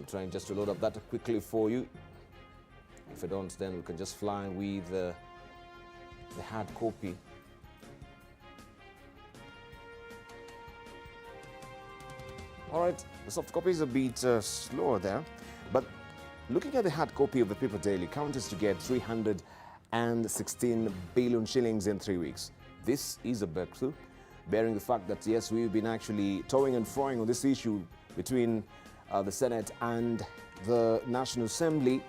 I'm trying just to load up that quickly for you. If I don't, then we can just fly with the hard copy. All right, the soft copy is a bit slower there, but looking at the hard copy of the paper daily, counters to get 316 billion shillings in 3 weeks. This is a breakthrough, bearing the fact that, yes, we've been actually toing and froing on this issue between the Senate and the National Assembly.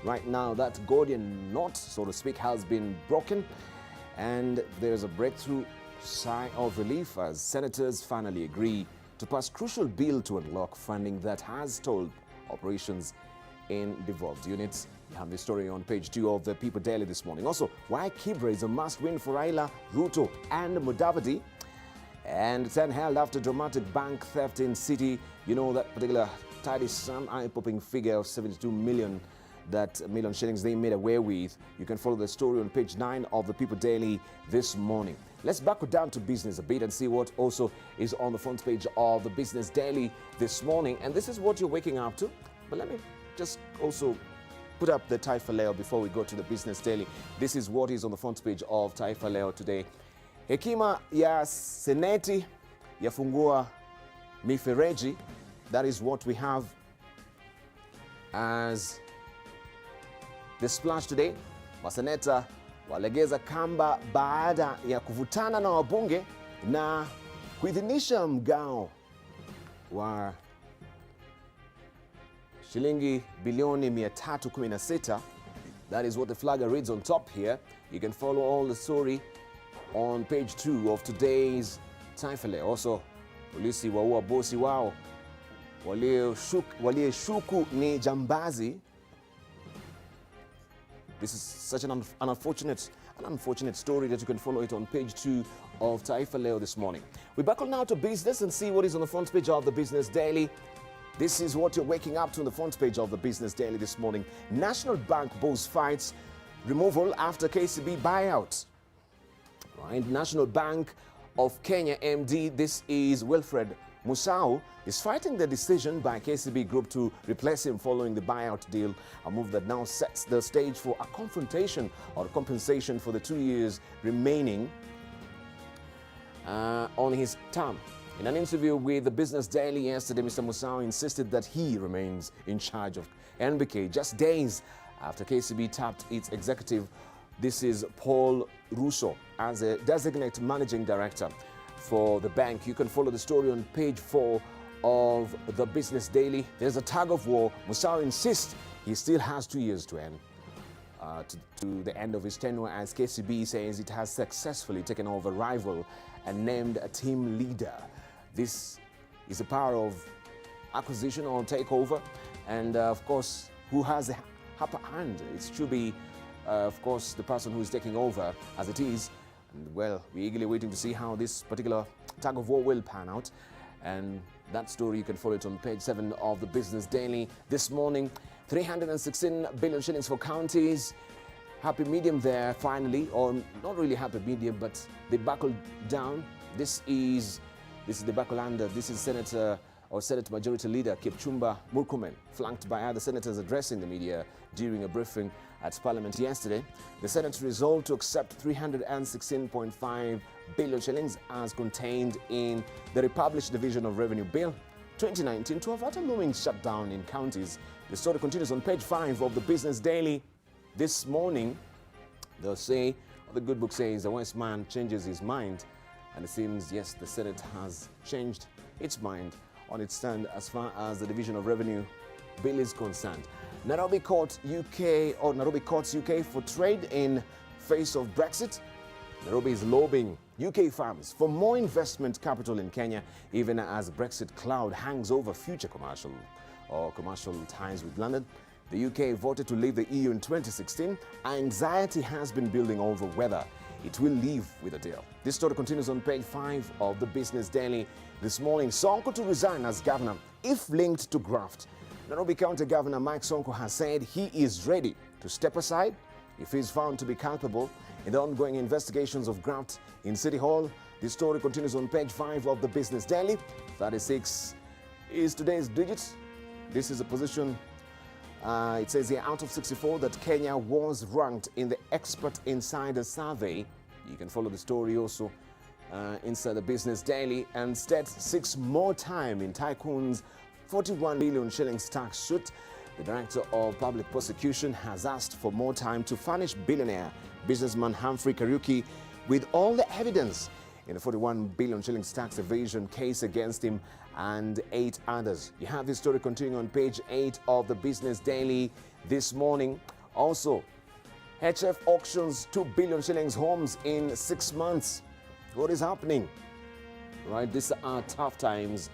Right now, that Gordian knot, so to speak, has been broken, and there's a breakthrough sigh of relief as senators finally agree to pass crucial bill to unlock funding that has stalled operations in devolved units. You have the story on page 2 of the People Daily this morning. Also, why Kibra is a must-win for Raila, Ruto and Mudavadi. And 10 held after dramatic bank theft in city. You know that particular tidy-some eye-popping figure of 72 million shillings they made away with. You can follow the story on page 9 of the People Daily this morning. Let's back down to business a bit and see what also is on the front page of the Business Daily this morning. And this is what you're waking up to. But let me just also put up the Taifa Leo before we go to the Business Daily. This is what is on the front page of Taifa Leo today. Hekima ya Seneti yafungua mifereji. That is what we have as the splash today. Maseneta walegeza kamba baada ya kuvutana na wabunge na kuidhinisha mgao wa shilingi bilioni 316. That is what the flagger reads on top here. You can follow all the story on page 2 of today's Taifa Leo. Also, polisi waua bosi wao walioshuku ni jambazi. This is such an unfortunate story that you can follow it on page 2 of Taifa Leo this morning. We buckle now to business and see what is on the front page of the Business Daily. This is what you're waking up to on the front page of the Business Daily this morning. National Bank boss fights removal after KCB buyout. Right, National Bank of Kenya MD, this is Wilfred Musau, is fighting the decision by KCB Group to replace him following the buyout deal, a move that now sets the stage for a confrontation or compensation for the 2 years remaining on his term. In an interview with the Business Daily yesterday, Mr. Musau insisted that he remains in charge of NBK just days after KCB tapped its executive. This is Paul Russo as a designated managing director for the bank. You can follow the story on page 4 of the Business Daily. There's a tug of war. Musau insists he still has 2 years to end to the end of his tenure, as KCB says it has successfully taken over rival and named a team leader. This is a power of acquisition or takeover, and of course, who has the upper hand? It should be, of course, the person who is taking over, as it is. And well, we're eagerly waiting to see how this particular tug of war will pan out. And that story, you can follow it on page 7 of the Business Daily this morning. 316 billion shillings for counties. Happy medium there, finally, or not really happy medium, but they buckled down. This is the buckle under. This is Senate Majority Leader Kipchumba Murkomen, flanked by other senators addressing the media during a briefing at Parliament yesterday. The Senate resolved to accept 316.5 billion shillings as contained in the republished Division of Revenue Bill 2019 to avert a looming shutdown in counties. The story continues on page 5 of the Business Daily this morning. They'll say, or the good book says, the wise man changes his mind. And it seems, yes, the Senate has changed its mind on its stand as far as the Division of Revenue Bill is concerned. Nairobi Courts UK for trade in face of Brexit. Nairobi is lobbying UK firms for more investment capital in Kenya, even as Brexit cloud hangs over future commercial ties with London. The UK voted to leave the EU in 2016. Anxiety has been building over whether it will leave with a deal. This story continues on page 5 of the Business Daily this morning. Sonko to resign as governor if linked to graft. Nairobi County Governor Mike Sonko has said he is ready to step aside if he is found to be culpable in the ongoing investigations of graft in City Hall. This story continues on page 5 of the Business Daily. 36 is today's digit. This is a position, it says here, out of 64 that Kenya was ranked in the Expert Insider Survey. You can follow the story also inside the Business Daily. And instead, 6 more time in Tycoon's 41 billion shillings tax suit. The Director of Public Prosecution has asked for more time to furnish billionaire businessman Humphrey Kariuki with all the evidence in the 41 billion shillings tax evasion case against him and 8 others. You have this story continuing on page 8 of the Business Daily this morning. Also, HF auctions 2 billion shillings homes in 6 months. What is happening? Right, these are tough times.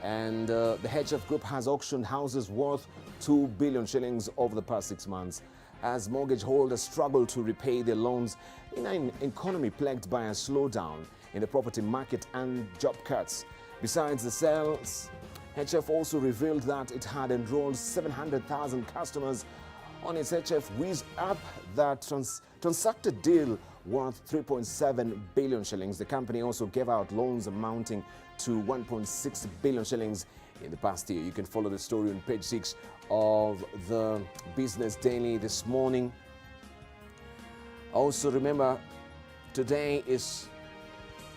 And the HF Group has auctioned houses worth 2 billion shillings over the past 6 months as mortgage holders struggle to repay their loans in an economy plagued by a slowdown in the property market and job cuts. Besides the sales, HF also revealed that it had enrolled 700,000 customers on its HF Wiz app that transacted deal worth 3.7 billion shillings. The company also gave out loans amounting to 1.6 billion shillings in the past year. You can follow the story on page 6 of the Business Daily this morning. Also remember, today is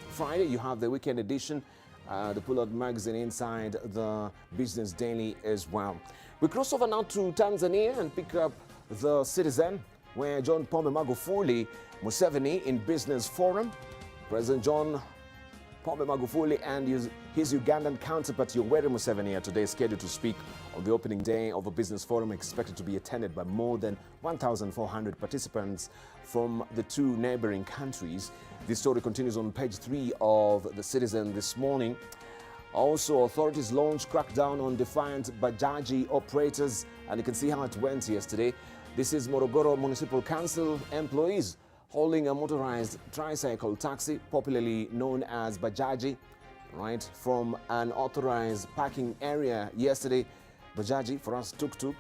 Friday. You have the weekend edition, the Pull-Out magazine inside the Business Daily as well. We cross over now to Tanzania and pick up the Citizen, where John Pombe Magufuli Museveni in Business Forum. President John Pombe Magufuli and his Ugandan counterpart Yoweri Museveni are today scheduled to speak on the opening day of a business forum expected to be attended by more than 1,400 participants from the 2 neighboring countries. This story continues on page 3 of the Citizen this morning. Also, authorities launched crackdown on defiant Bajaji operators, and you can see how it went yesterday. This is Morogoro Municipal Council employees holding a motorized tricycle taxi, popularly known as Bajaji, right, from an authorized parking area yesterday. Bajaji, for us tuk-tuk,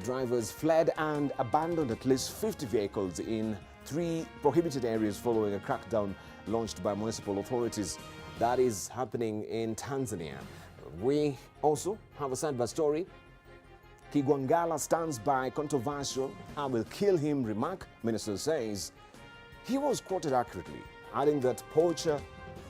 drivers fled and abandoned at least 50 vehicles in 3 prohibited areas following a crackdown launched by municipal authorities. That is happening in Tanzania. We also have a side-by story. Kigwangalla stands by controversial "I will kill him" remark. Minister says he was quoted accurately, adding that poacher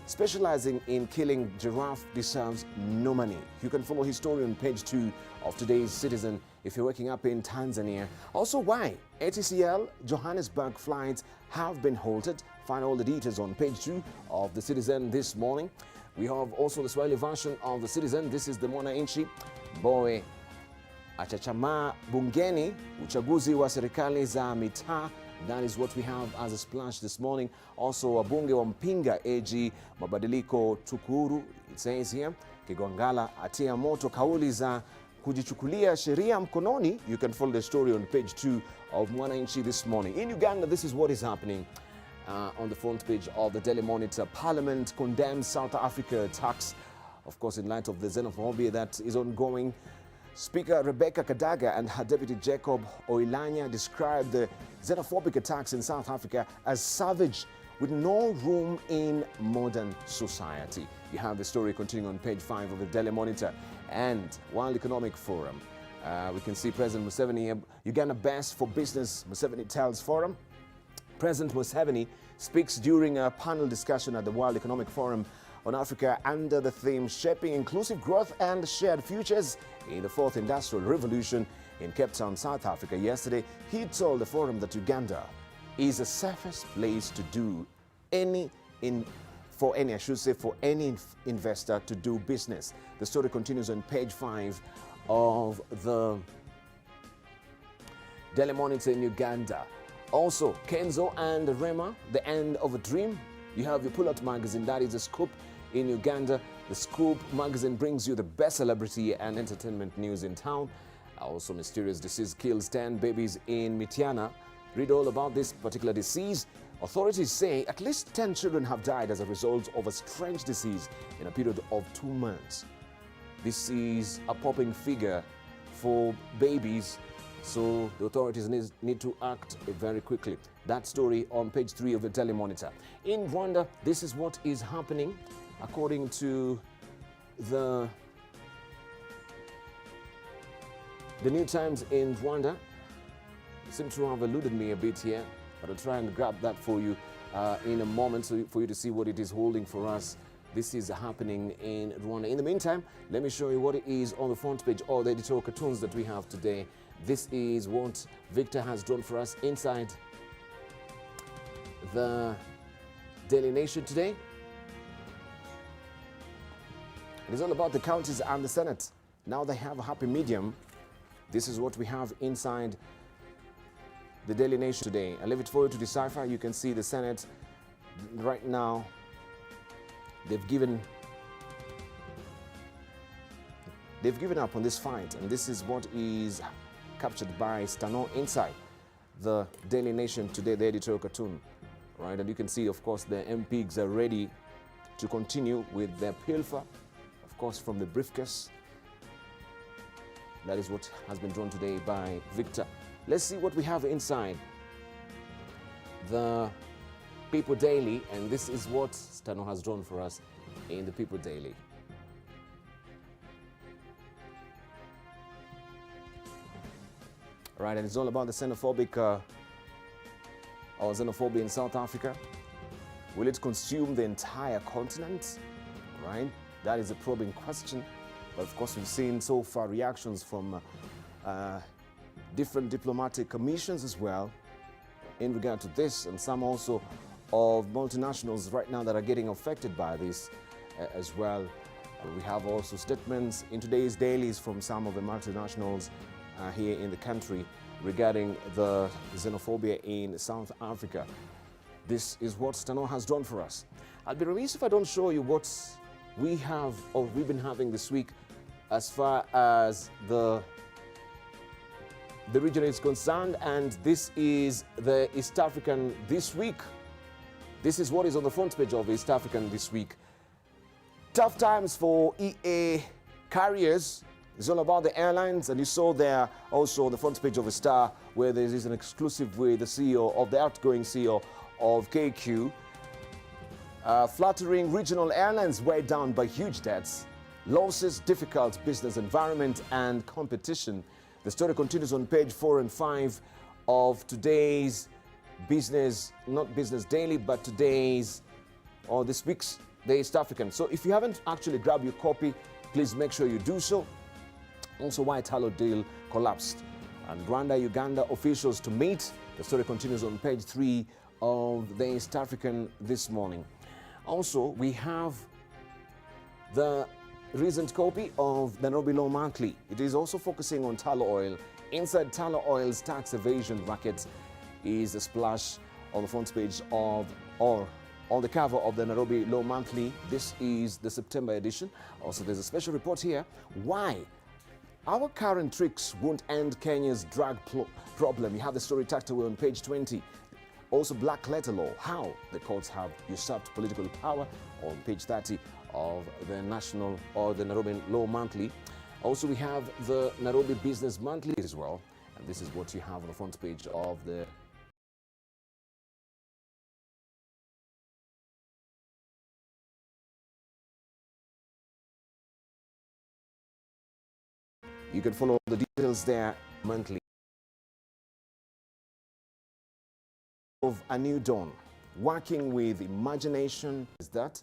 specializing in killing giraffe deserves no money. You can follow his story on page 2 of today's Citizen if you're waking up in Tanzania. Also, why ATCL Johannesburg flights have been halted. Find all the details on page 2 of the Citizen this morning. We have also the Swahili version of the Citizen. This is the Mwananchi. Boy achachama bungeni uchaguzi wa serikali za mitaa. That is what we have as a splash this morning. Also, wabunge wampinga AG mabadiliko TUKURU. It says here, Kigwangalla atia moto kauli za kujichukulia sheria mkononi. You can follow the story on page 2 of Mwananchi this morning. In Uganda, this is what is happening on the front page of the Daily Monitor. Parliament condemns South Africa attacks, of course, in light of the xenophobia that is ongoing. Speaker Rebecca Kadaga and her deputy Jacob Oilanya described the xenophobic attacks in South Africa as savage with no room in modern society. You have the story continuing on page 5 of the Daily Monitor. And World Economic Forum. We can see President Museveni, Uganda best for business, Museveni tells Forum. President Museveni speaks during a panel discussion at the World Economic Forum on Africa under the theme Shaping Inclusive Growth and Shared Futures in the 4th Industrial Revolution in Cape Town, South Africa. Yesterday, he told the forum that Uganda is the safest place to do for any investor to do business. The story continues on page 5 of the Daily Monitor in Uganda. Also, Kenzo and Rema, the end of a dream. You have your Pull-Out magazine, that is a scoop in Uganda. The Scoop magazine brings you the best celebrity and entertainment news in town. Also, mysterious disease kills 10 babies in Mityana. Read all about this particular disease. Authorities say at least 10 children have died as a result of a strange disease in a period of 2 months. This is a popping figure for babies, so the authorities need to act very quickly. That story on page 3 of the Daily Monitor. In Rwanda, this is what is happening according to the The New Times in Rwanda seem to have eluded me a bit here, but I'll try and grab that for you in a moment for you to see what it is holding for us. This is happening in Rwanda. In the meantime, let me show you what it is on the front page of the editorial cartoons that we have today. This is what Victor has drawn for us inside the Daily Nation today. It is all about the counties and the Senate. Now they have a happy medium. This is what we have inside the Daily Nation today. I leave it for you to decipher. You can see the Senate right now. They've given up on this fight, and this is what is captured by Stano inside the Daily Nation today, the editorial cartoon. Right, and you can see, of course, the MPs are ready to continue with their pilfer, of course, from the briefcase. That is what has been drawn today by Victor. Let's see what we have inside the People Daily, and this is what Stano has drawn for us in the People Daily. Right, and it's all about the xenophobia in South Africa. Will it consume the entire continent? Right, that is a probing question. But of course, we've seen so far reactions from different diplomatic commissions as well in regard to this, and some also of multinationals right now that are getting affected by this as well. We have also statements in today's dailies from some of the multinationals here in the country regarding the xenophobia in South Africa. This is what Stano has drawn for us. I'd be remiss if I don't show you what we have or we've been having this week as far as the region is concerned, and this is the East African this week. This is what is on the front page of East African this week. Tough times for EA carriers. It's all about the airlines, and you saw there also the front page of a Star where there is an exclusive with the CEO of the outgoing CEO of KQ. Fluttering regional airlines weighed down by huge debts, losses, difficult business environment, and competition. The story continues on page 4 and 5 of today's business, not Business Daily, but today's or this week's the East African. So if you haven't actually grabbed your copy, please make sure you do so. Also, White Tallow deal collapsed, and Rwanda-Uganda officials to meet. The story continues on page 3 of the East African this morning. Also, we have the recent copy of the Nairobi Law Monthly. It is also focusing on tallow oil. Inside tallow oil's tax evasion racket is a splash on the front page of, or on the cover of the Nairobi Law Monthly. This is the September edition. Also, there's a special report here. Why our current tricks won't end Kenya's drug problem. You have the story tucked away on page 20. Also, black letter law, how the courts have usurped political power, on page 30 of the National or the Nairobi Law Monthly. Also, we have the Nairobi Business Monthly as well, and this is what you have on the front page of the You can follow the details there monthly. Of a new dawn, working with imagination, is that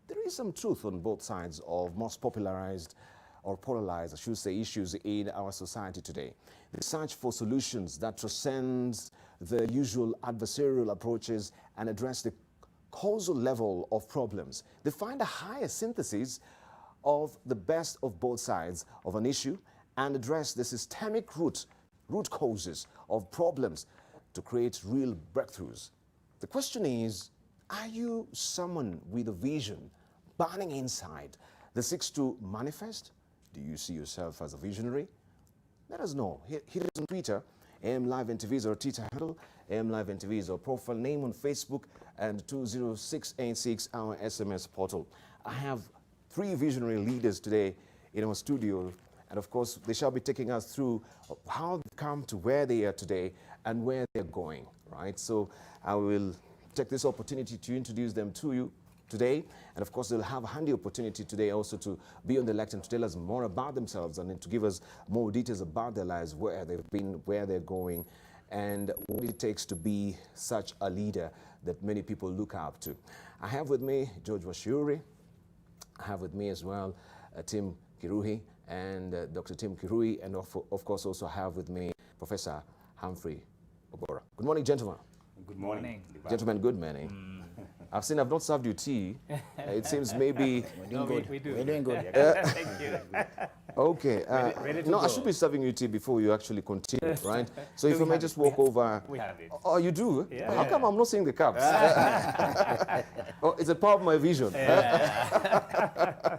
there is some truth on both sides of most popularized or polarized, I should say, issues in our society today. The search for solutions that transcends the usual adversarial approaches and address the causal level of problems. They find a higher synthesis of the best of both sides of an issue and address the systemic root causes of problems to create real breakthroughs. The question is, are you someone with a vision burning inside that seeks to manifest? Do you see yourself as a visionary? Let us know. Hit us on Twitter. AM Live NTV is our Twitter handle. AM Live NTV is our profile name on Facebook, and 20686 our SMS portal. I have 3 visionary leaders today in our studio, and of course they shall be taking us through how they've come to where they are today and where they're going, right? So I will take this opportunity to introduce them to you. today. And of course, they'll have a handy opportunity today also to be on the lectern to tell us more about themselves and then to give us more details about their lives, where they've been, where they're going, and what it takes to be such a leader that many people look up to. I have with me George Washuri. I have with me as well Tim Kiruhi and Dr. Tim Kiruhi, and of course also have with me Professor Humphrey Obora. Good morning, gentlemen. Good morning. Gentlemen, good morning. I've seen I've not served you tea. It seems maybe... We're doing good. We're doing good. Thank you. Okay. No, I should be serving you tea before you actually continue, right? So if I may just walk over... We have it. Oh, you do? Yeah. How come I'm not seeing the cups? Oh, it's a part of my vision. Yeah.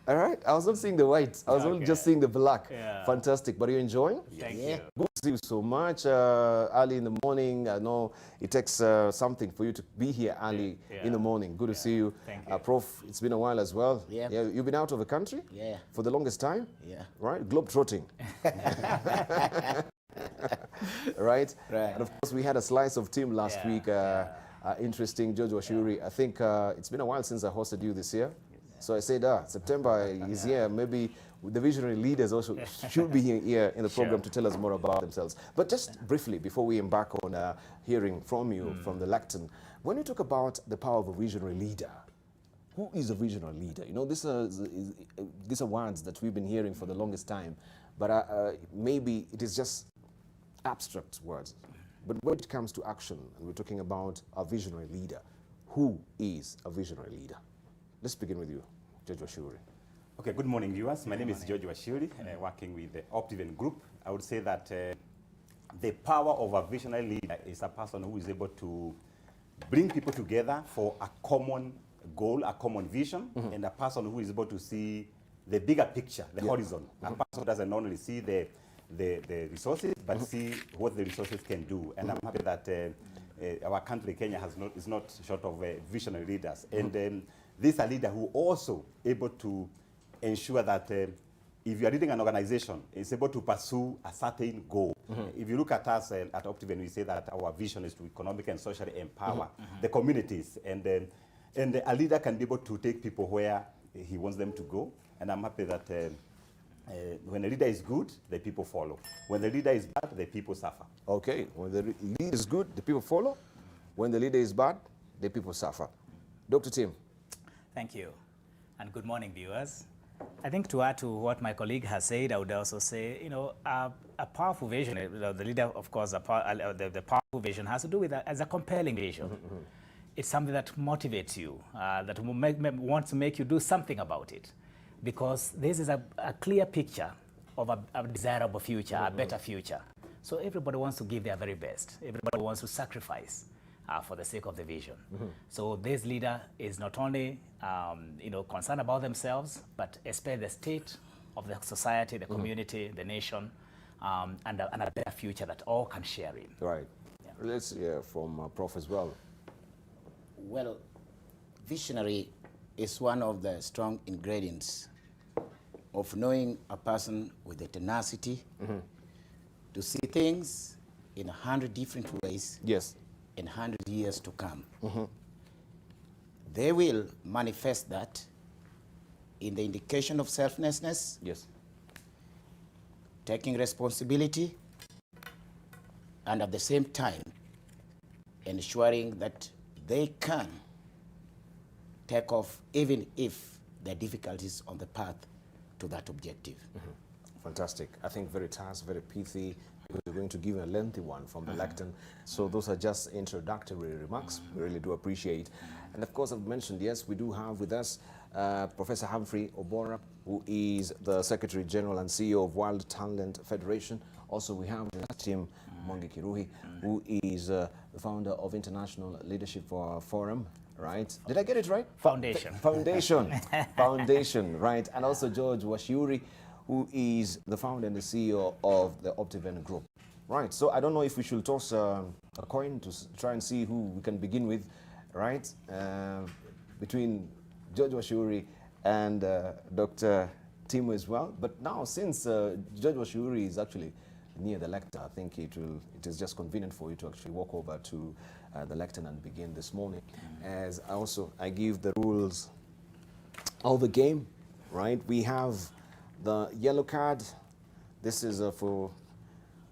All right. I was not seeing the white. I was only just seeing the black. Yeah. Fantastic. But are you enjoying? Thank you. Good to see you so much. Early in the morning. I know it takes something for you to be here early in the morning. Good to see you. Thank you. Prof, it's been a while as well. Yeah. You've been out of the country? Yeah. For the longest time? Yeah. Right? Globe-trotting. Right? Right. And of course, we had a slice of Tim last week. Interesting, George Washuri. I think it's been a while since I hosted you this year. So I said, September is here. Maybe the visionary leaders also should be here in the program to tell us more about themselves. But just briefly, before we embark on hearing from you from the lectern, when you talk about the power of a visionary leader, who is a visionary leader? You know, these are words that we've been hearing for the longest time, but maybe it is just abstract words. But when it comes to action, and we're talking about a visionary leader, who is a visionary leader? Let's begin with you, George Washuri. Okay, good morning, viewers. My name is George Washuri, working with the Optiven Group. I would say that the power of a visionary leader is a person who is able to bring people together for a common goal, a common vision, and a person who is able to see the bigger picture, the horizon. A person who doesn't only see the resources, but see what the resources can do. And I'm happy that our country, Kenya, is not short of visionary leaders. And this is a leader who also able to ensure that if you are leading an organization, it's able to pursue a certain goal. If you look at us at Optiven, we say that our vision is to economically and socially empower the communities. And a leader can be able to take people where he wants them to go. And I'm happy that when the leader is good, the people follow. When the leader is bad, the people suffer. Okay, when the leader is good, the people follow. When the leader is bad, the people suffer. Dr. Tim. Thank you. And good morning, viewers. I think to add to what my colleague has said, I would also say, you know, a powerful vision, the leader, of course, the powerful vision has to do with as a compelling vision. It's something that motivates you, that will want to make you do something about it. Because this is a clear picture of a desirable future, a better future. So everybody wants to give their very best. Everybody wants to sacrifice for the sake of the vision. So this leader is not only you know, concerned about themselves, but especially the state of the society, the community, the nation, and a better future that all can share in. Right. Yeah. Let's hear from Prof as well. Well, visionary is one of the strong ingredients of knowing a person with the tenacity to see things in 100 different ways. Yes. In 100 years to come. They will manifest that in the indication of selflessness, Yes. taking responsibility, and at the same time ensuring that they can take off even if there are difficulties on the path to that objective. Fantastic. I think very terse, very pithy, because we're going to give a lengthy one from the lectern. So those are just introductory remarks. We really do appreciate. And of course, I've mentioned, yes, we do have with us Professor Humphrey Obora, who is the Secretary General and CEO of World Talent Federation. Also, we have Tim Kiruhi, who is the founder of International Leadership Forum. Right? Did I get it right? Foundation. Foundation. Foundation, right? And also George Washuri, who is the founder and the CEO of the Optiven Group. Right, so I don't know if we should toss a coin to try and see who we can begin with, right? Between George Washuri and Dr. Tim as well. But now, since George Washuri is actually near the lectern. I think it is just convenient for you to actually walk over to the lectern and begin this morning. As I give the rules of the game, right? We have the yellow card. This is for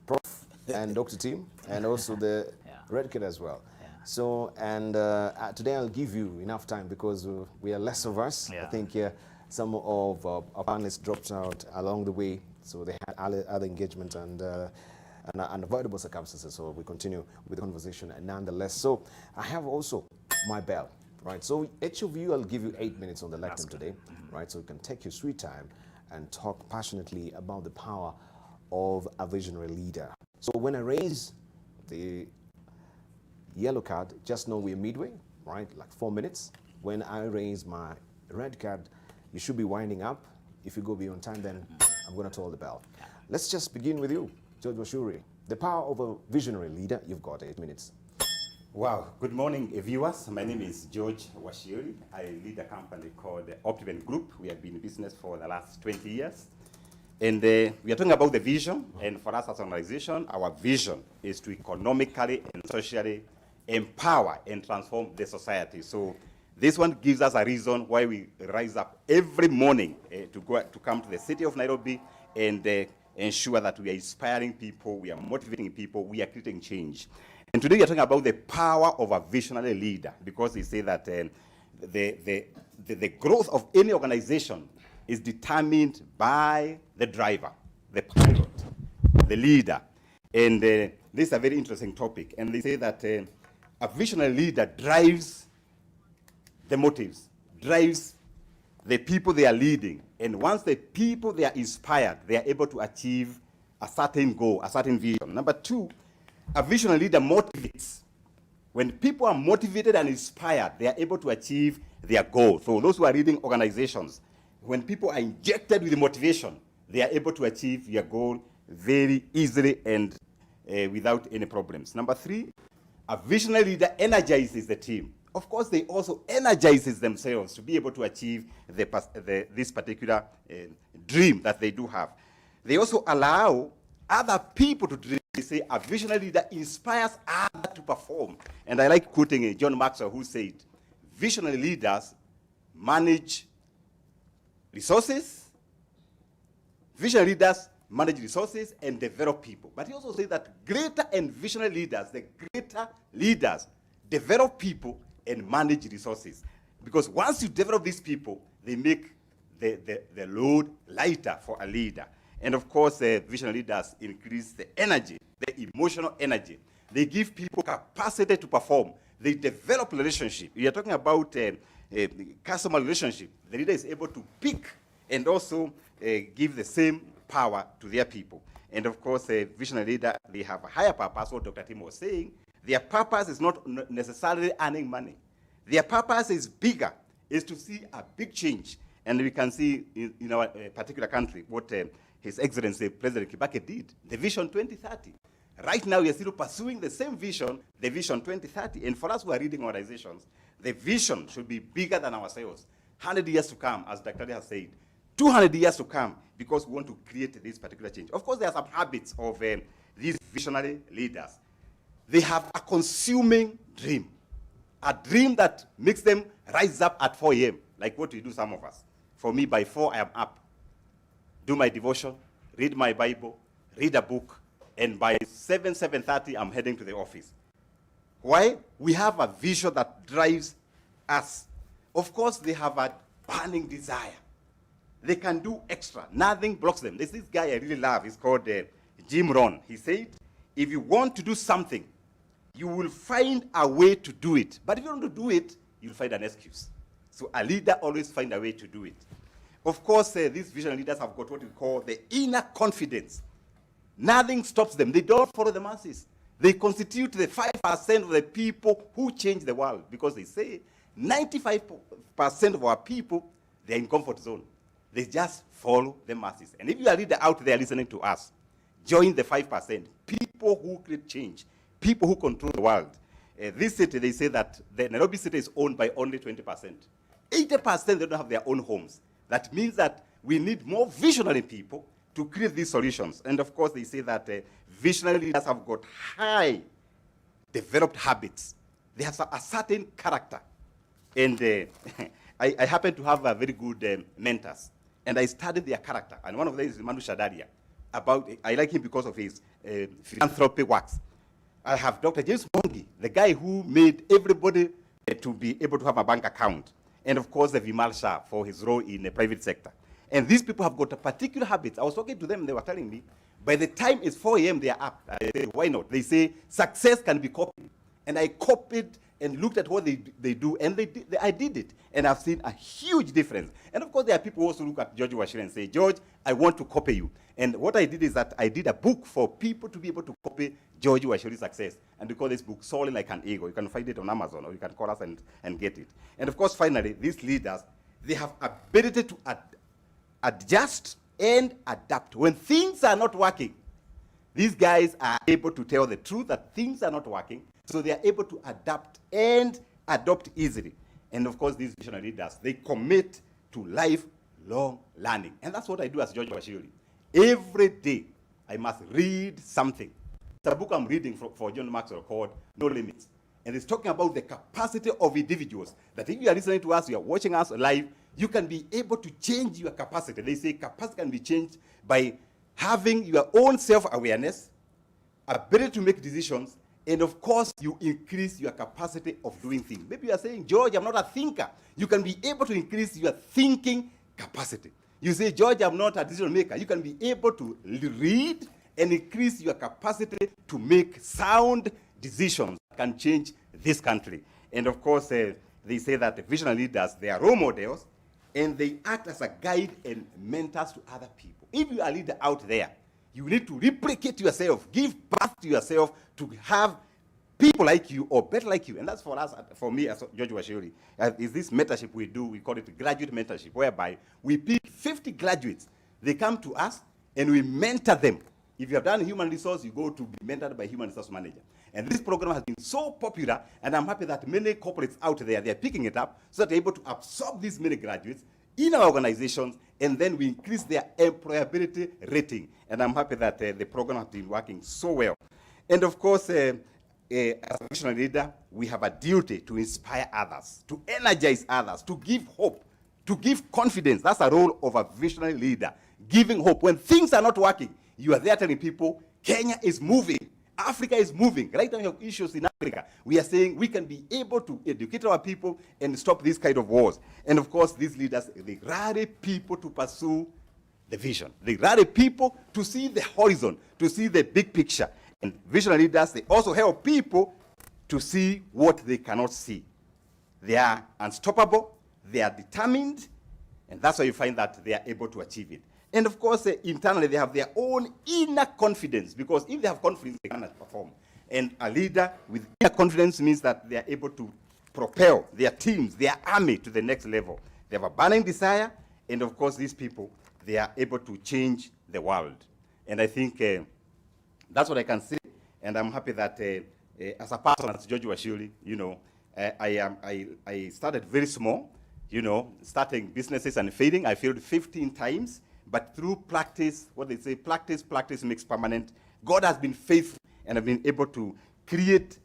Prof and Dr. Tim, and also the red card as well. So, and today I'll give you enough time because we are less of us. I think some of our panelists dropped out along the way, so they had other engagement and unavoidable circumstances. So we continue with the conversation nonetheless. So I have also my bell, right? So each of you, I'll give you 8 minutes on the lectern today, right? So you can take your sweet time and talk passionately about the power of a visionary leader. So when I raise the yellow card, just know we're midway, right? Like 4 minutes. When I raise my red card, you should be winding up. If you go beyond time, then I'm going to toll the bell. Let's just begin with you, George Washuri. The power of a visionary leader. You've got 8 minutes. Wow. Good morning, viewers. My name is George Washiri. I lead a company called Optiven Group. We have been in business for the last 20 years. And we are talking about the vision. And for us as an organization, our vision is to economically and socially empower and transform the society. So this one gives us a reason why we rise up every morning to come to the city of Nairobi and ensure that we are inspiring people, we are motivating people, we are creating change. And today we are talking about the power of a visionary leader, because we say that the growth of any organization is determined by the driver, the pilot, the leader. And this is a very interesting topic. And they say that a visionary leader drives the motives, drives the people they are leading. And once the people they are inspired, they are able to achieve a certain goal, a certain vision. Number two, a visionary leader motivates. When people are motivated and inspired, they are able to achieve their goal. So those who are leading organizations, when people are injected with motivation, they are able to achieve their goal very easily and without any problems. Number three, a visionary leader energizes the team. Of course, they also energizes themselves to be able to achieve this particular dream that they do have. They also allow other people to dream. They say a visionary leader inspires others to perform. And I like quoting John Maxwell, who said, visionary leaders manage resources. Visionary leaders manage resources and develop people. But he also said that greater and visionary leaders, the greater leaders, develop people and manage resources. Because once you develop these people, they make the load lighter for a leader. And of course, visionary leaders increase the energy, the emotional energy. They give people capacity to perform. They develop relationship. We are talking about customer relationship. The leader is able to pick and also give the same power to their people. And of course, a visionary leader, they have a higher purpose, what Dr. Tim was saying. Their purpose is not necessarily earning money. Their purpose is bigger, is to see a big change. And we can see in our particular country what His Excellency President Kibaki did, the Vision 2030. Right now, we are still pursuing the same vision, the Vision 2030. And for us who are leading organizations, the vision should be bigger than ourselves. 100 years to come, as Dr. has said, 200 years to come, because we want to create this particular change. Of course, there are some habits of these visionary leaders. They have a consuming dream, a dream that makes them rise up at 4 a.m., like what we do, some of us. For me, by 4, I am up, do my devotion, read my Bible, read a book, and by 7:30, I'm heading to the office. Why? We have a vision that drives us. Of course, they have a burning desire. They can do extra. Nothing blocks them. There's this guy I really love. He's called Jim Rohn. He said, if you want to do something, you will find a way to do it. But if you don't want to do it, you'll find an excuse. So a leader always finds a way to do it. Of course, these vision leaders have got what we call the inner confidence. Nothing stops them. They don't follow the masses. They constitute the 5% of the people who change the world, because they say 95% of our people, they're in comfort zone. They just follow the masses. And if you are a leader out there listening to us, join the 5%, people who create change, people who control the world. This city, they say that the Nairobi city is owned by only 20%. 80% they don't have their own homes. That means that we need more visionary people to create these solutions. And of course, they say that visionary leaders have got high developed habits. They have a certain character. And I happen to have very good mentors. And I studied their character. And one of them is Manu Shadaria. I like him because of his philanthropy works. I have Dr. James Mongi, the guy who made everybody to be able to have a bank account. And of course, the Vimal Shah for his role in the private sector. And these people have got a particular habit. I was talking to them, and they were telling me, by the time it's 4 a.m., they are up. I said, why not? They say, success can be copied. And I copied and looked at what they do, and I did it. And I've seen a huge difference. And of course, there are people who also look at George Washiri and say, George, I want to copy you. And what I did is that I did a book for people to be able to copy George Washiri's success. And we call this book Soaring Like an Eagle. You can find it on Amazon, or you can call us and get it. And of course, finally, these leaders, they have ability to adjust and adapt. When things are not working, these guys are able to tell the truth that things are not working, so they are able to adapt and adopt easily. And of course, these visionary leaders, they commit to lifelong learning. And that's what I do as George Washiri. Every day, I must read something. It's a book I'm reading for John Maxwell called No Limits. And it's talking about the capacity of individuals, that if you are listening to us, you are watching us live, you can be able to change your capacity. They say capacity can be changed by having your own self-awareness, ability to make decisions, and of course, you increase your capacity of doing things. Maybe you are saying, George, I'm not a thinker. You can be able to increase your thinking capacity. You say, George, I'm not a decision maker. You can be able to read and increase your capacity to make sound decisions that can change this country. And of course, they say that the visionary leaders, they are role models, and they act as a guide and mentors to other people. If you are a leader out there, you need to replicate yourself, give birth to yourself to have people like you or better like you. And that's for us, for me as George Washiri, is this mentorship we do, we call it graduate mentorship, whereby we pick 50 graduates. They come to us and we mentor them. If you have done human resource, you go to be mentored by human resource manager. And this program has been so popular, and I'm happy that many corporates out there, they're picking it up so that they're able to absorb these many graduates in our organizations, and then we increase their employability rating. And I'm happy that the program has been working so well. And of course, as a visionary leader, we have a duty to inspire others, to energize others, to give hope, to give confidence. That's a role of a visionary leader, giving hope. When things are not working, you are there telling people, Kenya is moving. Africa is moving. Right now, we have issues in Africa. We are saying we can be able to educate our people and stop these kind of wars. And of course, these leaders, they rally people to pursue the vision. They rally people to see the horizon, to see the big picture. And visionary leaders, they also help people to see what they cannot see. They are unstoppable, they are determined, and that's why you find that they are able to achieve it. And of course, internally, they have their own inner confidence, because if they have confidence, they cannot perform. And a leader with inner confidence means that they are able to propel their teams, their army to the next level. They have a burning desire, and of course, these people, they are able to change the world. And I think that's what I can say. And I'm happy that as a person, as George Washiri, you know, I started very small, you know, starting businesses and failing. I failed 15 times. But through practice, what they say, practice makes permanent. God has been faithful, and I've been able to create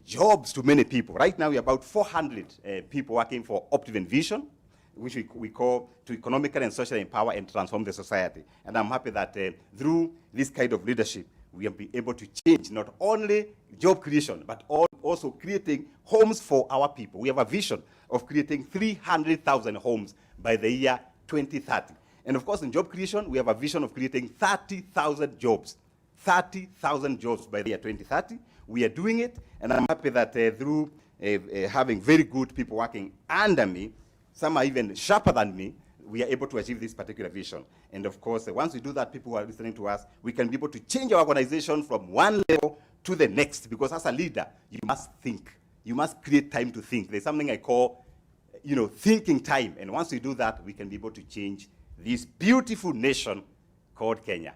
jobs to many people. Right now, we have about 400 people working for Optiven Vision, which we call to economically and socially empower and transform the society. And I'm happy that through this kind of leadership, we have been able to change not only job creation, but also creating homes for our people. We have a vision of creating 300,000 homes by the year 2030. And of course, in job creation, we have a vision of creating 30,000 jobs. 30,000 jobs by the year 2030. We are doing it, and I'm happy that through having very good people working under me, some are even sharper than me, we are able to achieve this particular vision. And of course, once we do that, people who are listening to us, we can be able to change our organization from one level to the next, because as a leader, you must think. You must create time to think. There's something I call, you know, thinking time. And once we do that, we can be able to change this beautiful nation called Kenya.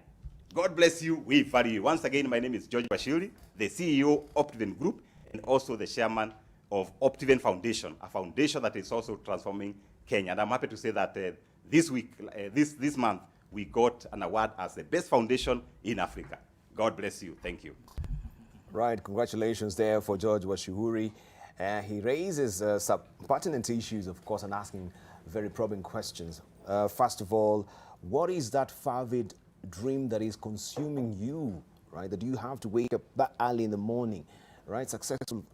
God bless you. We value you. Once again, my name is George Washiri, the CEO of Optiven Group, and also the chairman of Optiven Foundation, a foundation that is also transforming Kenya. And I'm happy to say that this week, this month, we got an award as the best foundation in Africa. God bless you. Thank you. Right, congratulations there for George Washiuri. He raises some pertinent issues, of course, and asking very probing questions. First of all, what is that fervid dream that is consuming you, right? That you have to wake up that early in the morning, right? Successful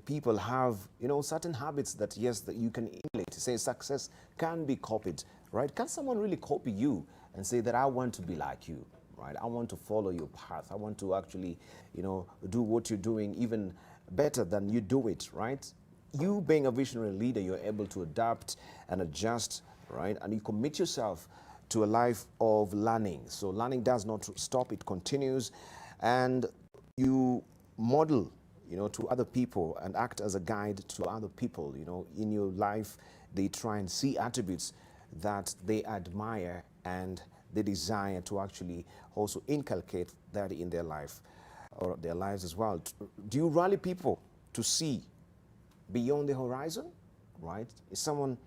people have, you know, certain habits that, yes, that you can emulate. Say success can be copied, right? Can someone really copy you and say that I want to be like you? Right? I want to follow your path. I want to actually, you know, do what you're doing even better than you do it, right? You being a visionary leader, you're able to adapt and adjust, right? And you commit yourself to a life of learning. So learning does not stop, it continues. And you model, you know, to other people and act as a guide to other people, you know, in your life. They try and see attributes that they admire and they desire to actually also inculcate that in their life or their lives as well. Do you rally people to see beyond the horizon, right? Is someone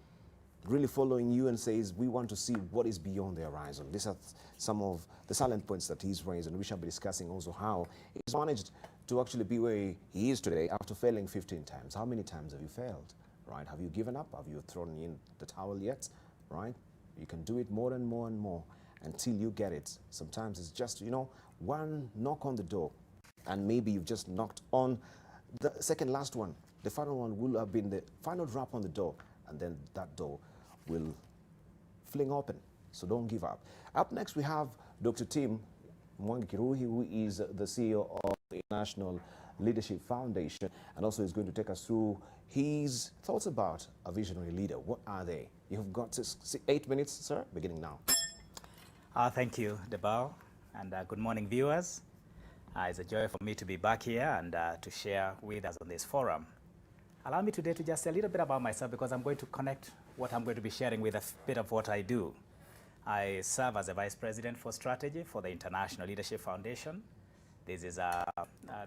really following you and says, we want to see what is beyond the horizon? These are some of the salient points that he's raised, and we shall be discussing also how he's managed to actually be where he is today after failing 15 times. How many times have you failed, right? Have you given up? Have you thrown in the towel yet, right? You can do it more and more and more until you get it. Sometimes it's just, you know, one knock on the door, and maybe you've just knocked on the second last one. The final one will have been the final drop on the door, and then that door will fling open. So don't give up. Up next, we have Dr. Tim Mwangi Kiruhi, who is the CEO of the National Leadership Foundation, and also is going to take us through his thoughts about a visionary leader. What are they? You've got 8 minutes, sir, beginning now. Thank you, Debao, and good morning, viewers. It's a joy for me to be back here and to share with us on this forum. Allow me today to just say a little bit about myself, because I'm going to connect what I'm going to be sharing with a bit of what I do. I serve as a Vice President for Strategy for the International Leadership Foundation. This is a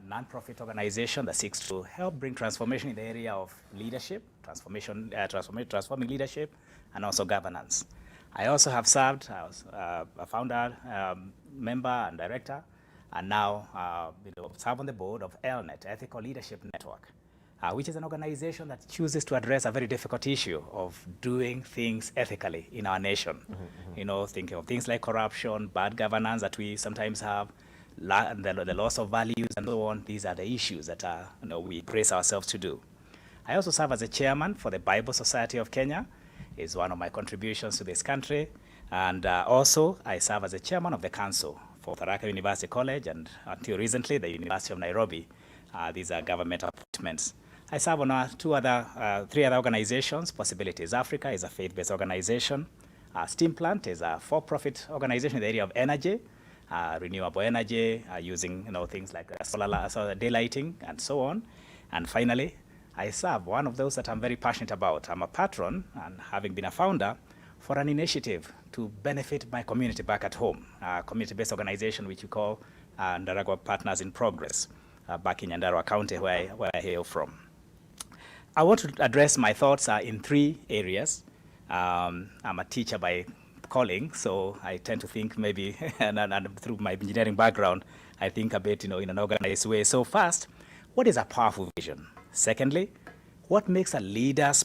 non-profit organization that seeks to help bring transformation in the area of leadership, transforming leadership, and also governance. I also have served as a founder, member, and director, and now serve on the board of ELNET, Ethical Leadership Network, which is an organization that chooses to address a very difficult issue of doing things ethically in our nation. You know, thinking of things like corruption, bad governance that we sometimes have, the loss of values, and so on. These are the issues that we brace ourselves to do. I also serve as a chairman for the Bible Society of Kenya. Is one of my contributions to this country. And also, I serve as a chairman of the council for Tharaka University College, and until recently, the University of Nairobi. These are government appointments. I serve on three other organizations. Possibilities Africa is a faith-based organization. Steam Plant is a for-profit organization in the area of energy, renewable energy, using things like solar daylighting and so on. And finally, I serve one of those that I'm very passionate about. I'm a patron, and having been a founder, for an initiative to benefit my community back at home, a community-based organization which we call Ndaragwa Partners in Progress, back in Nyandarua County, where I hail from. I want to address my thoughts in three areas. I'm a teacher by calling, so I tend to think maybe, and through my engineering background, I think a bit in an organized way. So first, what is a powerful vision? Secondly, what makes a leader's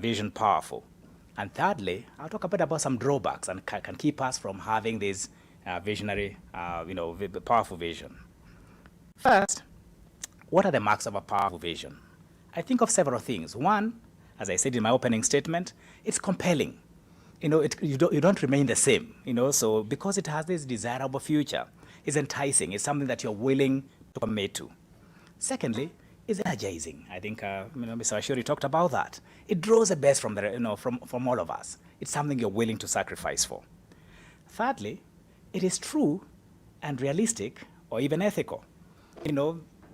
vision powerful? And thirdly, I'll talk a bit about some drawbacks and can keep us from having this visionary, powerful vision. First, what are the marks of a powerful vision? I think of several things. One, as I said in my opening statement, it's compelling. You don't remain the same. So because it has this desirable future, it's enticing. It's something that you're willing to commit to. Secondly, is energizing. I think Mr. Ashuri talked about that. It draws the best from from all of us. It's something you're willing to sacrifice for. Thirdly, it is true and realistic, or even ethical.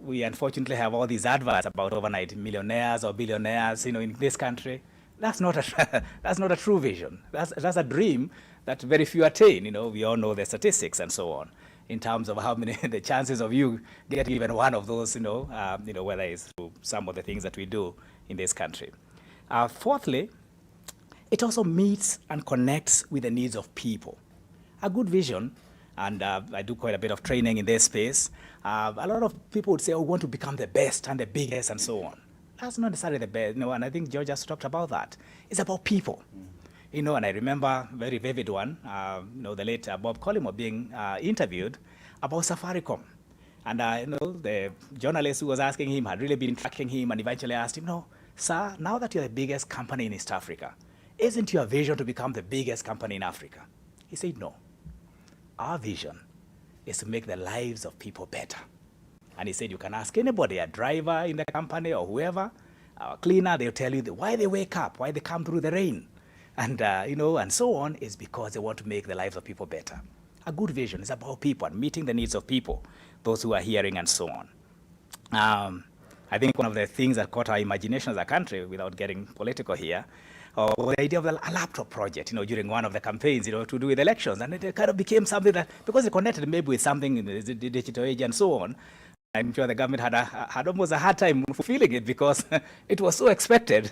We unfortunately have all these adverts about overnight millionaires or billionaires, in this country. That's not a true vision. That's a dream that very few attain. We all know the statistics and so on, in terms of how many the chances of you getting even one of those, whether it's through some of the things that we do in this country. Fourthly, it also meets and connects with the needs of people. A good vision, and I do quite a bit of training in this space, a lot of people would say, oh, we want to become the best and the biggest and so on. That's not necessarily the best, and I think George has talked about that. It's about people. And I remember a very vivid one, the late Bob Collymore being interviewed about Safaricom. And the journalist who was asking him had really been tracking him and eventually asked him, no, sir, now that you're the biggest company in East Africa, isn't your vision to become the biggest company in Africa? He said, no. Our vision is to make the lives of people better. And he said, you can ask anybody, a driver in the company or whoever, a cleaner, they'll tell you why they wake up, why they come through the rain. And, and so on, is because they want to make the lives of people better. A good vision is about people and meeting the needs of people, those who are hearing and so on. I think one of the things that caught our imagination as a country, without getting political here, was the idea of a laptop project, during one of the campaigns, to do with elections. And it kind of became something that, because it connected maybe with something in the digital age and so on, I'm sure the government had almost a hard time fulfilling it because it was so expected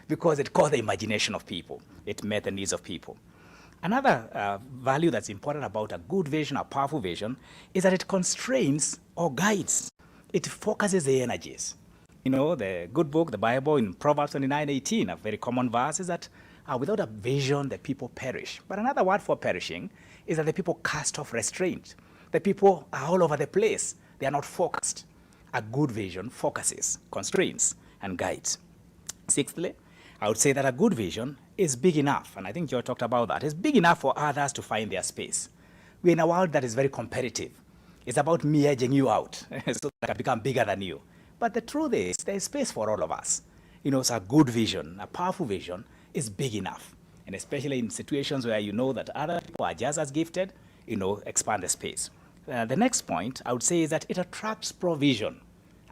because it caught the imagination of people. It met the needs of people. Another value that's important about a good vision, a powerful vision, is that it constrains or guides. It focuses the energies. The good book, the Bible, in Proverbs 29:18, a very common verse, is that without a vision, the people perish. But another word for perishing is that the people cast off restraint. The people are all over the place. They are not focused. A good vision focuses, constrains, and guides. Sixthly, I would say that a good vision is big enough, and I think Joe talked about that. It's big enough for others to find their space. We're in a world that is very competitive. It's about me edging you out so that I can become bigger than you. But the truth is, there's space for all of us. So a good vision, a powerful vision, is big enough. And especially in situations where you know that other people are just as gifted, expand the space. The next point, I would say, is that it attracts provision.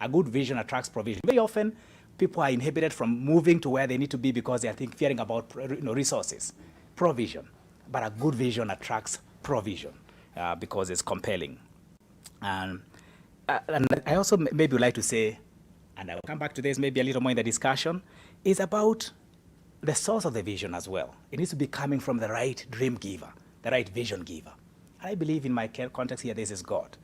A good vision attracts provision. Very often, people are inhibited from moving to where they need to be because they are fearing about resources, provision. But a good vision attracts provision because it's compelling. And I also maybe would like to say, and I will come back to this maybe a little more in the discussion, is about the source of the vision as well. It needs to be coming from the right dream giver, the right vision giver. I believe in my context here, this is God.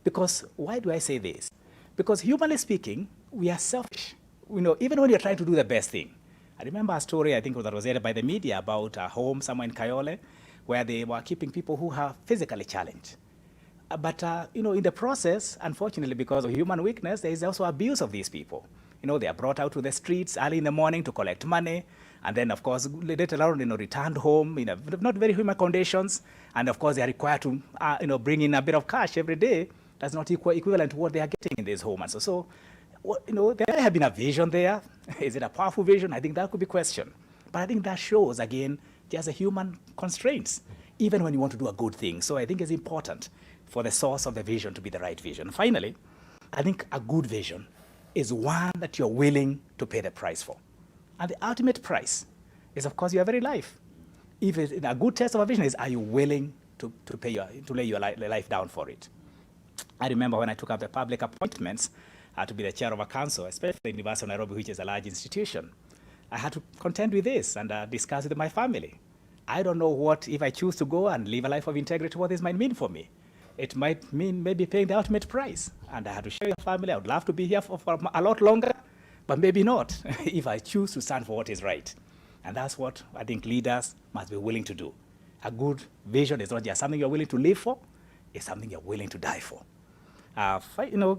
Because why do I say this? Because humanly speaking, we are selfish. Even when you're trying to do the best thing. I remember a story, I think that was aired by the media, about a home somewhere in Kayole where they were keeping people who are physically challenged. But in the process, unfortunately, because of human weakness, there is also abuse of these people. They are brought out to the streets early in the morning to collect money. And then, of course, later on, returned home in not very human conditions. And, of course, they are required to, bring in a bit of cash every day. That's not equivalent to what they are getting in this home. And so there may have been a vision there. Is it a powerful vision? I think that could be questioned. But I think that shows, again, there's a human constraints, even when you want to do a good thing. So I think it's important for the source of the vision to be the right vision. Finally, I think a good vision is one that you're willing to pay the price for. And the ultimate price is, of course, your very life. If a good test of a vision is, are you willing to lay your life down for it? I remember when I took up the public appointments to be the chair of a council, especially the University of Nairobi, which is a large institution. I had to contend with this and discuss with my family. I don't know what, if I choose to go and live a life of integrity, what this might mean for me. It might mean maybe paying the ultimate price. And I had to share with my family. I would love to be here for a lot longer, but maybe not if I choose to stand for what is right. And that's what I think leaders must be willing to do. A good vision is not just something you're willing to live for, it's something you're willing to die for.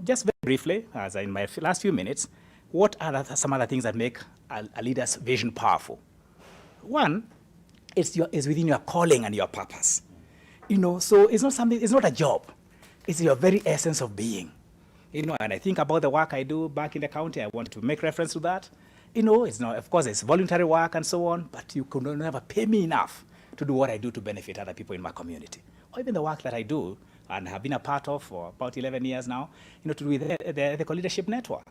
Just very briefly, as in my last few minutes, what are some other things that make a leader's vision powerful? One is within your calling and your purpose. So it's not a job. It's your very essence of being. And I think about the work I do back in the county, I want to make reference to that. It's not, of course, it's voluntary work and so on, but you could never pay me enough to do what I do to benefit other people in my community. Or even the work that I do and have been a part of for about 11 years now, to do with the Ethical Leadership Network.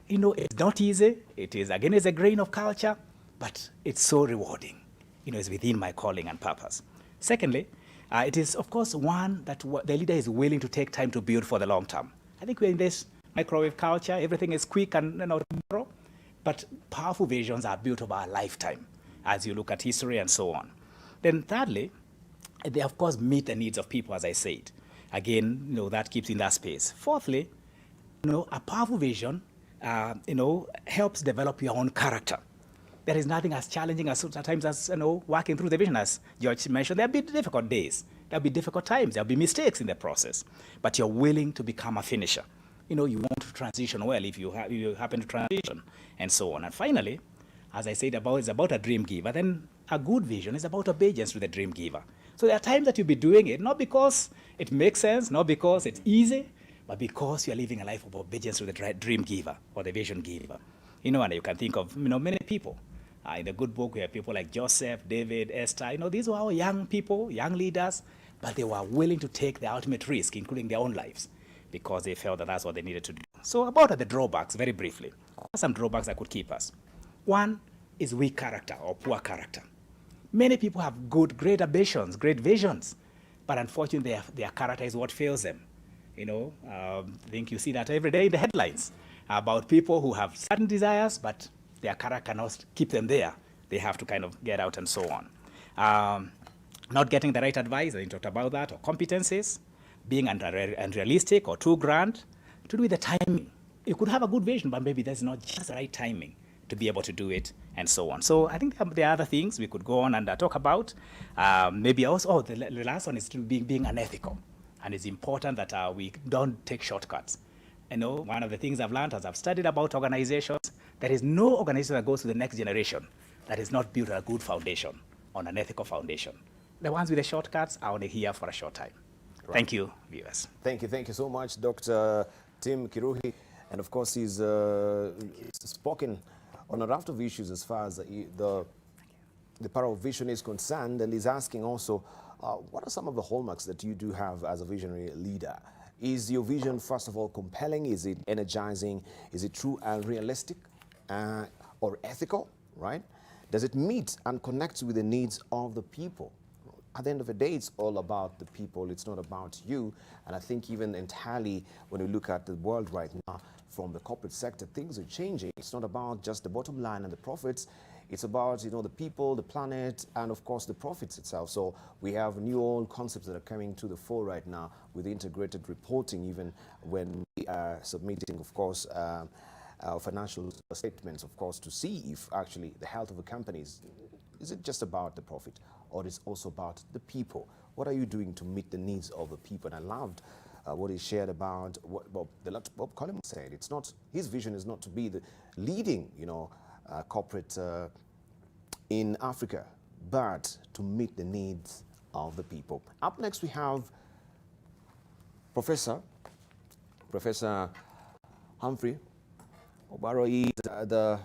It's not easy. It is, again, it's a grain of culture, but it's so rewarding. It's within my calling and purpose. Secondly, it is, of course, one that the leader is willing to take time to build for the long term. I think we're in this microwave culture. Everything is quick and tomorrow. But powerful visions are built over a lifetime as you look at history and so on. Then thirdly, they of course meet the needs of people, as I said. Again, that keeps in that space. Fourthly, a powerful vision, helps develop your own character. There is nothing as challenging as sometimes as working through the vision, as George mentioned. There'll be difficult days, there'll be difficult times, there'll be mistakes in the process, but you're willing to become a finisher. You want to transition well if you happen to transition, and so on. And finally, as I said, it's about a dream giver. Then a good vision is about obedience to the dream giver. So there are times that you'll be doing it, not because it makes sense, not because it's easy, but because you're living a life of obedience to the dream giver or the vision giver. And you can think of many people. In the good book, we have people like Joseph, David, Esther. These were all young people, young leaders, but they were willing to take the ultimate risk, including their own lives, because they felt that that's what they needed to do. So about the drawbacks, very briefly. What are some drawbacks that could keep us? One is weak character or poor character. Many people have great ambitions, great visions, but unfortunately their character is what fails them. I think you see that every day in the headlines about people who have certain desires, but their character cannot keep them there. They have to kind of get out and so on. Not getting the right advice, I talked about that, or competencies, being unrealistic or too grand, to do with the timing. You could have a good vision, but maybe there's not just the right timing to be able to do it, and so on. So I think there are other things we could go on and talk about. Maybe also, the last one is being unethical. And it's important that we don't take shortcuts. One of the things I've learned as I've studied about organizations, there is no organization that goes to the next generation that is not built on a good foundation, on an ethical foundation. The ones with the shortcuts are only here for a short time. Right. Thank you, viewers. Thank you so much, Dr. Tim Kiruhi. And of course, he's spoken on a raft of issues as far as the power of vision is concerned, and he's asking also, what are some of the hallmarks that you do have as a visionary leader? Is your vision, first of all, compelling? Is it energizing? Is it true and realistic or ethical, right? Does it meet and connect with the needs of the people? At the end of the day, it's all about the people. It's not about you. And I think even entirely when we look at the world right now, from the corporate sector, things are changing. It's not about just the bottom line and the profits. It's about, the people, the planet, and of course the profits itself. So we have new old concepts that are coming to the fore right now with integrated reporting, even when we are submitting, of course, financial statements, of course, to see if actually the health of a company is it just about the profit, or is also about the people? What are you doing to meet the needs of the people? And I loved what he shared about what Bob Collins said. It's not, his vision is not to be the leading, corporate in Africa, but to meet the needs of the people. Up next, we have Professor Humphrey Obaro. Is the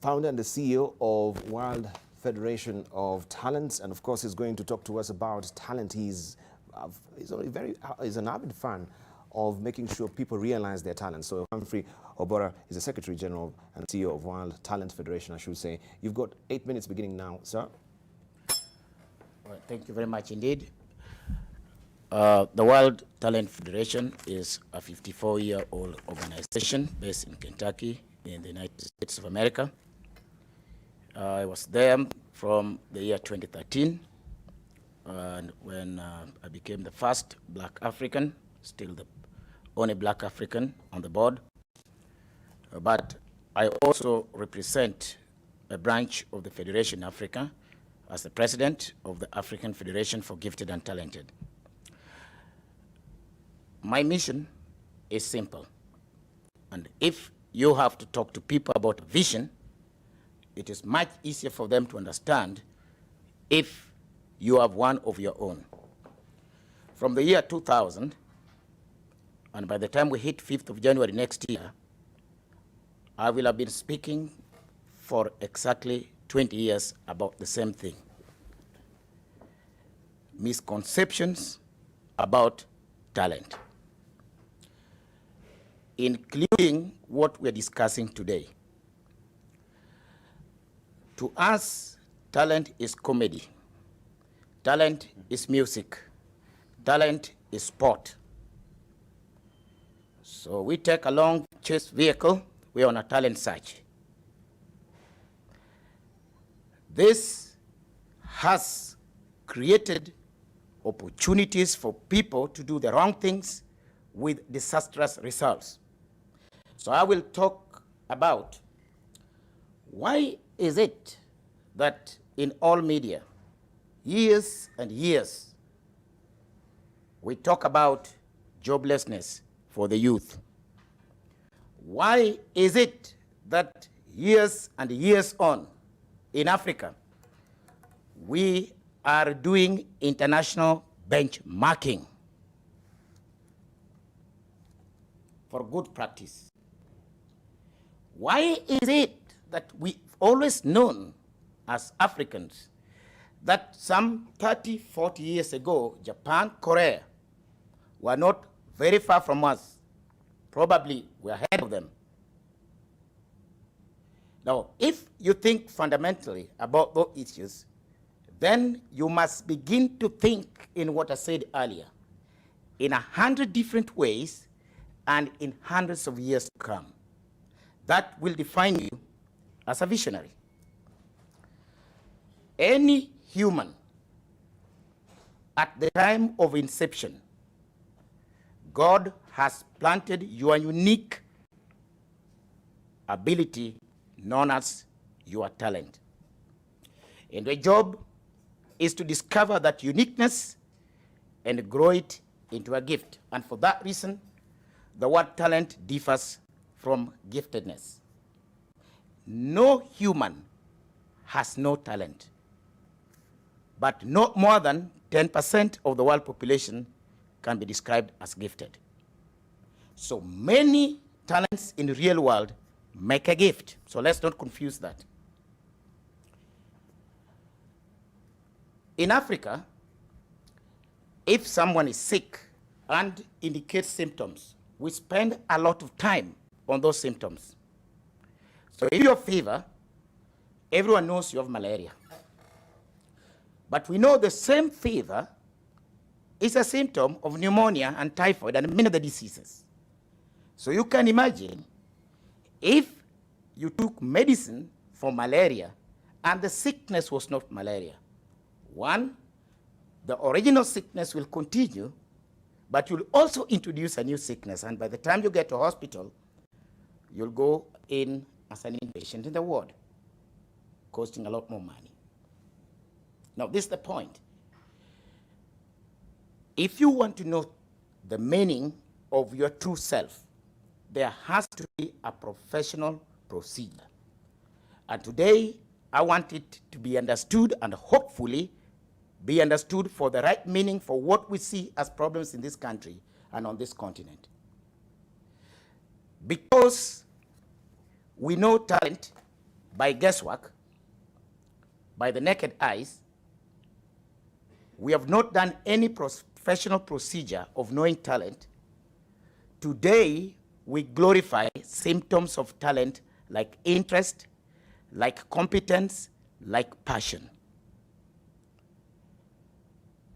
founder and the CEO of World Federation of Talents, and of course he's going to talk to us about talent. He's an avid fan of making sure people realize their talent. So Humphrey Obara is the Secretary General and CEO of World Talent Federation, I should say. You've got 8 minutes beginning now, sir. Well, thank you very much indeed. The World Talent Federation is a 54-year-old organization based in Kentucky in the United States of America. I was there from the year 2013, and when I became the first Black African, still the only Black African on the board. But I also represent a branch of the Federation Africa as the president of the African Federation for Gifted and Talented. My mission is simple. And if you have to talk to people about a vision, it is much easier for them to understand if you have one of your own. From the year 2000, and by the time we hit 5th of January next year, I will have been speaking for exactly 20 years about the same thing. Misconceptions about talent, including what we're discussing today. To us, talent is comedy. Talent is music. Talent is sport. So we take a long chase vehicle, we're on a talent search. This has created opportunities for people to do the wrong things with disastrous results. So I will talk about why is it that in all media, years and years, we talk about joblessness for the youth. Why is it that years and years on in Africa, we are doing international benchmarking for good practice? Why is it that we've always known as Africans that some 30, 40 years ago, Japan, Korea were not very far from us? Probably we're ahead of them. Now, if you think fundamentally about those issues, then you must begin to think in what I said earlier, in 100 different ways and in hundreds of years to come. That will define you as a visionary. Any human at the time of inception, God has planted your unique ability known as your talent. And the job is to discover that uniqueness and grow it into a gift. And for that reason, the word talent differs from giftedness. No human has no talent, but not more than 10% of the world population can be described as gifted. So many talents in the real world make a gift. So let's not confuse that. In Africa, if someone is sick and indicates symptoms, we spend a lot of time on those symptoms. So if you have fever, everyone knows you have malaria. But we know the same fever is a symptom of pneumonia and typhoid and many other diseases. So you can imagine if you took medicine for malaria and the sickness was not malaria. One, the original sickness will continue, but you'll also introduce a new sickness. And by the time you get to hospital, you'll go in as an inpatient in the ward, costing a lot more money. Now, this is the point. If you want to know the meaning of your true self, there has to be a professional procedure. And today, I want it to be understood and hopefully be understood for the right meaning for what we see as problems in this country and on this continent. Because we know talent by guesswork, by the naked eyes, we have not done any professional procedure of knowing talent. Today, we glorify symptoms of talent like interest, like competence, like passion.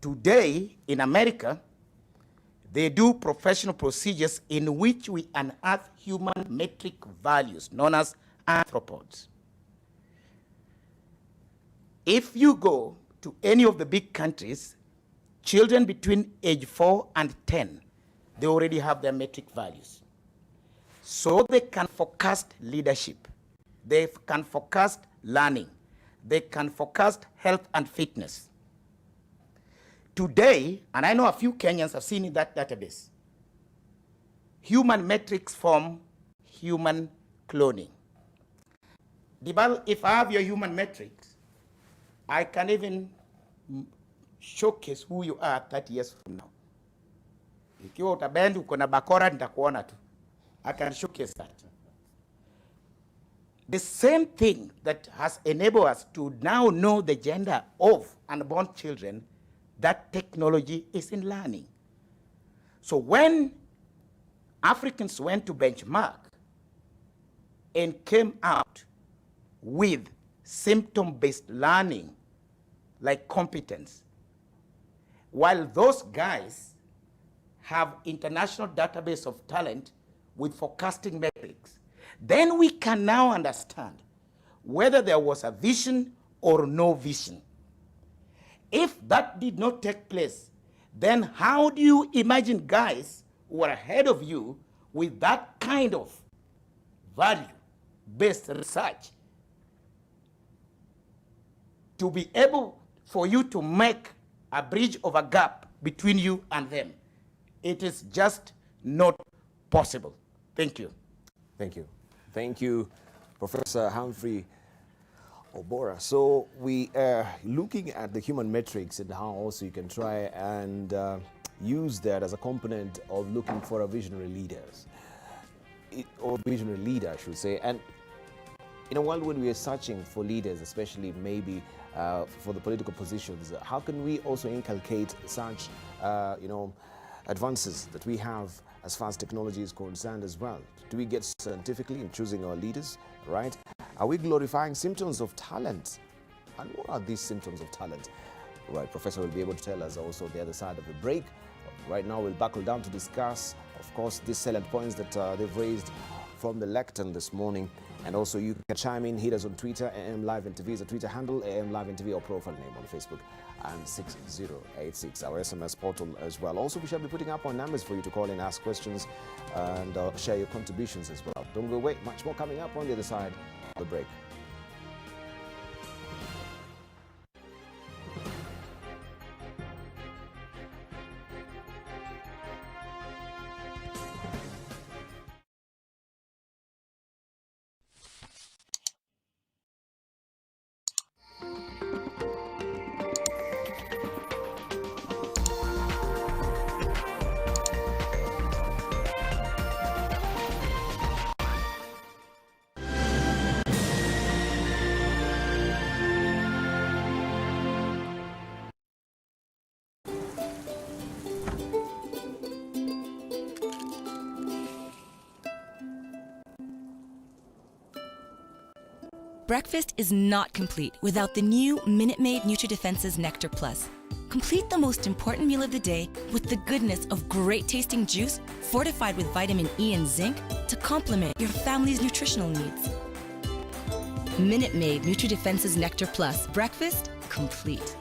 Today, in America, they do professional procedures in which we unearth human metric values known as anthropods. If you go to any of the big countries, children between age 4 and 10, they already have their metric values. So they can forecast leadership. They can forecast learning. They can forecast health and fitness. Today, and I know a few Kenyans have seen in that database, human metrics form human cloning. If I have your human metrics, I can even showcase who you are 30 years from now. Ikiwa utabendi uko na bakora nitakuona tu. I can showcase that. The same thing that has enabled us to now know the gender of unborn children, that technology is in learning. So when Africans went to benchmark and came out with symptom-based learning like competence, while those guys have international database of talent with forecasting metrics, then we can now understand whether there was a vision or no vision. If that did not take place, then how do you imagine guys who are ahead of you with that kind of value-based research to be able for you to make a bridge of a gap between you and them? It is just not possible. Thank you. Thank you. Thank you, Professor Humphrey Obora. So we are looking at the human metrics and how also you can try and use that as a component of looking for a visionary leaders, or visionary leader, I should say. And in a world when we are searching for leaders, especially maybe for the political positions, how can we also inculcate such, advances that we have as far as technology is concerned as well? Do we get scientifically in choosing our leaders, right? Are we glorifying symptoms of talent? And what are these symptoms of talent? Right, Professor will be able to tell us also the other side of the break. Right now, we'll buckle down to discuss, of course, these salient points that they've raised from the lectern this morning. And also, you can chime in, hit us on Twitter. AM Live NTV is a Twitter handle, AM Live NTV, or profile name on Facebook, and 6086, our SMS portal as well. Also, we shall be putting up our numbers for you to call in, ask questions, and share your contributions as well. Don't go away, much more coming up on the other side of the break. Breakfast is not complete without the new Minute Maid NutriDefense's Nectar Plus. Complete the most important meal of the day with the goodness of great tasting juice fortified with vitamin E and zinc to complement your family's nutritional needs. Minute Maid NutriDefense's Nectar Plus. Breakfast complete.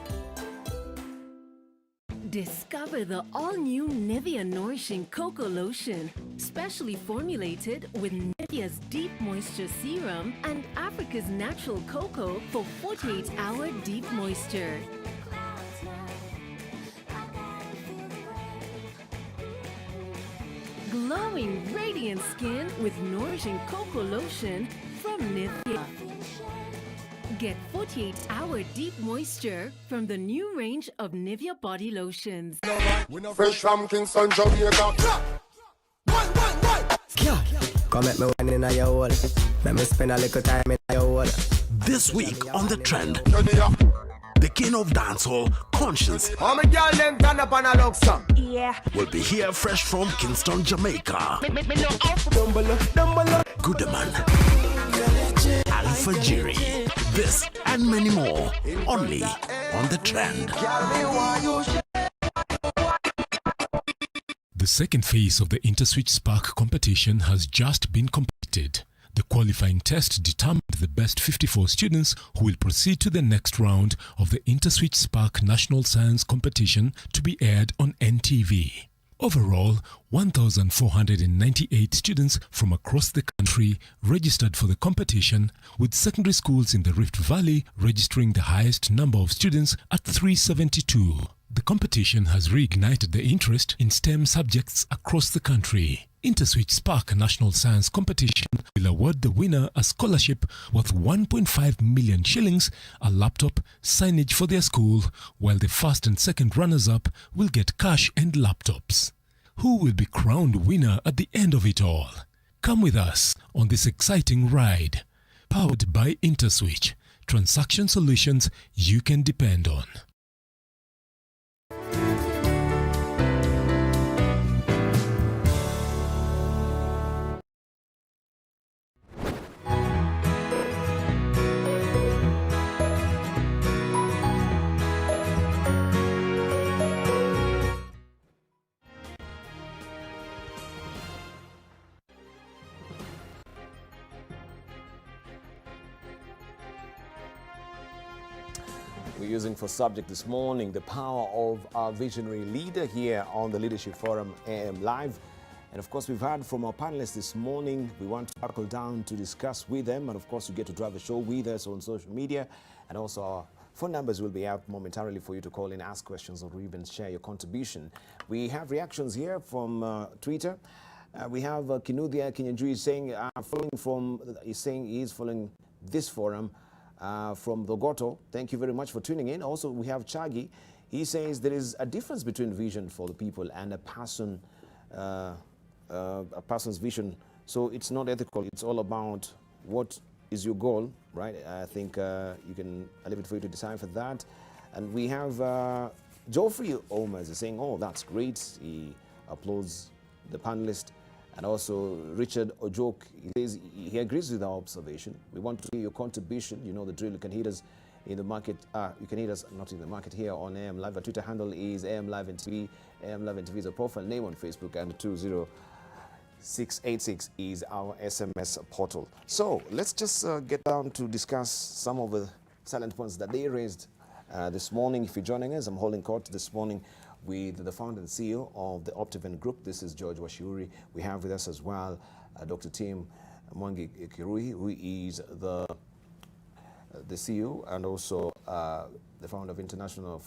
Discover the all-new Nivea Nourishing Cocoa Lotion, specially formulated with Nivea's Deep Moisture Serum and Africa's natural cocoa for 48-hour deep moisture. Glowing, radiant skin with Nourishing Cocoa Lotion from Nivea. Get 48-hour deep moisture from the new range of Nivea body lotions. Fresh from Kingston, Jamaica. Come at me one in your hole. Let me spend a little time in your hole. This week on The Trend, the king of dancehall, Conscience, How many girl them turn up on a love song? will be here fresh from Kingston, Jamaica. Goodman, Alpha Jiri, this and many more, only on The Trend. The second phase of the InterSwitch Spark competition has just been completed. The qualifying test determined the best 54 students who will proceed to the next round of the InterSwitch Spark National Science Competition to be aired on NTV. Overall, 1,498 students from across the country registered for the competition, with secondary schools in the Rift Valley registering the highest number of students at 372. The competition has reignited the interest in STEM subjects across the country. InterSwitch Spark National Science Competition will award the winner a scholarship worth 1.5 million shillings, a laptop, signage for their school, while the first and second runners-up will get cash and laptops. Who will be crowned winner at the end of it all? Come with us on this exciting ride. Powered by InterSwitch, transaction solutions you can depend on. we're using for subject this morning, the power of our visionary leader here on the Leadership Forum AM Live. And of course, we've heard from our panelists this morning. We want to buckle down to discuss with them. And of course, you get to drive the show with us on social media. And also our phone numbers will be out momentarily for you to call in, ask questions, or even share your contribution. We have reactions here from Twitter. We have Kinuthia Kinyanjui saying, he's saying he's following this forum from Dogoto. Thank you very much for tuning in. Also, we have Chagi. He says there is a difference between vision for the people and a person's vision. So it's not ethical. It's all about what is your goal, right? I think I leave it for you to decide for that. And we have Geoffrey Omers saying, oh, that's great. He applauds the panelist. And also Richard Ojok, he says he agrees with our observation. We want to hear your contribution. You know the drill. You can hit us in the market. You can hit us not in the market here on AM Live. Our Twitter handle is AM Live NTV. AM Live NTV is our profile name on Facebook, and 20686 is our SMS portal. So let's just get down to discuss some of the salient points that they raised this morning. If you're joining us, I'm holding court this morning with the founder and CEO of the Optiven Group. This is George Washiuri. We have with us as well Dr. Tim Mwangi Kirui, who is the CEO and also the founder of International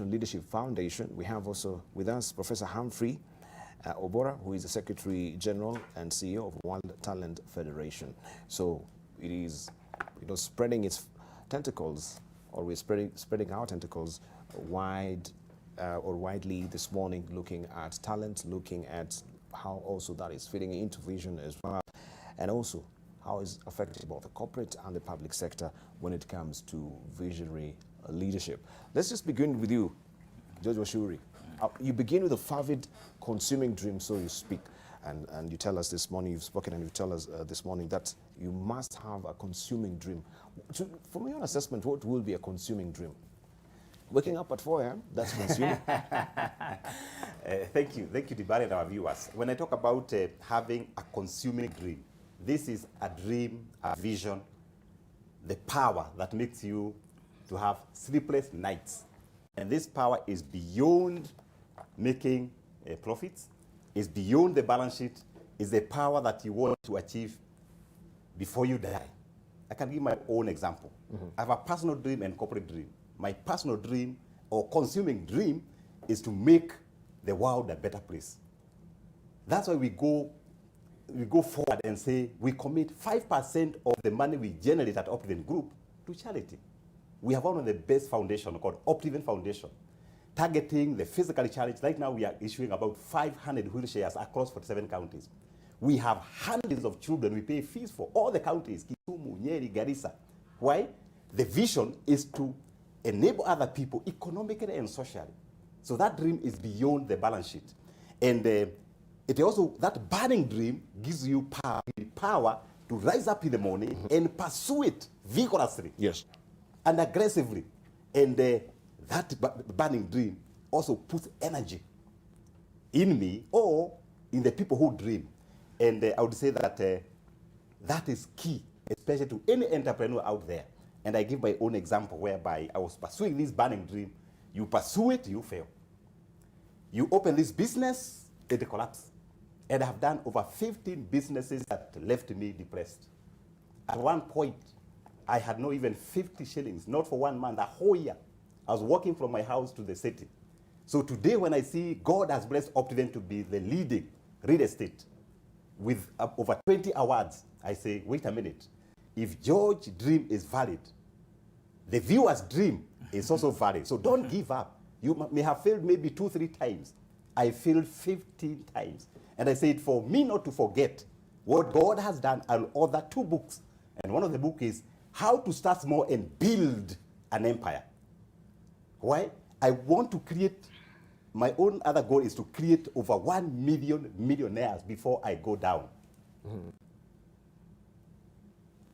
Leadership Foundation. We have also with us Professor Humphrey Obora, who is the Secretary General and CEO of World Talent Federation. So it is, spreading its tentacles, or we're spreading our tentacles widely this morning, looking at talent, looking at how also that is fitting into vision as well, and also how is affected both the corporate and the public sector when it comes to visionary leadership. Let's just begin with you, George Washuri. You begin with a fervid consuming dream, so you speak, and you tell us this morning, you've spoken and you tell us this morning that you must have a consuming dream. So, from your assessment, what will be a consuming dream? Waking up at 4 a.m., that's consuming. Thank you, Dibari, and our viewers. When I talk about having a consuming dream, this is a dream, a vision, the power that makes you to have sleepless nights. And this power is beyond making profits, is beyond the balance sheet, is the power that you want to achieve before you die. I can give my own example. I have a personal dream and corporate dream. My personal dream or consuming dream is to make the world a better place. That's why we go forward and say we commit 5% of the money we generate at Optiven Group to charity. We have one of the best foundations called Optiven Foundation, targeting the physical challenge. Right now we are issuing about 500 wheelchairs across 47 counties. We have hundreds of children we pay fees for, all the counties, Kisumu, Nyeri, Garissa. Why? The vision is to enable other people economically and socially. So that dream is beyond the balance sheet. And it also, that burning dream gives you power to rise up in the morning and pursue it vigorously. Yes. And aggressively. And that burning dream also puts energy in me or in the people who dream. And I would say that that is key, especially to any entrepreneur out there. And I give my own example whereby I was pursuing this burning dream. You pursue it, you fail. You open this business, it collapses. And I have done over 15 businesses that left me depressed. At one point, I had not even 50 shillings, not for 1 month, a whole year. I was walking from my house to the city. So today when I see God has blessed Optiven to be the leading real estate with over 20 awards, I say, wait a minute. If George's dream is valid, the viewer's dream is also valid. So don't give up. You may have failed maybe 2-3 times. I failed 15 times. And I said, for me not to forget what God has done, I'll author 2 books. And one of the books is How to Start Small and Build an Empire. Why? I want to create, my own other goal is to create over 1 million millionaires before I go down.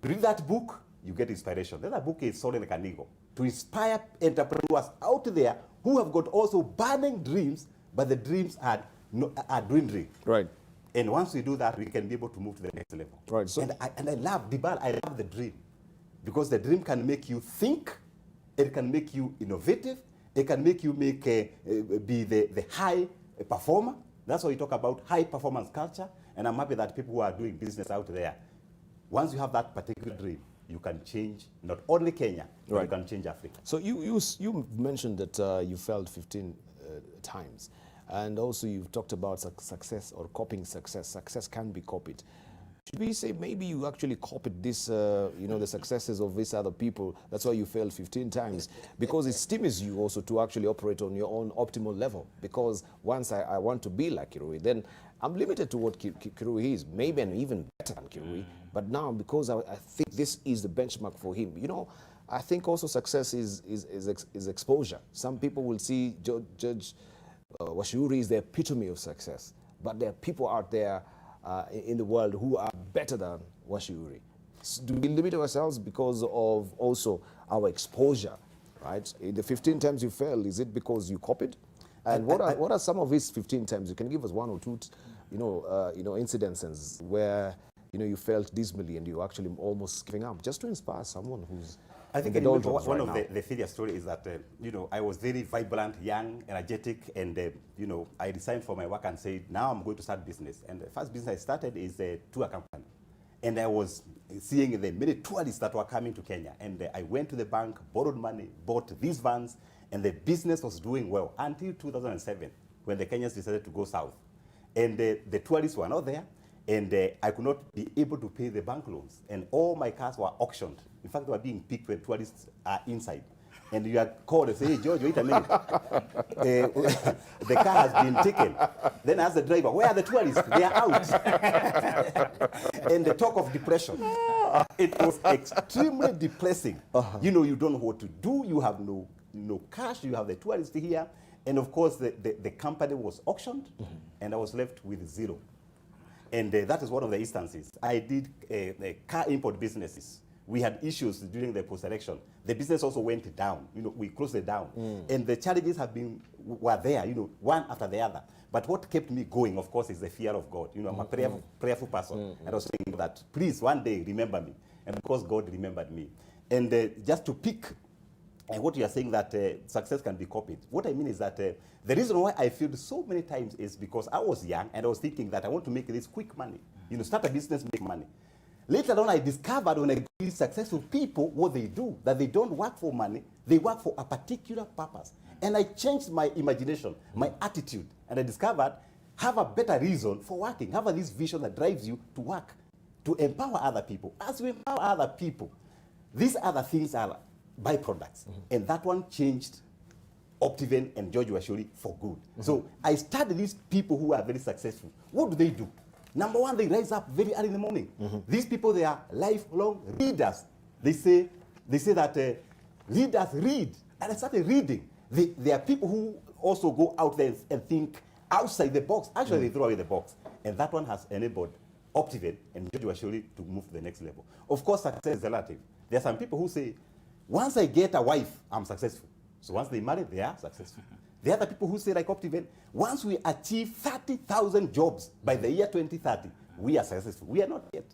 Read that book, you get inspiration. The other book is Soaring Like an Eagle, to inspire entrepreneurs out there who have got also burning dreams, but the dreams are dwindling. Right. And once we do that, we can be able to move to the next level. Right. So and I love, Dibal, I love the dream. Because the dream can make you think it can make you innovative, it can make you be the high performer. That's why we talk about high performance culture, and I'm happy that people who are doing business out there, once you have that particular dream, you can change not only Kenya, but you can change Africa. So you mentioned that you failed 15 times, and also you've talked about success or copying success. Success can be copied. Should we say maybe you actually copied this, the successes of these other people? That's why you failed 15 times, because it stimulates you also to actually operate on your own optimal level. Because once I want to be like Kirui, then I'm limited to what Kirui is. Maybe I'm even better than Kirui, but now because I think this is the benchmark for him. I think also success is exposure. Some people will see Judge Washuri is the epitome of success, but there are people out there in the world who are better than Washuri. Do we limit ourselves because of also our exposure, right? In the 15 times you failed, is it because you copied? And what are some of these 15 times? You can give us one or two, incidences where you felt dismally and you actually almost giving up, just to inspire someone who's. I think one of the failure story is that I was very vibrant, young, energetic, and I resigned for my work and said, now I'm going to start business. And the first business I started is a tour company, and I was seeing the many tourists that were coming to Kenya, and I went to the bank, borrowed money, bought these vans, and the business was doing well until 2007, when the Kenyans decided to go south, and the tourists were not there. And I could not be able to pay the bank loans. And all my cars were auctioned. In fact, they were being picked when tourists are inside. And you are called and say, hey, George, wait a minute. The car has been taken. Then I ask the driver, where are the tourists? They are out. And the talk of depression. It was extremely depressing. You don't know what to do. You have no cash. You have the tourists here. And of course, the company was auctioned, and I was left with zero. And that is one of the instances. I did car import businesses. We had issues during the post-election. The business also went down. We closed it down. And the challenges were there, one after the other. But what kept me going, of course, is the fear of God. I'm a prayerful person. And I was saying that, please, one day, remember me. And of course, God remembered me. And just to pick what you are saying, that success can be copied. What I mean is that the reason why I failed so many times is because I was young and I was thinking that I want to make this quick money. Start a business, make money. Later on, I discovered when I see successful people, what they do, that they don't work for money, they work for a particular purpose. And I changed my imagination, my attitude, and I discovered, have a better reason for working. Have this vision that drives you to work, to empower other people. As we empower other people, these other things are byproducts. And that one changed Optiven and George Washuri for good. So I studied these people who are very successful. What do they do? Number one, they rise up very early in the morning. These people, they are lifelong readers. They say that readers read. And I started reading. There are people who also go out there and think outside the box. Actually, they throw away the box. And that one has enabled Optiven and George Washuri to move to the next level. Of course, success is relative. There are some people who say, once I get a wife, I'm successful. So once they marry, they are successful. There are other people who say, like Optiven, once we achieve 30,000 jobs by the year 2030, we are successful. We are not yet.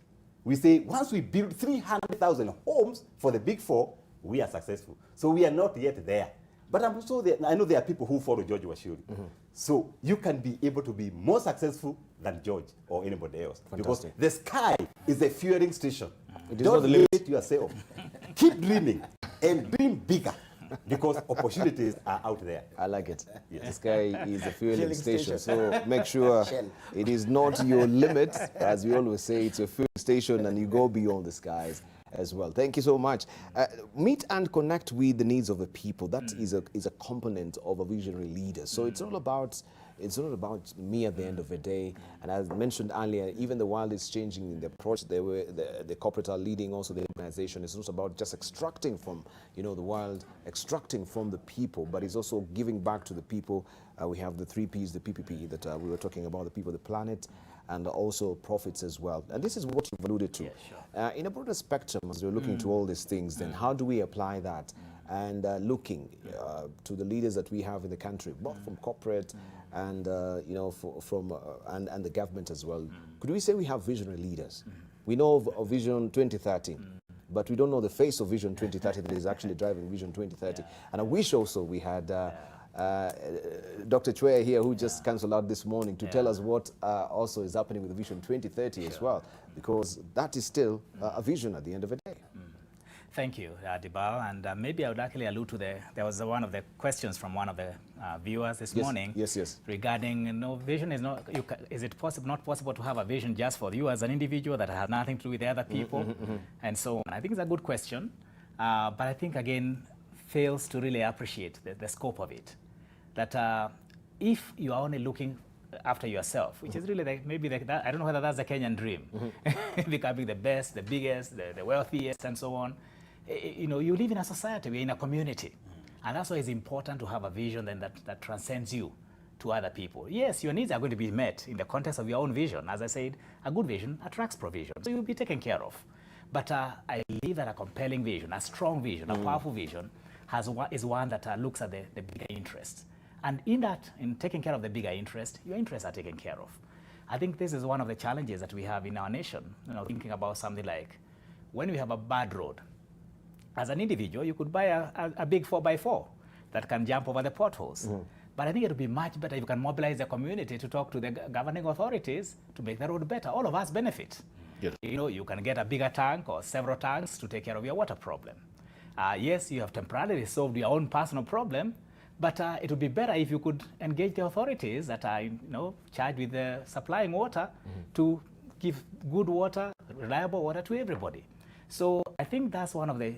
We say, once we build 300,000 homes for the big four, we are successful. So we are not yet there. But I'm also there. I know there are people who follow George Washuri. So you can be able to be more successful than George or anybody else. Fantastic. Because the sky is a fueling station. It is Don't not the limit. limit yourself. Keep dreaming and dream bigger, because opportunities are out there. I like it. Yes. The sky is a fueling station, so make sure it is not your limit. As we always say, it's a fueling station and you go beyond the skies as well. Thank you so much. Meet and connect with the needs of the people. That is a component of a visionary leader. So it's not about me at the end of the day. And as mentioned earlier, even the world is changing in the approach. The corporate are leading also the organization. It's not about just extracting from the world, extracting from the people, but it's also giving back to the people. We have the 3 Ps, the PPP that we were talking about, the people, the planet, and also profits as well. And this is what you've alluded to. Yeah, sure. In a broader spectrum, as we're looking to all these things, then how do we apply that? And looking to the leaders that we have in the country, both from corporate and and the government as well. Could we say we have visionary leaders? We know of Vision 2030. but we don't know the face of Vision 2030 that is actually driving Vision 2030. And I wish also we had Dr. Chwe here, who just cancelled out this morning, to tell us what also is happening with Vision 2030 as well, because that is still a vision at the end of the day. Thank you, Dibal. And maybe I would actually allude to there was one of the questions from one of the viewers this morning. Yes. Regarding, vision is not, is it not possible to have a vision just for you as an individual that has nothing to do with the other people, and so on. I think it's a good question, but I think, again, fails to really appreciate the scope of it. That if you are only looking after yourself, which is really I don't know whether that's the Kenyan dream, becoming the best, the biggest, the wealthiest, and so on. You live in a society, we're in a community. And that's why it's important to have a vision then that transcends you to other people. Yes, your needs are going to be met in the context of your own vision. As I said, a good vision attracts provision, so you'll be taken care of. But I believe that a compelling vision, a strong vision, a powerful vision, is one that looks at the bigger interest. And in taking care of the bigger interest, your interests are taken care of. I think this is one of the challenges that we have in our nation. Thinking about something like, when we have a bad road, as an individual, you could buy a big 4x4 that can jump over the potholes. But I think it would be much better if you can mobilize the community to talk to the governing authorities to make the road better. All of us benefit. Yes. You can get a bigger tank or several tanks to take care of your water problem. Yes, you have temporarily solved your own personal problem, but it would be better if you could engage the authorities that are charged with supplying water to give good water, reliable water to everybody. So I think that's one of the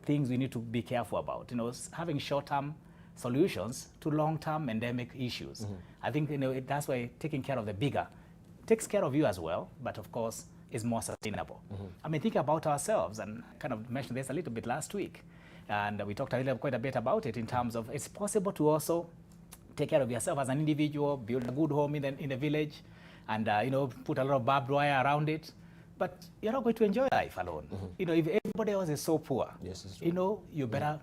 things we need to be careful about, having short-term solutions to long-term endemic issues. I think that's why taking care of the bigger takes care of you as well, but of course is more sustainable. I mean, think about ourselves, and kind of mentioned this a little bit last week, and we talked quite a bit about it in terms of it's possible to also take care of yourself as an individual, build a good home in the village, and put a lot of barbed wire around it. But you're not going to enjoy life alone. If everybody else is so poor, you better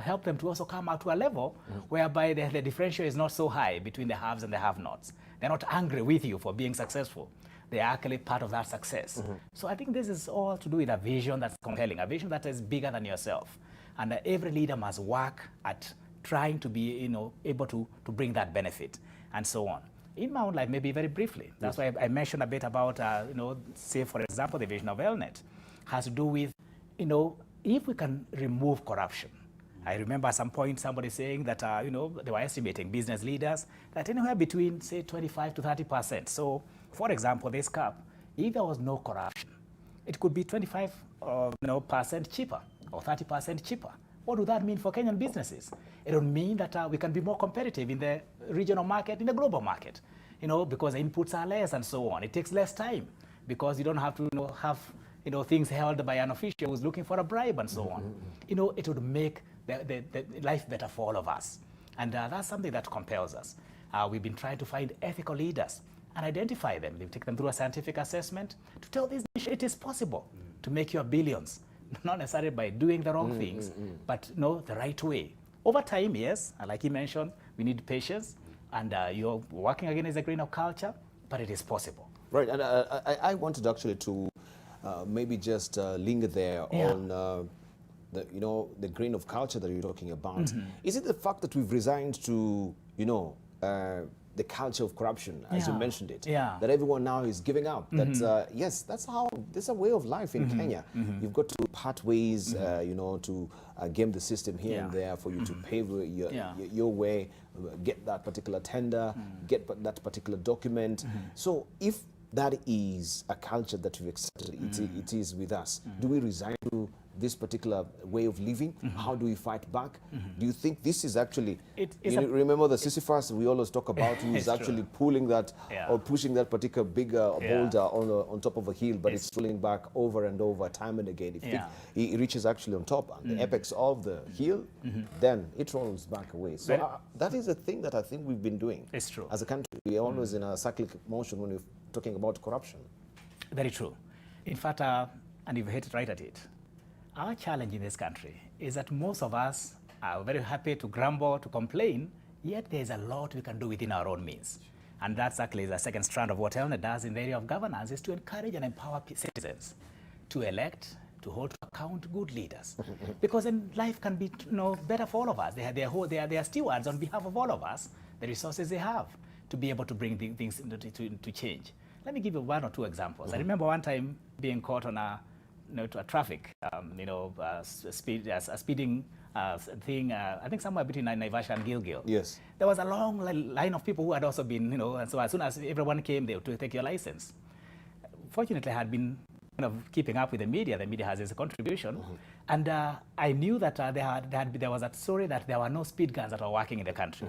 help them to also come out to a level whereby the differential is not so high between the haves and the have-nots. They're not angry with you for being successful. They are actually part of that success. So I think this is all to do with a vision that's compelling, a vision that is bigger than yourself. And every leader must work at trying to be able to bring that benefit and so on. In my own life, maybe very briefly, that's why I mentioned a bit about, say, for example, the vision of Elnet has to do with, if we can remove corruption. I remember at some point somebody saying that, they were estimating business leaders that anywhere between, say, 25 to 30%. So, for example, this cup, if there was no corruption, it could be 25% cheaper or 30% cheaper. What would that mean for Kenyan businesses? It would mean that we can be more competitive in the regional market, in the global market, because the inputs are less and so on. It takes less time because you don't have to have things held by an official who's looking for a bribe and so on. It would make the life better for all of us. And that's something that compels us. We've been trying to find ethical leaders and identify them. We take them through a scientific assessment to tell this nation it is possible to make your billions. Not necessarily by doing the wrong things, but the right way. Over time, yes, and like he mentioned, we need patience, and you're working again as a grain of culture, but it is possible. Right, and I wanted actually to maybe just linger there on the grain of culture that you're talking about. Is it the fact that we've resigned to, the culture of corruption, as you mentioned it, that everyone now is giving up? That yes, that's a way of life in Kenya. You've got to part ways, to game the system here and there for you to pave your way, get that particular tender, get that particular document. So if that is a culture that we've accepted, it is with us. Do we resign to this particular way of living? How do we fight back? Do you think this is actually, remember the Sisyphus we always talk about, who is actually pulling that or pushing that particular bigger boulder on top of a hill, but it's rolling back over and over, time and again. If it reaches actually on top, the apex of the hill, then it rolls back away. So that is a thing that I think we've been doing. It's true. As a country, we're always in a cyclic motion when we're talking about corruption. Very true. In fact, and you've hit right at it, our challenge in this country is that most of us are very happy to grumble, to complain, yet there's a lot we can do within our own means. And that's actually the second strand of what Elnet does in the area of governance, is to encourage and empower citizens to elect, to hold to account good leaders. Because then life can be better for all of us. They are stewards on behalf of all of us, the resources they have to be able to bring things to change. Let me give you one or two examples. I remember one time being caught on a traffic, speeding thing, I think somewhere between Naivasha and Gilgil. Yes. There was a long line of people who had also been, and so as soon as everyone came, they would take your license. Fortunately, I had been keeping up with the media. The media has its contribution. And I knew that there was a story that there were no speed guns that were working in the country.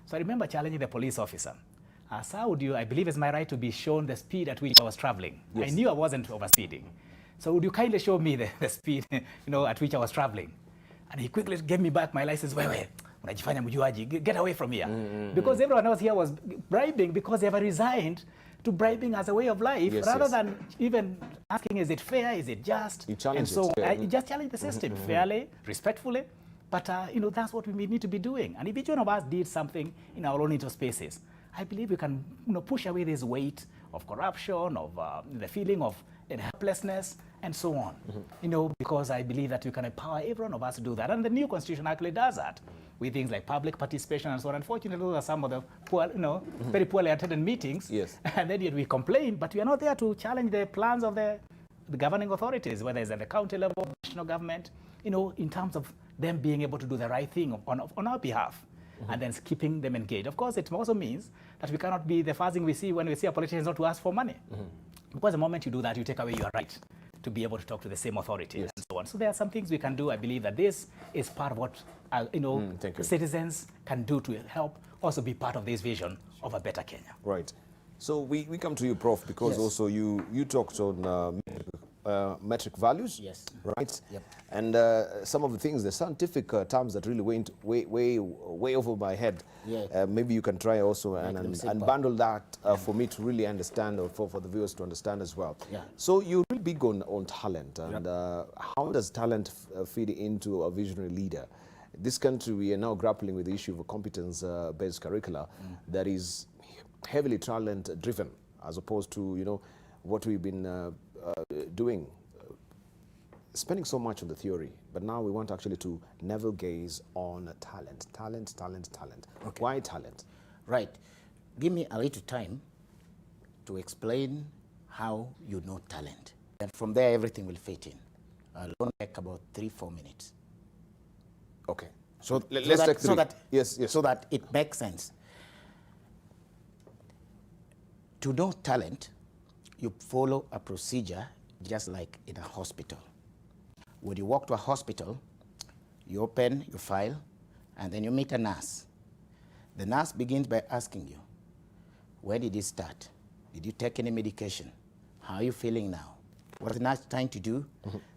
So I remember challenging the police officer. Sir, I believe it's my right to be shown the speed at which I was traveling. Yes. I knew I wasn't overspeeding. So would you kindly show me the speed at which I was traveling? And he quickly gave me back my license. Unajifanya mjuaji, get away from here. Because everyone else here was bribing because they have resigned to bribing as a way of life, rather than even asking, is it fair, is it just? You challenge and so it. I just challenge the system fairly, respectfully. But that's what we need to be doing. And if each one of us did something in our own little spaces, I believe we can push away this weight of corruption, of the feeling of helplessness, and so on. Because I believe that we can empower every one of us to do that. And the new constitution actually does that with things like public participation and so on. Unfortunately, those are some of the poor, very poorly attended meetings. Yes. And then yet we complain, but we are not there to challenge the plans of the governing authorities, whether it's at the county level, national government, in terms of them being able to do the right thing on our behalf. And then keeping them engaged. Of course, it also means that we cannot be the first thing we see when we see a politician not to ask for money. Because the moment you do that, you take away your right to be able to talk to the same authority and so on. So there are some things we can do. I believe that this is part of what citizens can do to help also be part of this vision of a better Kenya. Right. So we come to you, Prof, because also you talked on metric values, right? Yep. And some of the things, the scientific terms that really went way over my head. Maybe you can try also and bundle that for me to really understand, or for the viewers to understand as well. So you're really big on talent, and how does talent feed into a visionary leader? This country, we are now grappling with the issue of a competence-based curricula that is heavily talent-driven, as opposed to what we've been doing, spending so much on the theory, but now we want actually to navel gaze on talent. Okay. Why talent? Right. Give me a little time to explain how you know talent. And from there, everything will fit in. I'll only take about 3-4 minutes. Okay. So let's take 3. So that it makes sense. To know talent, you follow a procedure just like in a hospital. When you walk to a hospital, you open your file, and then you meet a nurse. The nurse begins by asking you, where did it start? Did you take any medication? How are you feeling now? What is the nurse trying to do?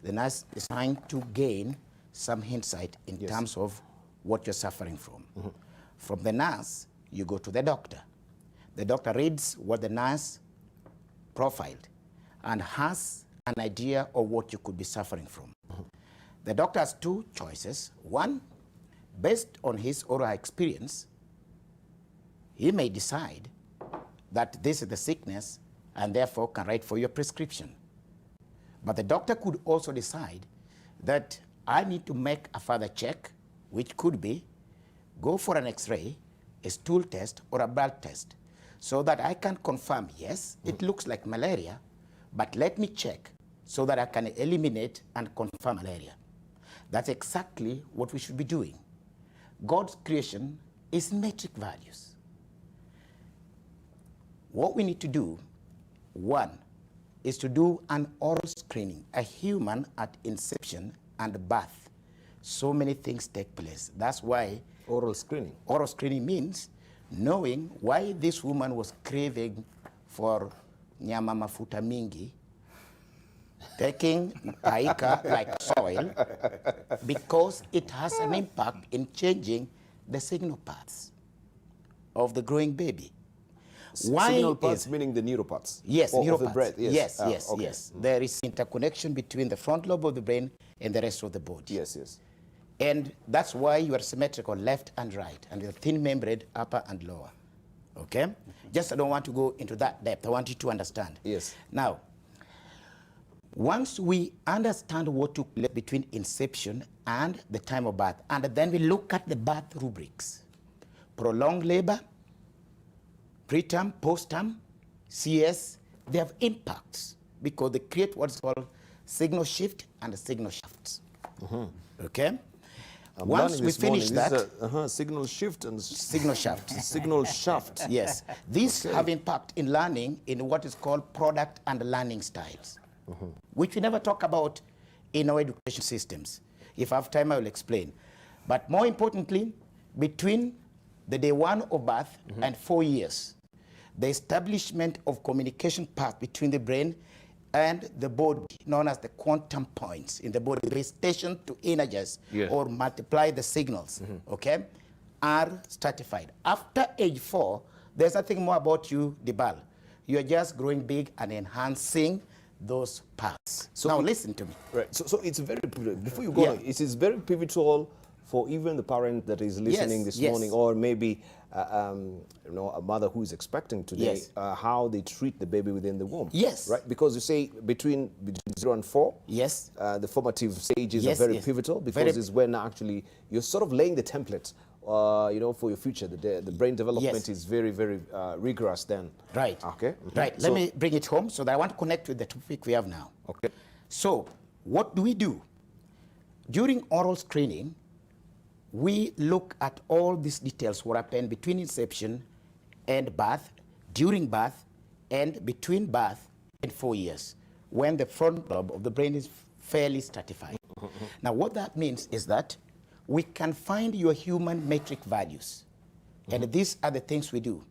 The nurse is trying to gain some insight in terms of what you're suffering from. From the nurse, you go to the doctor. The doctor reads what the nurse profiled and has an idea of what you could be suffering from. The doctor has 2 choices. One, based on his or her experience, he may decide that this is the sickness and therefore can write for your prescription. But the doctor could also decide that I need to make a further check, which could be go for an X-ray, a stool test, or a blood test, so that I can confirm, yes, it looks like malaria, but let me check so that I can eliminate and confirm malaria. That's exactly what we should be doing. God's creation is metric values. What we need to do, one, is to do an oral screening, a human at inception and birth. So many things take place. That's why oral screening. Oral screening means knowing why this woman was craving for nyama mafuta mingi, taking taika like soil, because it has an impact in changing the signal paths of the growing baby. Signal paths meaning the neuropaths? Yes, neuropaths. Of the brain, yes. Yes. There is interconnection between the front lobe of the brain and the rest of the body. Yes. And that's why you are symmetrical left and right, and the thin membrane upper and lower. Okay? Just I don't want to go into that depth. I want you to understand. Yes. Now, Once we understand what took place between inception and the time of birth, and then we look at the birth rubrics, prolonged labor, preterm, postterm, CS, they have impacts because they create what's called signal shift and signal shafts. Okay? Once we finish that, signal shift and signal shaft. signal shaft. Yes. These have impact in learning in what is called product and learning styles, which we never talk about in our education systems. If I have time, I will explain. But more importantly, between the day 1 of birth and 4 years, the establishment of communication path between the brain and the body, known as the quantum points in the body, the station to energize or multiply the signals, okay, are stratified. After age 4, there's nothing more about you, Dibal. You're just growing big and enhancing those paths. So now listen to me. Right. So it's very, before you go on, it is very pivotal for even the parent that is listening this morning, or maybe a mother who is expecting today, how they treat the baby within the womb. Yes. Right? Because you say between 0 and 4, the formative stages are very pivotal, because it's when actually you're sort of laying the template, for your future. The brain development is very, very rigorous then. Right. Okay. Right. Let me bring it home so that I want to connect with the topic we have now. Okay. So what do? During oral screening, we look at all these details what happened between inception and birth, during birth, and between birth and 4 years, when the front lobe of the brain is fairly stratified. Now, what that means is that we can find your human metric values, and these are the things we do.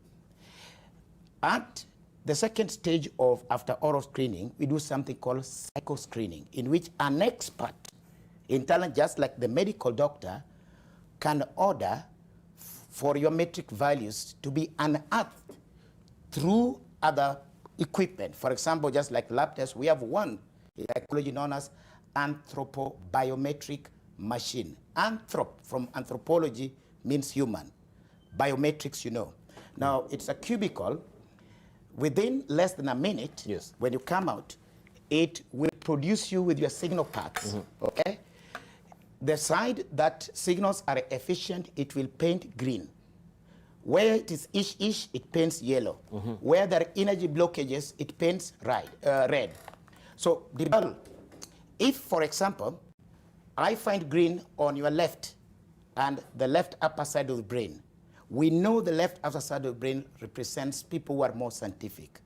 At the second stage of after oral screening, we do something called psycho screening, in which an expert in talent, just like the medical doctor, can order for your metric values to be unearthed through other equipment. For example, just like lab tests, we have one in psychology known as anthropobiometric machine. Anthrop from anthropology means human. Biometrics, Now, it's a cubicle. Within less than a minute, when you come out, it will produce you with your signal paths, okay? The side that signals are efficient, it will paint green. Where it is ish, it paints yellow. Where there are energy blockages, it paints red. So, if, for example, I find green on your left and the left upper side of the brain, we know the left upper side of the brain represents people who are more scientific.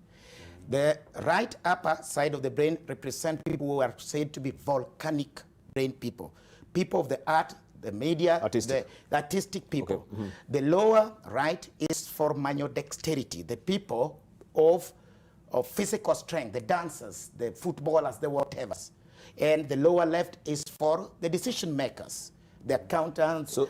The right upper side of the brain represents people who are said to be volcanic brain people. People of the art, the media, the artistic people. The lower right is for manual dexterity, the people of physical strength, the dancers, the footballers, the whatevers. And the lower left is for the decision makers, the accountants. So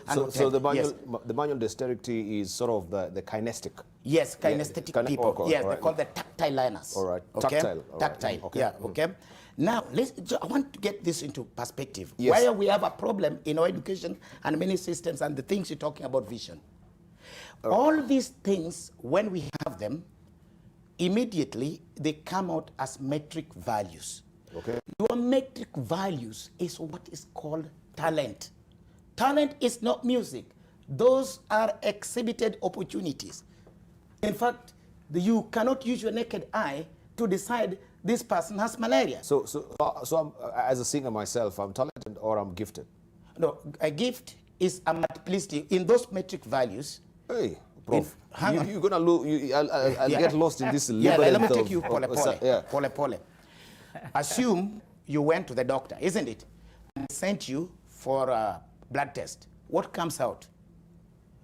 the manual dexterity is sort of the kinesthetic. Yes, kinesthetic people. Yes, they're called the tactile learners. All right, okay? tactile. Tactile, Okay. okay. Now, I want to get this into perspective. Where we have a problem in our education and many systems and the things you're talking about vision. All these things, when we have them, immediately they come out as metric values. Okay. Your metric values is what is called talent. Talent is not music. Those are exhibited opportunities. In fact, you cannot use your naked eye to decide this person has malaria. So I'm, as a singer myself, I'm talented or I'm gifted? No, a gift is a multiplicity in those metric values. Hey, Prof, you're gonna lose. I'll get lost in this labyrinth. Let me take you pole. Assume you went to the doctor, isn't it? And sent you for a blood test. What comes out?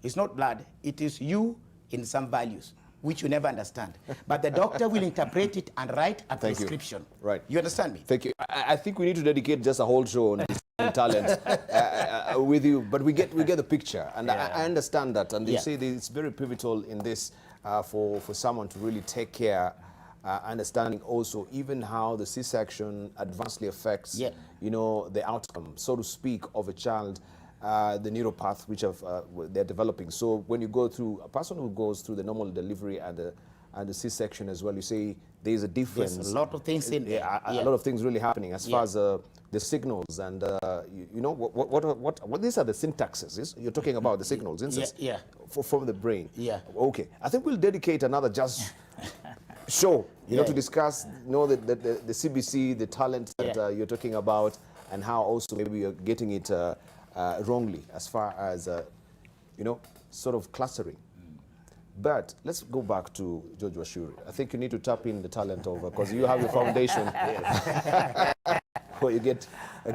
It's not blood. It is you in some values, which you never understand. But the doctor will interpret it and write a prescription. Right. You understand me? Thank you. I think we need to dedicate just a whole show on talent with you, but we get the picture, and I understand that. And you say that it's very pivotal in this for someone to really take care, understanding also even how the C-section adversely affects, the outcome, so to speak, of a child. The neuropath which they're developing. So when you go through a person who goes through the normal delivery and the C-section as well, you say there's a difference. There's a lot of things in there. A lot of things really happening as far as the signals and you know what these are the syntaxes. You're talking about the signals, from the brain. Yeah. Okay. I think we'll dedicate another just show, you know, to discuss, you know, the CBC, the talent that you're talking about, and how also maybe you're getting it wrongly as far as you know, sort of clustering. But let's go back to George Washuri. I think you need to tap in the talent of, because you have your foundation where you get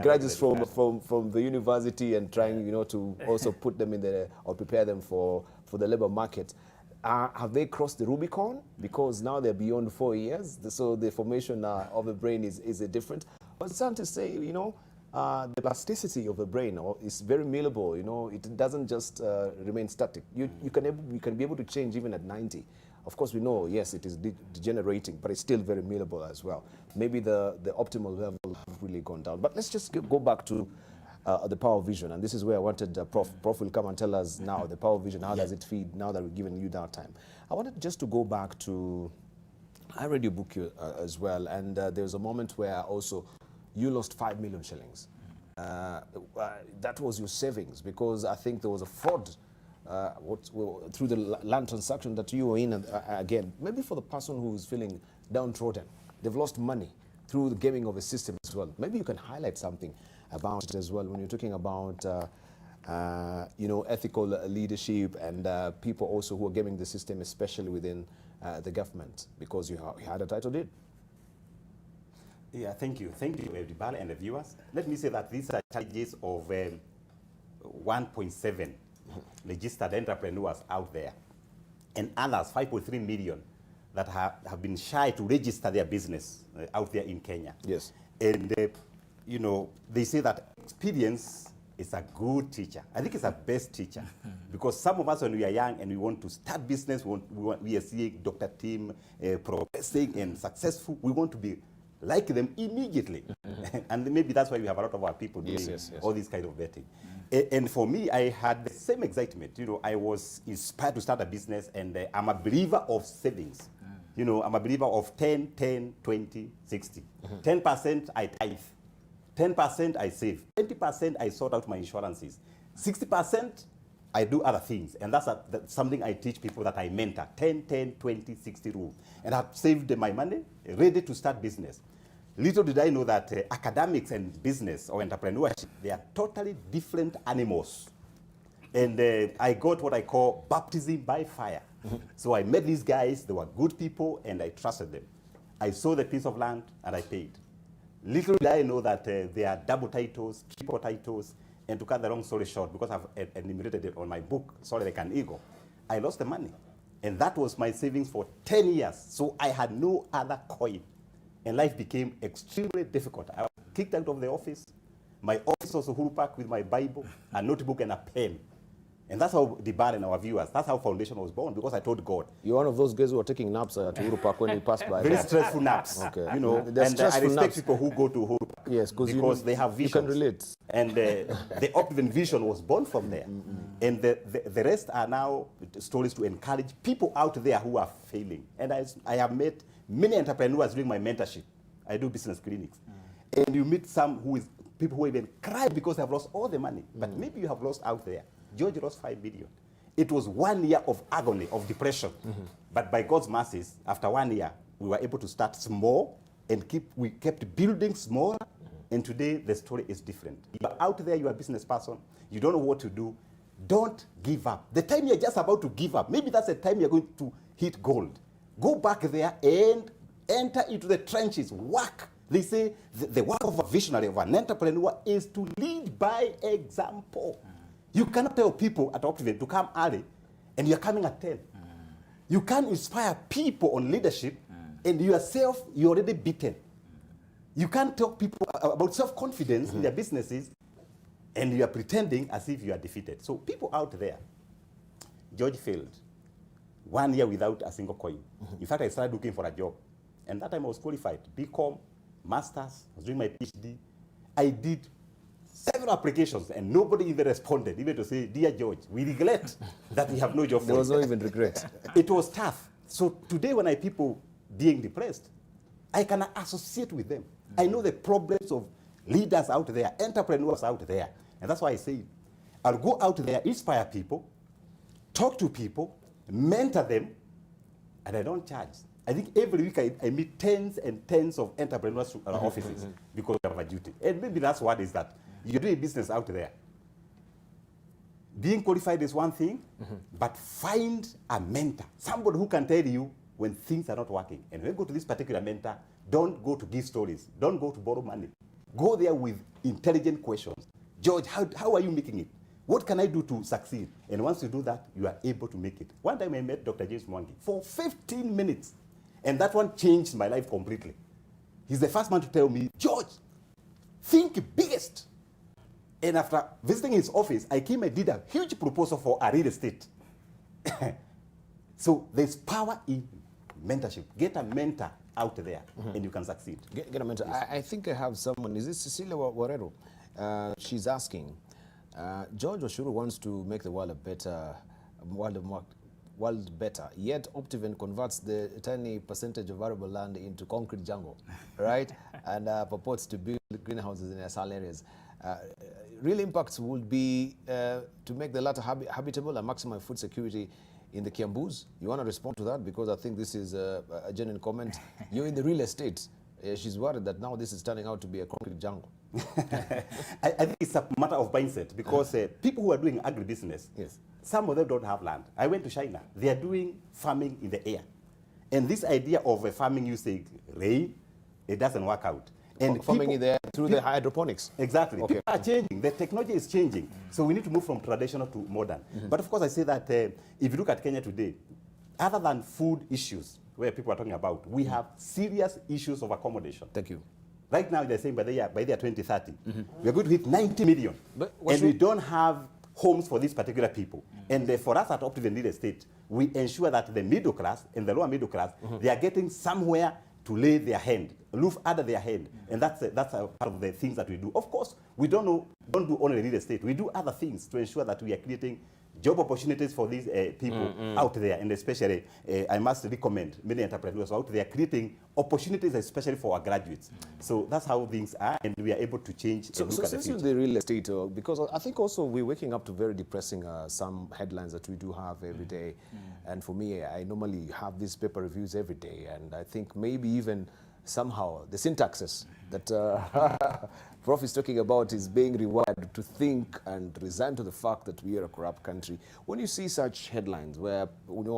graduates from the university and trying, you know, to also put them in the, or prepare them for the labor market. Have they crossed the Rubicon? Because now they're beyond 4 years, so the formation of the brain is different. But scientists say, you know, the plasticity of the brain is very malleable. You know, it doesn't just remain static. You can be able to change even at 90. Of course, we know, yes, it is degenerating, but it's still very malleable as well. Maybe the optimal level have really gone down. But let's just go back to the power vision, and this is where I wanted Prof will come and tell us now the power vision. How does it feed now that we've given you that time? I wanted just to go back to, I read your book as well, and there was a moment where also you lost 5 million shillings. That was your savings, because I think there was a fraud through the land transaction that you were in. Again, maybe for the person who is feeling downtrodden, they've lost money through the gaming of a system as well. Maybe you can highlight something about it as well when you're talking about you know, ethical leadership and people also who are gaming the system, especially within the government, because you had a title deed. Yeah, thank you, Dibale and the viewers. Let me say that these are challenges of 1.7 registered entrepreneurs out there, and others, 5.3 million, that have been shy to register their business out there in Kenya. Yes. And, you know, they say that experience is a good teacher. I think it's a best teacher. Because some of us, when we are young and we want to start business, we are seeing Dr. Tim progressing and successful, we want to be like them immediately. And maybe that's why we have a lot of our people doing all this kind of betting. And for me, I had the same excitement. You know, I was inspired to start a business, and I'm a believer of savings. You know, I'm a believer of 10, 10, 20, 60. 10% I tithe. 10% I save. 20% I sort out my insurances. 60% I do other things. And that's something I teach people that I mentor. 10, 10, 20, 60 rule. And I've saved my money, ready to start business. Little did I know that academics and business or entrepreneurship, they are totally different animals. And I got what I call baptism by fire. So I met these guys, they were good people, and I trusted them. I sold a piece of land, and I paid. Little did I know that there are double titles, triple titles, and to cut the long story short, because I've enumerated it on my book, Solid Like an Eagle, I lost the money. And that was my savings for 10 years. So I had no other coin. And life became extremely difficult. I was kicked out of the office. My office was a Uhuru Park with my Bible, a notebook, and a pen. And that's how Dibale and our viewers, that's how Foundation was born, because I told God. You're one of those guys who are taking naps at Uhuru Park when you pass by. Very stressful naps. Okay. You know, and I respect naps. People who go to Uhuru Park. Yes, because they have visions. You can relate. And the Optimum vision was born from there. And the rest are now stories to encourage people out there who are failing. And I have met many entrepreneurs during my mentorship. I do business clinics. And you meet people who even cry because they have lost all the money. But maybe you have lost out there. George lost 5 million. It was 1 year of agony, of depression. But by God's mercies, after 1 year, we were able to start small and we kept building smaller. And today, the story is different. You're out there, you're a business person, you don't know what to do. Don't give up. The time you're just about to give up, maybe that's the time you're going to hit gold. Go back there and enter into the trenches, work. They say the work of a visionary, of an entrepreneur, is to lead by example. You cannot tell people at Optivate to come early, and you're coming at 10. You can't inspire people on leadership, and yourself, you're already beaten. You can't talk people about self-confidence in their businesses, and you are pretending as if you are defeated. So people out there, George failed. 1 year without a single coin. In fact, I started looking for a job. And that time I was qualified. BCom, Masters, I was doing my PhD. I did several applications, and nobody even responded, even to say, "Dear George, we regret that we have no job for you." There was no even regret. It was tough. So today when I people being depressed, I can associate with them. I know the problems of leaders out there, entrepreneurs out there. And that's why I say, I'll go out there, inspire people, talk to people, mentor them, and I don't charge. I think every week I meet tens and tens of entrepreneurs to our offices because of our duty. And maybe that's what is that. You're doing business out there. Being qualified is one thing, but find a mentor, somebody who can tell you when things are not working. And when you go to this particular mentor, don't go to give stories. Don't go to borrow money. Go there with intelligent questions. George, how are you making it? What can I do to succeed? And once you do that, you are able to make it. One time I met Dr. James Mwangi for 15 minutes. And that one changed my life completely. He's the first man to tell me, George, think biggest. And after visiting his office, I came and did a huge proposal for a real estate. So there's power in mentorship. Get a mentor out there and you can succeed. Get a mentor. Yes. I think I have someone. Is this Cecilia Warero? She's asking, George Oshuru wants to make the world a better world better, yet Optiven converts the tiny percentage of arable land into concrete jungle, right? And purports to build greenhouses in asal areas. Real impacts would be to make the latter habitable and maximize food security in the Kiambus. You want to respond to that? Because I think this is a genuine comment. You're in the real estate. She's worried that now this is turning out to be a concrete jungle. I think it's a matter of mindset because people who are doing agribusiness, yes, some of them don't have land. I went to China. They are doing farming in the air. And this idea of farming using rain, it doesn't work out. And farming in the air through the hydroponics. Exactly. Okay. People are changing. The technology is changing. So we need to move from traditional to modern. But of course, I say that if you look at Kenya today, other than food issues, where people are talking about, we have serious issues of accommodation. Thank you. Right now, they're saying by the year 2030, we're going to hit 90 million. And we don't have homes for these particular people. And for us at Optiven Real Estate, we ensure that the middle class and the lower middle class, they are getting somewhere to lay their hand, roof under their head. And that's a part of the things that we do. Of course, we don't do only real estate. We do other things to ensure that we are creating job opportunities for these people out there. And especially, I must recommend many entrepreneurs out there creating opportunities, especially for our graduates. So that's how things are, and we are able to change and look at the future. The real estate, because I think also we're waking up to very depressing some headlines that we do have every day. And for me, I normally have these paper reviews every day, and I think maybe even somehow the syntaxes that Prof is talking about is being rewired to think and resign to the fact that we are a corrupt country. When you see such headlines where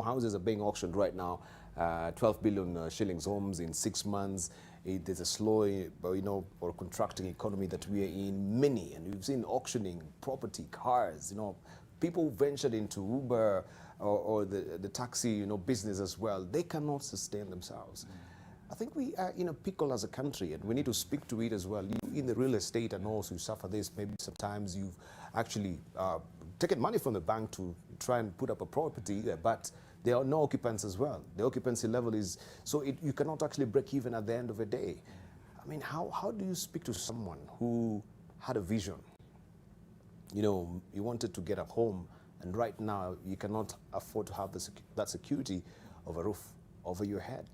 houses are being auctioned right now, 12 billion shillings homes in 6 months, there's a slow, or contracting economy that we are in, many, and we've seen auctioning property, cars, people ventured into Uber or the taxi, business as well. They cannot sustain themselves. I think we are in a pickle as a country, and we need to speak to it as well. You in the real estate and also you suffer this. Maybe sometimes you've actually taken money from the bank to try and put up a property, but there are no occupants as well. The occupancy level is, so you cannot actually break even at the end of the day. I mean, how do you speak to someone who had a vision? You wanted to get a home, and right now you cannot afford to have that security of a roof over your head.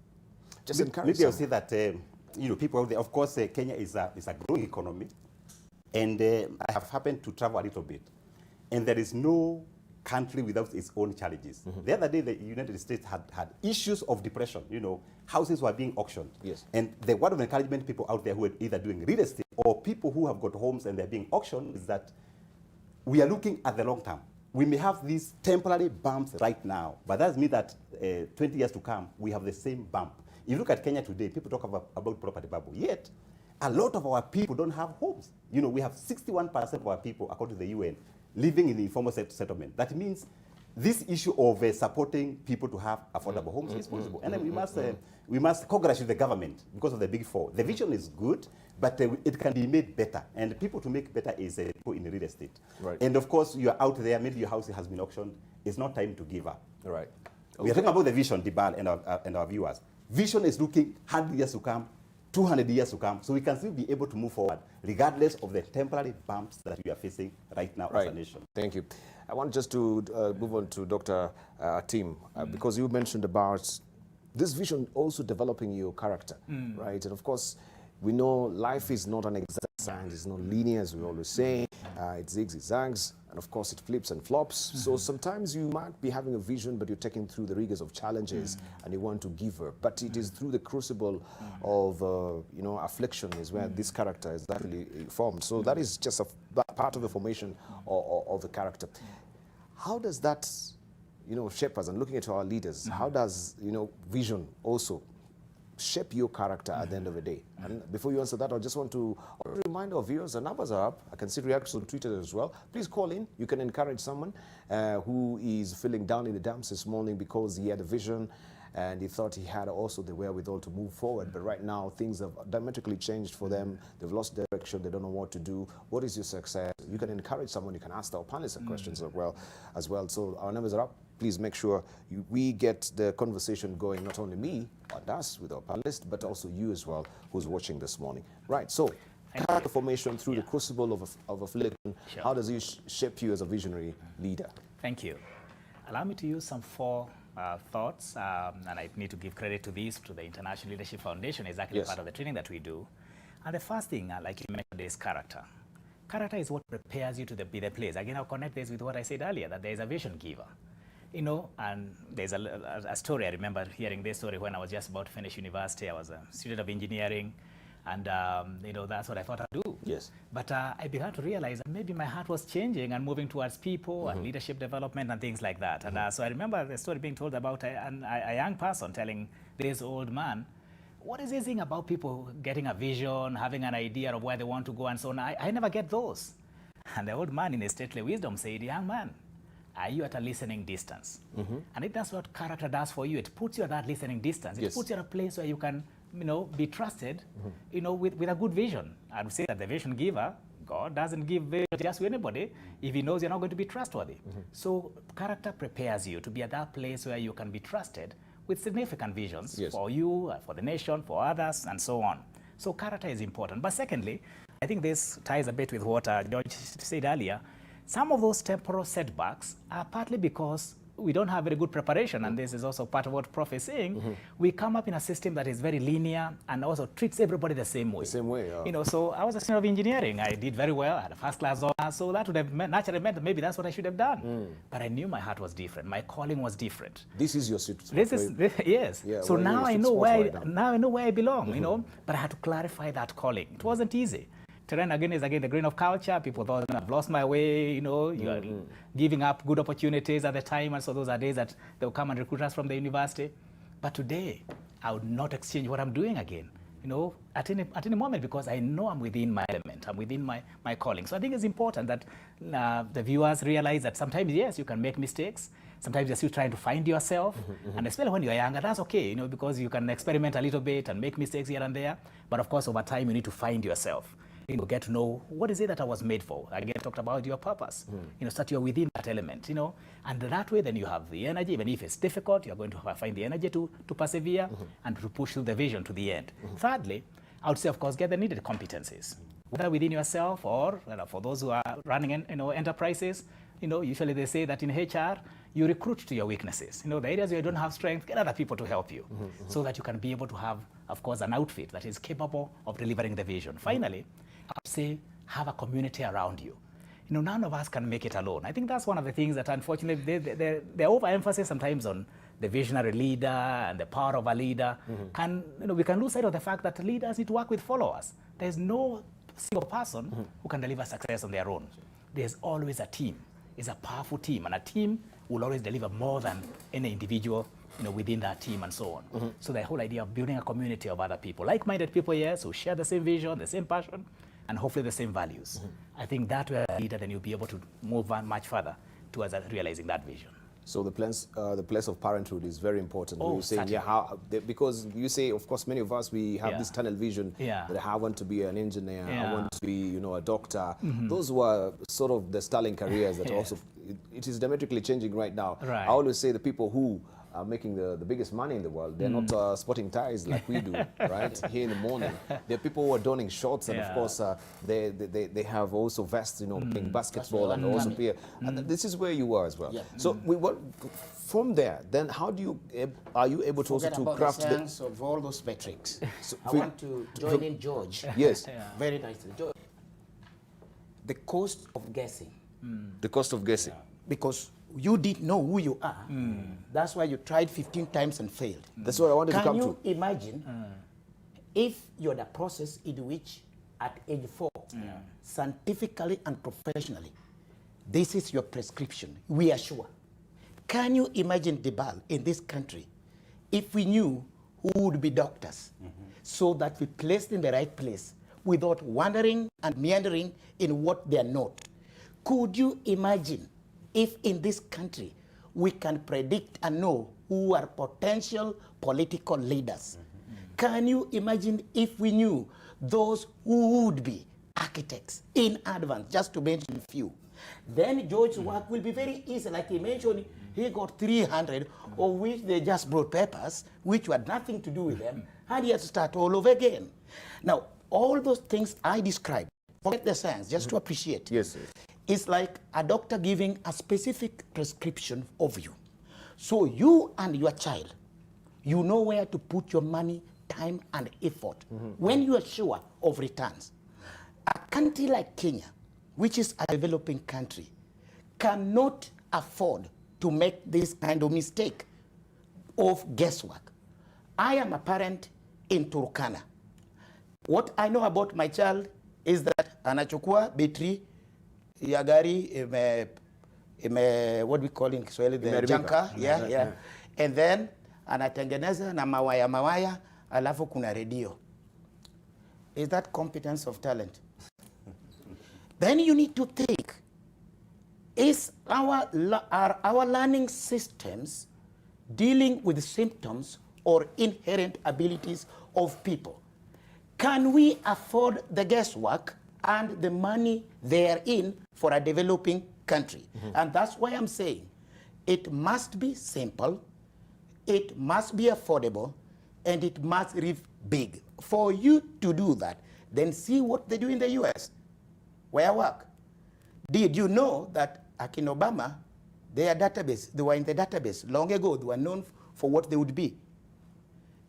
Just encourage maybe I'll say that people out there, of course, Kenya is a growing economy, and I have happened to travel a little bit, and there is no country without its own challenges. The other day, the United States had issues of depression. Houses were being auctioned. Yes. And the word of encouragement people out there who are either doing real estate or people who have got homes and they're being auctioned is that we are looking at the long term. We may have these temporary bumps right now, but that means that 20 years to come, we have the same bump. If you look at Kenya today, people talk about property bubble. Yet, a lot of our people don't have homes. We have 61% of our people, according to the UN, living in the informal settlement. That means this issue of supporting people to have affordable homes is possible. And then we must congratulate the government because of the Big Four. The vision is good, but it can be made better. And people to make better is people in real estate. Right. And of course, you are out there, maybe your house has been auctioned. It's not time to give up. Right. We are talking about the vision, Dibal, and our viewers. Vision is looking 100 years to come, 200 years to come, so we can still be able to move forward, regardless of the temporary bumps that we are facing right now as a nation. Thank you. I want just to move on to Dr. Tim, because you mentioned about this vision also developing your character, right? And of course, we know life is not an exact science, it's not linear, as we always say. It zigs, it zags, and of course it flips and flops. So sometimes you might be having a vision, but you're taking through the rigors of challenges and you want to give up. But it is through the crucible of, you know, affliction is where this character is actually formed. So that is just that part of the formation of the character. How does that, you know, shape us? And looking at our leaders, how does, you know, vision also shape your character at the end of the day? And before you answer that, I just want to remind our viewers, the numbers are up. I can see reactions on Twitter as well. Please call in. You can encourage someone who is feeling down in the dumps this morning because he had a vision and he thought he had also the wherewithal to move forward. But right now, things have diametrically changed for them. They've lost direction. They don't know what to do. What is your success? You can encourage someone. You can ask our panelists questions as well. So our numbers are up. Please make sure we get the conversation going, not only me and us with our panelists, but also you as well, who's watching this morning. Right, so character formation through the crucible of affliction, how does it shape you as a visionary leader? Thank you. Allow me to use some four thoughts, and I need to give credit to these, to the International Leadership Foundation, is actually part of the training that we do. And the first thing, like you mentioned, is character. Character is what prepares you to be the place. Again, I'll connect this with what I said earlier, that there is a vision giver. You know, and there's a story. I remember hearing this story when I was just about to finish university. I was a student of engineering, and you know, that's what I thought I'd do. Yes. But I began to realize that maybe my heart was changing and moving towards people and leadership development and things like that. And so I remember the story being told about a young person telling this old man, what is this thing about people getting a vision, having an idea of where they want to go and so on? I never get those. And the old man in his stately wisdom said, young man, are you at a listening distance? And that's what character does for you. It puts you at that listening distance. It puts you at a place where you can, you know, be trusted, you know, with a good vision. I would say that the vision giver, God, doesn't give vision just to anybody if he knows you're not going to be trustworthy. So character prepares you to be at that place where you can be trusted with significant visions for you, for the nation, for others, and so on. So character is important. But secondly, I think this ties a bit with what George said earlier. Some of those temporal setbacks are partly because we don't have very good preparation, and this is also part of what Prof is saying. We come up in a system that is very linear and also treats everybody the same way. The same way, You know, so I was a student of engineering. I did very well. I had a first class honor, so that would have naturally meant that maybe that's what I should have done. But I knew my heart was different. My calling was different. This is your sweet spot. Yes. Yeah, so well, now I know where I belong. You know, but I had to clarify that calling. It wasn't easy. Terrain again is again the grain of culture. People thought I've lost my way, you know, you are giving up good opportunities at the time, and so those are days that they'll come and recruit us from the university. But today, I would not exchange what I'm doing again, you know, at any moment, because I know I'm within my element, I'm within my calling. So I think it's important that the viewers realize that sometimes, yes, you can make mistakes. Sometimes you're still trying to find yourself, and especially when you're younger, that's okay, you know, because you can experiment a little bit and make mistakes here and there. But of course, over time, you need to find yourself. You know, get to know what is it that I was made for. Again, talked about your purpose. You know, so that you're within that element, you know, and that way then you have the energy. Even if it's difficult, you're going to find the energy to persevere and to push through the vision to the end. Thirdly, I would say, of course, get the needed competencies, whether within yourself or for those who are running, enterprises. You know, usually they say that in HR, you recruit to your weaknesses. You know, the areas where you don't have strength, get other people to help you so that you can be able to have, of course, an outfit that is capable of delivering the vision. Finally, I would say have a community around you. You know, none of us can make it alone. I think that's one of the things that, unfortunately, the overemphasis sometimes on the visionary leader and the power of a leader we can lose sight of the fact that leaders need to work with followers. There's no single person who can deliver success on their own. There's always a team. It's a powerful team, and a team will always deliver more than any individual, you know, within that team and so on. So the whole idea of building a community of other people, like-minded people, yes, who share the same vision, the same passion, and hopefully the same values. I think that way a leader, then you'll be able to move on much further towards realizing that vision. So the place of parenthood is very important. Oh, you're saying, because you say, of course, many of us, we have this tunnel vision that I want to be an engineer, I want to be, you know, a doctor. Those were sort of the sterling careers that also, it is diametrically changing right now. I always say the people who are making the biggest money in the world. They're not sporting ties like we do, right? Here in the morning. There are people who are donning shorts, and of course, they have also vests, you know, playing basketball and also play. And this is where you are as well. Yeah. So from there, then how do you, are you able to also to craft the sense of all those metrics? So I want to join in George. Yes. Very nicely. George, the cost of guessing. The cost of guessing. Because you didn't know who you are. That's why you tried 15 times and failed. That's what I wanted to come to. Can you imagine if you're the process in which at age 4, scientifically and professionally, this is your prescription, we are sure. Can you imagine Debal in this country if we knew who would be doctors so that we placed in the right place without wandering and meandering in what they are not? Could you imagine if in this country we can predict and know who are potential political leaders? Can you imagine if we knew those who would be architects in advance, just to mention a few? Then George's work will be very easy. Like he mentioned, he got 300, of which they just brought papers, which had nothing to do with them, and he had to start all over again. Now, all those things I described, forget the science, just to appreciate. Yes. It's like a doctor giving a specific prescription of you. So you and your child, you know where to put your money, time, and effort when you are sure of returns. A country like Kenya, which is a developing country, cannot afford to make this kind of mistake of guesswork. I am a parent in Turkana. What I know about my child is that anachukua betri ya gari what we call in Kiswahili, the janka, yeah. And then anatengeneza na mawaya, alafu kuna radio. Is that competence of talent? Then you need to think, are our learning systems dealing with symptoms or inherent abilities of people? Can we afford the guesswork and the money they are in for a developing country? And that's why I'm saying it must be simple, it must be affordable, and it must live big. For you to do that, then see what they do in the US, where I work. Did you know that Akin Obama, their database, they were in the database long ago, they were known for what they would be.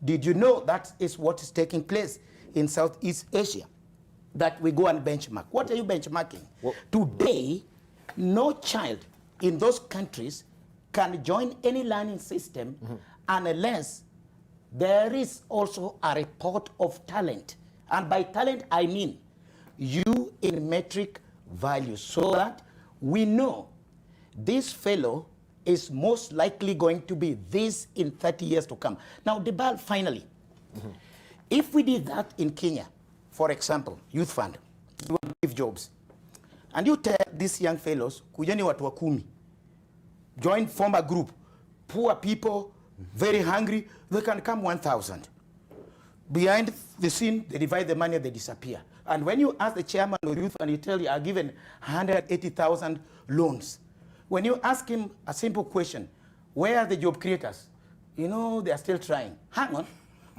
Did you know that is what is taking place in Southeast Asia? That we go and benchmark. What are you benchmarking? Well, today, no child in those countries can join any learning system unless there is also a report of talent. And by talent, I mean you in metric value, so that we know this fellow is most likely going to be this in 30 years to come. Now, Debal, finally, if we did that in Kenya, for example, youth fund, you want to give jobs, and you tell these young fellows, kujeni watu wa 10, join, form a group, poor people, very hungry, they can come 1,000. Behind the scene, they divide the money, they disappear. And when you ask the chairman of youth and he tell you, are given 180,000 loans. When you ask him a simple question, where are the job creators? You know, they are still trying. Hang on.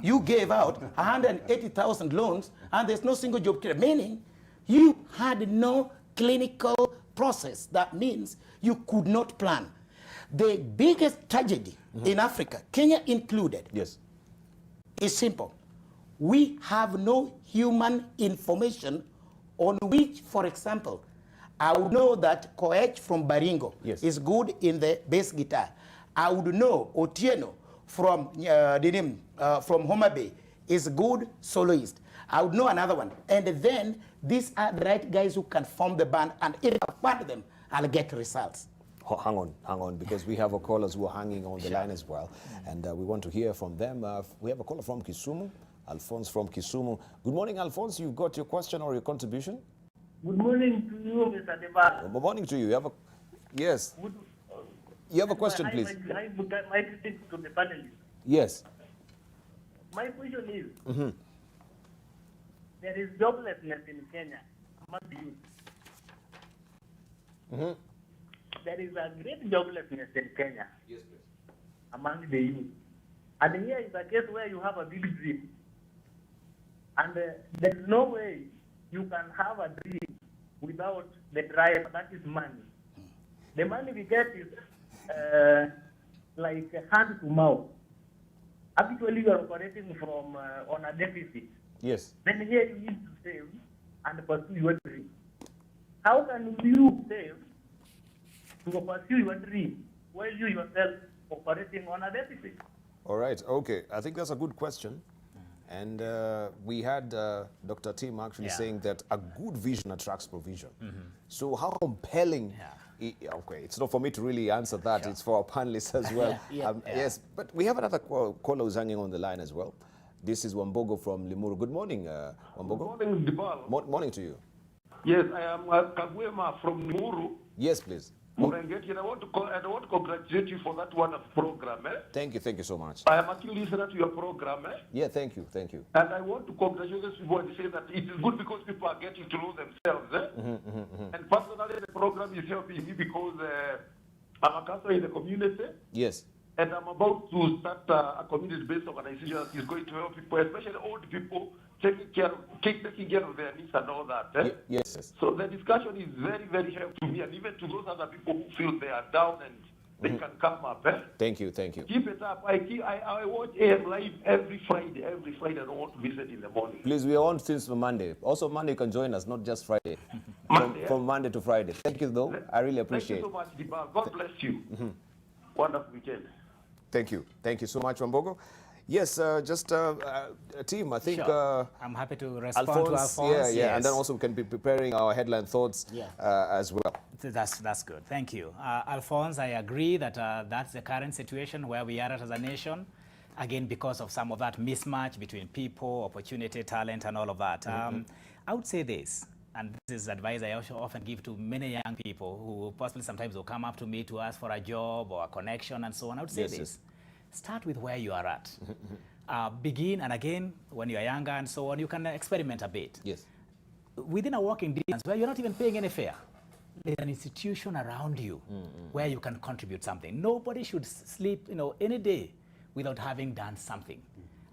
You gave out 180,000 loans and there's no single job creator, meaning you had no clinical process. That means you could not plan. The biggest tragedy in Africa, Kenya included, is simple. We have no human information on which, for example, I would know that Koech from Baringo is good in the bass guitar. I would know Otieno from Homa Bay is good soloist. I would know another one. And then these are the right guys who can form the band, and if I fund them, I'll get results. Hang on, because we have callers who are hanging on the line as well, and we want to hear from them. We have a caller from Kisumu, Alphonse from Kisumu. Good morning, Alphonse. You've got your question or your contribution? Good morning to you, Mr. Debal. Good morning to you. You have a you have a question, please. My question to the panelists. Yes. My question is, there is joblessness in Kenya among the youth. There is a great joblessness in Kenya. Yes, please. among the youth. And here is a case where you have a big dream. And there's no way you can have a dream without the drive, that is money. The money we get is like hand to mouth. Actually, you are operating from on a deficit. Yes. Then here you need to save and pursue your dream. How can you save to pursue your dream while you yourself operating on a deficit? All right. Okay. I think that's a good question. And we had Dr. Tim actually saying that a good vision attracts provision. So how compelling... Okay, it's not for me to really answer that. It's for our panelists as well. Yes, but we have another caller who's hanging on the line as well. This is Wambogo from Limuru. Good morning, Wambogo. Good morning, Dibal. Morning to you. Yes, I am Kagwema from Limuru. Yes, please. Murengeti, and I want to congratulate you for that wonderful program. Thank you so much. I am actually listening to your program. Yeah, thank you. And I want to congratulate those people and say that it is good because people are getting to know themselves. And personally, the program is helping me because I'm a counselor in the community. Yes. And I'm about to start a community-based organization that is going to help people, especially old people, taking care of their needs and all that. Yes. So the discussion is very, very helpful to me, and even to those other people who feel they are down and they can come up. Thank you. Keep it up. I watch AM Live every Friday. I don't want to visit in the morning. Please, we are on since Monday. Also, Monday you can join us, not just Friday. From Monday to Friday. Thank you, though. I really appreciate it. Thank you so much, Dibal. God bless you. Wonderful weekend. Thank you so much, Wambogo. Yes, just team, I think... Sure. I'm happy to respond to Alphonse. Yeah, and then also we can be preparing our headline thoughts as well. That's good. Thank you. Alphonse, I agree that that's the current situation where we are at as a nation. Again, because of some of that mismatch between people, opportunity, talent, and all of that. I would say this, and this is advice I also often give to many young people who possibly sometimes will come up to me to ask for a job or a connection and so on. I would say this. Start with where you are at. Begin, and again, when you are younger and so on, you can experiment a bit. Yes. Within a walking distance where you're not even paying any fare, there's an institution around you where you can contribute something. Nobody should sleep, any day without having done something.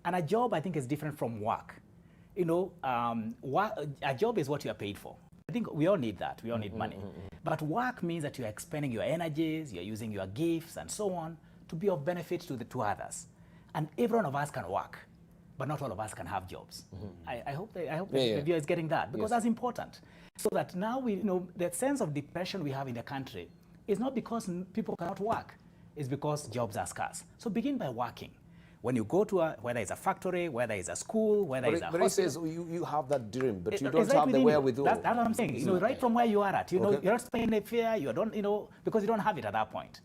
And a job, I think, is different from work. A job is what you are paid for. I think we all need that. We all need money. But work means that you are expending your energies, you're using your gifts and so on to be of benefit to others. And every one of us can work, but not all of us can have jobs. I hope the viewer is getting that, because that's important. So that now the sense of depression we have in the country is not because people cannot work, it's because jobs are scarce. So begin by working. When you go to whether it's a factory, whether it's a school, whether it's a hospital. But he says you have that dream, but you don't have the wherewithal. That's what I'm saying. Right from where you are at, you're not paying the fare, because you don't have it at that point.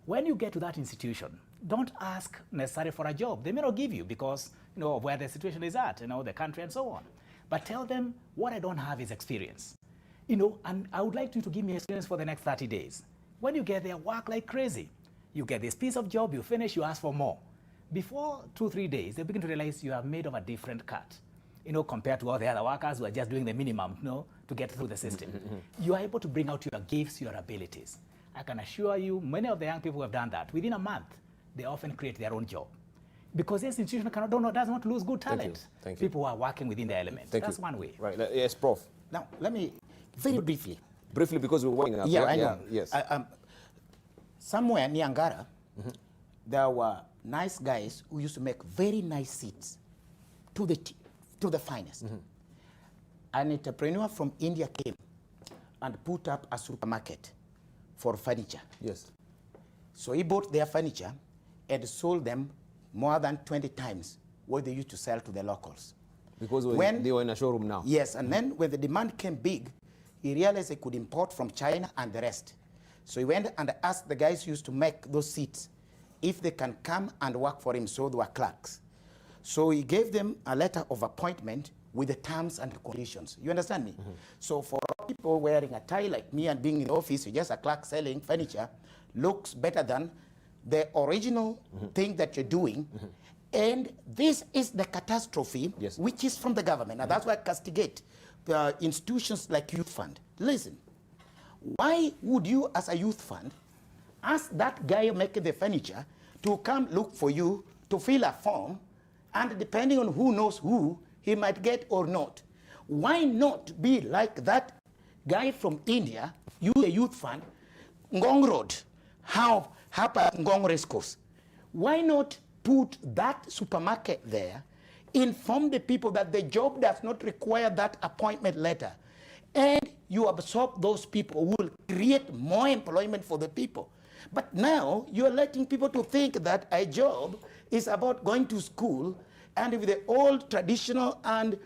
When you get to that institution, don't ask necessarily for a job. They may not give you because of where the situation is at, the country and so on. But tell them, what I don't have is experience. And I would like you to give me experience for the next 30 days. When you get there, work like crazy. You get this piece of job, you finish, you ask for more. Before 2-3 days, they begin to realize you are made of a different cut, compared to all the other workers who are just doing the minimum, to get through the system. You are able to bring out your gifts, your abilities. I can assure you, many of the young people who have done that, within a month, they often create their own job. Because this institution does not lose good talent. Thank you. People who are working within the element. That's one way. Right. Yes, Prof. Now, let me, very briefly. Briefly, because we're winding up. Yeah, I know. Yes. Somewhere near Angara, there were nice guys who used to make very nice seats to the finest. An entrepreneur from India came and put up a supermarket for furniture. Yes. So he bought their furniture and sold them more than 20 times what they used to sell to the locals. Because they were in a showroom now. Yes, and then when the demand came big, he realized he could import from China and the rest. So he went and asked the guys who used to make those seats if they can come and work for him, so they were clerks. So he gave them a letter of appointment with the terms and conditions. You understand me? So for people wearing a tie like me and being in the office, you're just a clerk selling furniture, looks better than the original thing that you're doing. And this is the catastrophe, which is from the government. And that's why I castigate institutions like Youth Fund. Listen, why would you as a youth fund ask that guy making the furniture to come look for you to fill a form, and depending on who knows who, he might get or not. Why not be like that guy from India, the youth fund, Ngong Road, hapa Ngong Race Course? Why not put that supermarket there, inform the people that the job does not require that appointment letter, and you absorb those people who will create more employment for the people. But now you're letting people to think that a job is about going to school, and with the old traditional and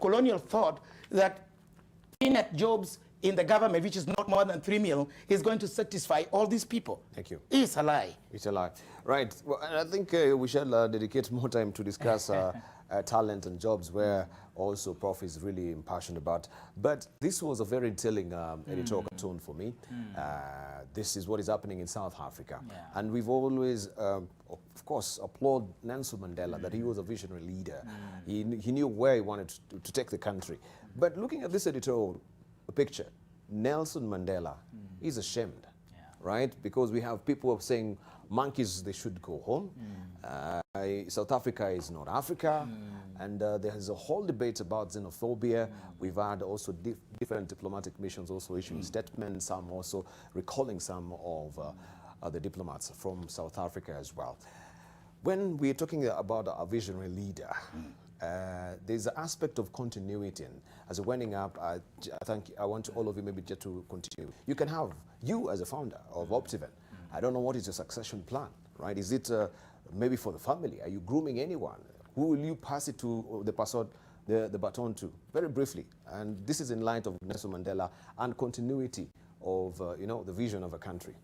colonial thought that being at jobs in the government, which is not more than 3 million, is going to satisfy all these people. Thank you. It's a lie. It's a lie. Right. Well, and I think we shall dedicate more time to discuss talent and jobs, where also Prof is really passionate about. But this was a very telling editorial cartoon for me. This is what is happening in South Africa. And we've always, of course, applaud Nelson Mandela, that he was a visionary leader. He knew where he wanted to take the country. But looking at this editorial picture, Nelson Mandela is ashamed, right? Because we have people saying monkeys, they should go home. South Africa is not Africa. And there is a whole debate about xenophobia. We've had also different diplomatic missions also issuing statements, some also recalling some of the diplomats from South Africa as well. When we're talking about a visionary leader, there's an aspect of continuity. And as we're winding up, I want all of you maybe just to continue. You can have, you as a founder of Optiven, I don't know what is your succession plan, right? Is it maybe for the family? Are you grooming anyone? Who will you pass it to, the baton to? Very briefly. And this is in light of Nelson Mandela and continuity of, the vision of a country.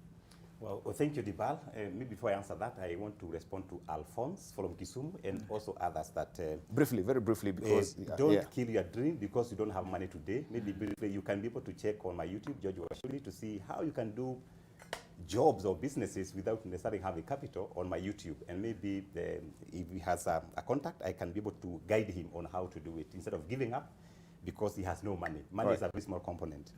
Well, thank you, Dibal. Maybe before I answer that, I want to respond to Alphonse from Kisumu and also others that... briefly, very briefly, because... don't kill your dream because you don't have money today. Maybe briefly, you can be able to check on my YouTube, George Washuli, to see how you can do jobs or businesses without necessarily having capital on my YouTube. And maybe if he has a contact, I can be able to guide him on how to do it instead of giving up because he has no money. Money is a very small component.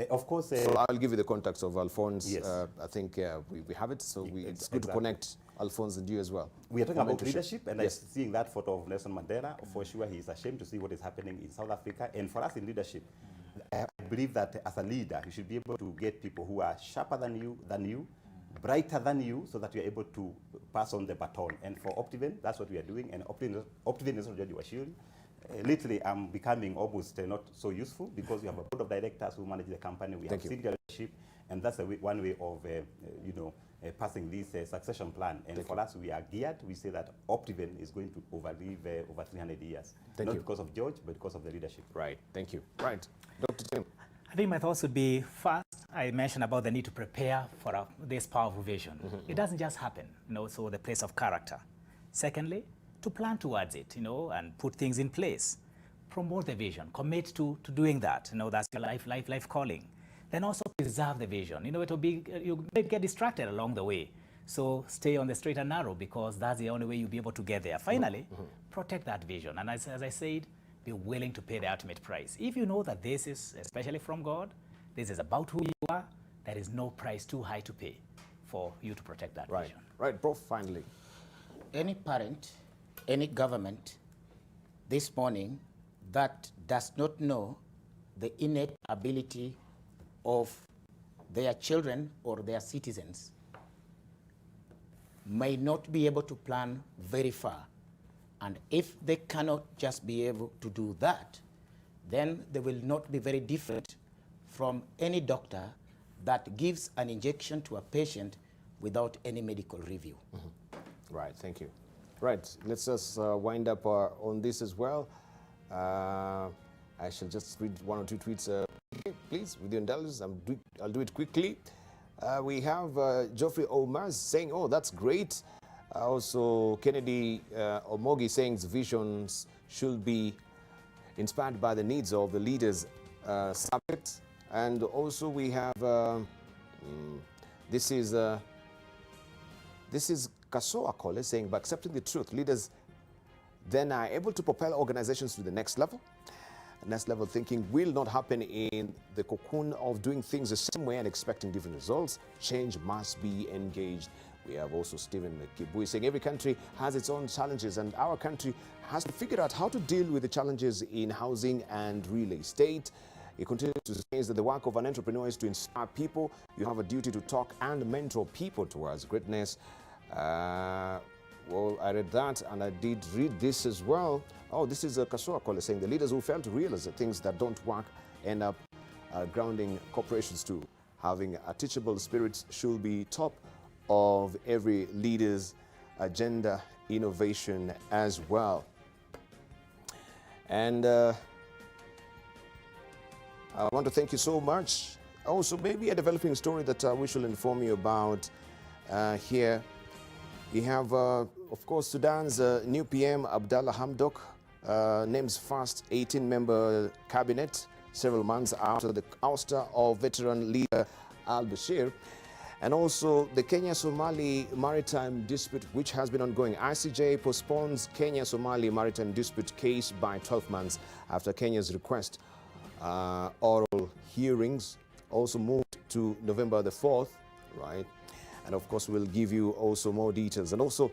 Of course... so I'll give you the contacts of Alphonse. Yes. I think we have it, so it's good to connect Alphonse and you as well. We are talking about leadership, and I'm seeing that photo of Nelson Mandela. For sure, he is ashamed to see what is happening in South Africa. And for us in leadership, I believe that as a leader, you should be able to get people who are sharper than you, brighter than you, so that you're able to pass on the baton. And for Optiven, that's what we are doing. And Optiven is already Washiri. Literally, I'm becoming almost not so useful because we have a board of directors who manage the company. We have senior leadership, and that's one way of, passing this succession plan. And for us, we are geared. We say that Optiven is going to overlive over 300 years. Not because of George, but because of the leadership. Right. Thank you. Right. Dr. Tim. I think my thoughts would be, first, I mentioned about the need to prepare for this powerful vision. It doesn't just happen, so the place of character. Secondly, to plan towards it, and put things in place. Promote the vision, commit to doing that. That's your life calling. Then also preserve the vision. It'll be, you may get distracted along the way. So stay on the straight and narrow because that's the only way you'll be able to get there. Finally, protect that vision. And as I said, be willing to pay the ultimate price. If you know that this is, especially from God, this is about who you are, there is no price too high to pay for you to protect that vision. Right, Prof, finally. Any parent, any government this morning that does not know the innate ability of their children or their citizens may not be able to plan very far. And if they cannot just be able to do that, then they will not be very different from any doctor that gives an injection to a patient without any medical review. Right, thank you. Right, let's just wind up on this as well. I shall just read one or two tweets, please, with your indulgence. I'll do it quickly. We have Geoffrey Omar saying, oh, that's great. Also, Kennedy Omogi saying visions should be inspired by the needs of the leaders subject. And also we have, this is Kasoa Kole saying, by accepting the truth, leaders then are able to propel organizations to the next level. Next level thinking will not happen in the cocoon of doing things the same way and expecting different results. Change must be engaged We have also Stephen Kibui saying every country has its own challenges and our country has to figure out how to deal with the challenges in housing and real estate. He continues to say that the work of an entrepreneur is to inspire people. You have a duty to talk and mentor people towards greatness. Well, I read that and I did read this as well. Oh, this is a Kasua caller saying the leaders who fail to realize the things that don't work end up grounding corporations too. Having a teachable spirit should be top of every leader's agenda, innovation as well. And I want to thank you so much. Also, maybe a developing story that we shall inform you about here. We have, of course, Sudan's new PM, Abdallah Hamdok, names first 18-member cabinet several months after the ouster of veteran leader al-Bashir. And also the Kenya-Somali maritime dispute, which has been ongoing. ICJ postpones Kenya-Somali maritime dispute case by 12 months after Kenya's request. Oral hearings also moved to November the 4th, right? And of course, we'll give you also more details. And also,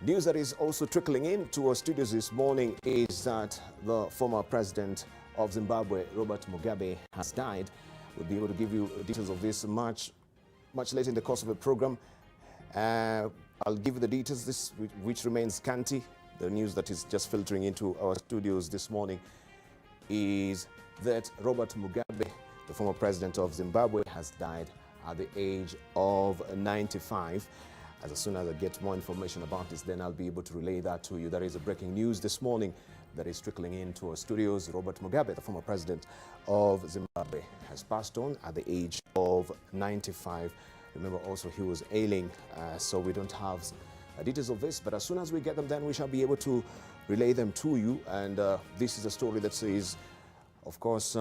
news that is also trickling into our studios this morning is that the former president of Zimbabwe, Robert Mugabe, has died. We'll be able to give you details of this much later in the course of the program. I'll give you the details, this which remains scanty. The news that is just filtering into our studios this morning is that Robert Mugabe, the former president of Zimbabwe, has died at the age of 95. As soon as I get more information about this, then I'll be able to relay that to you. There is a breaking news this morning that is trickling into our studios. Robert Mugabe, the former president of Zimbabwe, has passed on at the age of 95. Remember, also he was ailing, so we don't have details of this. But as soon as we get them, then we shall be able to relay them to you. And this is a story that is, of course,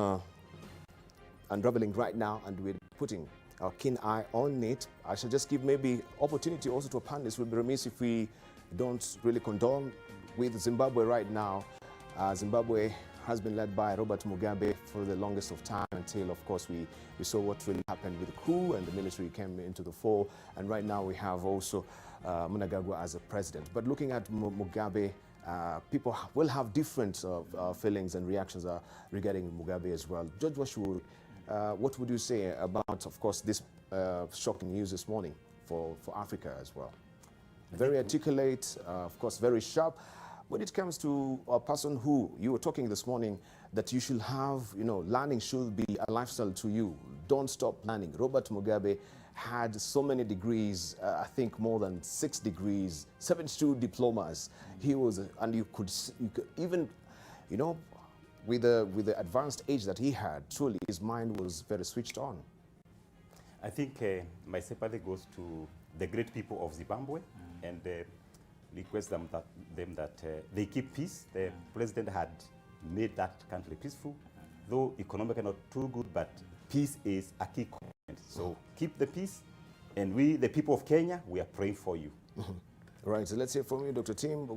unraveling right now, and we're putting our keen eye on it. I shall just give maybe opportunity also to a panelist. We'll be remiss if we don't really condone with Zimbabwe right now. Zimbabwe has been led by Robert Mugabe for the longest of time until, of course, we saw what really happened with the coup and the military came into the fore. And right now we have also Mnangagwa as a president. But looking at Mugabe, people will have different feelings and reactions regarding Mugabe as well. Judge Washuru, what would you say about, of course, this shocking news this morning for Africa as well? Very articulate, of course, very sharp. When it comes to a person who, you were talking this morning, that you should have, learning should be a lifestyle to you. Don't stop learning. Robert Mugabe had so many degrees, I think more than 6 degrees, 72 diplomas. He was, and you could even, with the advanced age that he had, truly his mind was very switched on. I think my sympathy goes to the great people of Zimbabwe and request them that they keep peace. The president had made that country peaceful, though economically not too good, but peace is a key component. So keep the peace, and we, the people of Kenya, we are praying for you. Right, so let's hear from you, Dr. Tim.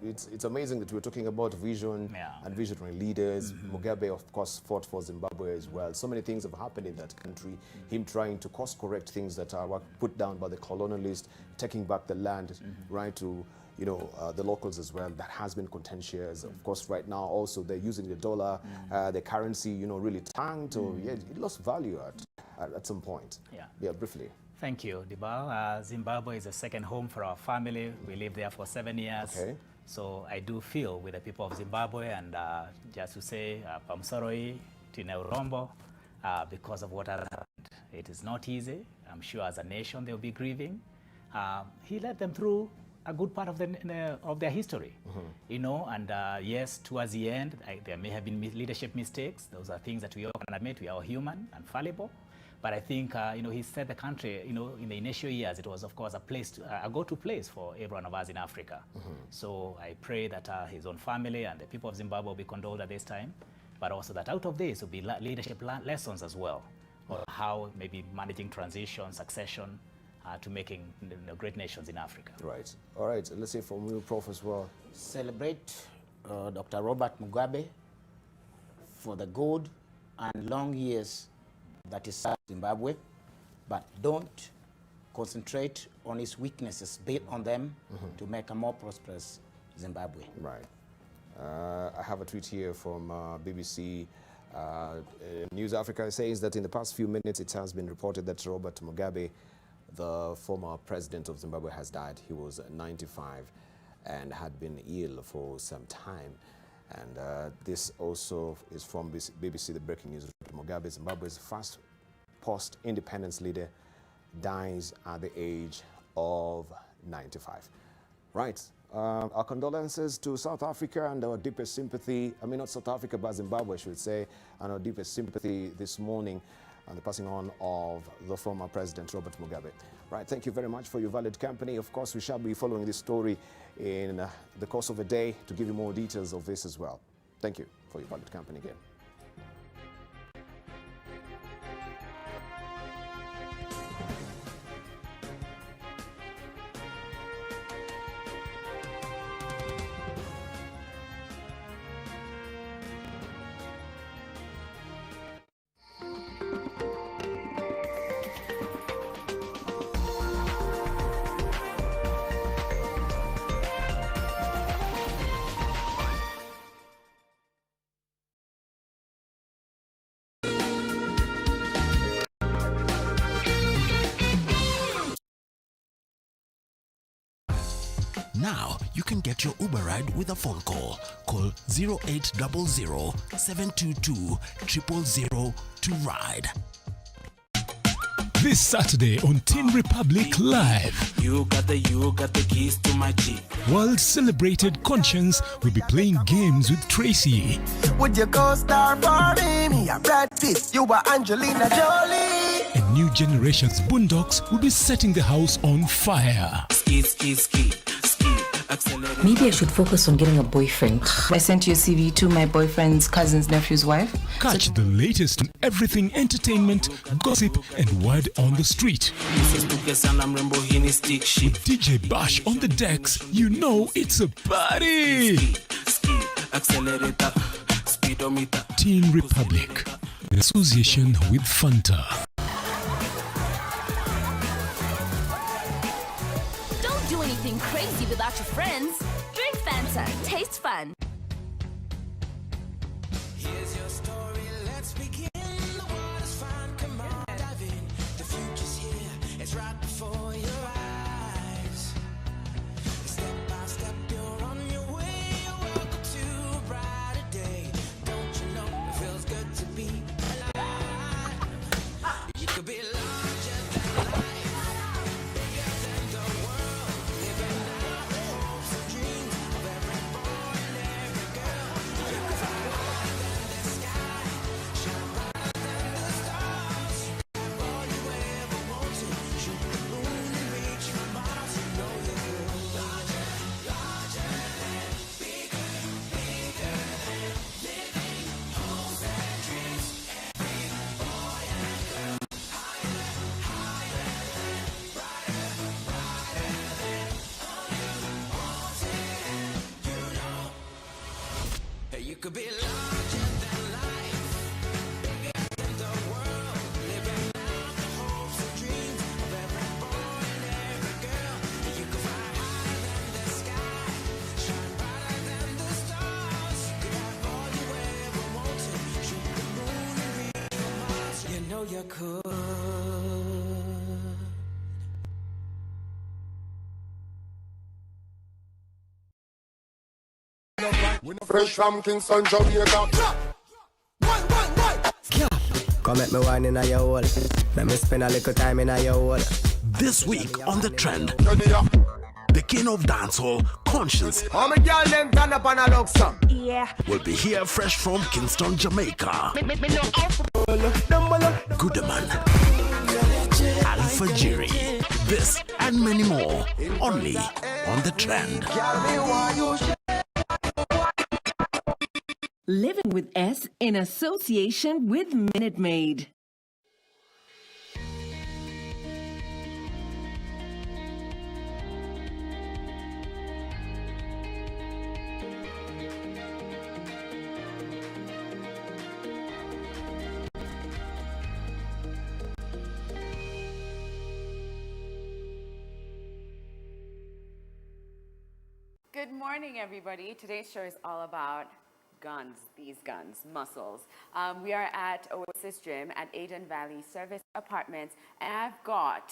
It's amazing that we're talking about vision and visionary leaders. Mugabe, of course, fought for Zimbabwe as well. So many things have happened in that country. Him trying to course-correct things that are put down by the colonialists, taking back the land, right, to the locals as well. That has been contentious. Of course, right now also they're using the dollar, the currency, really tanked, or it lost value at some point. Yeah, briefly. Thank you, Dibal. Zimbabwe is a second home for our family. We lived there for 7 years. Okay. So I do feel with the people of Zimbabwe, and just to say, Pamsoroi, Tineurombo, because of what has happened. It is not easy. I'm sure as a nation they'll be grieving. He led them through a good part of their history, and yes, towards the end, there may have been leadership mistakes. Those are things that we all can admit. We are all human and fallible. But I think, he set the country, in the initial years, it was, of course, a go-to place for every one of us in Africa. So I pray that his own family and the people of Zimbabwe will be condoled at this time, but also that out of this will be leadership lessons as well, on how maybe managing transition, succession, to making great nations in Africa. Right. All right. Let's hear from you, Prof, as well. Celebrate Dr. Robert Mugabe for the good and long years that is Zimbabwe, but don't concentrate on his weaknesses, build on them to make a more prosperous Zimbabwe. Right. I have a tweet here from BBC News Africa. It says that in the past few minutes it has been reported that Robert Mugabe, the former president of Zimbabwe, has died. He was 95 and had been ill for some time. And this also is from BBC, the breaking news. Mugabe, Zimbabwe's first post-independence leader, dies at the age of 95. Right. Our condolences to South Africa and our deepest sympathy, I mean not South Africa but Zimbabwe I should say, and our deepest sympathy this morning on the passing on of the former President Robert Mugabe. Right, thank you very much for your valued company. Of course, we shall be following this story in the course of the day to give you more details of this as well. Thank you for your valued company again. Now you can get your Uber ride with a phone call. Call 0800 722 000 to ride. This Saturday on Teen Republic Live, You got the keys to my Jeep. World Celebrated Conscience will be playing games with Tracy. Would you go star for me? Brad Pitt, you were Angelina Jolie. And New Generation's Boondocks will be setting the house on fire. Ski, ski, ski, ski. Accelerate. Maybe I should focus on getting a boyfriend. I sent your CV to my boyfriend's cousin's nephew's wife. Catch the latest on everything entertainment, gossip, and word on the street. With DJ Bash on the decks, you know it's a party. Ski, accelerator, speedometer. Teen Republic, in association with Fanta. Don't do anything crazy without your friends. Drink Fanta. Tastes fun. Here's your story, let's begin. The water's fine, come on, dive in. The future's here, it's right before your eyes. Step by step, you're on your way. Welcome to a brighter day. Don't you know it feels good to be alive? You could be larger than life, bigger than the world. Living out the hopes and dreams of every boy and every girl. You could fly higher than the sky, shine brighter than the stars. Have all you ever wanted. Shoot the moon and reach for Mars. You know you're good. Larger, larger than, bigger, bigger than, living hopes and dreams. Every boy and girl. Higher, higher than, brighter, brighter than, all you wanted. You know, hey, you could be larger than life, bigger than the world. Living out the hopes and dreams of every boy and every girl. You could fly higher than the sky, shine brighter than the stars. You could have all you ever wanted. Shoot the moon and reach for Mars. You know you could. Fresh from Kingston, Jamaica. Come make me wine in your hole. Let me spend a little time in your hole. This week on The Trend, the king of dancehall, Conscience, How me girl them turn up and a look some? Yeah. will be here fresh from Kingston, Jamaica. Goodman, Alfajiri, this and many more, only on The Trend. Living with S in association with Minute Maid. Good morning, everybody. Today's show is all about guns, these guns, muscles. We are at Oasis Gym at Eden Valley Service Apartments, and I've got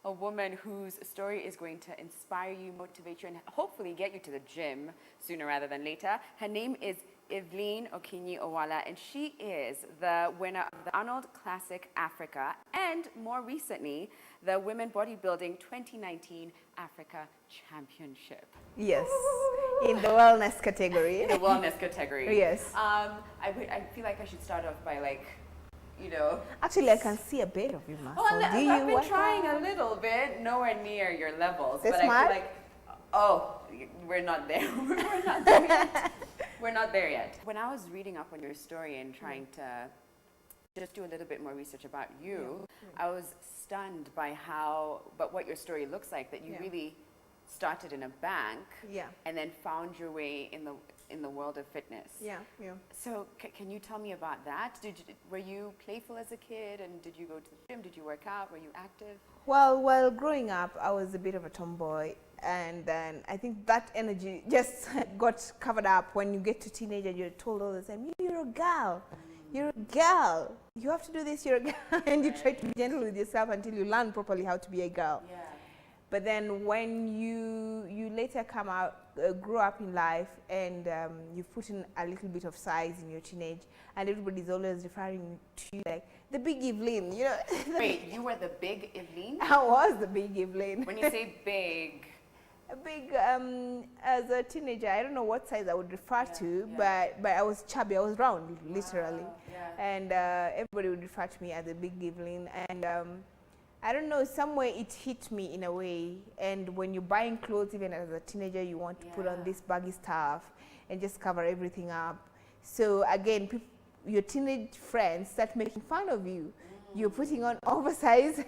a woman whose story is going to inspire you, motivate you, and hopefully get you to the gym sooner rather than later. Her name is Evelyn Okinyi-Owala, and she is the winner of the Arnold Classic Africa and, more recently, the Women Bodybuilding 2019 Africa Championship. Yes, in the wellness category. In the wellness category. Yes. I feel like I should start off by, like, you know. Actually, I can see a bit of your muscle. Well, Do you I've been work trying out? a little bit, nowhere near your levels. This but I much? feel like, oh, we're not there. We're not there yet. We're not there yet. When I was reading up on your story and trying to just do a little bit more research about you, I was stunned by what your story looks like, that you really started in a bank and then found your way in the world of fitness. Yeah. So can you tell me about that? Were you playful as a kid, and did you go to the gym? Did you work out? Were you active? Well, growing up, I was a bit of a tomboy, and then I think that energy just got covered up when you get to teenager. You're told all the time, you're a girl. You're a girl. You have to do this. You're a girl, and you try to be gentle with yourself until you learn properly how to be a girl. Yeah. But then when you later come out, grow up in life, and you've put in a little bit of size in your teenage, and everybody's always referring to you like the big Evelyn, you know. Wait, you were the big Evelyn? I was the big Evelyn. When you say big? Big, as a teenager, I don't know what size I would refer to, but I was chubby, I was round, literally. And everybody would refer to me as the big Evelyn. And I don't know, somewhere it hit me in a way. And when you're buying clothes, even as a teenager, you want to put on this baggy stuff and just cover everything up. So again, your teenage friends start making fun of you. You're putting on oversized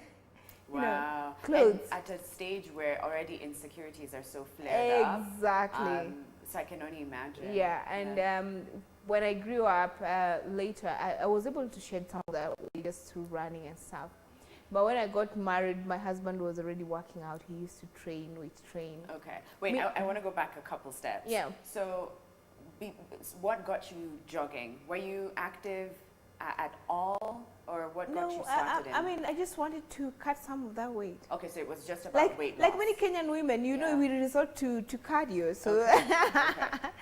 clothes. And at a stage where already insecurities are so flared up. Exactly. So I can only imagine. Yeah, and when I grew up later, I was able to shed some of that just through running and stuff. But when I got married, my husband was already working out. He used to train, weight train. Okay. Wait, I want to go back a couple steps. Yeah. So what got you jogging? Were you active at all, or what got you started in? I mean, I just wanted to cut some of that weight. Okay, so it was just about weight loss. Like many Kenyan women, you know, we resort to cardio. So,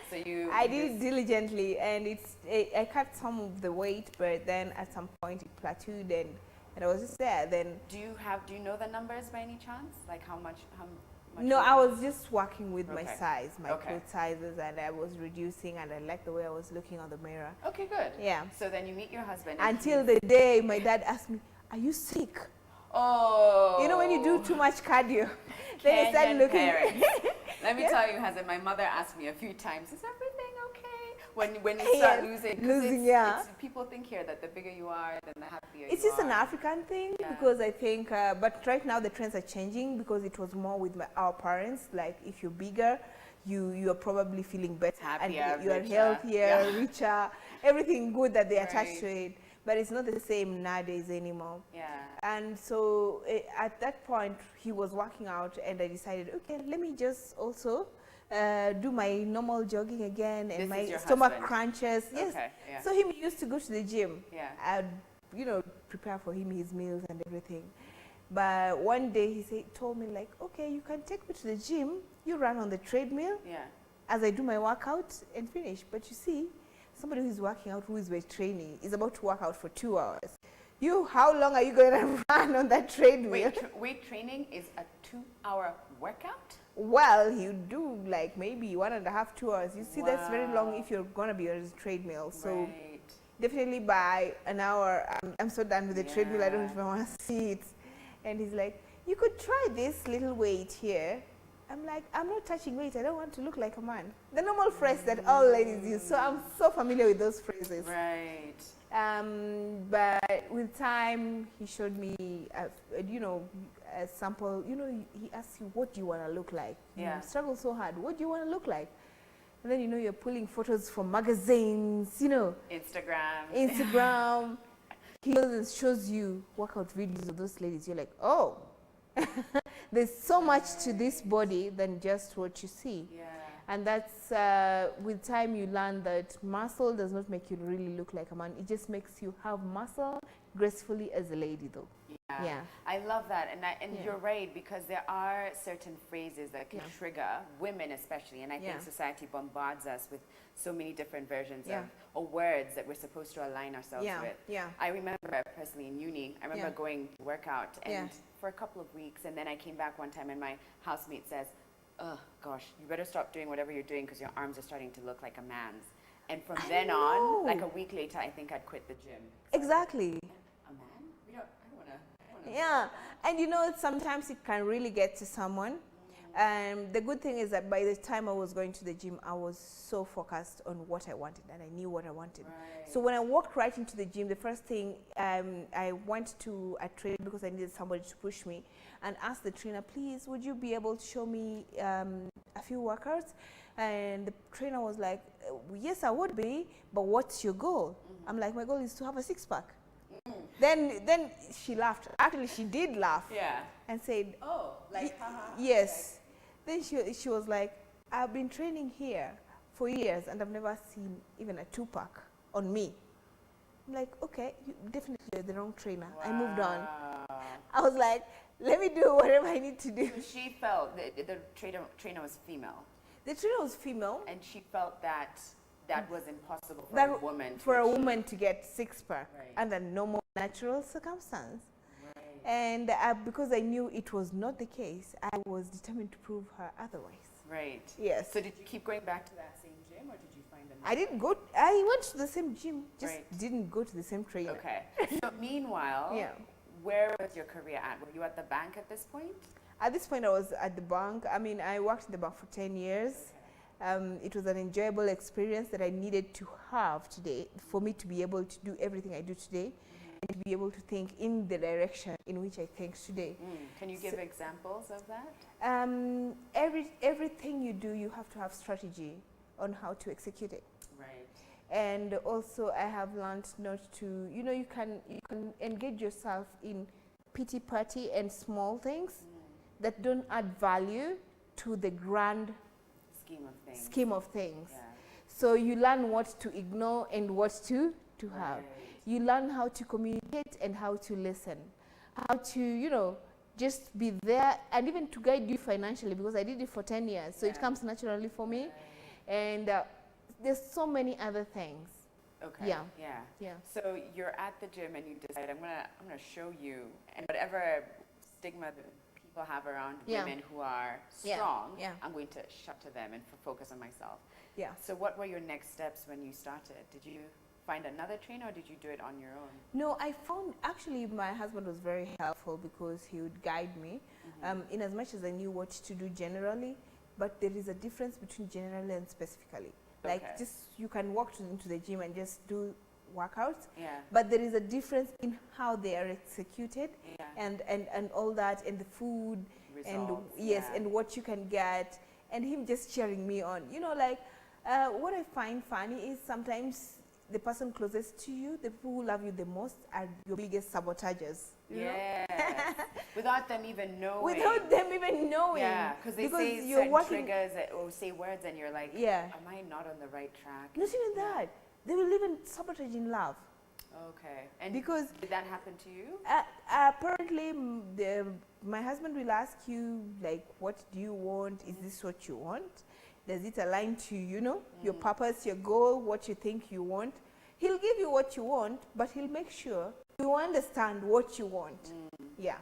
so you I did it diligently, and I cut some of the weight, but then at some point it plateaued, and I was just there. Then do you know the numbers by any chance? Like how much? No, I was just working with my size, my clothes sizes, and I was reducing, and I liked the way I was looking on the mirror. Okay, good. Yeah. So then you meet your husband. Until the day my dad asked me, "Are you sick?" Oh. You know when you do too much cardio, then you start looking. Let me tell you, Hazel, my mother asked me a few times, "Is everything okay?" When you start losing, people think here that the bigger you are, then the happier you are. It's just an African thing, because I think, but right now the trends are changing, because it was more with our parents. Like if you're bigger, you are probably feeling better, happier, and you are healthier, richer, everything good that they attach to it. But it's not the same nowadays anymore. Yeah. And so at that point, he was working out, and I decided, okay, let me just also do my normal jogging again, and my stomach crunches. Yes. Okay, yeah. So he used to go to the gym. Yeah. I'd, prepare for him his meals and everything. But one day he told me like, okay, you can take me to the gym. You run on the treadmill. Yeah. As I do my workout and finish. But you see, somebody who is working out, who is weight training, is about to work out for 2 hours. How long are you going to run on that treadmill? Weight training is a 2-hour workout? Well, you do like maybe 1.5, 2 hours. You see, that's very long if you're going to be on a treadmill. So definitely by an hour, I'm so done with the treadmill, I don't even want to see it. And he's like, you could try this little weight here. I'm like, I'm not touching weight. I don't want to look like a man. The normal phrase that all ladies use. So I'm so familiar with those phrases. Right. But with time, he showed me, a sample. He asks you, what do you want to look like? Yeah. You struggle so hard. What do you want to look like? And then, you're pulling photos from magazines, Instagram. He goes and shows you workout videos of those ladies. You're like, oh, there's so much to this body than just what you see. Yeah. And that's, with time you learn that muscle does not make you really look like a man. It just makes you have muscle gracefully as a lady though. Yeah. I love that. And Yeah. you're right, because there are certain phrases that can trigger women especially. And I think society bombards us with so many different versions of or words that we're supposed to align ourselves with. I remember personally in uni, I remember going to work out and for a couple of weeks, and then I came back one time and my housemate says, oh gosh, you better stop doing whatever you're doing because your arms are starting to look like a man's. And from then on, like a week later, I think I'd quit the gym. Exactly. A man? I don't want to. Yeah, and you know, sometimes it can really get to someone. The good thing is that by the time I was going to the gym, I was so focused on what I wanted, and I knew what I wanted. So when I walked right into the gym, the first thing, I went to a trainer because I needed somebody to push me, and asked the trainer, please, would you be able to show me a few workouts? And the trainer was like, yes, I would be, but what's your goal? I'm like, my goal is to have a six-pack. Then she laughed. Actually, she did laugh. And said, oh, like, haha. Yes. Then she was like, I've been training here for years and I've never seen even a two-pack on me. I'm like, okay, you definitely are the wrong trainer. I moved on. I was like, let me do whatever I need to do. So she felt the trainer was female. The trainer was female. And she felt that that was impossible for a woman to for a achieve. woman to get six-pack under normal natural circumstance. And because I knew it was not the case, I was determined to prove her otherwise. Right. Yes. So did you keep going back to that same gym, or did you find another? I didn't go. I went to the same gym, just didn't go to the same trainer. Okay. So meanwhile, where was your career at? Were you at the bank at this point? At this point, I was at the bank. I mean, I worked in the bank for 10 years. It was an enjoyable experience that I needed to have today for me to be able to do everything I do today. And to be able to think in the direction in which I think today. Can you give examples of that? Everything you do, you have to have strategy on how to execute it. Right. And also, I have learned not to, you know, you can engage yourself in pity party and small things that don't add value to the grand scheme of things. So you learn what to ignore and what to have. You learn how to communicate and how to listen, how to, you know, just be there, and even to guide you financially, because I did it for 10 years, so it comes naturally for me. And there's so many other things. Okay. Yeah. So you're at the gym and you decide, I'm gonna show you, and whatever stigma that people have around women who are strong, I'm going to shut to them and focus on myself. Yeah. So what were your next steps when you started? Did you find another trainer, or did you do it on your own? No, I found, actually my husband was very helpful because he would guide me in as much as I knew what to do generally, but there is a difference between generally and specifically. Like just, you can walk into the gym and just do workouts, but there is a difference in how they are executed and all that, and the food results, and what you can get, and him just cheering me on. You know, like what I find funny is sometimes the person closest to you, the people who love you the most, are your biggest sabotagers. Yes. Without them even knowing. Without them even knowing. Yeah, because they say certain triggers or say words and you're like, am I not on the right track? Not even that. They will even sabotage in love. Okay. And because did that happen to you? Apparently, my husband will ask you, like, what do you want? Is this what you want? Does it align to, you know, your purpose, your goal, what you think you want? He'll give you what you want, but he'll make sure you understand what you want. Yeah.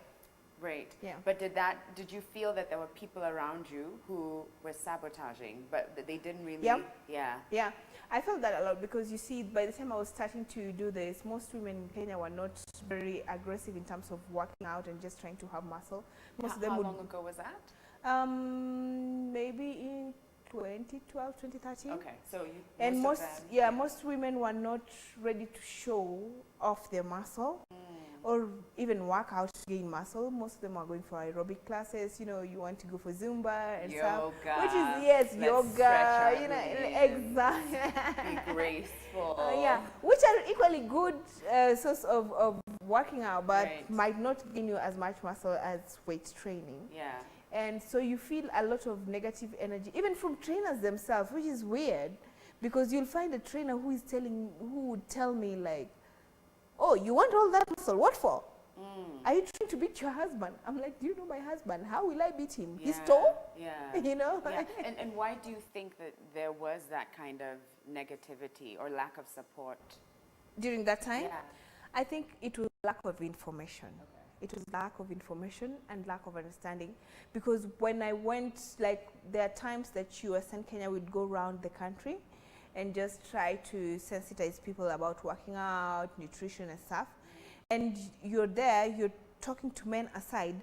Right. Yeah. But did you feel that there were people around you who were sabotaging, but they didn't really? Yeah. I felt that a lot because, you see, by the time I was starting to do this, most women in Kenya were not very aggressive in terms of working out and just trying to have muscle. Most of them How long ago was that? Maybe in 2012, 2013. Okay, so most women were not ready to show off their muscle or even work out to gain muscle. Most of them are going for aerobic classes. You know, you want to go for Zumba and stuff, which is yoga. You know, exactly. Be graceful. Which are equally good source of working out, but might not gain you as much muscle as weight training. Yeah. And so you feel a lot of negative energy, even from trainers themselves, which is weird, because you'll find a trainer who would tell me like, oh, you want all that muscle, what for? Are you trying to beat your husband? I'm like, do you know my husband? How will I beat him? He's tall? Yeah. You know? Yeah. And why do you think that there was that kind of negativity or lack of support? During that time? Yeah. I think it was lack of information. It was lack of information and lack of understanding, because when I went, like, there are times that USA Kenya would go around the country and just try to sensitize people about working out, nutrition and stuff. And you're there, you're talking to men aside,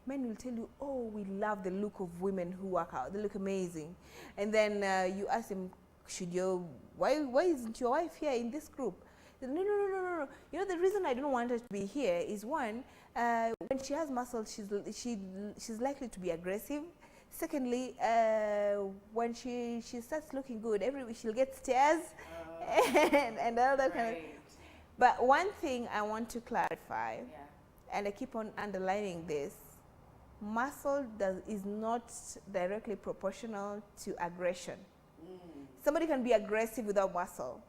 men will tell you, oh, we love the look of women who work out, they look amazing. And then you ask them, why isn't your wife here in this group? No. You know, the reason I don't want her to be here is, one, when she has muscle, she's likely to be aggressive. Secondly, when she starts looking good, she'll get stares and all that kind of. But one thing I want to clarify, and I keep on underlining this, muscle is not directly proportional to aggression. Somebody can be aggressive without muscle.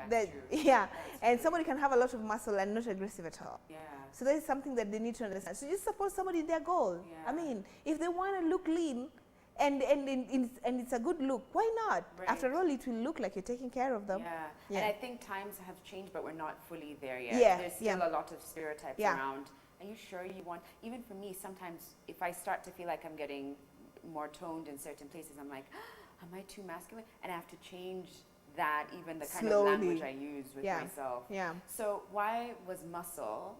That's true. Yeah, and somebody can have a lot of muscle and not aggressive at all. Yeah. So that is something that they need to understand. So just support somebody in their goal. I mean, if they want to look lean, and it's a good look, why not? Right. After all, it will look like you're taking care of them. Yeah. And I think times have changed, but we're not fully there yet. Yeah. There's still a lot of stereotypes around. Are you sure you want, even for me, sometimes if I start to feel like I'm getting more toned in certain places, I'm like, am I too masculine? And I have to change that, even the kind of language I use with myself. Yeah. So why was muscle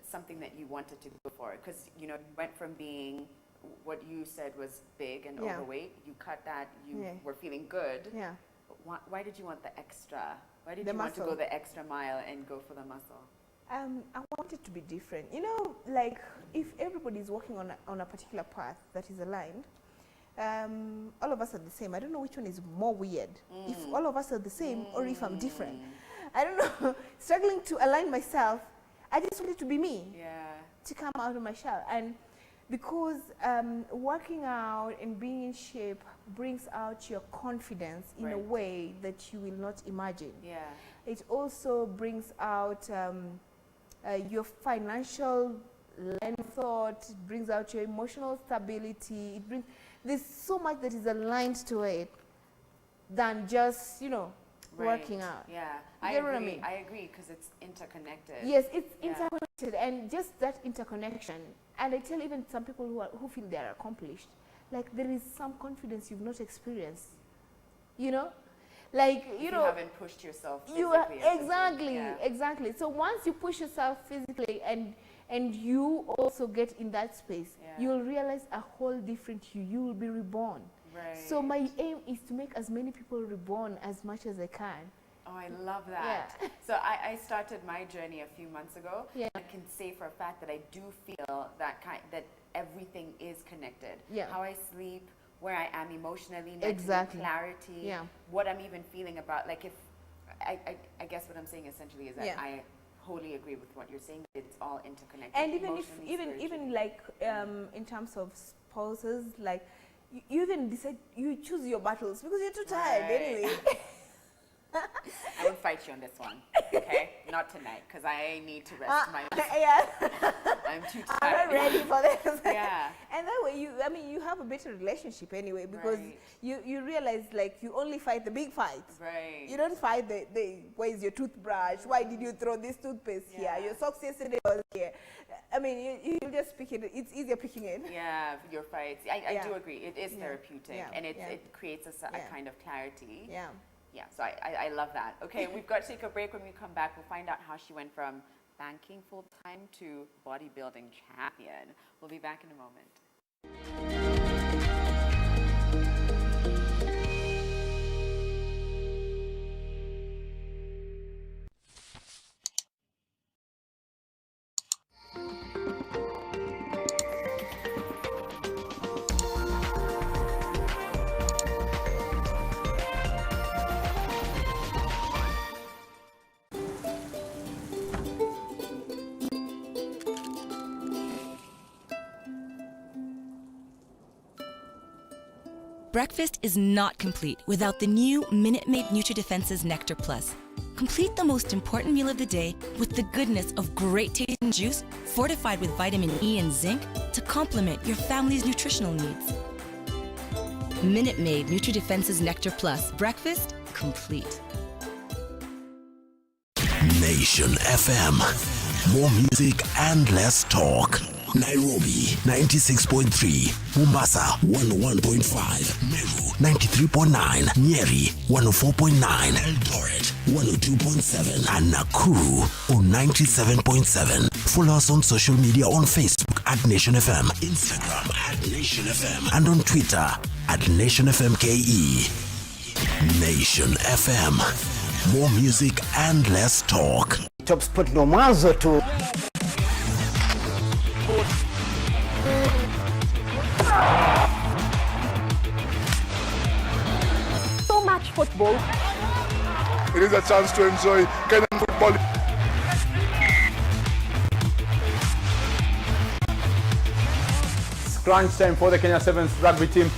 something that you wanted to go for? Because, you know, you went from being what you said was big and overweight, you cut that, you were feeling good. Yeah. Why did you want the extra? Why did The you want to muscle. go the extra mile and go for the muscle? I want it to be different. You know, like, if everybody is working on a particular path that is aligned, all of us are the same. I don't know which one is more weird. If all of us are the same or if I'm different. I don't know. Struggling to align myself, I just wanted to be me. To come out of my shell. And because working out and being in shape brings out your confidence in a way that you will not imagine. It also brings out your financial line of thought, it brings out your emotional stability, there's so much that is aligned to it than just, you know, working out. I You get agree. what I mean? I agree, because it's interconnected. Yes, it's interconnected, and just that interconnection. And I tell even some people who feel they are accomplished, like, there is some confidence you've not experienced. You know, like, you know, haven't pushed yourself physically. Exactly. So once you push yourself physically and you also get in that space, you'll realize a whole different you. You will be reborn. So my aim is to make as many people reborn as much as I can. Oh, I love that. So I started my journey a few months ago. I can say for a fact that I do feel that everything is connected. How I sleep, where I am emotionally, mentally, clarity, what I'm even feeling about. Like, if I guess what I'm saying essentially is that I wholly agree with what you're saying. It's all interconnected. And even like in terms of spouses, like, you even decide, you choose your battles because you're too tired anyway. I will fight you on this one, okay? Not tonight, because I need to rest my I'm too tired. I'm not ready for this. Yeah. And that way, you have a better relationship anyway, because you realize, like, you only fight the big fights. You don't fight the where's your toothbrush? Why did you throw this toothpaste here? Your socks yesterday was here. I mean, you just pick it. It's easier picking it. Yeah, your fights. I do agree. It is therapeutic, and it creates a kind of clarity. Yeah, so I love that. Okay, we've got to take a break. When we come back, we'll find out how she went from banking full-time to bodybuilding champion. We'll be back in a moment. breakfast is not complete without the new Minute Maid NutriDefense's Nectar Plus. Complete the most important meal of the day with the goodness of great tasting juice fortified with vitamin E and zinc to complement your family's nutritional needs. Minute Maid NutriDefense's Nectar Plus. Breakfast complete. Nation FM. More music and less talk. Nairobi 96.3, Mombasa 101.5, Meru 93.9, Nyeri 104.9, Eldoret 102.7, and Nakuru on 97.7. Follow us on social media on Facebook at Nation FM, Instagram at Nation FM, and on Twitter at Nation FM KE. Nation FM. More music and less talk. Top spot ndo mwanzo tu. So much football. It is a chance to enjoy Kenyan football. It's crunch time for the Kenya Sevens rugby team.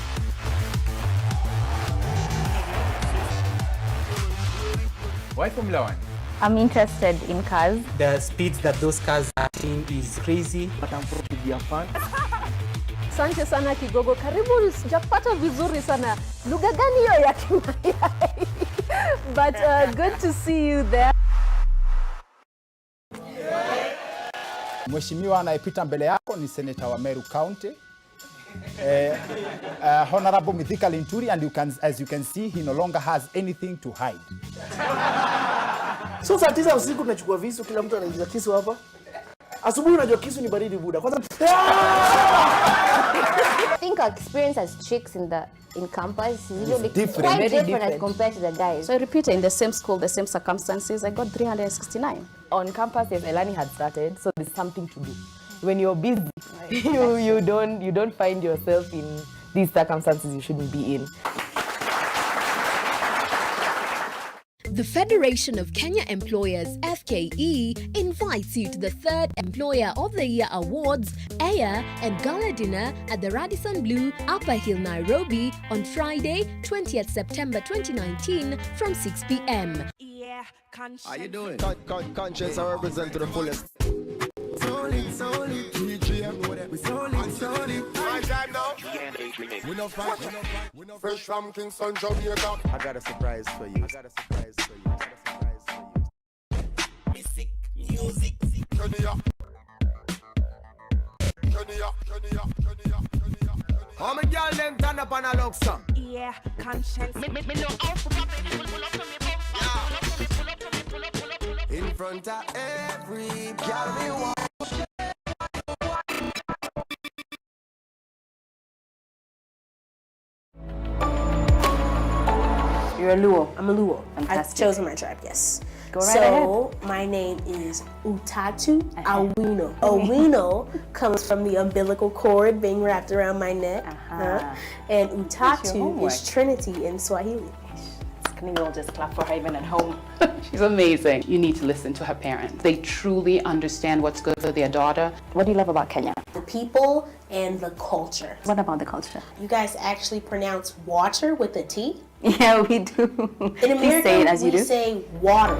Why Formula One? I'm interested in cars. The speeds that those cars are seeing is crazy. But I'm proud to be a fan. Asante sana Kigogo. Karibu, sijakupata vizuri sana. Lugha gani hiyo ya Kimayai? But good to see you there. Mheshimiwa anayepita mbele yako ni Senator wa Meru County. Honorable Mithika Linturi, and as you can see, he no longer has anything to hide. So saa 9 usiku tunachukua visu, kila mtu anaingiza kisu hapa. Asubuhi unajua kisu ni baridi buda. Kwanza I think our experience as chicks in campus is really different. Quite different as compared to the guys. So I repeated in the same school, the same circumstances, I got 369. On campus, yes, learning had started, so there's something to do. When you're busy, you don't find yourself in these circumstances you shouldn't be in. The Federation of Kenya Employers, FKE, invites you to the 3rd Employer of the Year Awards, Air and Gala Dinner at the Radisson Blu, Upper Hill, Nairobi on Friday, 20th September 2019 from 6 p.m. Yeah, how you doing? Conscience I represent to the fullest. Solid, DJ, we solid. My time now. We no fight. Fresh from Kingston, Jamaica. I got a surprise for you. Music. Kenya. How many girl them turn up on a look song? Yeah, conscience. Me know how to pop it. Pull up to me. In front of every girl we want. You're a Luo. I'm a Luo. Fantastic. I've chosen my tribe, yes. Go right ahead. So, my name is Utatu Awino. Awino comes from the umbilical cord being wrapped around my neck. And Utatu is Trinity in Swahili. Can you all just clap for her even at home? She's amazing. You need to listen to her parents. They truly understand what's good for their daughter. What do you love about Kenya? The people and the culture. What about the culture? You guys actually pronounce water with a T? Yeah, we do. In America, say it as you we do. say water.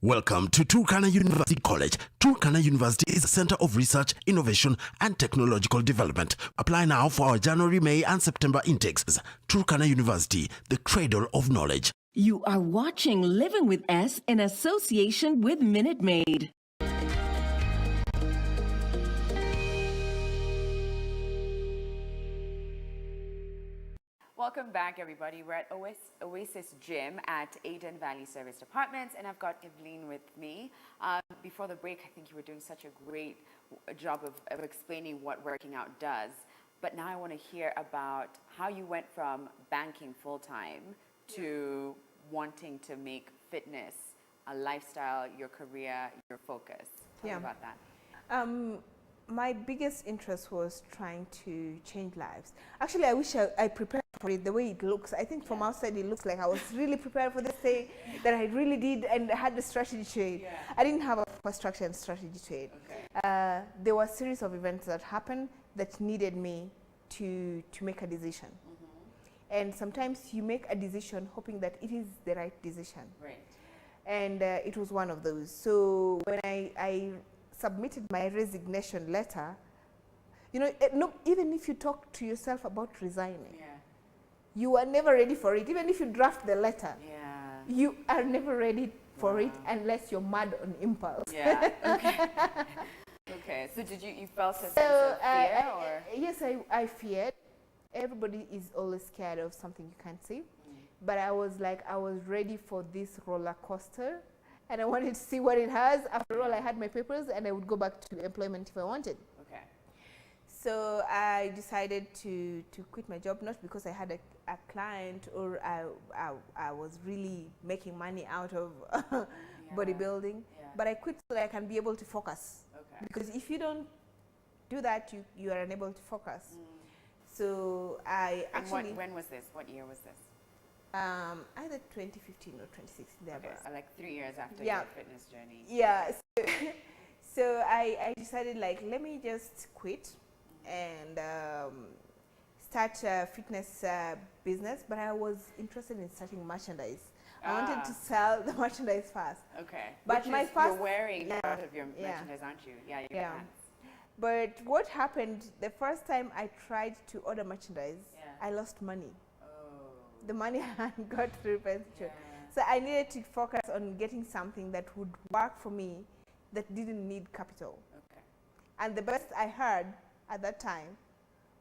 Welcome to Turkana University College. Turkana University is a center of research, innovation, and technological development. Apply now for our January, May, and September intakes. Turkana University, the cradle of knowledge. You are watching Living with S in association with Minute Maid. Welcome back, everybody. We're at Oasis Gym at Aden Valley Service Apartments, and I've got Evelyn with me. Before the break, I think you were doing such a great job of explaining what working out does. But now I want to hear about how you went from banking full-time to wanting to make fitness a lifestyle, your career, your focus. Tell me about that. My biggest interest was trying to change lives. Actually, I wish I prepared for it the way it looks. I think from outside it looks like I was really prepared for this thing, that I really did and had the strategy to it. Yeah. I didn't have a structure and strategy to it. Okay. There were a series of events that happened that needed me to make a decision. And sometimes you make a decision hoping that it is the right decision. Right. And it was one of those. So when I submitted my resignation letter, you know, no, even if you talk to yourself about resigning, you are never ready for it. Even if you draft the letter, you are never ready for it unless you're mad on impulse. Yeah. Okay. Okay. So did you felt a sense of fear, or? Yes, I feared. Everybody is always scared of something you can't see. But I was like, I was ready for this roller coaster, and I wanted to see what it has. After all, I had my papers, and I would go back to employment if I wanted. Okay. So I decided to quit my job, not because I had a client or I was really making money out of bodybuilding, but I quit so that I can be able to focus. Okay. Because if you don't do that, you are unable to focus. So I actually... when was this? What year was this? Either 2015 or 2016. Okay, so like 3 years after your fitness journey. Yeah. So I decided, like, let me just quit and start a fitness business, but I was interested in starting merchandise. I wanted to sell the merchandise first. Okay. But which my is, first... You're wearing part of your merchandise, aren't you? Yeah, your pants. But what happened, the first time I tried to order merchandise, I lost money. The money I got through pension. So I needed to focus on getting something that would work for me that didn't need capital. Okay. And the best I heard at that time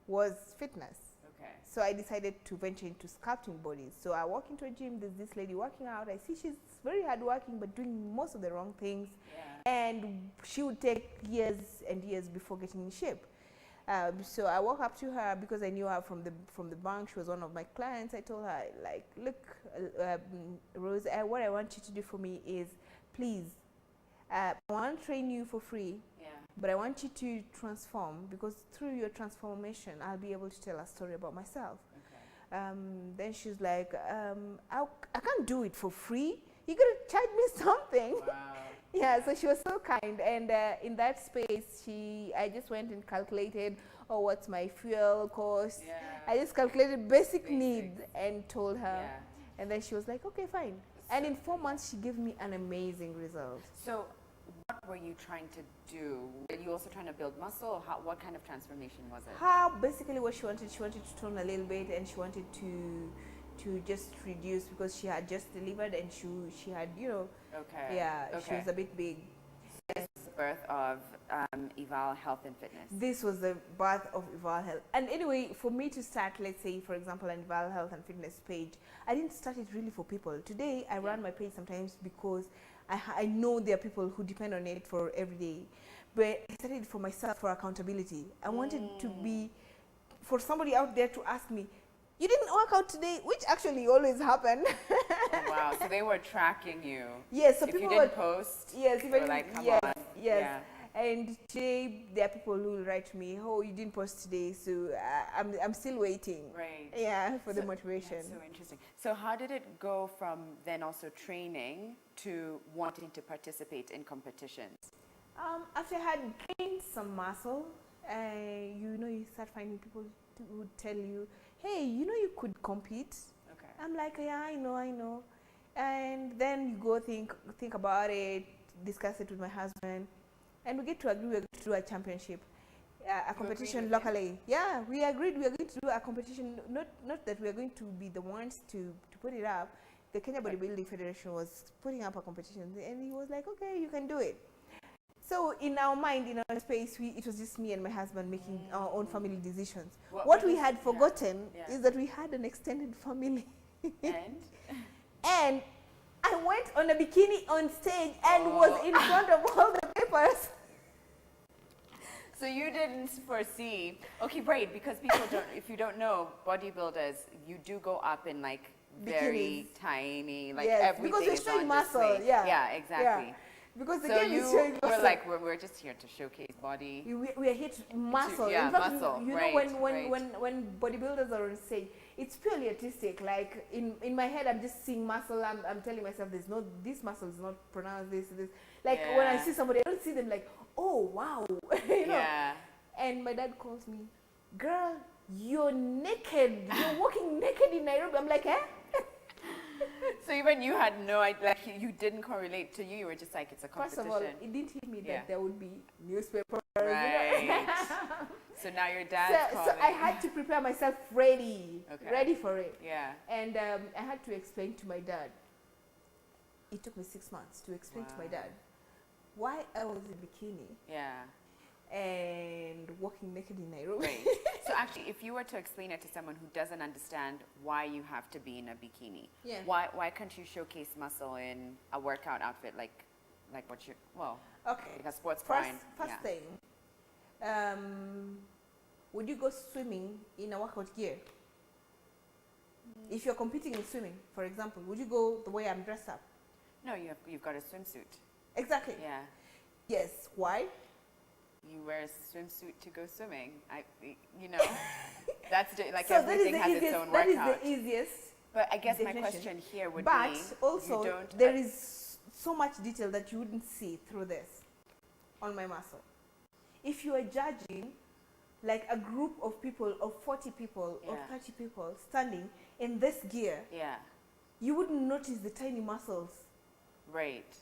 was fitness. Okay. So I decided to venture into sculpting bodies. So I walk into a gym, there's this lady working out. I see she's very hardworking but doing most of the wrong things. And she would take years and years before getting in shape. So I walk up to her because I knew her from the bank. She was one of my clients. I told her, like, look, Rose, what I want you to do for me is, please, I want to train you for free, but I want you to transform, because through your transformation, I'll be able to tell a story about myself. Okay. Then she's like, I can't do it for free. You got to charge me something. Wow. Yeah, so she was so kind, and in that space, I just went and calculated, what's my fuel cost? I just calculated basic needs and told her, and then she was like, okay, fine. And in 4 months, she gave me an amazing result. So, what were you trying to do? Were you also trying to build muscle, or what kind of transformation was it? Basically what she wanted to tone a little bit, and she wanted to just reduce, because she had just delivered and she had, you know, she was a bit big. This is the birth of Eval Health and Fitness. This was the birth of Eval Health. And anyway, for me to start, let's say, for example, an Eval Health and Fitness page, I didn't start it really for people. Today, I run my page sometimes because I know there are people who depend on it for every day. But I started it for myself, for accountability. I wanted to be, for somebody out there to ask me, you didn't work out today, which actually always happened. Oh, wow, so they were tracking you. Yes, so if people you didn't post, they were like, come on. Yes. And today there are people who will write to me, oh, you didn't post today, so I'm still waiting. Right. Yeah, for the motivation. That's so interesting. So how did it go from then also training to wanting to participate in competitions? After I had gained some muscle, you start finding people who would tell you, hey, you could compete. Okay. I'm like, yeah, I know. And then you go think about it, discuss it with my husband, and we get to agree we're going to do a championship, a competition locally. Yeah, we agreed we are going to do a competition, not that we are going to be the ones to put it up. The Kenya Bodybuilding Federation was putting up a competition, and he was like, okay, you can do it. So in our mind, in our space, it was just me and my husband making our own family decisions. What we had forgotten is that we had an extended family. And I went on a bikini on stage and was in front of all the papers. So you didn't foresee, okay, right, because people don't, if you don't know, bodybuilders, you do go up in like very tiny, like everything because we're is showing on muscle. display. Yeah, exactly. Yeah. Because the so game is showing muscle. We're like, we're just here to showcase body. We are here to muscle. In fact, muscle. You know, when bodybuilders are on stage, it's purely artistic. Like in my head, I'm just seeing muscle. I'm telling myself, this muscle is not pronounced this. Like when I see somebody, I don't see them like, oh wow, you know. And my dad calls me, girl, you're naked. You're walking naked in Nairobi. I'm like, eh? So even you had no idea, like you didn't correlate to you were just like, it's a competition. First of all, it didn't hit me that there would be newspapers. Right. So now your dad's calling. So I had to prepare myself ready for it. Yeah. And I had to explain to my dad. It took me 6 months to explain to my dad why I was in bikini. Yeah. And walking naked in Nairobi. Right. So actually, if you were to explain it to someone who doesn't understand why you have to be in a bikini, why can't you showcase muscle in a workout outfit like what you like a sports bra? First thing, would you go swimming in a workout gear? If you're competing in swimming, for example, would you go the way I'm dressed up? No, you've got a swimsuit. Exactly. Yeah. Yes. Why? You wear a swimsuit to go swimming. That's like so everything has its own workout. That is the easiest. But I guess definition. my question here would but be, also there is so much detail that you wouldn't see through this on my muscle. If you are judging like a group of people, of 40 people, or 30 people standing in this gear, you wouldn't notice the tiny muscles. Right.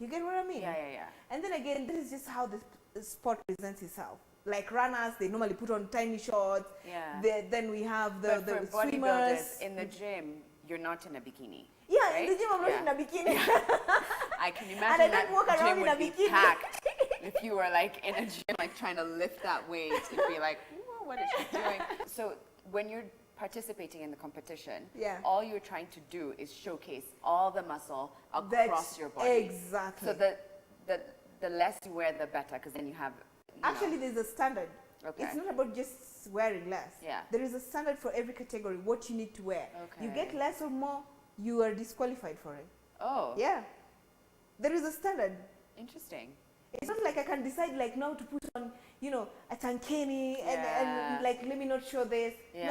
You get what I mean? Yeah. And then again, this is just how the sport presents itself. Like runners, they normally put on tiny shorts. Yeah. Then we have the for swimmers. Bodybuilders in the gym, you're not in a bikini. Yeah, right? in the gym I'm not in a bikini. I can imagine and I don't walk that around gym in a would be bikini. packed. If you were like in a gym, like trying to lift that weight, it'd be like, what is she doing? So when you're participating in the competition, all you're trying to do is showcase all the muscle across your body. Exactly. So the less you wear, the better, because then you have. Actually, there's a standard. Okay. It's not about just wearing less. Yeah. There is a standard for every category, what you need to wear. Okay. You get less or more, you are disqualified for it. Oh. Yeah. There is a standard. Interesting. It's not like I can decide like now to put on, a tankini and like let me not show this. Yeah.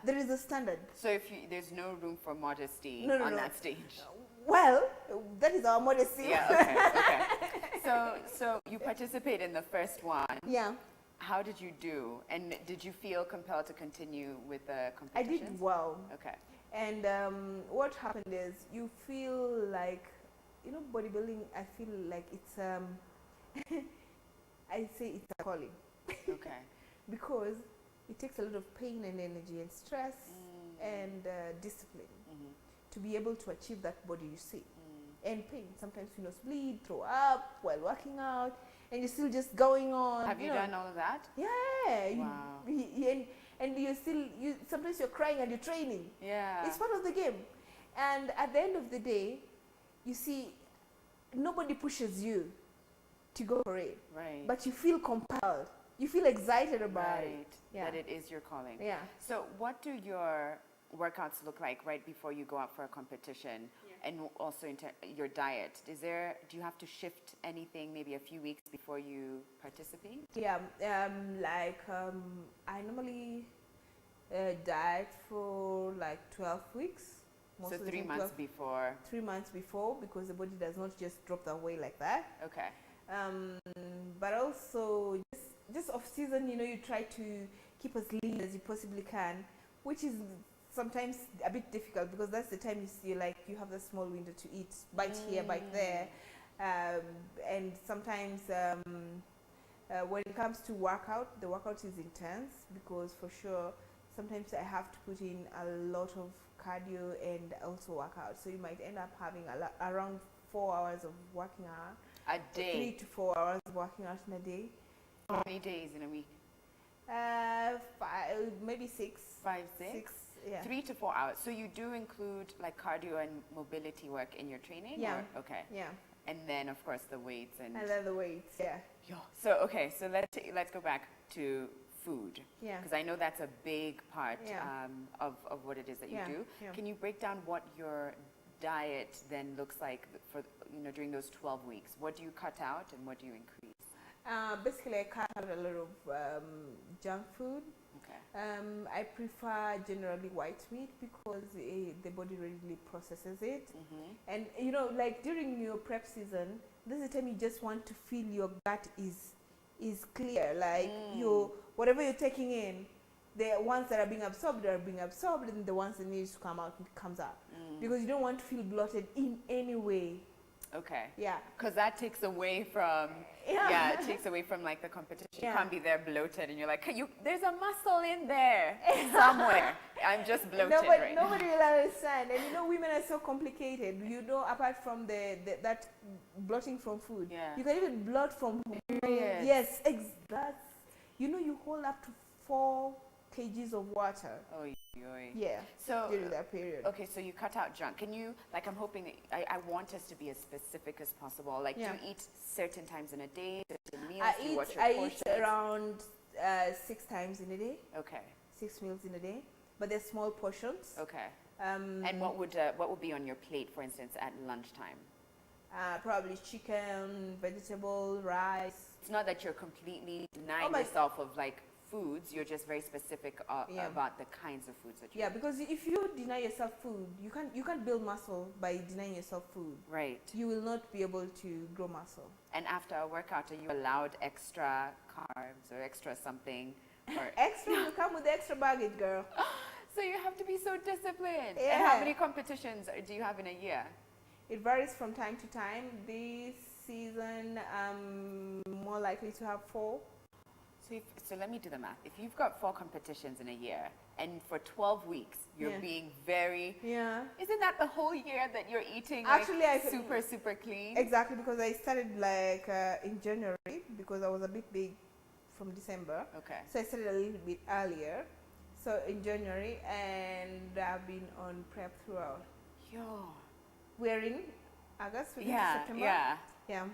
No, there is a standard. So there's no room for modesty on that stage. Well, that is our modesty. Yeah, okay. So you participate in the first one. Yeah. How did you do? And did you feel compelled to continue with the competition? I did well. Okay. And what happened is you feel like, bodybuilding, I feel like it's, I say it's a calling. Okay. Because it takes a lot of pain and energy and stress and discipline to be able to achieve that body you see. And pain. Sometimes you bleed, throw up while working out, and you're still just going on. Have you done all of that? Yeah. Wow. And you're still, sometimes you're crying and you're training. Yeah. It's part of the game. And at the end of the day, you see, nobody pushes you to go for it. Right. But you feel compelled. You feel excited about it. Yeah. That it is your calling. Yeah. So what do your workouts look like right before you go out for a competition? And also your diet. Do you have to shift anything maybe a few weeks before you participate? Yeah, I normally diet for like 12 weeks. So 3 months before? 3 months before, because the body does not just drop that way like that. Okay. But also, just off season, you try to keep as lean as you possibly can, which is sometimes a bit difficult because that's the time you have the small window to eat, bite here, bite there, and sometimes when it comes to workout, the workout is intense because for sure sometimes I have to put in a lot of cardio and also workout, so you might end up having around 4 hours of working out a day. 3 to 4 hours of working out in a day. How many days in a week? 5, maybe 6. 5, 6? Yeah. 3 to 4 hours. So you do include like cardio and mobility work in your training? Yeah. Or? Okay. Yeah. And then of course the weights and. And then the weights, yeah. So okay, so let's go back to food. Yeah. Because I know that's a big part of what it is that you do. Yeah. Can you break down what your diet then looks like for during those 12 weeks? What do you cut out and what do you increase? Basically, I cut out a lot of junk food. Okay. I prefer generally white meat because the body readily processes it. And like during your prep season, this is the time you just want to feel your gut is clear. Like whatever you're taking in, the ones that are being absorbed, and the ones that need to come out, it comes out. Because you don't want to feel bloated in any way. Okay. Yeah. Because that takes away from, it takes away from like the competition. You can't be there bloated and you're like, there's a muscle in there somewhere. I'm just bloated right now. Nobody will understand. And you know, women are so complicated. You know, apart from that bloating from food, you can even bloat from periods. Yes, exactly. You know, you hold up to 4 kgs of water. Yeah. So during that period. Okay, so you cut out junk. Can you, like, I'm hoping that I want us to be as specific as possible. Like, do you eat certain times in a day, certain meals? I eat around 6 times in a day. Okay. 6 meals in a day, but they're small portions. Okay. And what would be on your plate, for instance, at lunchtime? Probably chicken, vegetable, rice. It's not that you're completely denying yourself of like foods, you're just very specific about the kinds of foods that you eat. Because if you deny yourself food, you can't build muscle by denying yourself food. Right. You will not be able to grow muscle. And after a workout, are you allowed extra carbs or extra something? Or extra will come with extra baggage, girl. So you have to be so disciplined. Yeah. And how many competitions do you have in a year? It varies from time to time. This season, I'm more likely to have 4. So let me do the math. If you've got 4 competitions in a year, and for 12 weeks, you're being very... Isn't that the whole year that you're eating Actually, super clean? Exactly, because I started like in January, because I was a bit big from December. Okay. So I started a little bit earlier. So in January, and I've been on prep throughout. We're in August, we're into September. Yeah.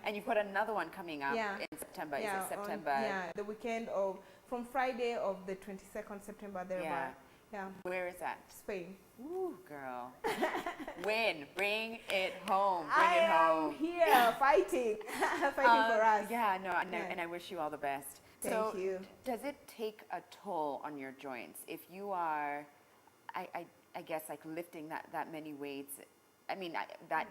And you've got another one coming up in September. Is it September? The weekend of, from Friday of the 22nd September, thereabout. Yeah. Where is that? Spain. Ooh, girl. Win. Bring it home. I am here fighting. Fighting for us. Yeah, no, and I wish you all the best. Thank you. Does it take a toll on your joints if you are, I guess, like lifting that many weights? I mean, that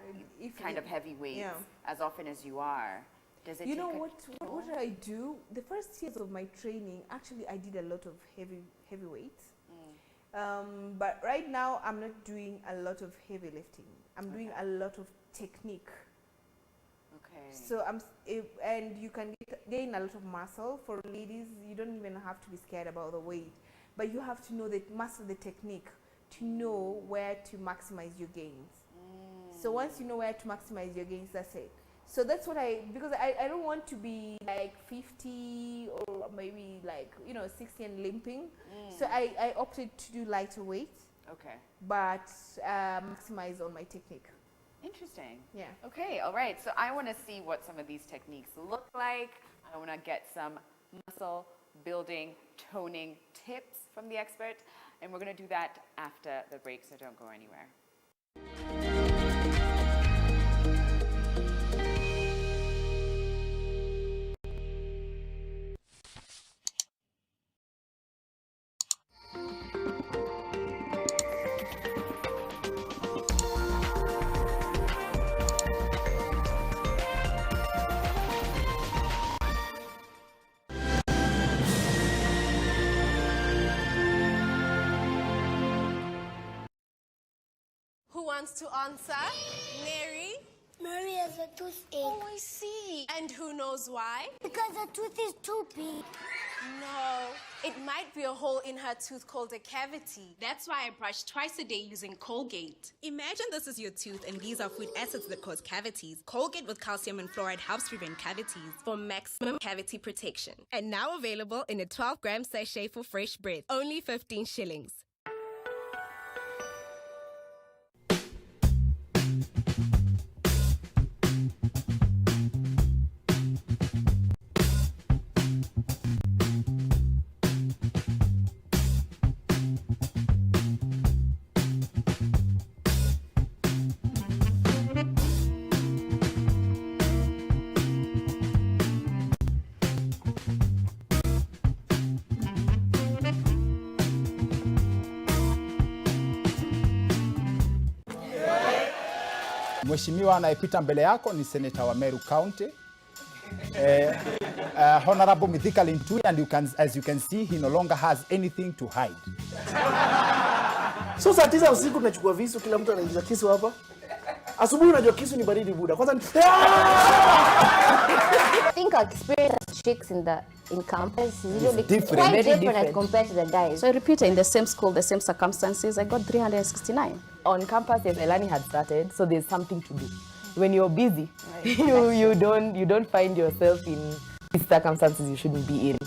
kind of heavy weights as often as you are. Does it? You know what I do? The first years of my training, actually, I did a lot of heavy weights. But right now, I'm not doing a lot of heavy lifting. I'm doing a lot of technique. Okay. So and you can gain a lot of muscle. For ladies, you don't even have to be scared about the weight, but you have to know the technique to know where to maximize your gains. So once you know where to maximize your gains, that's it. So that's what because I don't want to be like 50 or maybe like, 60 and limping. So I opted to do lighter weight. Okay. But maximize on my technique. Interesting. Yeah. Okay, all right. So I want to see what some of these techniques look like. I want to get some muscle building, toning tips from the expert. And we're going to do that after the break, so don't go anywhere. Who wants to answer? Mary? Mary has a toothache. Oh, I see. And who knows why? Because the tooth is too big. No, it might be a hole in her tooth called a cavity. That's why I brush twice a day using Colgate. Imagine this is your tooth and these are food acids that cause cavities. Colgate with calcium and fluoride helps prevent cavities for maximum cavity protection. And now available in a 12-gram sachet for fresh breath. Only 15 shillings. Mheshimiwa anayepita mbele yako ni seneta wa Meru County, Honorable Mithika Linturi, and as you can see, he no longer has anything to hide. So saa 9 usiku tunachukua visu, kila mtu anaingiza kisu hapa. Asubuhi unajua kisu ni baridi buda. Kwanza I think our experience as chicks in campus is usually different, quite very different different as compared to the guys. So I repeat, in the same school, the same circumstances, I got 369. On campus, yes, Elani had started, so there's something to do. When you're busy, you don't find yourself in these circumstances you shouldn't be in.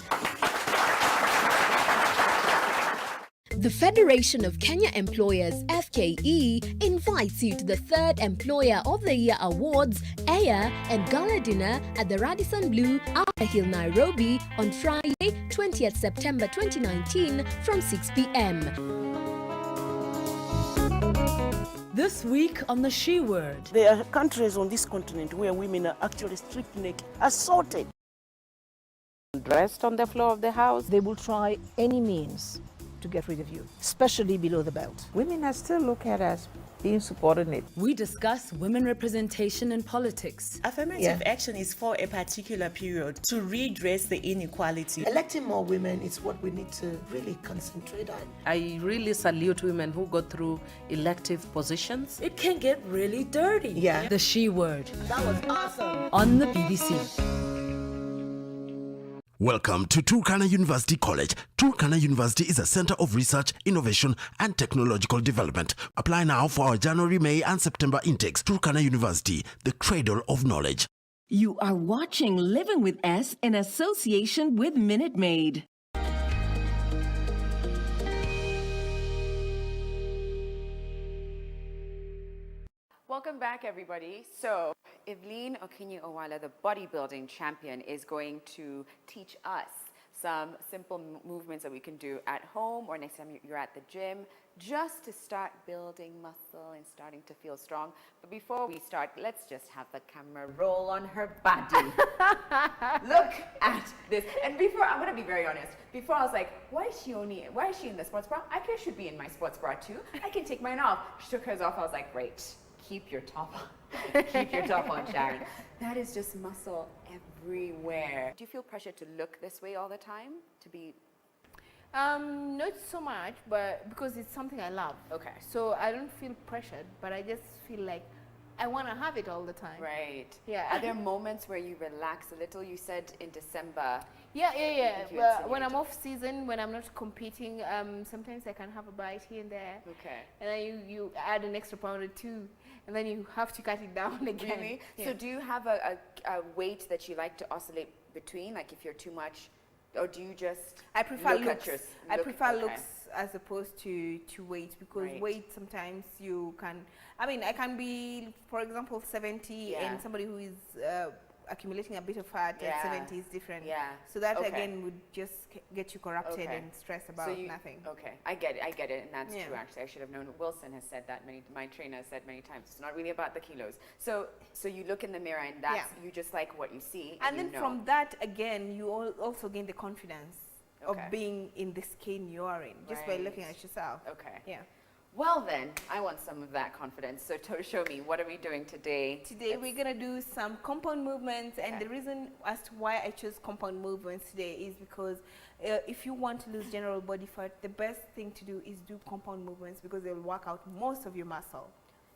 The Federation of Kenya Employers, FKE, invites you to the 3rd Employer of the Year Awards, Air and Gala Dinner at the Radisson Blu, Upper Hill, Nairobi on Friday, 20th September 2019 from 6 p.m. This week on the She Word. There are countries on this continent where women are actually stripped naked, assaulted. Dressed on the floor of the house. They will try any means to get rid of you, especially below the belt. Women are still looked at as being subordinate. We discuss women representation in politics. Affirmative action is for a particular period to redress the inequality. Electing more women is what we need to really concentrate on. I really salute women who go through elective positions. It can get really dirty. Yeah. The She Word. That was awesome. On the BBC. Welcome to Turkana University College. Turkana University is a center of research, innovation, and technological development. Apply now for our January, May, and September intakes. Turkana University, the cradle of knowledge. You are watching Living with S in association with Minute Maid. Welcome back, everybody. So, Evelyn Okinyi-Owala, the bodybuilding champion, is going to teach us some simple movements that we can do at home or next time you're at the gym, just to start building muscle and starting to feel strong. But before we start, let's just have the camera roll on her body. Look at this. And before, I'm going to be very honest. Before I was like, why is she in the sports bra? I should be in my sports bra too. I can take mine off. She took hers off. I was like, great. Keep your top on. Keep your top on, Sharon. That is just muscle everywhere. Do you feel pressure to look this way all the time? To be... Not so much, but because it's something I love. Okay. So I don't feel pressured, but I just feel like I want to have it all the time. Right. Yeah. Are there moments where you relax a little? You said in December. Yeah. Well, when I'm off season, when I'm not competing, sometimes I can have a bite here and there. Okay. And then you add an extra pound or two, and then you have to cut it down again. Really? Yeah. So do you have a weight that you like to oscillate between? Like if you're too much, or do you just I prefer look looks. at your, I prefer okay. looks as opposed to weight, because Right. weight sometimes you can. I mean, I can be, for example, 70, and somebody who is accumulating a bit of fat at 70 is different. Yeah. So that Okay. again would just get you corrupted and stressed about nothing. Okay, I get it, and that's true. Actually, I should have known. Wilson has said that my trainer has said many times. It's not really about the kilos. So you look in the mirror, and that's you just like what you see. And you then know. from that again, you also gain the confidence of Okay. being in the skin you are in, just by looking at yourself. Okay. Yeah. Well then, I want some of that confidence. So show me, what are we doing today? Today we're going to do some compound movements, and the reason as to why I chose compound movements today is because if you want to lose general body fat, the best thing to do is do compound movements, because they'll work out most of your muscle.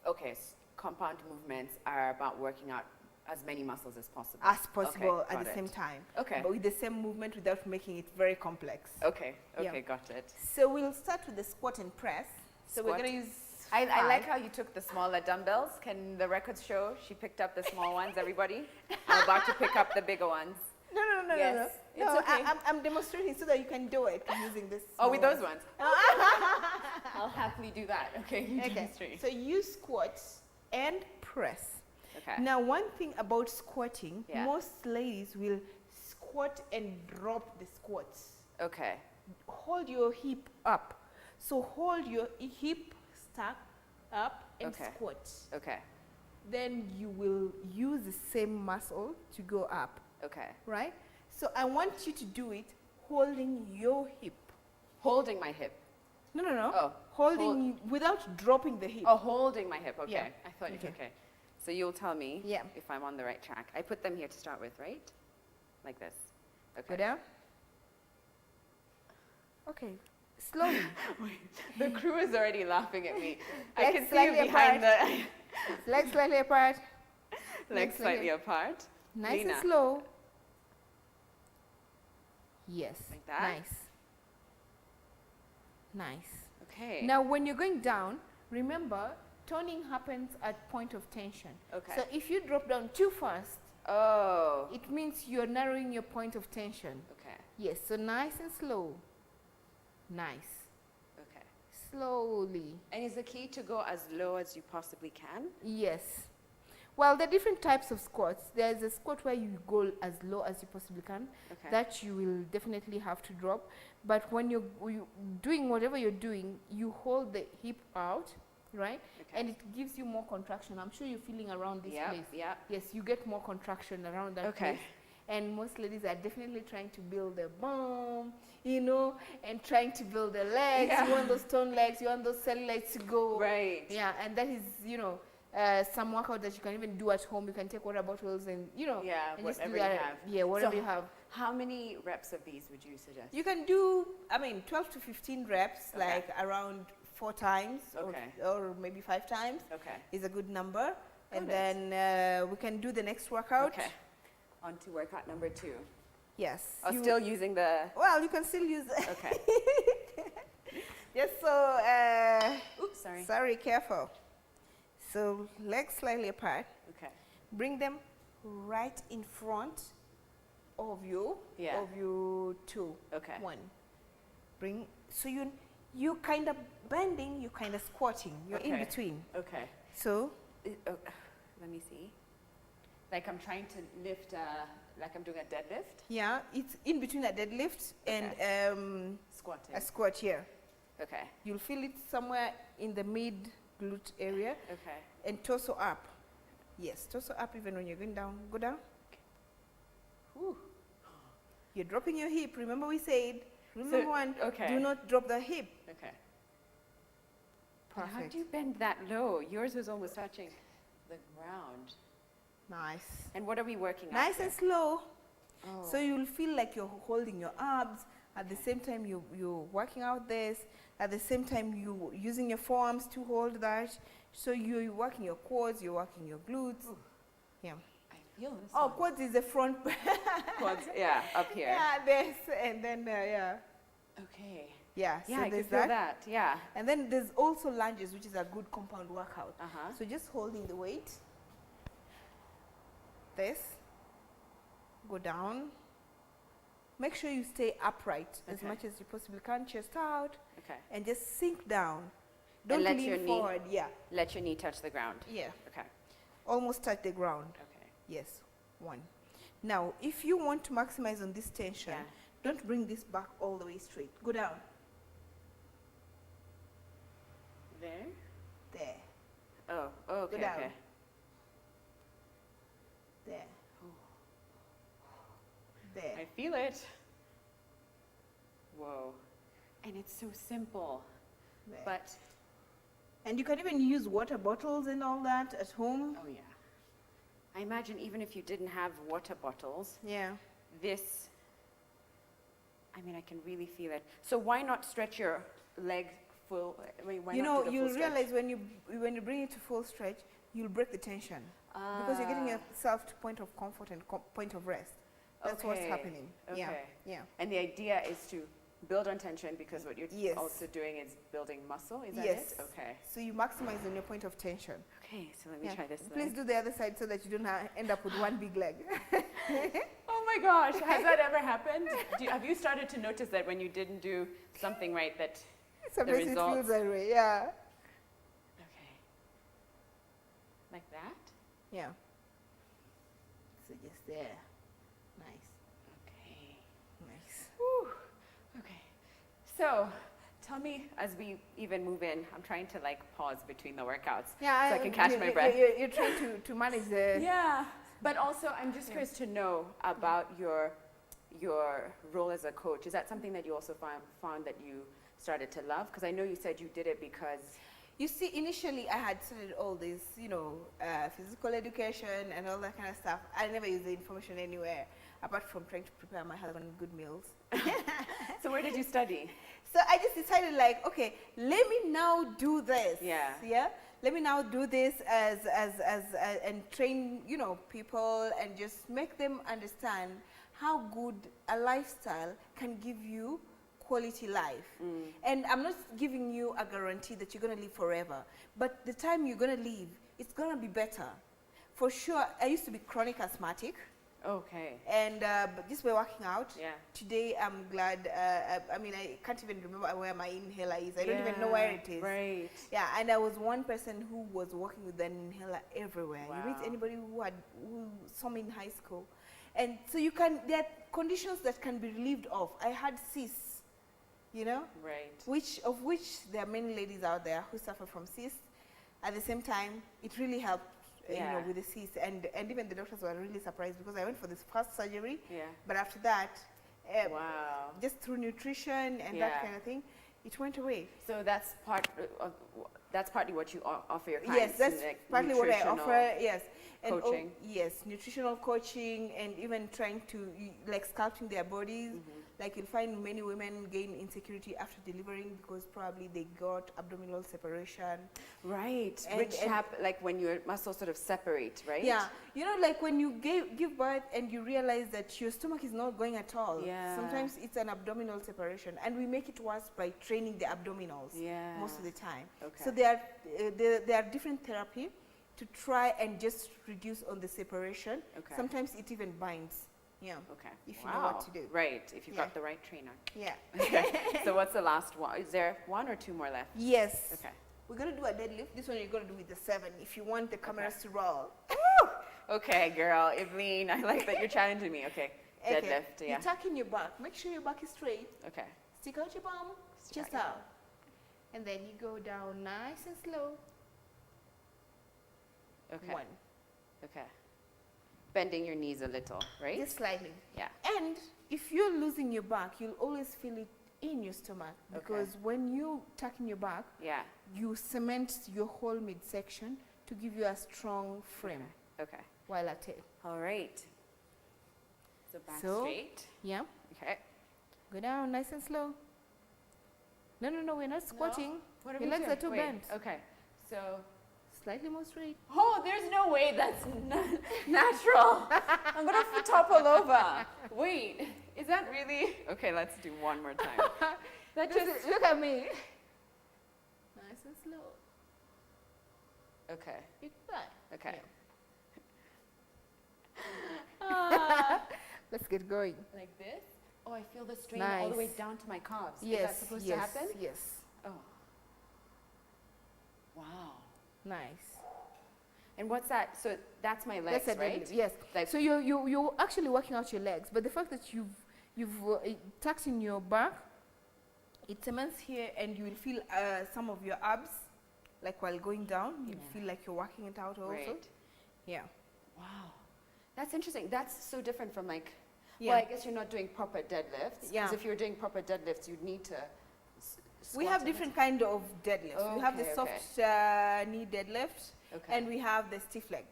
Okay, compound movements are about working out as many muscles as possible. As possible Okay, at the got same it. time. Okay. But with the same movement without making it very complex. Okay, Yeah. got it. So we'll start with the squat and press. So we're Squat. going to use I like 5. how you took the smaller dumbbells. Can the records show she picked up the small ones, everybody? I'm about to pick up the bigger ones. No. Yes, it's No, okay. I'm demonstrating so that you can do it using this. Oh, with small those ones? I'll happily do that. Okay, you demonstrate. So you squat and press. Okay. Now, one thing about squatting, Yeah. most ladies will squat and drop the squats. Okay. Hold your hip up. So hold your hip stack up and Okay. squat. Okay. Then you will use the same muscle to go up. Okay. Right? So I want you to do it holding your hip. Holding my hip. No. Oh. Holding without dropping the hip. Oh, holding my hip. Okay. Yeah. I thought Okay. okay. So you'll tell me Yeah. if I'm on the right track. I put them here to start with, right? like this. Okay. Go down. Okay, slowly. The crew is already laughing at me. I Legs can see you slightly behind apart. Legs slightly apart. Legs slightly apart. Nice Lena. and slow. Yes. Like that? Nice. Nice. Okay. Now, when you're going down, remember, toning happens at point of tension. Okay. So if you drop down too fast, it means you're narrowing your point of tension. Okay. Yes, so nice and slow. Nice. Okay. Slowly. And is the key to go as low as you possibly can? Yes. Well, there are different types of squats. There's a squat where you go as low as you possibly can. Okay. That you will definitely have to drop. But when you're doing whatever you're doing, you hold the hip out, right? Okay. And it gives you more contraction. I'm sure you're feeling around this place. Yeah. Yes, you get more contraction around that Okay. place. And most ladies are definitely trying to build their bum, you know, and trying to build their legs. Yeah. You want those toned legs, you want those cellulites to go. Right. Yeah, and that is, you know, some workout that you can even do at home. You can take water bottles and, you know, Yeah, and just whatever do you that. have. Yeah, whatever So you have. How many reps of these would you suggest? You can do, 12 to 15 reps, Okay. like around 4 times Okay. or maybe 5 times. Okay. Is a good number. And Got it. then we can do the next workout. Okay. On to workout number 2. Yes. Oh, still using the... Well, you can still use it. Okay. Just so, Oops, sorry. Sorry, careful. So legs slightly apart. Okay. Bring them right in front of you. Yeah. Of you 2. Okay. 1. Bring, so you kind of bending, you kind of squatting. You're in Okay. between. Okay. So Let me see. Like I'm trying to lift, like I'm doing a deadlift? yeah, it's in between a deadlift and Squatting. a squat here. Okay. You'll feel it somewhere in the mid glute area. Okay. And torso up. Yes, torso up even when you're going down. Go down. Whew. You're dropping your hip. Remember we said, remember do not drop the hip. Okay. Perfect. How do you bend that low? Yours was almost touching the ground. Nice. And what are we working on? Nice and slow. Oh. So you'll feel like you're holding your abs. At the same time, you're working out this. At the same time, you're using your forearms to hold that. So you're working your quads, you're working your glutes. Ooh. Yeah. I feel this. Oh, quads is the front. Quads, yeah, up here. Yeah, this, and then, yeah. Okay. Yeah, Yeah, so I can there's feel that, yeah. And then there's also lunges, which is a good compound workout. Uh-huh. So just holding the weight. This. Go down. Make sure you stay upright as much as you possibly can, chest out. Okay. And just sink down. And Don't let your lean knee, forward. Yeah. Let your knee touch the ground. Yeah. Okay. Almost touch the ground. Okay. Yes. 1. Now, if you want to maximize on this tension, don't bring this back all the way straight. Go down. There? There. Oh, okay, Go down. okay. There. There. I feel it. Whoa. And it's so simple. There. But. And you can even use water bottles and all that at home. Oh, yeah. I imagine even if you didn't have water bottles. Yeah. This. I mean, I can really feel it. So why not stretch your leg full? I mean, why You not know, do the you'll full stretch? realize when you bring it to full stretch, you'll break the tension. Because you're getting yourself to point of comfort and point of rest. That's what's happening. Okay. Yeah. Yeah. And the idea is to build on tension because what you're Yes. also doing is building muscle. Is that Yes. it? Okay. So you maximize on your point of tension. Okay, so let me try this Please leg. do the other side so that you don't end up with one big leg. Oh my gosh, has that ever happened? Have you started to notice that when you didn't do something right that Sometimes the it results? feels that way, yeah. Okay. Like that? Yeah. So just there. Nice. Okay. Nice. Whew. Okay. So, tell me as we even move in, I'm trying to like pause between the workouts so I can catch my breath. You're trying to manage the... Yeah. But also, I'm just curious to know about your role as a coach. Is that something that you also found that you started to love? Because I know you said you did it because You see, initially I had studied all this, physical education and all that kind of stuff. I never used the information anywhere, apart from trying to prepare my husband good meals. So where did you study? So I just decided, like, okay, let me now do this. Yeah. Yeah. Let me now do this and train, people and just make them understand how good a lifestyle can give you quality life. And I'm not giving you a guarantee that you're going to live forever, but the time you're going to live, it's going to be better. For sure, I used to be chronic asthmatic. Okay. And but just by working out, yeah. Today I'm glad, I can't even remember where my inhaler is. I don't even know where it is. Right. Yeah, and I was one person who was working with an inhaler everywhere. Wow. You meet anybody who saw me in high school. And so there are conditions that can be relieved of. I had cysts. Right. Of which there are many ladies out there who suffer from cysts. At the same time, it really helped, with the cysts, and even the doctors were really surprised because I went for this first surgery. Yeah. But after that, wow. Just through nutrition and that kind of thing, it went away. So that's partly what you offer your clients. Yes, that's partly what I offer. Yes. And coaching. Yes, nutritional coaching, and even trying to sculpting their bodies. Like you'll find many women gain insecurity after delivering because probably they got abdominal separation. Right, which happens like when your muscles sort of separate, right? Yeah, like when you give birth and you realize that your stomach is not going at all. Yeah. Sometimes it's an abdominal separation, and we make it worse by training the abdominals. Yeah. Most of the time. Okay. So there are different therapy to try and just reduce on the separation. Okay. Sometimes it even binds. Yeah. Okay. If you know what to do. Right. If you've got the right trainer. Yeah. Okay. So what's the last one? Is there one or two more left? Yes. Okay. We're going to do a deadlift. This one you're going to do with the 7 if you want the cameras to roll. Okay, girl. Evelyn, I like that you're challenging me. Okay. Deadlift, yeah. You tuck in your back. Make sure your back is straight. Okay. Stick out your bum. Just out. And then you go down nice and slow. Okay. 1. Okay. Bending your knees a little, right? Just slightly. Yeah. And if you're losing your back, you'll always feel it in your stomach because when you tuck in your back, you cement your whole midsection to give you a strong frame. Okay. While at it. All right. So back straight. Yeah. Okay. Go down nice and slow. No, we're not squatting. What are your we legs doing? are too bent. Okay. So slightly more straight. Oh, there's no way that's natural. I'm going to topple over. Wait, is that really? Okay, let's do one more time. Look at me. Nice and slow. Okay. Big butt. Okay. Yeah. Let's get going. Like this? Oh, I feel the strain all the way down to my calves. Yes. Is that supposed to happen? Yes. Oh. Wow. Nice. And what's that? So that's my legs, right? Yes. So you're actually working out your legs, but the fact that you've tucked in your back, it cements here, and you will feel some of your abs, like while going down, you feel like you're working it out also. Right. Yeah. Wow. That's interesting. That's so different from like. Well, I guess you're not doing proper deadlifts. Yeah. Because if you're doing proper deadlifts, you'd need to. We have different kind of deadlifts. We have the soft knee deadlift, and we have the stiff leg.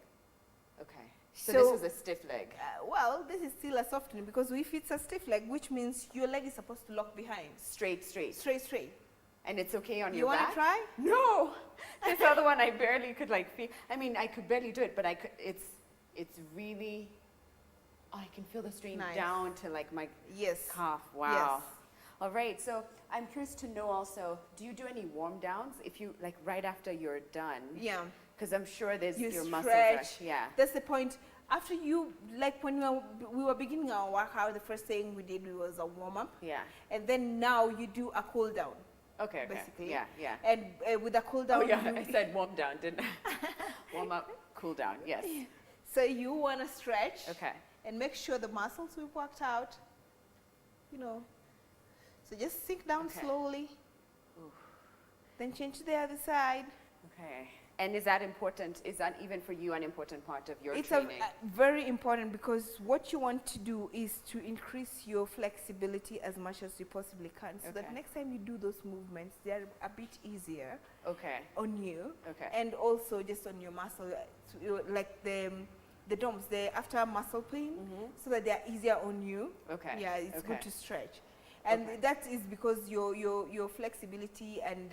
Okay. So this is a stiff leg. Well, this is still a soft knee because if it's a stiff leg, which means your leg is supposed to lock behind. Straight. Straight. And it's okay on your back? You want to try? No. This other one I barely could feel. I mean, I could barely do it, but I could. It's really. Oh, I can feel the strain down to like my calf. Wow. Yes. All right. So I'm curious to know also, do you do any warm downs if you like right after you're done? Yeah. Because I'm sure there's your stretch. muscles. Yeah. That's the point. After you, like when we were beginning our workout, the first thing we did was a warm up. Yeah. And then now you do a cool down. Okay. Basically. Yeah. And with a cool down. Oh yeah, I said warm down, didn't I? Warm up, cool down. Yes. So you want to stretch. Okay. And make sure the muscles we've worked out, So just sink down slowly. Oof. Then change to the other side. Okay. And is that important? Is that even for you an important part of your it's training? It's very important, because what you want to do is to increase your flexibility as much as you possibly can, so that next time you do those movements, they're a bit easier on you, and also just on your muscle, like the DOMs, the after muscle pain, so that they're easier on you. Yeah, it's good to stretch. And that is because your flexibility and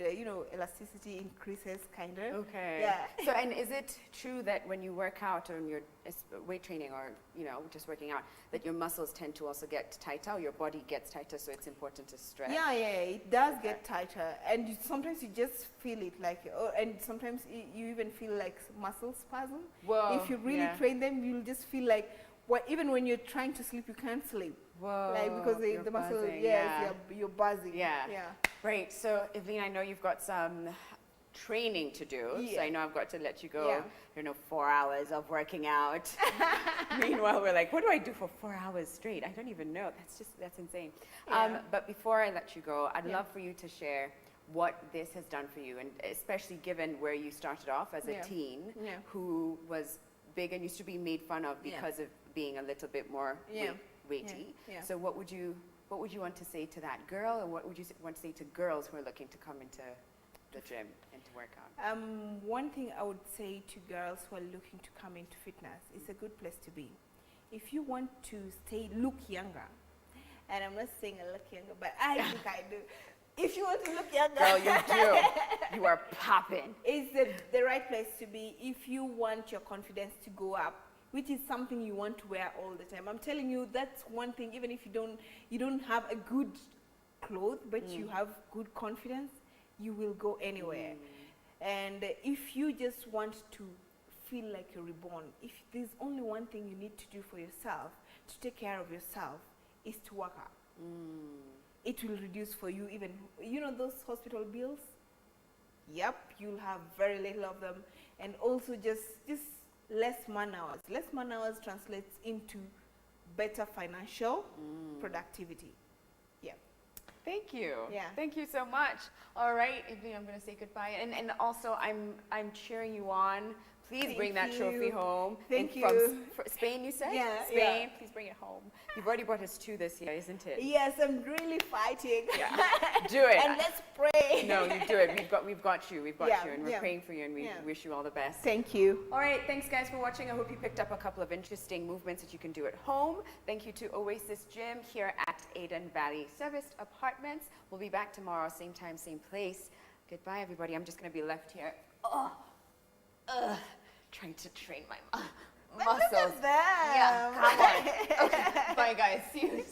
elasticity increases, kind of. Yeah. So, and is it true that when you work out or your weight training, or just working out, that your muscles tend to also get tighter, or your body gets tighter, so it's important to stretch? Yeah, it does get tighter, and sometimes you just feel it, and sometimes you even feel like muscle spasm. Whoa. If you really train them, you'll just feel like, even when you're trying to sleep, you can't sleep. Whoa. Like, because the muscle, you're buzzing. Yeah. Great. So, Evelyn, I know you've got some training to do. So I know I've got to let you go. 4 hours of working out. Meanwhile, we're like, what do I do for 4 hours straight? I don't even know. That's insane. But before I let you go, I'd love for you to share what this has done for you, and especially given where you started off as a teen who was big and used to be made fun of because of being a little bit more weighty. So what would you want to say to that girl, and what would you want to say to girls who are looking to come into the gym and to work out? One thing I would say to girls who are looking to come into fitness, it's a good place to be. If you want to look younger, and I'm not saying I look younger, but I think I do. If you want to look younger, girl, you do. You are popping. It's the right place to be if you want your confidence to go up, which is something you want to wear all the time. I'm telling you, that's one thing. Even if you don't have a good clothes, but you have good confidence, you will go anywhere. And if you just want to feel like you're reborn, if there's only one thing you need to do for yourself to take care of yourself, is to work out. It will reduce for you even, those hospital bills? Yep, you'll have very little of them. And also just less man hours. Less man hours translates into better financial productivity. Yeah. Thank you. Yeah. Thank you so much. All right, Evelyn, I'm going to say goodbye. And also, I'm cheering you on. Please bring that trophy home. Thank you. From Spain, you said? Yeah. Spain, yeah. Please bring it home. You've already brought us 2 this year, isn't it? Yes, I'm really fighting. Yeah. Do it. And let's pray. No, you do it. We've got you. We've got you. And we're praying for you, and we wish you all the best. Thank you. All right. Thanks, guys, for watching. I hope you picked up a couple of interesting movements that you can do at home. Thank you to Oasis Gym here at Eden Valley Serviced Apartments. We'll be back tomorrow, same time, same place. Goodbye, everybody. I'm just going to be left here. Trying to train my muscles. Look at that. Yeah, come on. Okay, bye guys. See you.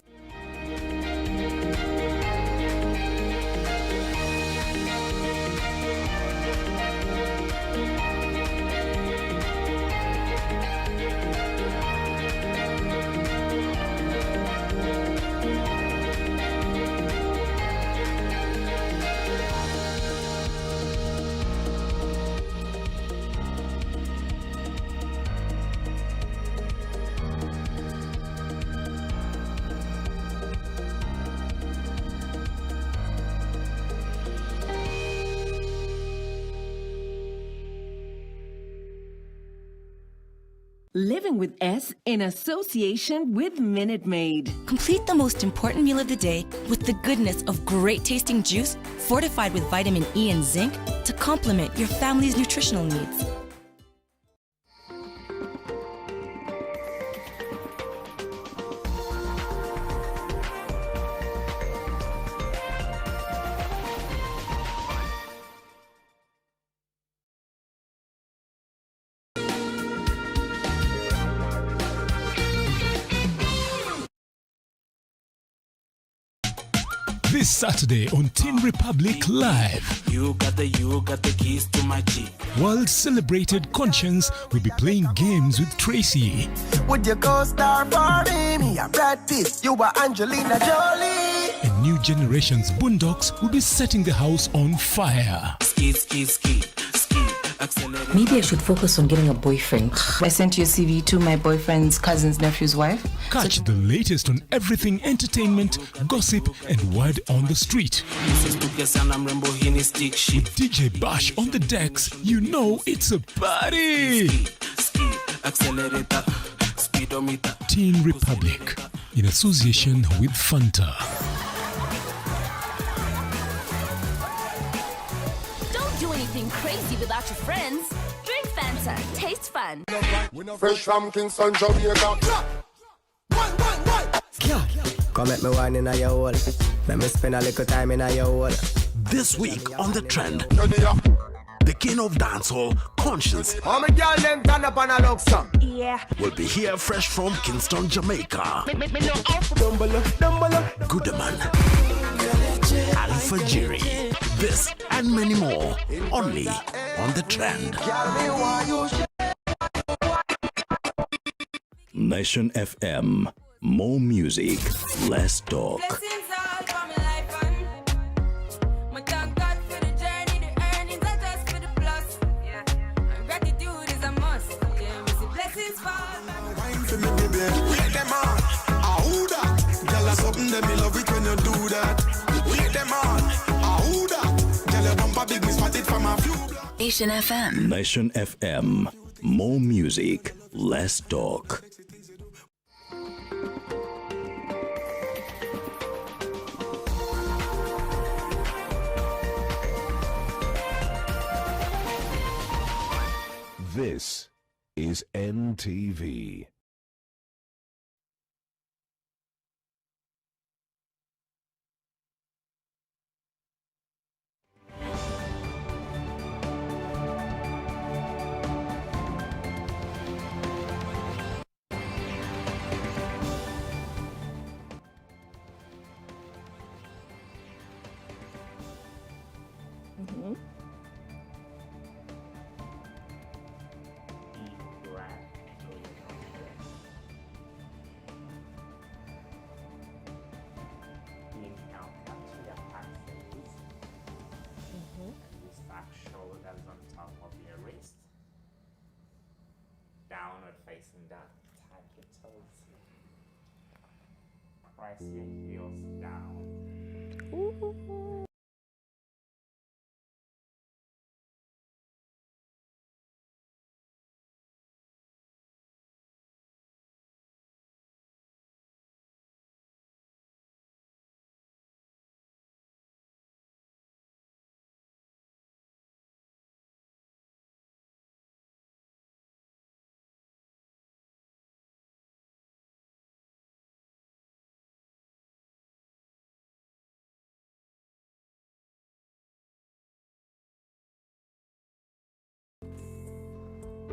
Living with S in association with Minute Maid. Complete the most important meal of the day with the goodness of great tasting juice fortified with vitamin E and zinc to complement your family's nutritional needs. This Saturday on Teen Republic Live. You got the keys to my Jeep. World celebrated Conscience will be playing games with Tracy. Would you go star for me? I'm Brad Pitt, you are Angelina Jolie. And New Generation's Boondocks will be setting the house on fire. Ski, ski, ski, ski. Maybe I should focus on getting a boyfriend. I sent your CV to my boyfriend's cousin's nephew's wife. Catch the latest on everything entertainment, gossip, and word on the street. With DJ Bash on the decks, you know it's a party. Teen Republic, in association with Fanta. Don't do anything crazy without your friends. Drink Fanta. Taste fun. Fresh from Kingston, Jamaica. Come at me wine in your hole. Let me spend a little time in your hole. This week on The Trend, the king of dancehall, Conscience, How many girl them turn up on a look song? Yeah. will be here fresh from Kingston, Jamaica. Goodman, Alpha Jerry, this and many more, only on The Trend. Nation FM, more music, less talk. Nation FM. Nation FM, more music, less talk. This is NTV. Downward facing down, tap your toes. Press your heels down.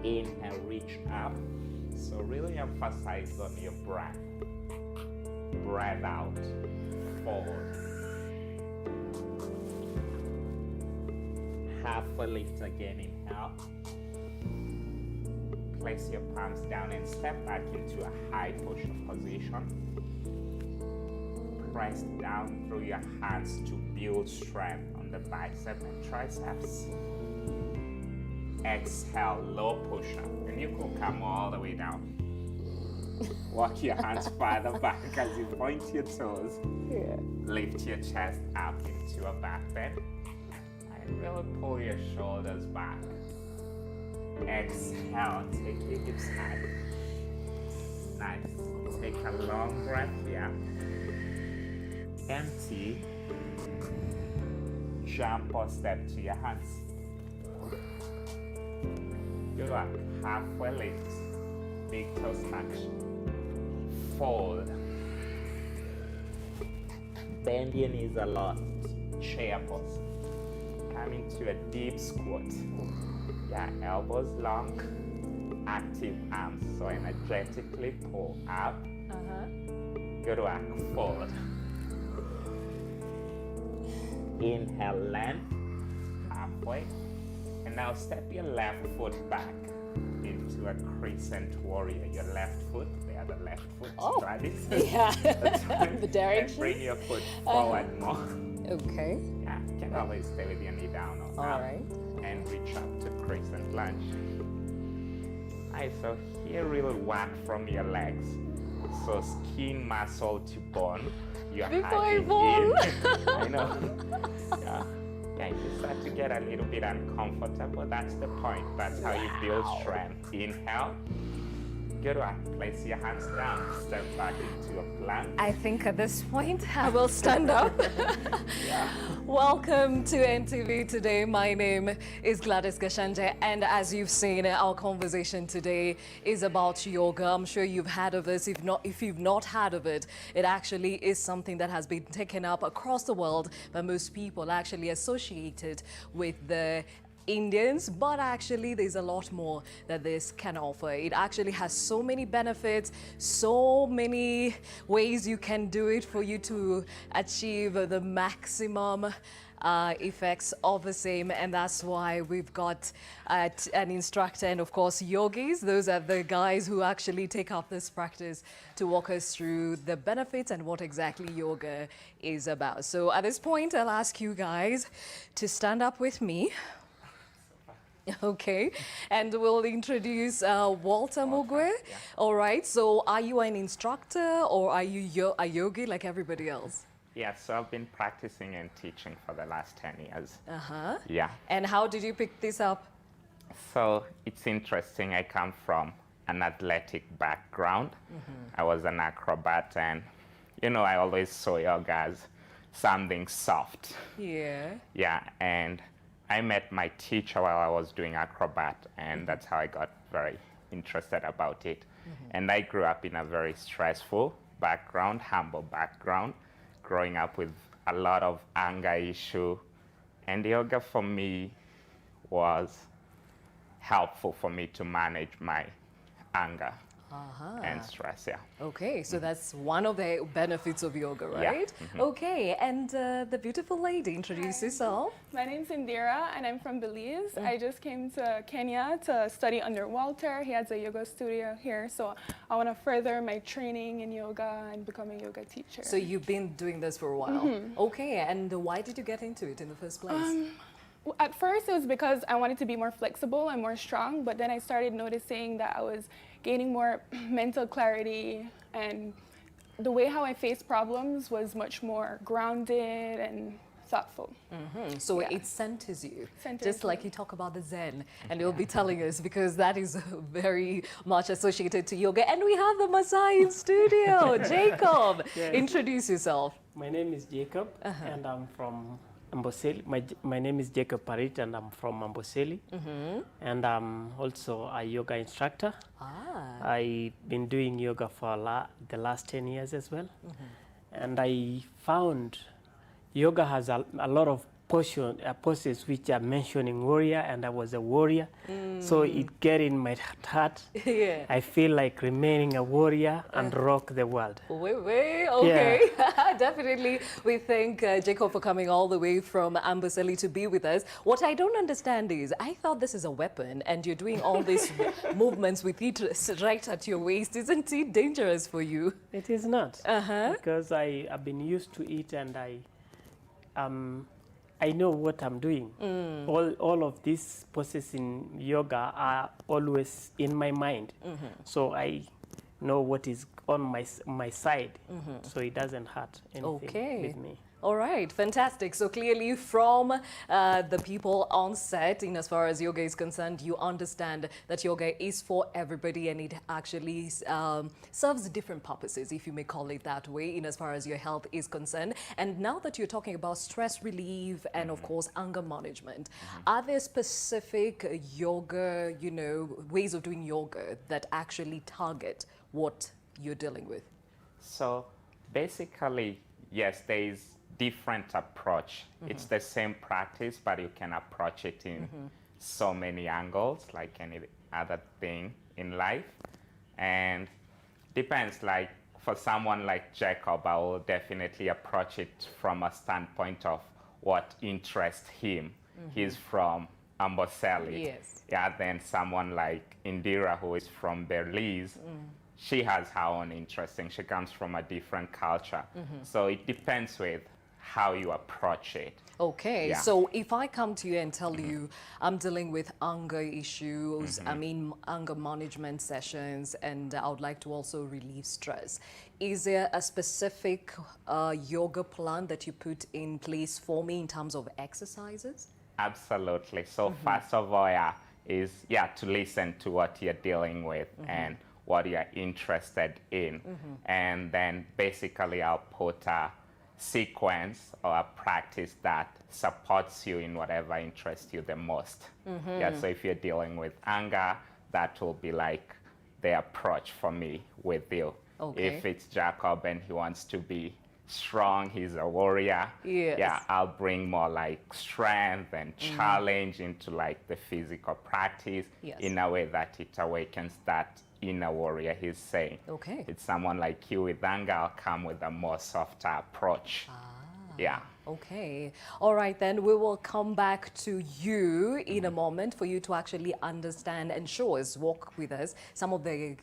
Inhale, reach up. So really emphasize on your breath. Breath out, forward. Half a lift again, inhale. Place your palms down and step back into a high posture position. Press down through your hands to build strength on the bicep and triceps. Exhale, low push-up, and you can come all the way down. Walk your hands farther back as you point your toes. Yeah. Lift your chest up into a back bend, and really pull your shoulders back. Exhale, take your hips high. Nice. Take a long breath here. Empty. Jump or step to your hands. Good work. Halfway lift. Big toes touch. Fold. Bend your knees a lot. Chair pose. Come into a deep squat. Yeah, elbows long. Active arms. So energetically pull up. Good work. Forward. Inhale, length. Halfway. And now step your left foot back into a crescent warrior. Your left foot, there, the left foot. Try this. Yeah. The direction. And bring your foot forward more. Okay. Yeah, you can always stay with your knee down or up. Right. And reach up to crescent lunge. So here we'll work from your legs. So skin, muscle to bone. You're hugging in. I know. Yeah. If you start to get a little bit uncomfortable, that's the point. That's how you build strength. Inhale. Good one. Place your hands down. Step back into a plank. I think at this point I will stand up. Welcome to NTV today. My name is Gladys Gashanje, and as you've seen, our conversation today is about yoga. I'm sure you've heard of it. If you've not heard of it, it actually is something that has been taken up across the world, but most people actually associate it with the Indians, but actually there's a lot more that this can offer. It actually has so many benefits, so many ways you can do it for you to achieve the maximum effects of the same, and that's why we've got an instructor and of course yogis. Those are the guys who actually take up this practice to walk us through the benefits and what exactly yoga is about. So at this point I'll ask you guys to stand up with me. Okay, and we'll introduce Walter Mugwe. Yeah. All right, so are you an instructor or are you a yogi like everybody else? Yeah, so I've been practicing and teaching for the last 10 years. Uh-huh. Yeah. And how did you pick this up? So it's interesting. I come from an athletic background. I was an acrobat, and, you know, I always saw yoga as something soft. Yeah. Yeah, and I met my teacher while I was doing acrobat, and that's how I got very interested about it. And I grew up in a very stressful background, humble background, growing up with a lot of anger issue. And yoga for me was helpful for me to manage my anger and stress, yeah. Okay, so that's one of the benefits of yoga, right? Yeah. Okay, and the beautiful lady, introduce yourself. My name's Indira, and I'm from Belize. I just came to Kenya to study under Walter. He has a yoga studio here, so I want to further my training in yoga and become a yoga teacher. So you've been doing this for a while. Okay, and why did you get into it in the first place? At first, it was because I wanted to be more flexible and more strong, but then I started noticing that I was gaining more mental clarity, and the way how I faced problems was much more grounded and thoughtful. So it centers you, Centers just like me. you talk about the Zen, and you'll be telling us because that is very much associated to yoga. And we have the Masai in studio, Jacob. Yes. Introduce yourself. My name is Jacob, and I'm from Amboseli. My name is Jacob Parit, and I'm from Amboseli. And I'm also a yoga instructor. I've been doing yoga for the last 10 years as well. And I found yoga has a lot of poses which are mentioning warrior, and I was a warrior. So it get in my heart. Yeah. I feel like remaining a warrior and rock the world. Wait, okay. Yeah. Definitely. We thank Jacob for coming all the way from Amboseli to be with us. What I don't understand is, I thought this is a weapon and you're doing all these movements with it right at your waist. Isn't it dangerous for you? It is not. Because I've been used to it, and I know what I'm doing. All of these poses in yoga are always in my mind. So I know what is on my side. So it doesn't hurt anything with me. All right, fantastic. So clearly from the people on set, in as far as yoga is concerned, you understand that yoga is for everybody, and it actually serves different purposes, if you may call it that way, in as far as your health is concerned. And now that you're talking about stress relief and of course anger management, are there specific yoga, ways of doing yoga that actually target what you're dealing with? So basically, yes, there is different approach. It's the same practice, but you can approach it in so many angles, like any other thing in life. And depends, like for someone like Jacob, I will definitely approach it from a standpoint of what interests him. He's from Amboseli. Yes. Yeah, then someone like Indira, who is from Belize, she has her own interesting. She comes from a different culture. So it depends with how you approach it. Okay, Yeah. so if I come to you and tell you I'm dealing with anger issues, I mean anger management sessions, and I would like to also relieve stress, is there a specific yoga plan that you put in place for me in terms of exercises? Absolutely. So first of all, is to listen to what you're dealing with and what you're interested in. And then basically I'll put a sequence or a practice that supports you in whatever interests you the most. Yeah, so if you're dealing with anger, that will be like the approach for me with you. Okay. If it's Jacob and he wants to be strong, he's a warrior. Yes. Yeah, I'll bring more like strength and challenge into like the physical practice in a way that it awakens that inner warrior he's saying. Okay. It's someone like you with anger, I'll come with a more softer approach. Yeah. Okay. All right, then we will come back to you in a moment for you to actually understand and show us, walk with us, some of the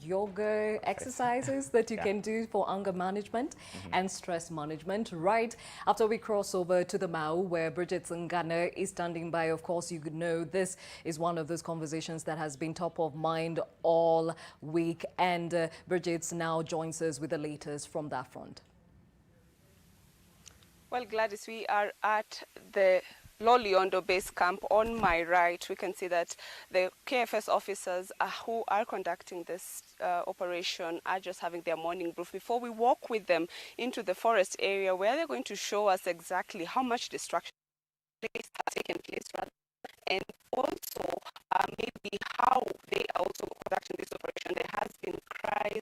yoga exercises that you can do for anger management and stress management. Right after we cross over to the Mau, where Bridget Sangana is standing by. Of course, you could know this is one of those conversations that has been top of mind all week. And Bridget now joins us with the latest from that front. Well, Gladys, we are at the Loliondo base camp. On my right, we can see that the KFS officers who are conducting this operation are just having their morning brief before we walk with them into the forest area where they're going to show us exactly how much destruction has taken place, and also maybe how they are also conducting this operation. There has been cries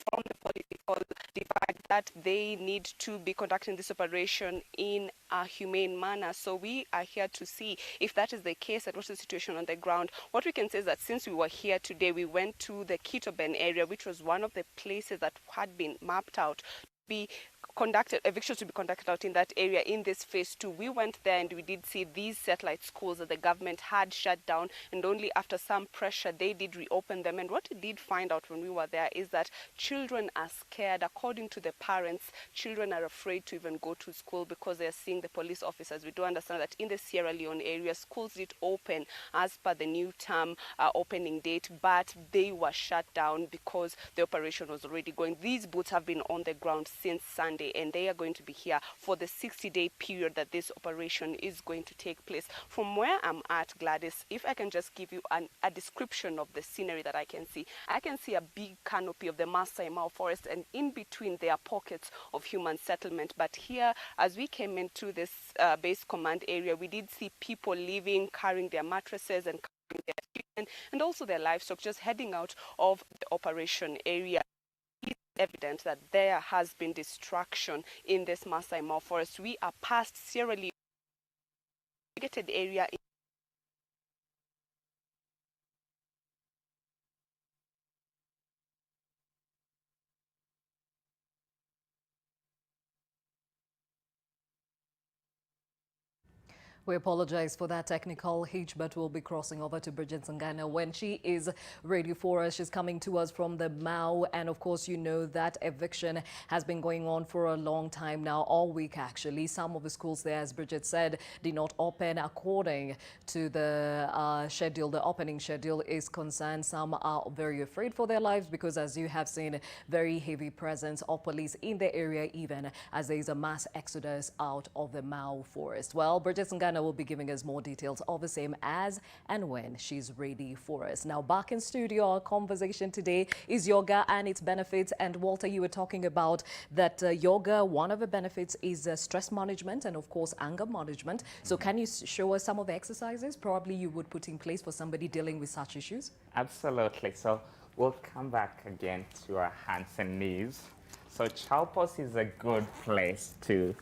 from the political divide that they need to be conducting this operation in a humane manner. So we are here to see if that is the case and what's the situation on the ground. What we can say is that since we were here today, we went to the Kitoben area, which was one of the places that had been mapped out to be conducted, evictions to be conducted out in that area in this phase 2. We went there and we did see these satellite schools that the government had shut down, and only after some pressure they did reopen them. And what we did find out when we were there is that children are scared. According to the parents, children are afraid to even go to school because they are seeing the police officers. We do understand that in the Sierra Leone area, schools did open as per the new term opening date, but they were shut down because the operation was already going. These boots have been on the ground since Sunday, and they are going to be here for the 60-day period that this operation is going to take place. From where I'm at, Gladys, if I can just give you a description of the scenery that I can see a big canopy of the Masai Mara forest, and in between there are pockets of human settlement. But here, as we came into this base command area, we did see people living, carrying their mattresses and carrying their children and also their livestock, just heading out of the operation area. It's evident that there has been destruction in this Masai Mara forest. We are past Sierra Leone area. We apologize for that technical hitch, but we'll be crossing over to Bridget Sangana when she is ready for us. She's coming to us from the Mau, and of course, you know that eviction has been going on for a long time now, all week actually. Some of the schools there, as Bridget said, did not open according to the schedule. The opening schedule is concerned. Some are very afraid for their lives because, as you have seen, very heavy presence of police in the area, even as there is a mass exodus out of the Mau forest. Well, Bridget Sangana will be giving us more details of the same as and when she's ready for us. Now, back in studio, our conversation today is yoga and its benefits. And Walter, you were talking about that yoga, one of the benefits is stress management and, of course, anger management. So can you show us some of the exercises probably you would put in place for somebody dealing with such issues? Absolutely. So we'll come back again to our hands and knees. So child pose is a good place to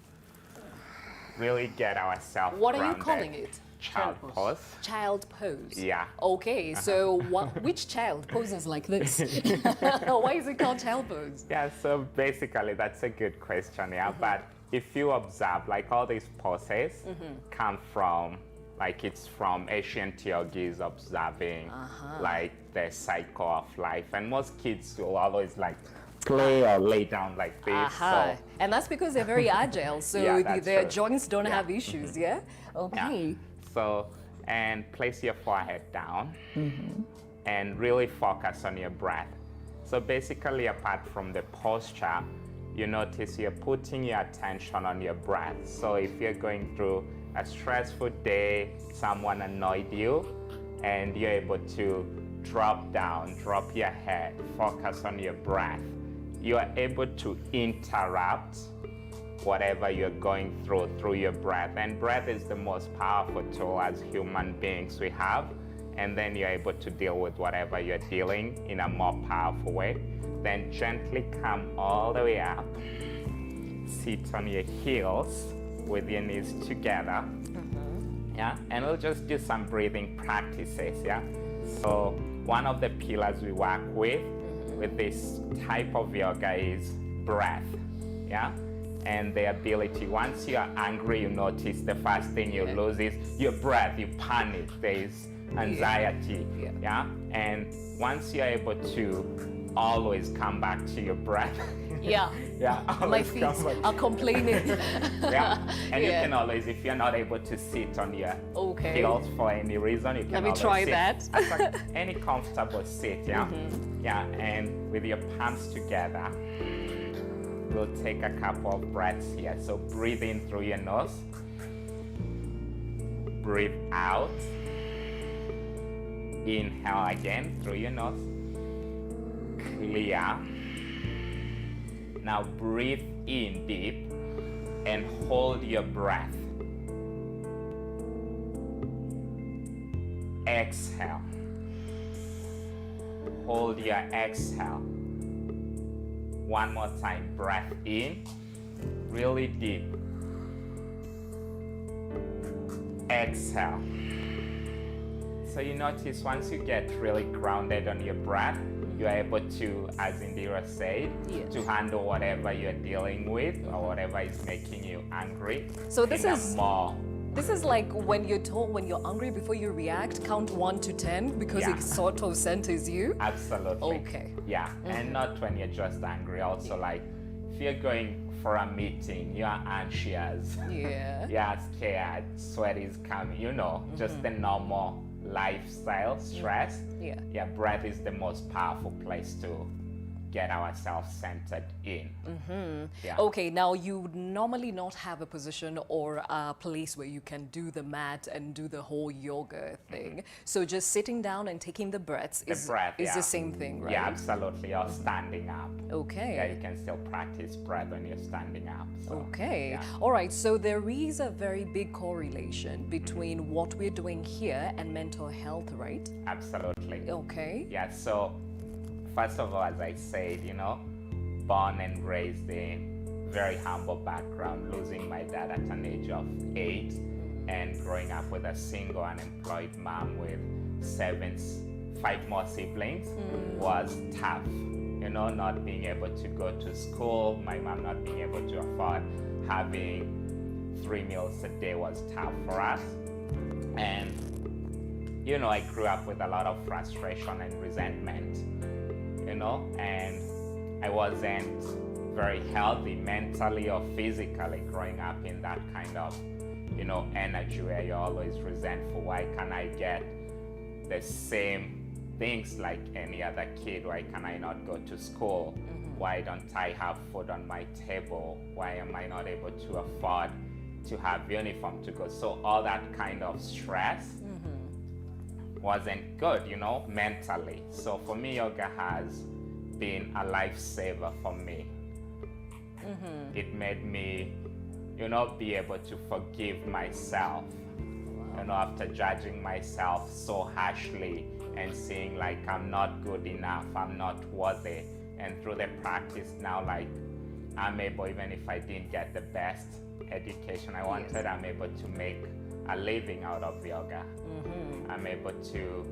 really get ourselves What grounded. are you calling it? Child pose. Child pose. Yeah. Okay, so which child poses like this? Why is it called child pose? Yeah, so basically that's a good question, yeah. But if you observe, like all these poses come from, like it's from ancient yogis observing like the cycle of life. And most kids will always like play or lay down like this. So, and that's because they're very agile, so their joints don't have issues, yeah? Okay. Yeah. So, and place your forehead down and really focus on your breath. So basically, apart from the posture, you notice you're putting your attention on your breath. So if you're going through a stressful day, someone annoyed you, and you're able to drop down, drop your head, focus on your breath, you are able to interrupt whatever you're going through your breath. And breath is the most powerful tool as human beings we have. And then you're able to deal with whatever you're dealing in a more powerful way. Then gently come all the way up. Sit on your heels with your knees together. Yeah, and we'll just do some breathing practices. Yeah, so one of the pillars we work with this type of yoga is breath. Yeah, and the ability, once you're angry, you notice the first thing you lose is your breath. You panic. There's anxiety. Yeah, and once you're able to always come back to your breath. Yeah. My feet are complaining. And you can always, if you're not able to sit on your heels for any reason, you can Let me try that. Any comfortable sit, Yeah, and with your palms together, we'll take a couple of breaths here. So breathe in through your nose. Breathe out. Inhale again through your nose. Clear. Now breathe in deep and hold your breath. Exhale. Hold your exhale. One more time. Breath in, really deep. Exhale. So you notice once you get really grounded on your breath, you're able to, as Indira said, to handle whatever you're dealing with or whatever is making you angry. So this is like when you're told when you're angry, before you react, count 1 to 10 because it sort of centers you. Absolutely. Okay. Yeah, and not when you're just angry. Also, like if you're going for a meeting, you're anxious. You're scared, sweat is coming. You know, just the normal lifestyle stress. Breath is the most powerful place to get ourselves centered in. Okay, now you would normally not have a position or a place where you can do the mat and do the whole yoga thing. So just sitting down and taking the breaths is the same thing, right? Yeah, absolutely. Or standing up. Okay. Yeah, you can still practice breath when you're standing up. So, okay. All right. So there is a very big correlation between what we're doing here and mental health, right? Absolutely. Okay. Yeah. So first of all, as I said, born and raised in very humble background, losing my dad at an age of 8 and growing up with a single unemployed mom with 5 more siblings was tough. Not being able to go to school, my mom not being able to afford having 3 meals a day was tough for us. And, I grew up with a lot of frustration and resentment. And I wasn't very healthy mentally or physically growing up in that kind of, energy where you're always resentful. Why can't I get the same things like any other kid? Why can I not go to school? Why don't I have food on my table? Why am I not able to afford to have uniform to go? So all that kind of stress wasn't good, mentally. So for me, yoga has been a lifesaver for me. It made me, be able to forgive myself, after judging myself so harshly and seeing like I'm not good enough, I'm not worthy. And through the practice now, like I'm able, even if I didn't get the best education I wanted, I'm able to make a living out of yoga. I'm able to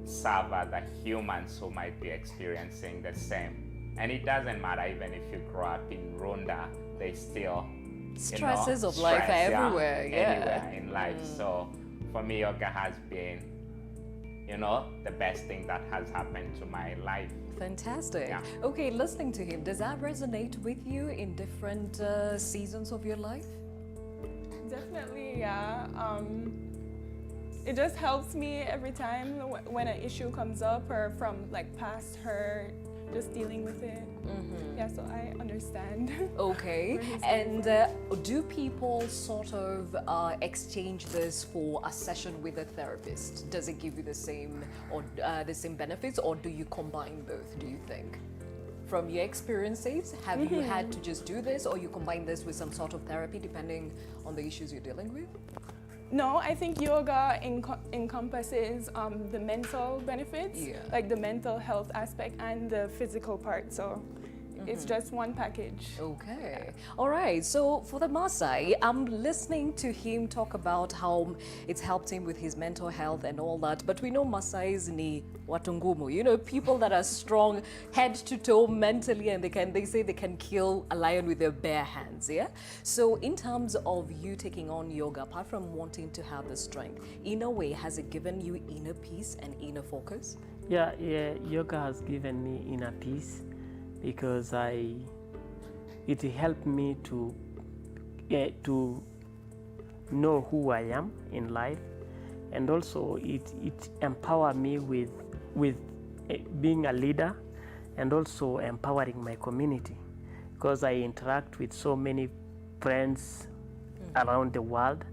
serve other humans who might be experiencing the same. And it doesn't matter even if you grow up in Rwanda, they still stresses of life everywhere, anywhere in life. So for me, yoga has been, you know, the best thing that has happened to my life. Fantastic. Yeah. Okay, listening to him, does that resonate with you in different seasons of your life? Definitely, yeah. It just helps me every time when an issue comes up or from like past hurt, just dealing with it. Yeah, so I understand. Okay, and do people sort of exchange this for a session with a therapist? Does it give you the same or the same benefits, or do you combine both, do you think? From your experiences, have you had to just do this, or you combine this with some sort of therapy depending on the issues you're dealing with? No, I think yoga encompasses the mental benefits, like the mental health aspect and the physical part. So it's just one package. Okay. All right. So for the Maasai, I'm listening to him talk about how it's helped him with his mental health and all that. But we know Maasais ni watungumu, you know, people that are strong head to toe mentally, and they say they can kill a lion with their bare hands. Yeah. So in terms of you taking on yoga, apart from wanting to have the strength, in a way, has it given you inner peace and inner focus? Yeah, yoga has given me inner peace, because it helped me to know who I am in life, and also it empowered me with being a leader, and also empowering my community, because I interact with so many friends around the world,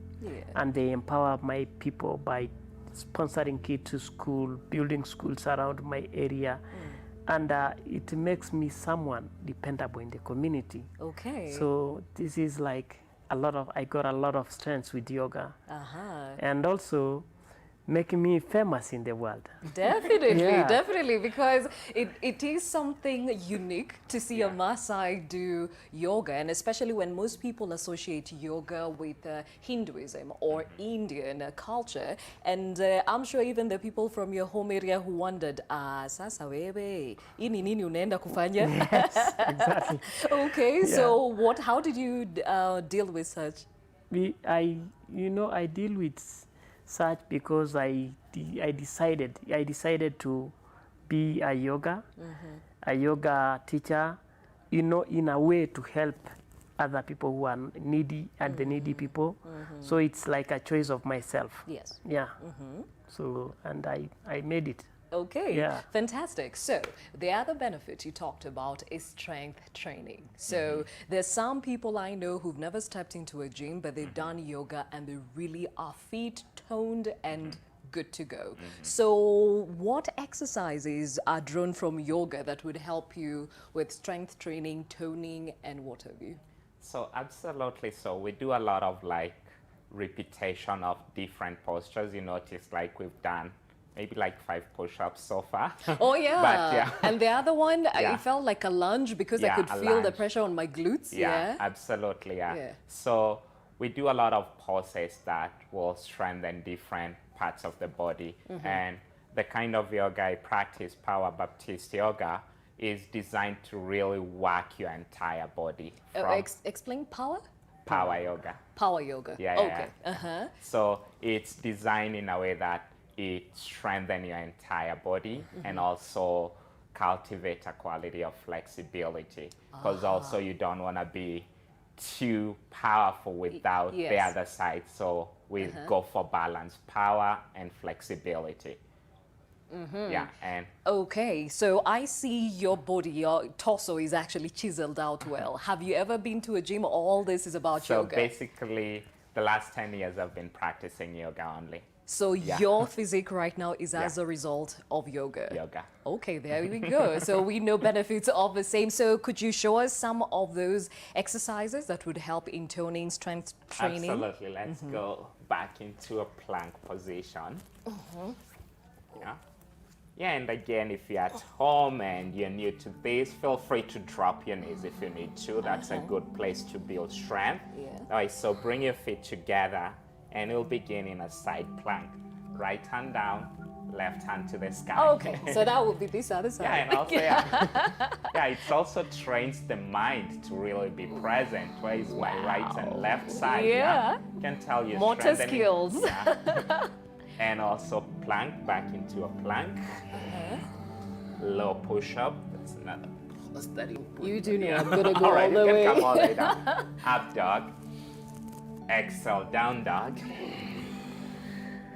and they empower my people by sponsoring kids to school, building schools around my area. And it makes me someone dependable in the community. Okay. So this is like I got a lot of strengths with yoga. And also making me famous in the world. Definitely, Yeah. definitely, because it is something unique to see a Maasai do yoga, and especially when most people associate yoga with Hinduism or Indian culture. And I'm sure even the people from your home area who wondered, sasa wewe, ini nini unaenda kufanya? Yes, exactly. Okay, Yeah. so how did you deal with such? I deal with such because I decided to be a yoga teacher, in a way to help other people who are needy and the needy people. So it's like a choice of myself. Yes. Yeah. So, and I made it. Okay, Yeah. fantastic. So the other benefit you talked about is strength training. So there's some people I know who've never stepped into a gym, but they've done yoga and they really are fit, toned, and good to go. So what exercises are drawn from yoga that would help you with strength training, toning, and what have you? So absolutely. So we do a lot of like repetition of different postures. You notice like we've done maybe like 5 push-ups so far. Oh yeah. But yeah. And the other one, Yeah. it felt like a lunge because I could a feel the lunge. pressure on my glutes. Yeah, absolutely. Yeah. Yeah. So we do a lot of poses that will strengthen different parts of the body. And the kind of yoga I practice, Power Baptist Yoga, is designed to really work your entire body. Explain power? Power yoga. Power yoga. Yeah, Okay. yeah. So it's designed in a way that it strengthens your entire body and also cultivate a quality of flexibility, because also you don't want to be too powerful without the Yes. other side. So we go for balance, power and flexibility. Yeah, and Okay, so I see your body, your torso is actually chiseled out well. Have you ever been to a gym? All this is about so yoga. basically the last 10 years I've been practicing yoga only. So your physique right now is as a result of yoga. Okay, there we go. So we know benefits of the same. So could you show us some of those exercises that would help in toning, strength training? Absolutely. Let's go back into a plank position. Yeah. Yeah, and again, if you're at home and you're new to this, feel free to drop your knees if you need to. That's a good place to build strength. All right, so bring your feet together and we'll begin in a side plank. Right hand down, left hand to the sky. Okay, so that would be this other side. Yeah, and also, it also trains the mind to really be present. Where is my right and left side? Yeah. Can tell you Motor skills. Yeah. And also plank back into a plank. Low push-up. That's another pose that you put. You do know Yeah. I'm gonna go all right, all the you way. can come all the way down. Up dog. Exhale, down dog.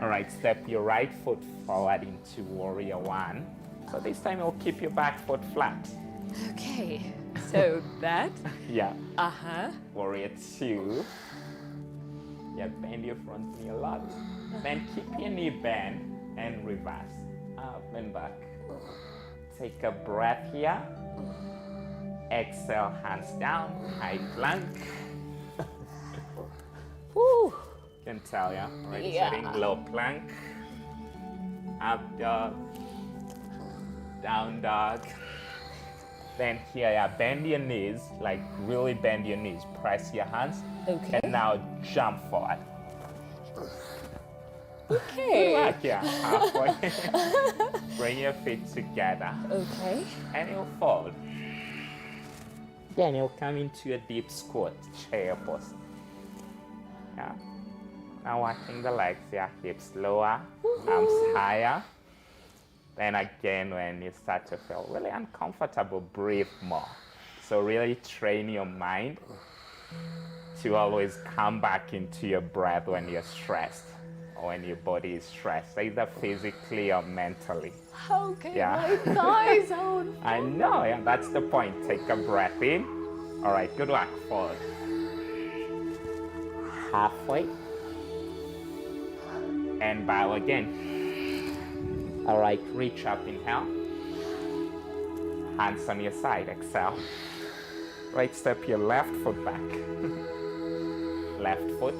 All right, step your right foot forward into warrior one. So this time you'll keep your back foot flat. Okay, so that. Yeah. Uh-huh. Warrior two. Yeah, bend your front knee a lot. Then keep your knee bent and reverse. Up and back. Take a breath here. Exhale, hands down, high plank. Woo. Can tell, yeah? Already Yeah. setting low plank. Up dog. Down dog. Then here, yeah, bend your knees, like really bend your knees. Press your hands. Okay. And now jump forward. Okay. Good luck, yeah. Halfway. Bring your feet together. Okay. And you'll fold. Then you'll come into a deep squat, chair pose. Yeah. Now working the legs, yeah, hips lower, arms higher. Then again, when you start to feel really uncomfortable, breathe more. So really train your mind to always come back into your breath when you're stressed or when your body is stressed, either physically or mentally. Okay, Yeah. my thighs are I know, yeah, that's the point. Take a breath in. All right, good work. Forward. Halfway. And bow again. All right, reach up, inhale. Hands on your side, exhale. Right, step your left foot back. Left foot.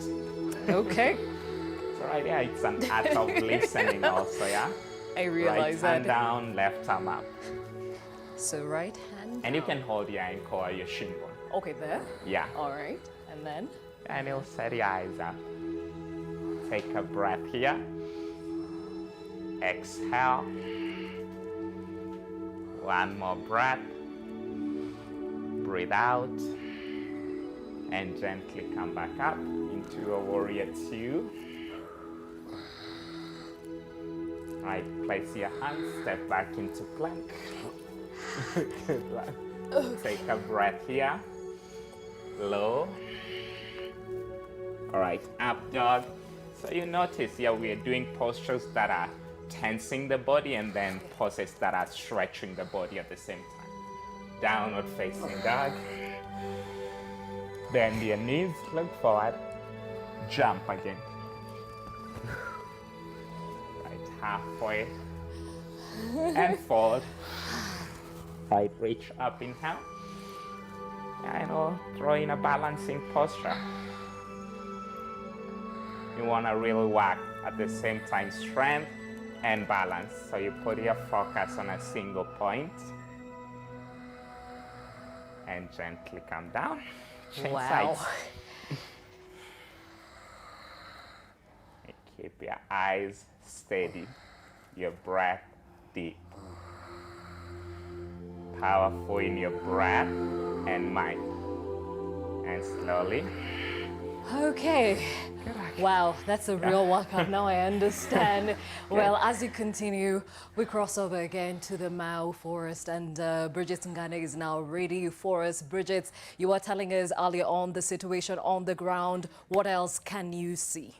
Okay. It's all right, yeah, it's an art of listening also, yeah? I realize right hand that. down, left arm up. So right hand. And you can hold your ankle or your shin bone. Okay, there. Yeah. All right. And then? And you'll set your eyes up. Take a breath here. Exhale. One more breath. Breathe out. And gently come back up into a warrior two. All right, place your hands, step back into plank. Good luck. Take a breath here. Low. All right, up dog. So you notice here we are doing postures that are tensing the body and then poses that are stretching the body at the same time. Downward facing dog. Bend your knees, look forward. Jump again. Right, halfway. And fold. Right, reach up, inhale. And we'll throw in a balancing posture. You want to really work at the same time strength and balance. So you put your focus on a single point and gently come down. Change Wow. sides. Keep your eyes steady, your breath deep. Powerful in your breath and mind. And slowly. Okay. Wow, that's a real workout. Now I understand. Well, as you continue, we cross over again to the Mau Forest, and Bridget Ngane is now ready for us. Bridget, you were telling us earlier on the situation on the ground. What else can you see?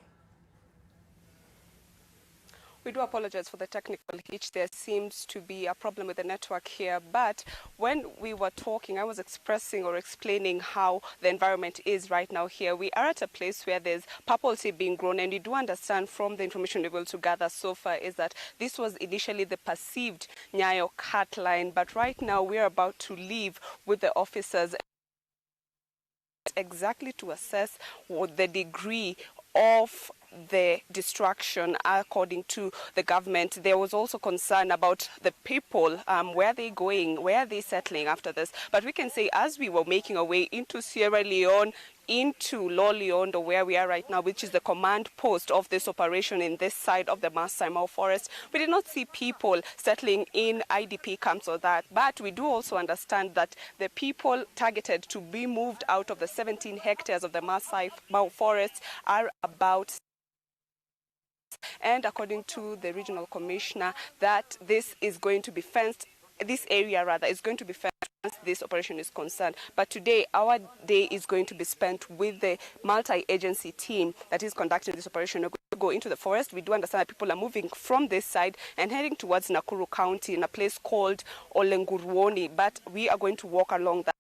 We do apologize for the technical hitch. There seems to be a problem with the network here. But when we were talking, I was expressing or explaining how the environment is right now here. We are at a place where there's purple tea being grown. And we do understand from the information we're able to gather so far is that this was initially the perceived Nyayo cut line. But right now we're about to leave with the officers exactly to assess what the degree of the destruction. According to the government, there was also concern about the people, where are they going, where are they settling after this. But we can say as we were making our way into Sierra Leone, into Loliondo, where we are right now, which is the command post of this operation in this side of the Masai Mara forest, we did not see people settling in IDP camps or that. But we do also understand that the people targeted to be moved out of the 17 hectares of the Masai Mara forest are about And according to the regional commissioner, that this is going to be fenced, this area rather is going to be fenced once this operation is concerned. But today, our day is going to be spent with the multi-agency team that is conducting this operation. We're going to go into the forest. We do understand that people are moving from this side and heading towards Nakuru County in a place called Olenguruoni, but we are going to walk along that.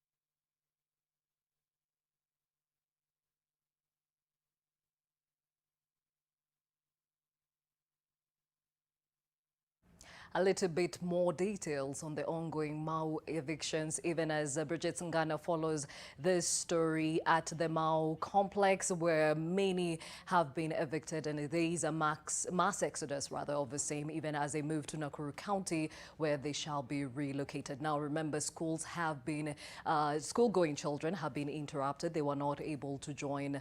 A little bit more details on the ongoing Mau evictions, even as Bridget Singana follows this story at the Mau complex, where many have been evicted, and there is a mass exodus rather of the same, even as they move to Nakuru County, where they shall be relocated. Now, remember, schools have been, school-going children have been interrupted. They were not able to join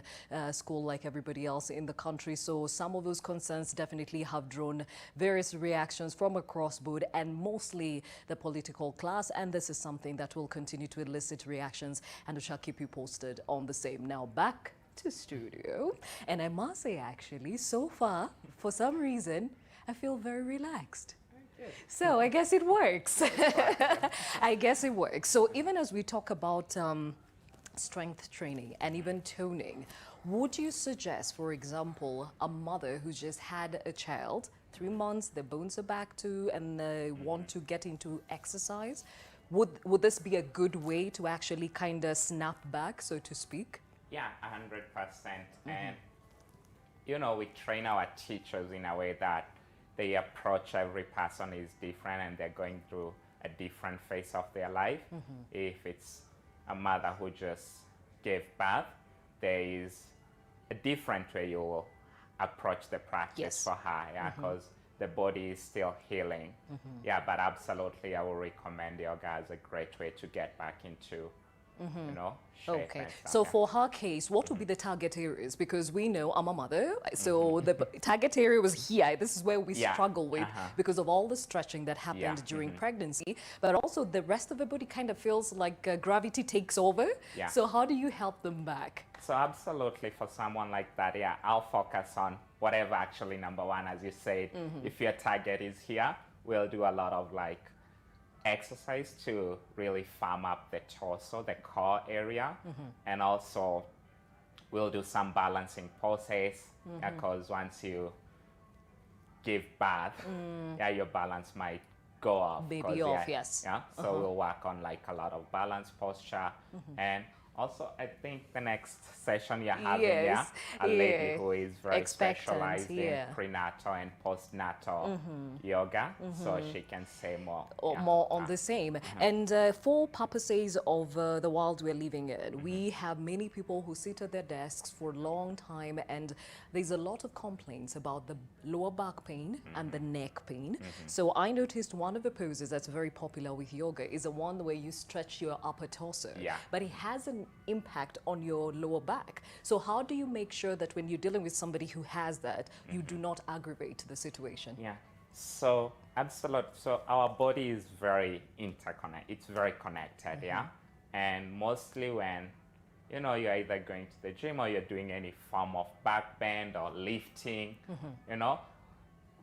school like everybody else in the country. So some of those concerns definitely have drawn various reactions from across board, and mostly the political class, and this is something that will continue to elicit reactions, and we shall keep you posted on the same. Now back to studio, and I must say, actually, so far, for some reason, I feel very relaxed. So I guess it works. I guess it works. So even as we talk about strength training and even toning, would you suggest, for example, a mother who just had a child, 3 months, the bones are back to, and want to get into exercise, would this be a good way to actually kind of snap back, so to speak? Yeah, 100%. And, you know, we train our teachers in a way that they approach every person is different, and they're going through a different phase of their life. If it's a mother who just gave birth, there is a different way you will approach the practice for her, because the body is still healing. Yeah, but absolutely, I will recommend yoga as a great way to get back into, you know, shape. Okay, so for her case, what would be the target areas? Because we know I'm a mother, so the target area was here. This is where we struggle with because of all the stretching that happened during pregnancy, but also the rest of the body kind of feels like gravity takes over. So how do you help them back? So absolutely, for someone like that, yeah, I'll focus on whatever actually, number one, as you said, if your target is here, we'll do a lot of like exercise to really firm up the torso, the core area, and also we'll do some balancing poses, because once you give birth, your balance might go off. Maybe off, yes. Yeah, so we'll work on like a lot of balance posture, and also I think the next session you're having, a lady who is very specialized in prenatal and postnatal yoga, so she can say more. More on the same. And for purposes of the world we're living in, we have many people who sit at their desks for a long time, and there's a lot of complaints about the lower back pain and the neck pain. So I noticed one of the poses that's very popular with yoga is the one where you stretch your upper torso, but it has an impact on your lower back. So how do you make sure that when you're dealing with somebody who has that, you do not aggravate the situation? Yeah, so absolutely. So our body is very interconnected. It's very connected, and mostly when, you know, you're either going to the gym or you're doing any form of back bend or lifting, you know,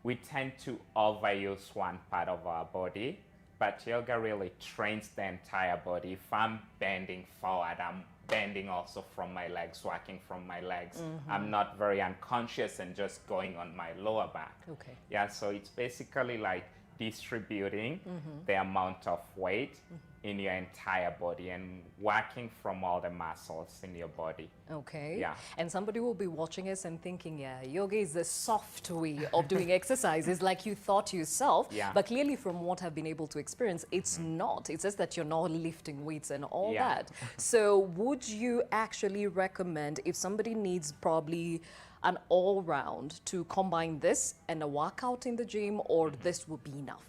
we tend to overuse one part of our body, but yoga really trains the entire body. If I'm bending forward, I'm bending also from my legs, working from my legs. I'm not very unconscious and just going on my lower back. Okay. Yeah, so it's basically like distributing the amount of weight in your entire body and working from all the muscles in your body. Okay. Yeah. And somebody will be watching us and thinking, yeah, yoga is the soft way of doing exercises like you thought yourself. But clearly from what I've been able to experience, it's not. It's just that you're not lifting weights and all that. So would you actually recommend, if somebody needs probably an all-round, to combine this and a workout in the gym, or this would be enough?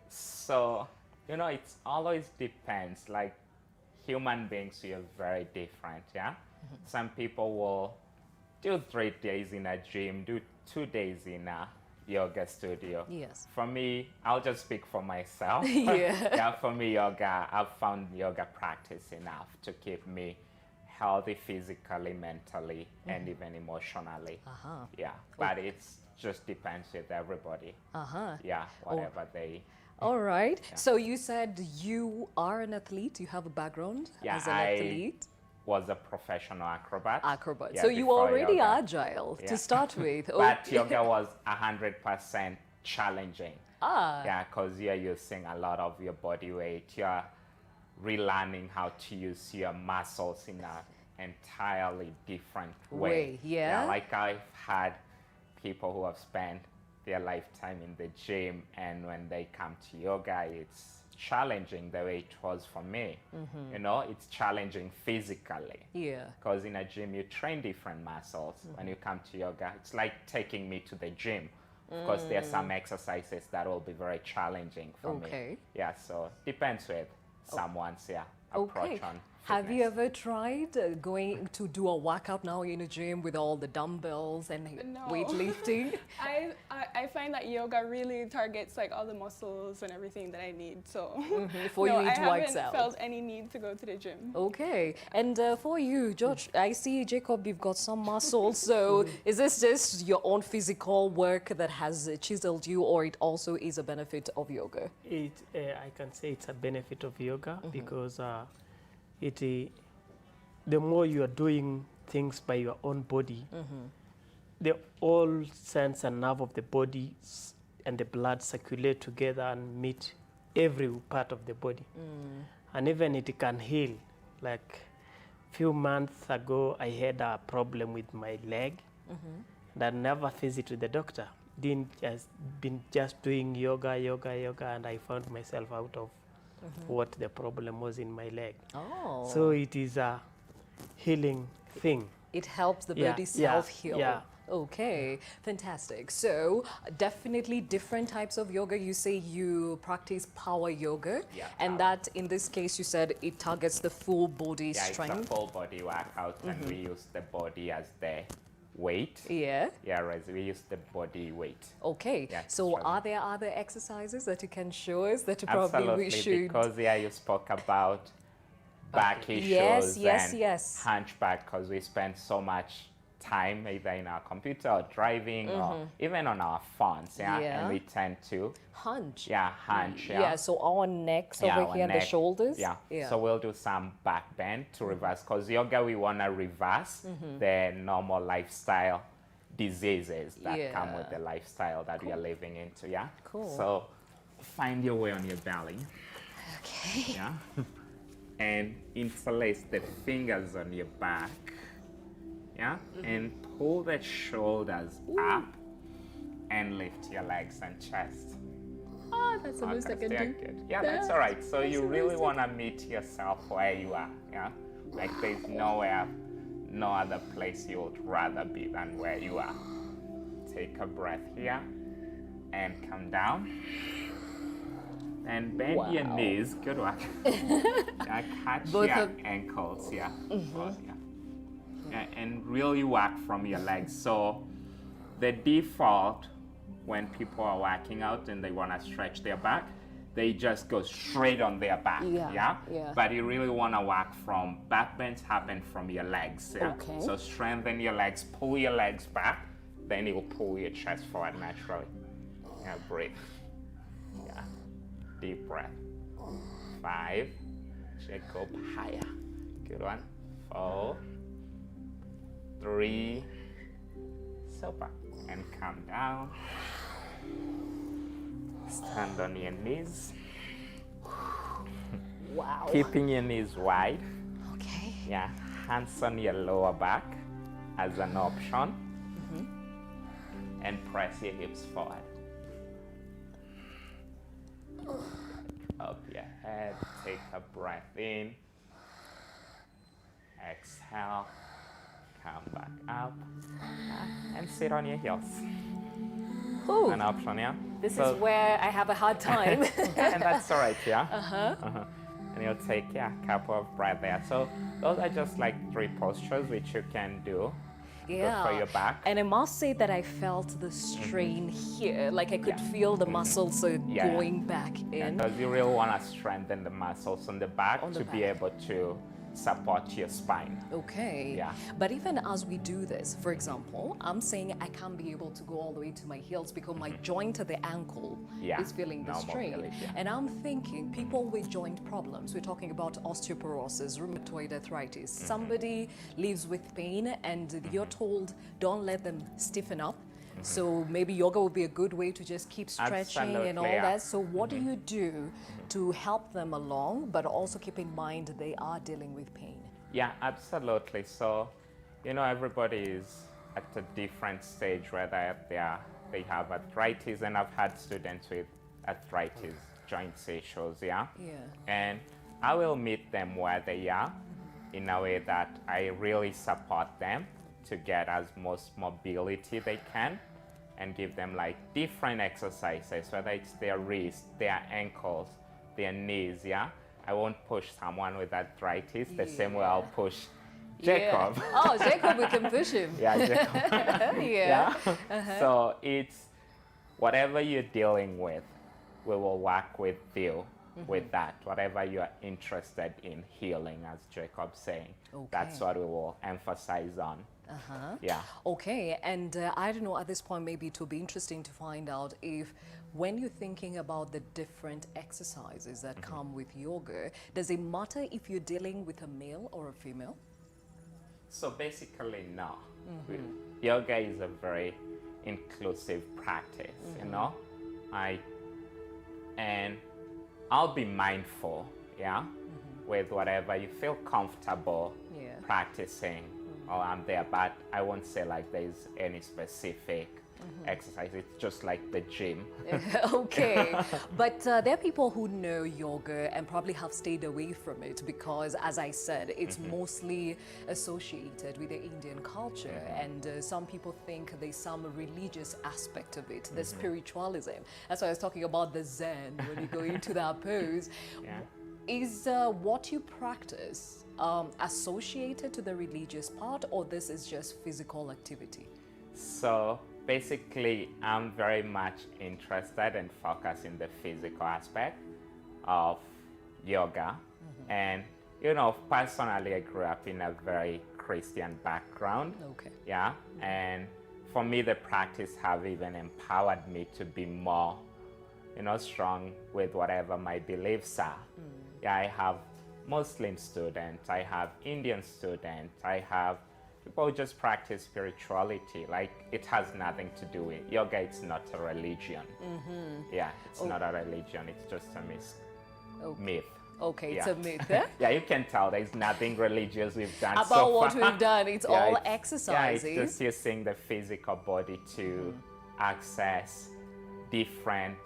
So, you know, it always depends. Like, human beings, we are very different, Some people will do 3 days in a gym, do 2 days in a yoga studio. For me, I'll just speak for myself. For me, yoga, I've found yoga practice enough to keep me healthy physically, mentally, and even emotionally. But it's just depends with everybody. Uh-huh. Yeah, whatever they. All right. Yeah. So you said you are an athlete. You have a background as an athlete. Was a professional acrobat. Yeah, so you were already yoga. agile to start with. But yoga was 100% challenging. Ah. Yeah, because you're using a lot of your body weight. You're relearning how to use your muscles in an entirely different way. Yeah. Like I've had people who have spent their lifetime in the gym, and when they come to yoga, it's challenging the way it was for me. You know, it's challenging physically. Yeah. Because in a gym, you train different muscles. When you come to yoga, it's like taking me to the gym. Of course, there are some exercises that will be very challenging for me. Yeah, so depends with someone's approach on Have you ever tried going to do a workout now in a gym with all the dumbbells and weightlifting? I find that yoga really targets like all the muscles and everything that I need. So For you, it I works haven't out. felt any need to go to the gym. Okay, and for you, George, I see, Jacob, you've got some muscles. So is this just your own physical work that has chiseled you, or it also is a benefit of yoga? I can say it's a benefit of yoga because the more you are doing things by your own body, the all sense and nerve of the body and the blood circulate together and meet every part of the body. And even it can heal. Like few months ago, I had a problem with my leg that never visited the doctor. Been just doing yoga, and I found myself out of what the problem was in my leg. Oh. So it is a healing thing. It helps the body self-heal. Yeah. Okay, fantastic. So definitely different types of yoga. You say you practice power yoga, and that in this case you said it targets the full body strength. It's a full body workout, and we use the body as the weight. Yeah. Yeah, right. We use the body weight. Okay. Yeah, so are there other exercises that you can show us that probably Absolutely, we should? because you spoke about back issues and hunchback, because we spend so much time either in our computer or driving or even on our phones, and we tend to hunch. Hunch. Yeah, so our necks over here and the shoulders. So we'll do some back bend to reverse, because yoga we want to reverse the normal lifestyle diseases that come with the lifestyle that we are living into. Cool. So find your way on your belly. Okay. And interlace the fingers on your back. And pull the shoulders up and lift your legs and chest. Oh, that's the most I can do. Good. Yeah, that's all right. So you really want to meet yourself where you are. Like there's no other place you would rather be than where you are. Take a breath here and come down. And bend your knees. Good work. Catch your ankles. And really work from your legs. So the default when people are working out and they want to stretch their back, they just go straight on their back. But you really want to work from back bends happen from your legs. Okay. So strengthen your legs, pull your legs back, then you will pull your chest forward naturally. Breathe. Deep breath. 5. Check up higher. Good one. 4. 3. Super. And come down. Stand on your knees. Wow. Keeping your knees wide. Okay. Hands on your lower back as an option. And press your hips forward. Up your head. Take a breath in. Exhale. Come back up and sit on your heels. Ooh. An option, This is where I have a hard time. And that's all right, And you'll take a couple of breaths there. So those are just like 3 postures which you can do. Good for your back. And I must say that I felt the strain here. Like I could feel the muscles going back in. Because you really want to strengthen the muscles on the back be able to support your spine. Okay. Yeah. But even as we do this, for example, I'm saying I can't be able to go all the way to my heels because my joint at the ankle Yeah, is feeling the no strain. mobility, yeah. And I'm thinking people with joint problems, we're talking about osteoporosis, rheumatoid arthritis. Somebody lives with pain and you're told don't let them stiffen up. So maybe yoga would be a good way to just keep stretching and all Absolutely, yeah. that. So what do you do to help them along, but also keep in mind they are dealing with pain? Yeah, absolutely. So, you know, everybody is at a different stage, whether they have arthritis, and I've had students with arthritis, joint issues, yeah? Yeah. And I will meet them where they are in a way that I really support them to get as most mobility they can and give them like different exercises, whether it's their wrists, their ankles, their knees, yeah? I won't push someone with arthritis the same way I'll push Jacob. Yeah. Oh, Jacob, we can push him. Yeah, Jacob. Yeah. So it's whatever you're dealing with, we will work with you with that. Whatever you're interested in healing, as Jacob's saying, that's what we will emphasize on. Yeah. Okay, and I don't know, at this point, maybe it will be interesting to find out if when you're thinking about the different exercises that come with yoga, does it matter if you're dealing with a male or a female? So basically, no. Yoga is a very inclusive practice, you know? And I'll be mindful, yeah, with whatever you feel comfortable practicing while I'm there, but I won't say like there's any specific exercise. It's just like the gym. Okay, but there are people who know yoga and probably have stayed away from it because, as I said, it's mostly associated with the Indian culture, and some people think there's some religious aspect of it, the spiritualism. That's why I was talking about the Zen when you go into that pose. Is what you practice associated to the religious part, or this is just physical activity? So basically, I'm very much interested and focused in the physical aspect of yoga. And, you know, personally, I grew up in a very Christian background. Okay. Yeah. And for me, the practice have even empowered me to be more, you know, strong with whatever my beliefs are. Yeah, I have Muslim students, I have Indian students, I have people who just practice spirituality. Like, it has nothing to do with yoga. It's not a religion. Yeah, it's not a religion. It's just a myth. Okay, Yeah. it's a myth. Eh? Yeah, you can tell there's nothing religious we've done About so far. what we've done. It's all exercises. Yeah, it's just using the physical body to access different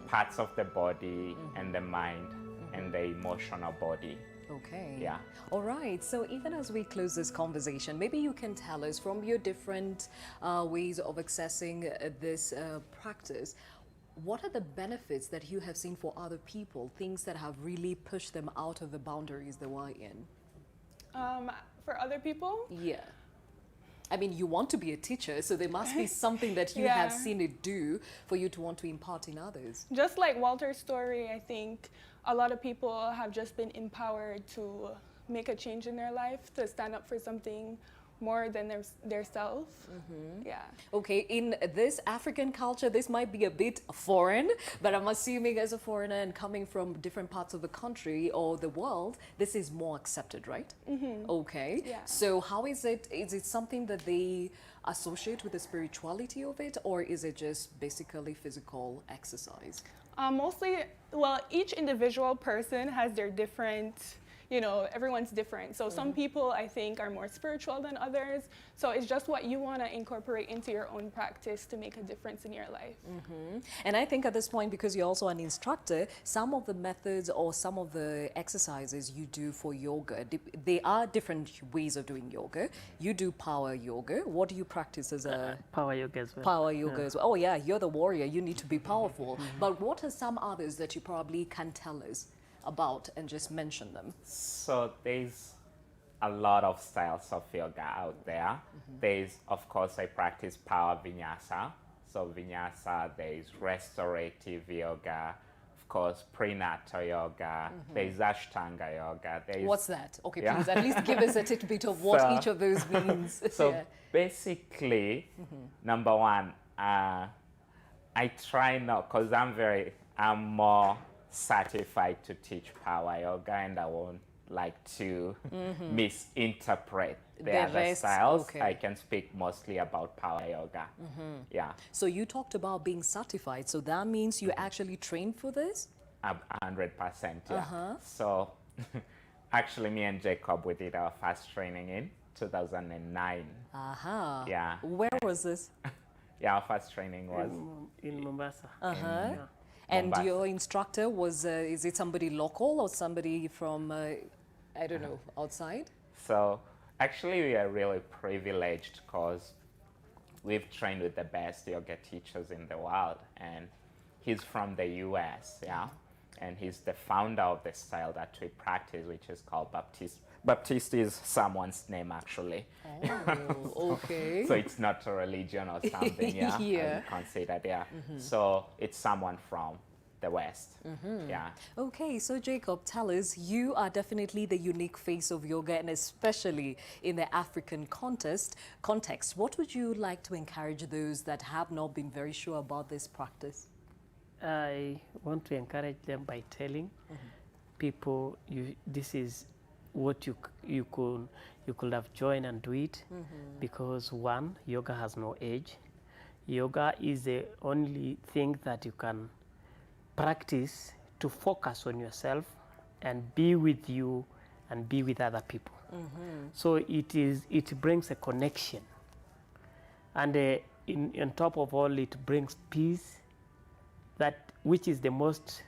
parts of the body and the mind and the emotional body. Okay. Yeah. All right. So even as we close this conversation, maybe you can tell us from your different ways of accessing this practice, what are the benefits that you have seen for other people, things that have really pushed them out of the boundaries they were in? For other people? Yeah. I mean, you want to be a teacher, so there must be something that you have seen it do for you to want to impart in others. Just like Walter's story, I think a lot of people have just been empowered to make a change in their life, to stand up for something more than their self. Yeah. Okay, in this African culture, this might be a bit foreign, but I'm assuming as a foreigner and coming from different parts of the country or the world, this is more accepted, right? Okay. Yeah. So how is it? Is it something that they associate with the spirituality of it, or is it just basically physical exercise? Mostly, well, each individual person has their different, you know, everyone's different. So some people, I think, are more spiritual than others. So it's just what you want to incorporate into your own practice to make a difference in your life. And I think at this point, because you're also an instructor, some of the methods or some of the exercises you do for yoga, they are different ways of doing yoga. You do power yoga. What do you practice as a... Power yoga as well. Power yoga as well. Oh yeah, you're the warrior. You need to be powerful. But what are some others that you probably can tell us about and just mention them? So there's a lot of styles of yoga out there. There's, of course, I practice power vinyasa. So vinyasa, there's restorative yoga. of course, prenatal yoga. There's Ashtanga yoga. There's, What's that? Okay, yeah. please at least give us a tidbit of what each of those means. So Yeah. basically, number one, I try not, because I'm more certified to teach power yoga, and I won't like to misinterpret the other rest, styles. okay. I can speak mostly about power yoga. Yeah, So you talked about being certified. So that means you actually trained for this? 100%. Yeah. So actually, me and Jacob, we did our first training in 2009. Aha. Yeah. Where was this? Yeah, our first training was in Mombasa. Uh-huh. And Mombasa. your instructor was, is it somebody local or somebody from, I don't know, outside? So actually, we are really privileged because we've trained with the best yoga teachers in the world, and he's from the US, yeah, and he's the founder of the style that we practice, which is called Baptiste. Baptiste is someone's name, actually. Oh, okay. So it's not a religion or something, yeah, Yeah. considered, yeah. So it's someone from the West, yeah. Okay, so Jacob, tell us, you are definitely the unique face of yoga, and especially in the African context. What would you like to encourage those that have not been very sure about this practice? I want to encourage them by telling people this is what you could have joined and do it, because one, yoga has no age. Yoga is the only thing that you can practice to focus on yourself and be with you and be with other people. So it brings a connection, and on top of all, it brings peace, which is the most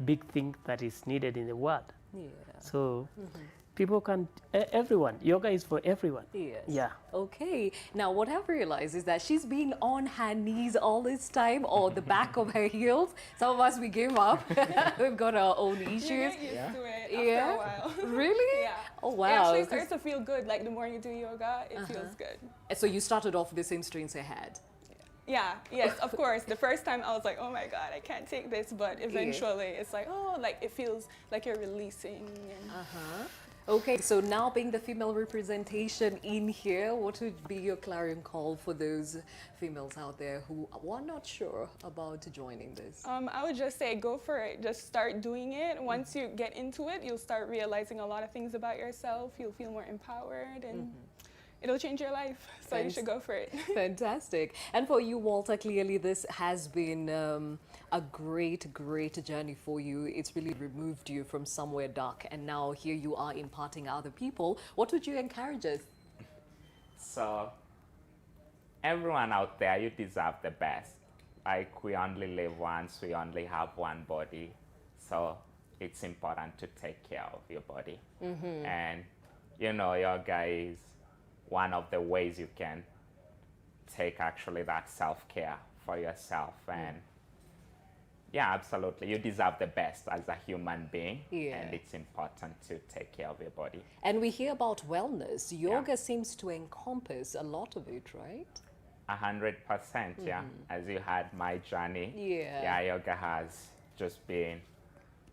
big thing that is needed in the world. Yeah. So people can, everyone, yoga is for everyone. Yes. Yeah. Okay. Now, what I've realized is that she's been on her knees all this time, or the back of her heels. Some of us, we give up. We've got our own issues. You get used to it after a while. Really? Yeah. Oh, It wow. actually starts to feel good. Like the more you do yoga, it feels good. So you started off with the same strings ahead. Yeah, yes, of course. The first time I was like, oh my God, I can't take this. But eventually it's like, oh, like it feels like you're releasing. And Okay, so now being the female representation in here, what would be your clarion call for those females out there who are not sure about joining this? I would just say go for it. Just start doing it. Once you get into it, you'll start realizing a lot of things about yourself. You'll feel more empowered, and it'll change your life. So you should go for it. Fantastic. And for you, Walter, clearly this has been a great, great journey for you. It's really removed you from somewhere dark, and now here you are imparting other people. What would you encourage us? So everyone out there, you deserve the best. Like, we only live once, we only have one body. So it's important to take care of your body. And, you know, yoga is one of the ways you can take actually that self-care for yourself. And yeah, absolutely. You deserve the best as a human being. And it's important to take care of your body. And we hear about wellness. Yoga seems to encompass a lot of it, right? 100%, yeah. As you had my journey, yoga has just been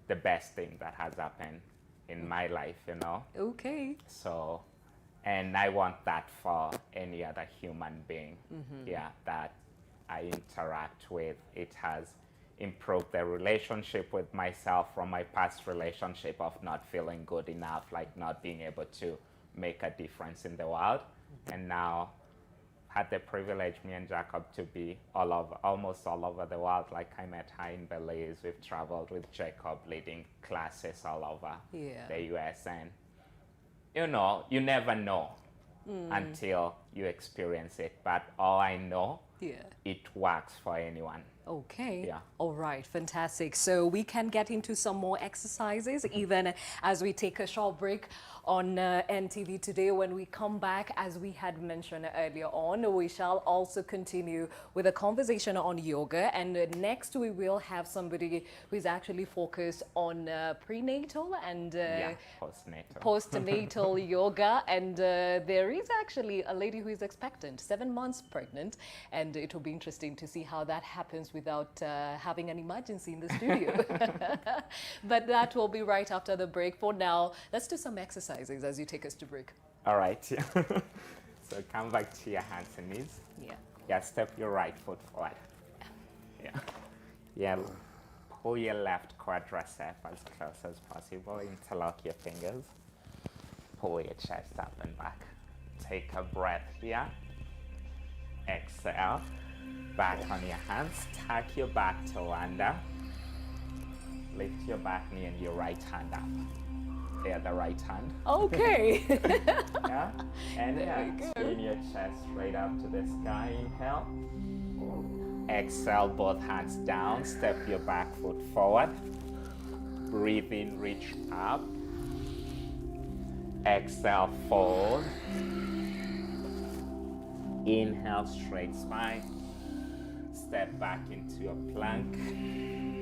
the best thing that has happened in my life, you know. Okay. So, and I want that for any other human being, that I interact with. It has improved the relationship with myself from my past relationship of not feeling good enough, like not being able to make a difference in the world. And now had the privilege, me and Jacob, to be almost all over the world. Like, I met her in Belize. We've traveled with Jacob, leading classes all over the US. And you know, you never know until you experience it. But all I know, it works for anyone. Okay. Yeah. All right. Fantastic. So we can get into some more exercises even as we take a short break on NTV today. When we come back, as we had mentioned earlier on, we shall also continue with a conversation on yoga. And next we will have somebody who is actually focused on prenatal and postnatal yoga. And there is actually a lady who is expectant, 7 months pregnant. And it will be interesting to see how that happens with without having an emergency in the studio. But that will be right after the break. For now, let's do some exercises as you take us to break. All right. So come back to your hands and knees. Yeah. Yeah, step your right foot forward. Yeah. Yeah. Pull your left quadricep as close as possible. Interlock your fingers. Pull your chest up and back. Take a breath here. Exhale. Back on your hands. Tuck your back toe under. Lift your back knee and your right hand up. There, the right hand. Okay. Yeah. And spin your chest straight up to the sky. Inhale. Exhale, both hands down. Step your back foot forward. Breathe in, reach up. Exhale, fold. Inhale, straight spine. Step back into a plank.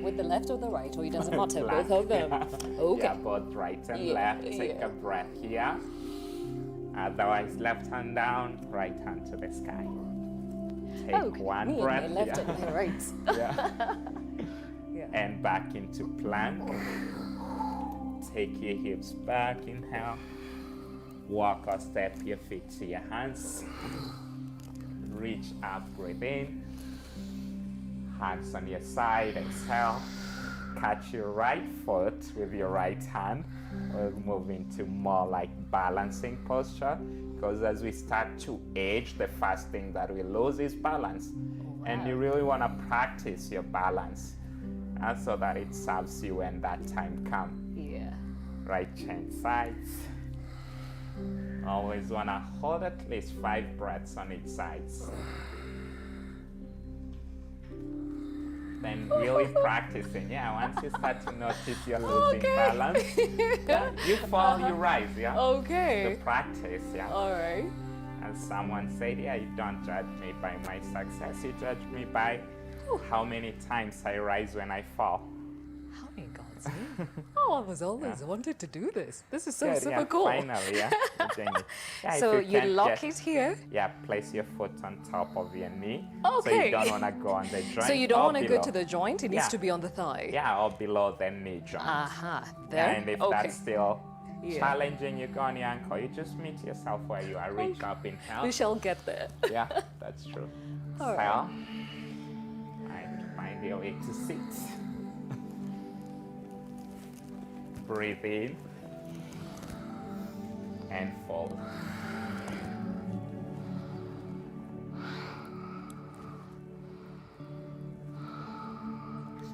With the left or the right, or it doesn't matter, Plank, both of them. yeah. Okay. Yeah, both right and left. Take a breath here. Otherwise, left hand down, right hand to the sky. Take one me breath. And my left and my right. Yeah. And back into plank. Take your hips back. Inhale. Walk or step your feet to your hands. Reach up, breathe in. Hands on your side, exhale. Catch your right foot with your right hand. We'll move into more like balancing posture, because as we start to age, the first thing that we lose is balance. And you really want to practice your balance so that it serves you when that time comes. Yeah. Right, change sides. Always want to hold at least 5 breaths on each side. Then really practicing. Yeah, once you start to notice you're losing balance, you fall, you rise. Yeah. Okay. The practice. Yeah. All right. And someone said, yeah, you don't judge me by my success. You judge me by how many times I rise when I fall. How many God's name? Oh, I was always wanted to do this. This is so Good, super cool. Finally, yeah. So you lock it here. Yeah, place your foot on top of your knee. Okay. So you don't want to go on the joint. So you don't want to go below. to the joint. It needs to be on the thigh. Yeah, or below the knee joint. There. And if that's still challenging, you go on your ankle. You just meet yourself where you are. Reach up, inhale. We shall get there. Yeah, that's true. All right. And find your way to sit. Breathe in and fold.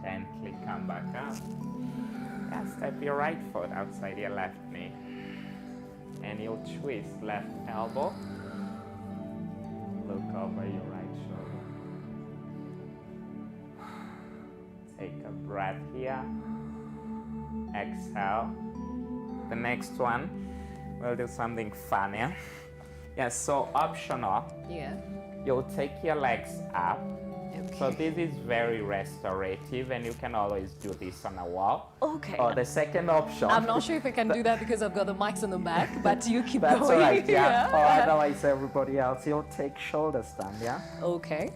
Gently come back up. Yeah, step your right foot outside your left knee. And you'll twist left elbow. Look over your right shoulder. Take a breath here. Exhale. The next one, we'll do something fun, yeah? Yeah, so optional. Yeah. You'll take your legs up. Okay. So this is very restorative, and you can always do this on a wall. Okay. Or the second option. I'm not sure if I can do that because I've got the mics on the back, but you keep That's going. all right, yeah. Or otherwise, everybody else, you'll take shoulder stand, yeah? Okay.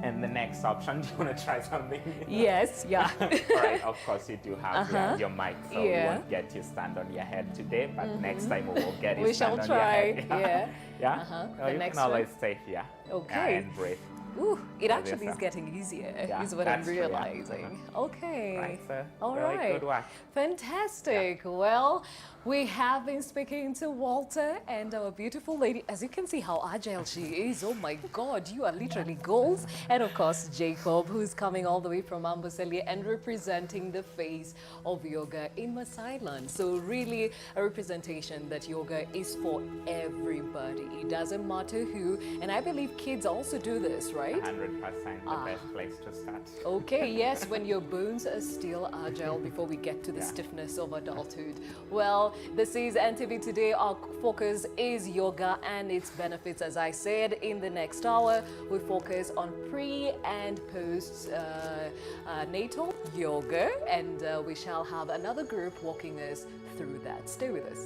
And the next option, do you want to try something? Yes, yeah. All right, of course you do have your mic, so we won't get you stand on your head today, but next time we will get you stand on your head. Yeah. Yeah? No, you can always stay here. Okay. And breathe. Ooh, it actually is getting easier, is what I'm realizing. Okay. Right, so all really right. Good work. Fantastic. Well, we have been speaking to Walter and our beautiful lady. As you can see how agile she is. Oh my God, you are literally goals. And of course, Jacob, who's coming all the way from Amboseli and representing the face of yoga in Maasai land. So really a representation that yoga is for everybody. It doesn't matter who. And I believe kids also do this, right? 100% the best place to start. Okay, yes, when your bones are still agile before we get to the stiffness of adulthood. Well, this is NTV Today. Our focus is yoga and its benefits. As I said, in the next hour, we focus on pre and post natal yoga, and we shall have another group walking us through that. Stay with us.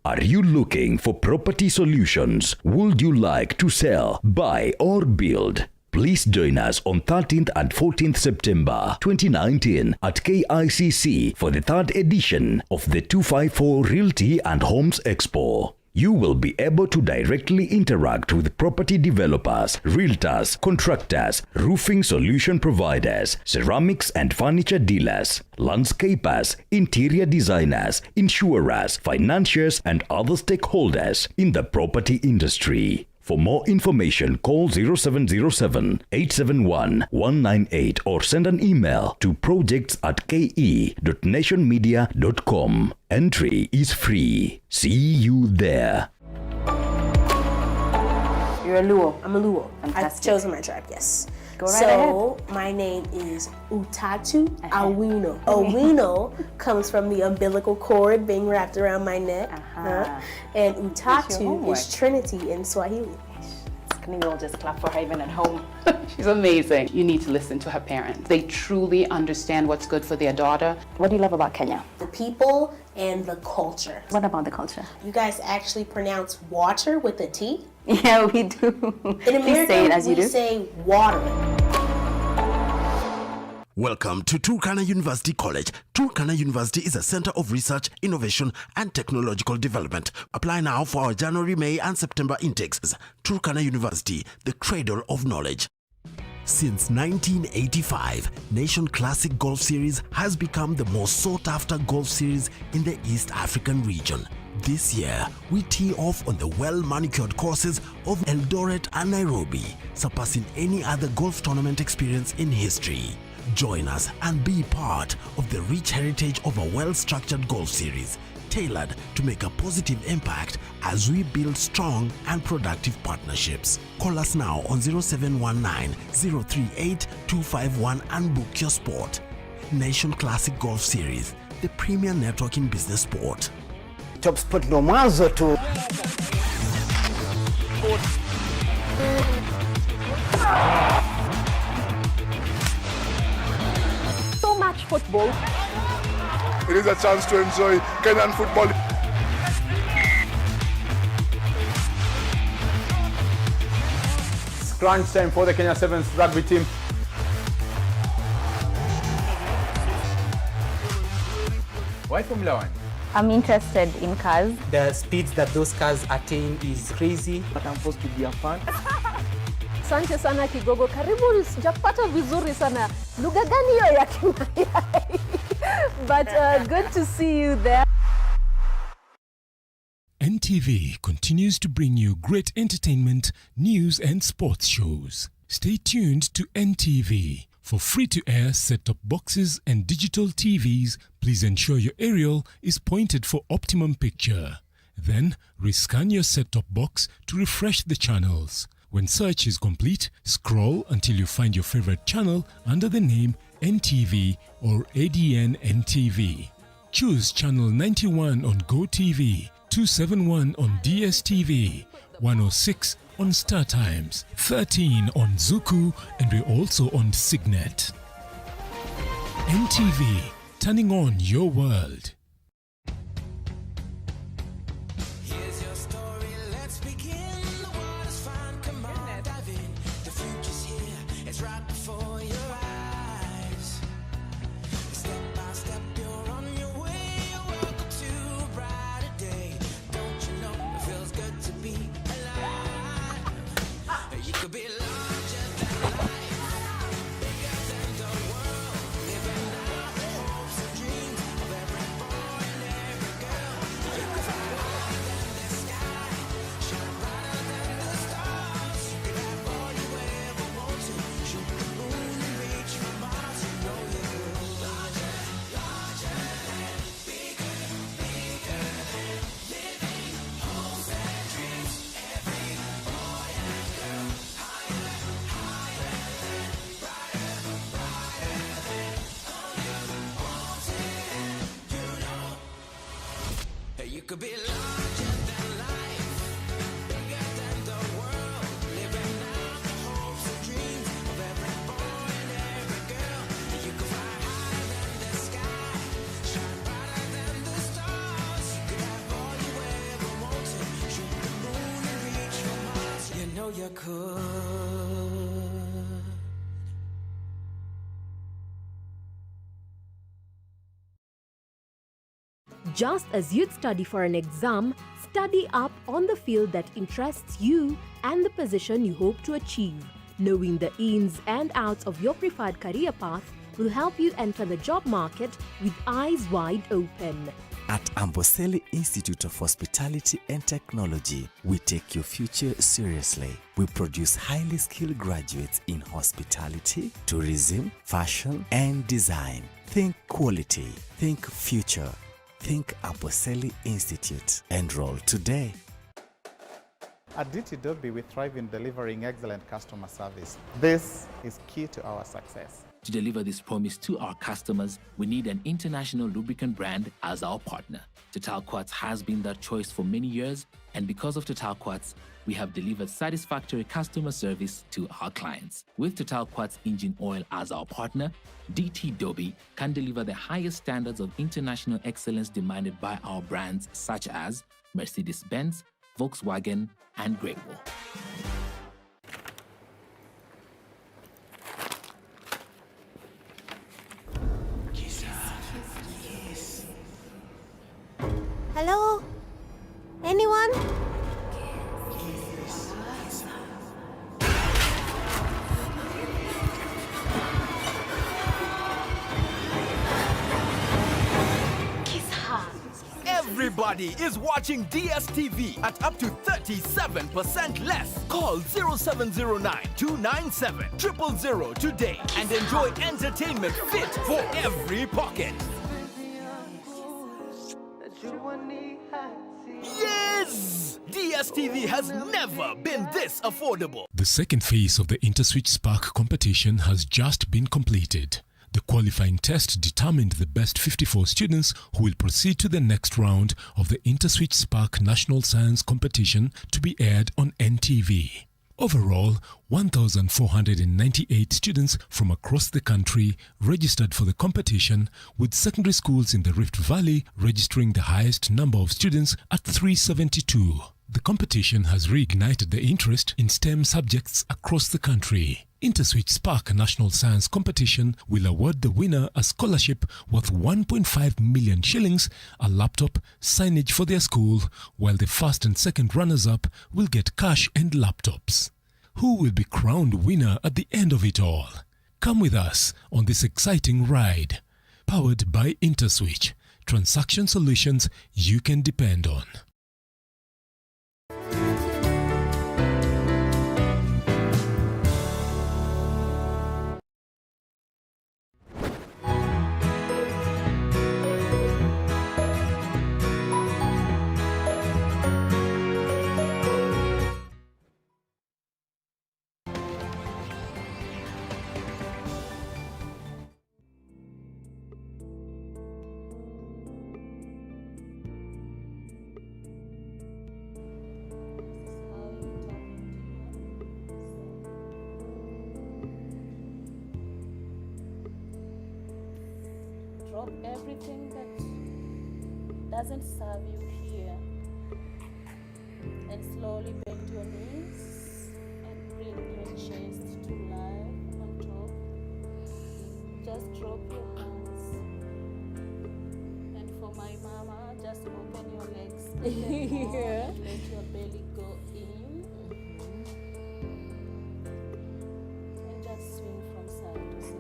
Are you looking for property solutions? Would you like to sell, buy, or build? Please join us on 13th and 14th September 2019 at KICC for the 3rd edition of the 254 Realty and Homes Expo. You will be able to directly interact with property developers, realtors, contractors, roofing solution providers, ceramics and furniture dealers, landscapers, interior designers, insurers, financiers, and other stakeholders in the property industry. For more information, call 0707-871-198 or send an email to projects@ke.nationmedia.com. Entry is free. See you there. You're a Luo. I'm a Luo. Fantastic. I've chosen my tribe, yes. Go right ahead. So, my name is Utatu Awino. Awino comes from the umbilical cord being wrapped around my neck. And Utatu is Trinity in Swahili. Can you all just clap for her even at home? She's amazing. You need to listen to her parents. They truly understand what's good for their daughter. What do you love about Kenya? The people and the culture. What about the culture? You guys actually pronounce water with a T? Yeah, we do. In America, say it as you we do. say water. Welcome to Turkana University College. Turkana University is a center of research, innovation, and technological development. Apply now for our January, May, and September intakes. Turkana University, the cradle of knowledge. Since 1985, Nation Classic Golf Series has become the most sought-after golf series in the East African region. This year, we tee off on the well-manicured courses of Eldoret and Nairobi, surpassing any other golf tournament experience in history. Join us and be part of the rich heritage of a well-structured golf series, tailored to make a positive impact as we build strong and productive partnerships. Call us now on 0719-038-251 and book your sport. Nation Classic Golf Series, the premier network in business sport. Top spot ndo mwanzo tu. So much football. It is a chance to enjoy Kenyan football. It's crunch time for the Kenya Sevens rugby team. Why Formula One? I'm interested in cars. The speeds that those cars attain is crazy. But I'm supposed to be a fan. Asante sana Kigogo. Karibu, sijakupata vizuri sana. Lugha gani hiyo ya Kimayai? But good to see you there. NTV continues to bring you great entertainment, news and sports shows. Stay tuned to NTV. For free-to-air set-top boxes and digital TVs, please ensure your aerial is pointed for optimum picture. Then, rescan your set-top box to refresh the channels. When search is complete, scroll until you find your favorite channel under the name NTV or ADN NTV. Choose channel 91 on GoTV, 271 on DSTV, 106 on StarTimes, 13 on Zuku, and we're also on Signet. NTV, turning on your world. You could be larger than life, bigger than the world, living out the hopes and dreams of every boy and every girl. You could fly higher than the sky, shine brighter than the stars. You could have all you ever I could. Just as you'd study for an exam, study up on the field that interests you and the position you hope to achieve. Knowing the ins and outs of your preferred career path will help you enter the job market with eyes wide open. At Amboseli Institute of Hospitality and Technology, we take your future seriously. We produce highly skilled graduates in hospitality, tourism, fashion, and design. Think quality, think future, think Amboseli Institute. Enroll today. At DTW, we thrive in delivering excellent customer service. This is key to our success. To deliver this promise to our customers, we need an international lubricant brand as our partner. Total Quartz has been that choice for many years, and because of Total Quartz, we have delivered satisfactory customer service to our clients. With Total Quartz engine oil as our partner, DTW can deliver the highest standards of international excellence demanded by our brands such as Mercedes-Benz, Volkswagen, and Great Wall. Hello? Anyone? Everybody is watching DSTV at up to 37% less. Call 0709 297 000 today and enjoy entertainment fit for every pocket. Yes! DSTV has never been this affordable. The second phase of the InterSwitch Spark competition has just been completed. The qualifying test determined the best 54 students who will proceed to the next round of the InterSwitch Spark National Science Competition to be aired on NTV. Overall, 1,498 students from across the country registered for the competition, with secondary schools in the Rift Valley registering the highest number of students at 372. The competition has reignited the interest in STEM subjects across the country. InterSwitch Spark National Science Competition will award the winner a scholarship worth 1.5 million shillings, a laptop, signage for their school, while the first and second runners-up will get cash and laptops. Who will be crowned winner at the end of it all? Come with us on this exciting ride. Powered by InterSwitch, transaction solutions you can depend on. Drop everything that doesn't serve you here and slowly bend your knees and bring your chest to life on top. Just drop your hands. And for my mama, just open your legs a little more and let your belly go in. And just swing from side to side.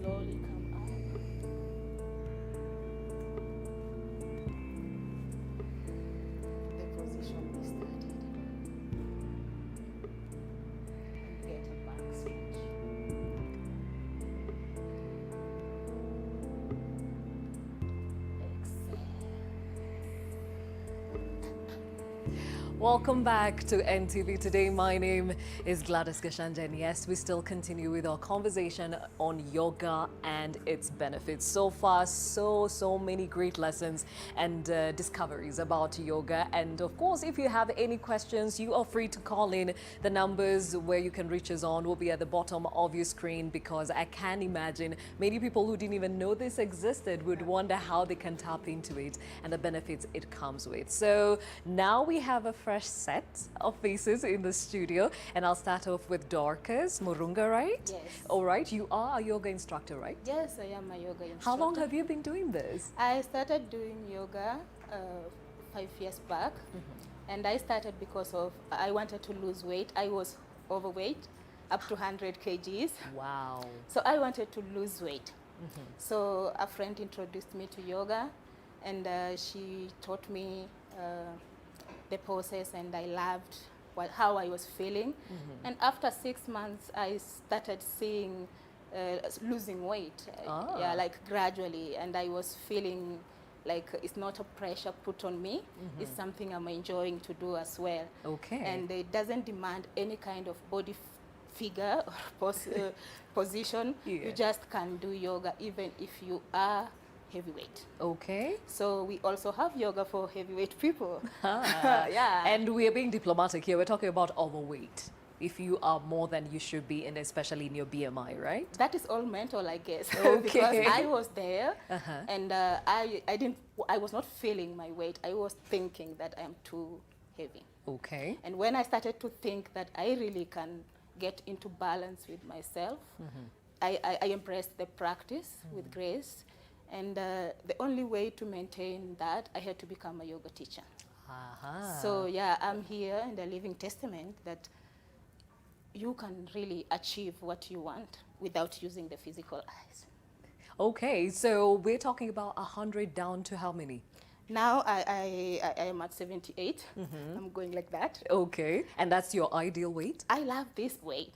Slowly come up. The position we started. And get a back stretch. Exhale. Welcome back to NTV. Today, my name is Gladys Gashanja, and yes, we still continue with our conversation on yoga and its benefits. So far, so many great lessons and discoveries about yoga. And of course, if you have any questions, you are free to call in. The numbers where you can reach us on will be at the bottom of your screen, because I can imagine many people who didn't even know this existed would wonder how they can tap into it and the benefits it comes with. So now we have a fresh set of faces in the studio, and I'll start off with Dorcas Murunga, right? Yes. All right, you are a yoga instructor, right? Yes, I am a yoga instructor. How long have you been doing this? I started doing yoga 5 years back, and I started because of I wanted to lose weight. I was overweight, up to 100 kgs. Wow. So I wanted to lose weight. So a friend introduced me to yoga, and she taught me the poses, and I loved how I was feeling. And after 6 months, I started seeing losing weight, yeah, like gradually, and I was feeling like it's not a pressure put on me. It's something I'm enjoying to do as well. Okay. And it doesn't demand any kind of body figure or position. You just can do yoga even if you are heavyweight. Okay. So we also have yoga for heavyweight people. Yeah. And we are being diplomatic here. We're talking about overweight. If you are more than you should be, and especially in your BMI, right? That is all mental, I guess. Okay. Because I was there, and I was not feeling my weight. I was thinking that I am too heavy. Okay. And when I started to think that I really can get into balance with myself, I embraced the practice with grace. And the only way to maintain that, I had to become a yoga teacher. So yeah, I'm here and a living testament that you can really achieve what you want without using the physical eyes. Okay, so we're talking about 100 down to how many? Now I am at 78. I'm going like that. Okay, and that's your ideal weight? I love this weight.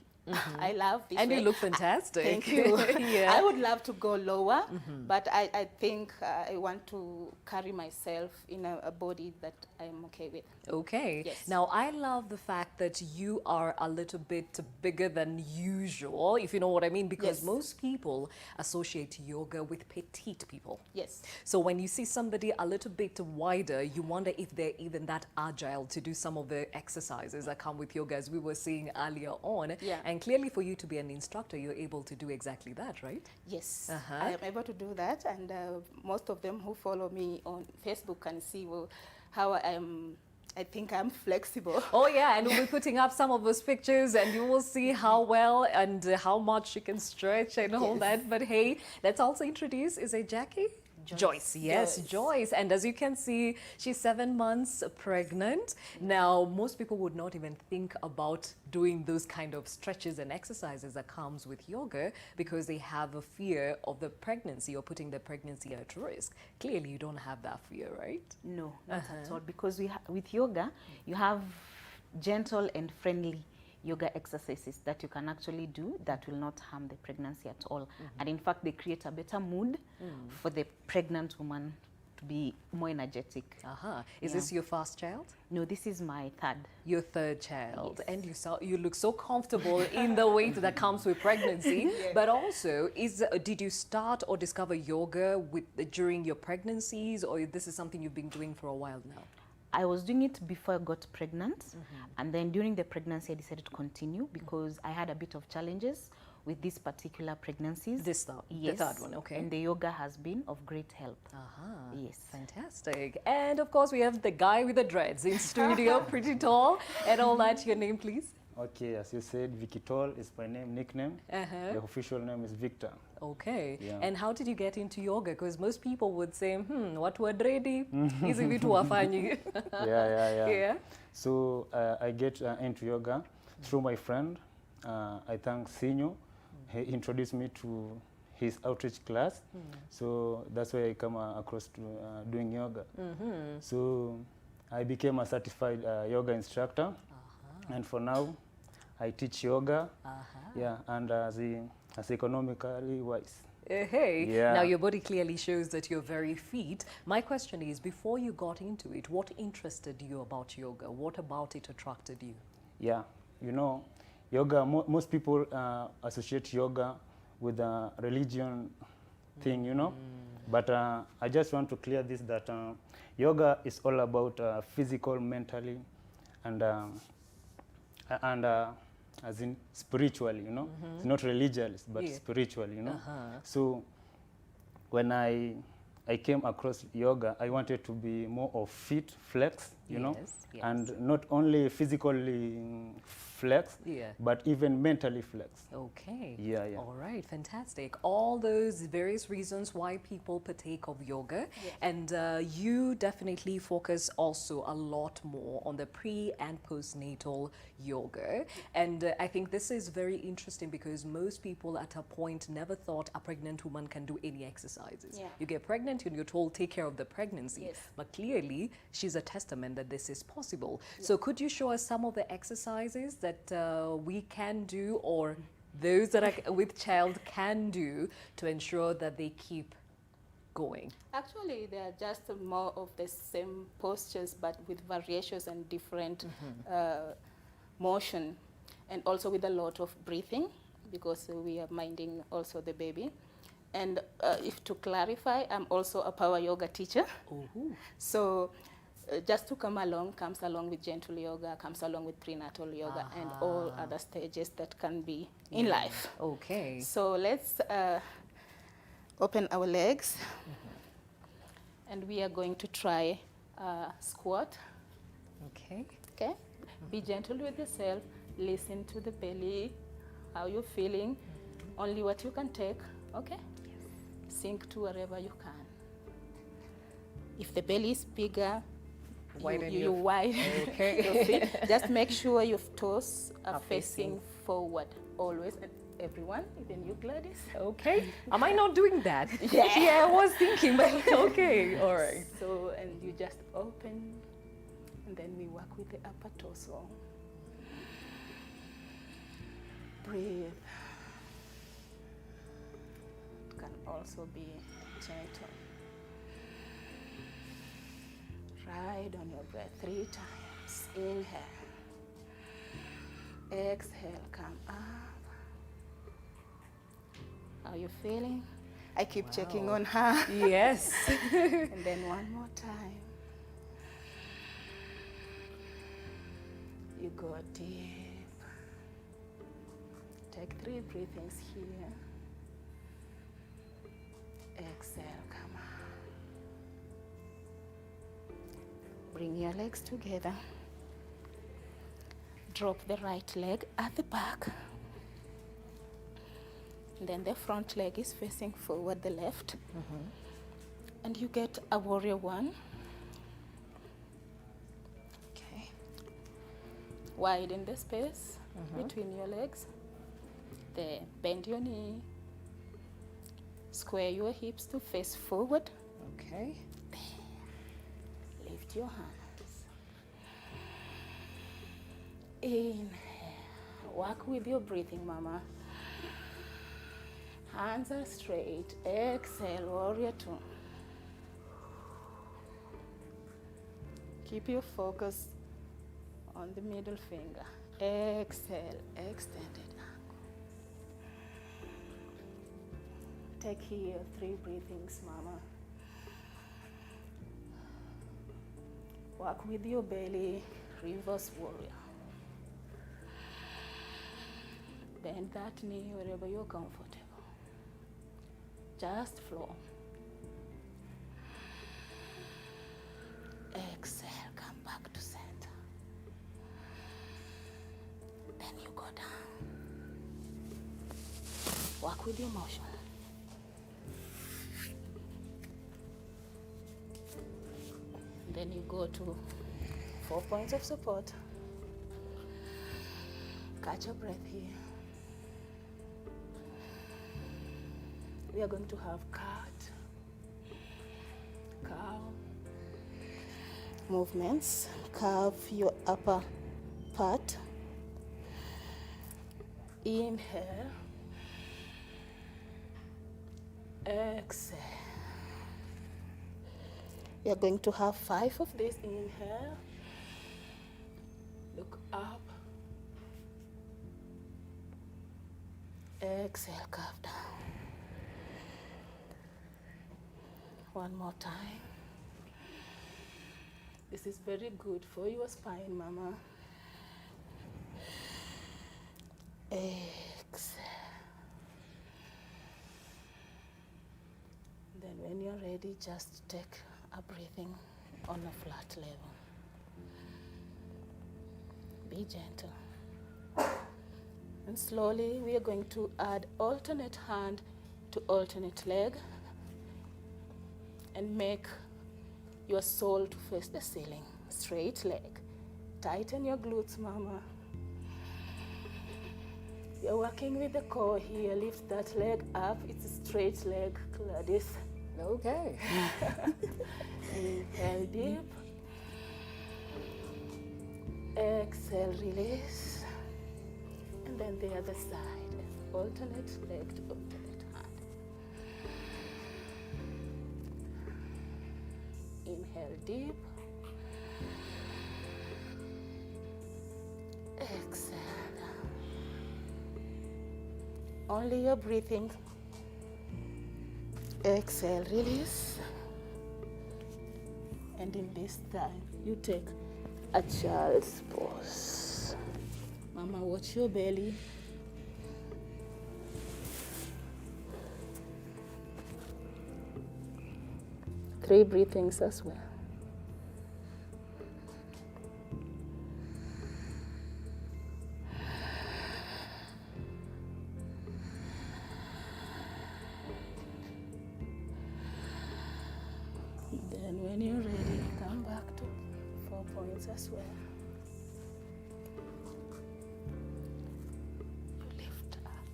I love this And weight. you look fantastic. Thank you. Yeah. I would love to go lower, but I think I want to carry myself in a body that I'm okay with. Okay. Yes. Now, I love the fact that you are a little bit bigger than usual, if you know what I mean, because Yes. most people associate yoga with petite people. Yes. So when you see somebody a little bit wider, you wonder if they're even that agile to do some of the exercises that come with yoga, as we were seeing earlier on. Yeah. And clearly for you to be an instructor, you're able to do exactly that, right? Yes, I am able to do that, and most of them who follow me on Facebook can see how I think I'm flexible. Oh yeah, and we'll be putting up some of those pictures, and you will see how well and how much you can stretch and all that. But hey, let's also introduce, is it Jackie? Joyce, yes, Joyce. And as you can see, she's 7 months pregnant. Now, most people would not even think about doing those kind of stretches and exercises that comes with yoga because they have a fear of the pregnancy or putting the pregnancy at risk. Clearly, you don't have that fear, right? No, not at all. Because with yoga, you have gentle and friendly yoga exercises that you can actually do that will not harm the pregnancy at all. And in fact, they create a better mood for the pregnant woman to be more energetic. Is this your first child? No, this is my third. Your third child. Yes. And you look so comfortable in the weight that comes with pregnancy. But also, did you start or discover yoga during your pregnancies, or this is something you've been doing for a while now? I was doing it before I got pregnant, and then during the pregnancy I decided to continue because I had a bit of challenges with these particular pregnancies. The third one, okay. And the yoga has been of great help. Yes. Fantastic. And of course we have the guy with the dreads in studio, pretty tall, and all that. Your name, please? Okay, as you said, Vicky Tall is my nickname. The official name is Victor. Okay. Yeah. And how did you get into yoga? Because most people would say, what were dready? Hizi vitu wafanyi. Yeah. So I get into yoga through my friend. I thank Sinyo. He introduced me to his outreach class. So that's why I come across to doing yoga. So I became a certified yoga instructor. And for now, I teach yoga, and as economically wise. Hey, Yeah. now your body clearly shows that you're very fit. My question is, before you got into it, what interested you about yoga? What about it attracted you? Yeah, you know, yoga, most people associate yoga with a religion thing, you know. But I just want to clear this, that yoga is all about physical, mentally, and as in spiritually, you know. It's not religious, but spiritually, you know. So when I came across yoga, I wanted to be more of fit, flex, you know, and not only physically flex, but even mentally flex. Okay. Yeah, yeah. All right, fantastic. All those various reasons why people partake of yoga, and you definitely focus also a lot more on the pre and postnatal yoga. And I think this is very interesting because most people at a point never thought a pregnant woman can do any exercises. Yeah. You get pregnant and you're told take care of the pregnancy, but clearly she's a testament that this is possible. So could you show us some of the exercises that we can do, or those that are with child can do, to ensure that they keep going? Actually, they are just more of the same postures, but with variations and different motion, and also with a lot of breathing, because we are minding also the baby. And if to clarify, I'm also a power yoga teacher. So just to comes along with gentle yoga, comes along with prenatal yoga, and all other stages that can be in life. Okay. So let's open our legs, and we are going to try squat. Okay. Okay. Be gentle with yourself. Listen to the belly, how you're feeling, only what you can take. Okay. Sink to wherever you can. If the belly is bigger, you widen your feet. Just make sure your toes are facing forward always. And everyone, even you, Gladys. Okay. Am I not doing that? Yeah. Yeah, I was thinking, but okay. All right. So, and you just open, and then we work with the upper torso. Breathe. It can also be gentle. Ride on your breath 3 times. Inhale. Exhale, come up. How are you feeling? I keep checking on her. Yes. And then one more time. You go deep. Take 3 breathings here. Exhale, come up. Bring your legs together. Drop the right leg at the back. And then the front leg is facing forward, the left. And you get a warrior 1. Okay. Widen the space between your legs. There, bend your knee. Square your hips to face forward. Okay. Lift your hands. Inhale. Work with your breathing, mama. Hands are straight. Exhale, warrior 2. Keep your focus on the middle finger. Exhale, extended angle. Take here 3 breathings, mama. Work with your belly, reverse warrior. Bend that knee wherever you're comfortable. Just flow. Exhale, come back to center. Then you go down. Work with your motion. Then you go to 4 points of support. Catch your breath here. We are going to have cat, cow movements. Curve your upper part. Inhale. Exhale. You're going to have 5 of these. Inhale. Look up. Exhale, curve down. One more time. This is very good for your spine, Mama. Exhale. Then when you're ready, just take a breathing on a flat level. Be gentle. And slowly we are going to add alternate hand to alternate leg and make your sole to face the ceiling. Straight leg. Tighten your glutes, Mama. You're working with the core here. Lift that leg up. It's a straight leg, Gladys. Okay. Inhale deep. Exhale, release. And then the other side. Alternate leg to alternate hand. Inhale deep. Exhale. Only your breathing. Exhale, release. And in this time, you take a child's pose. Mama, watch your belly. Three breathings as well. Then when you're ready, come back to 4 points as well. You lift up.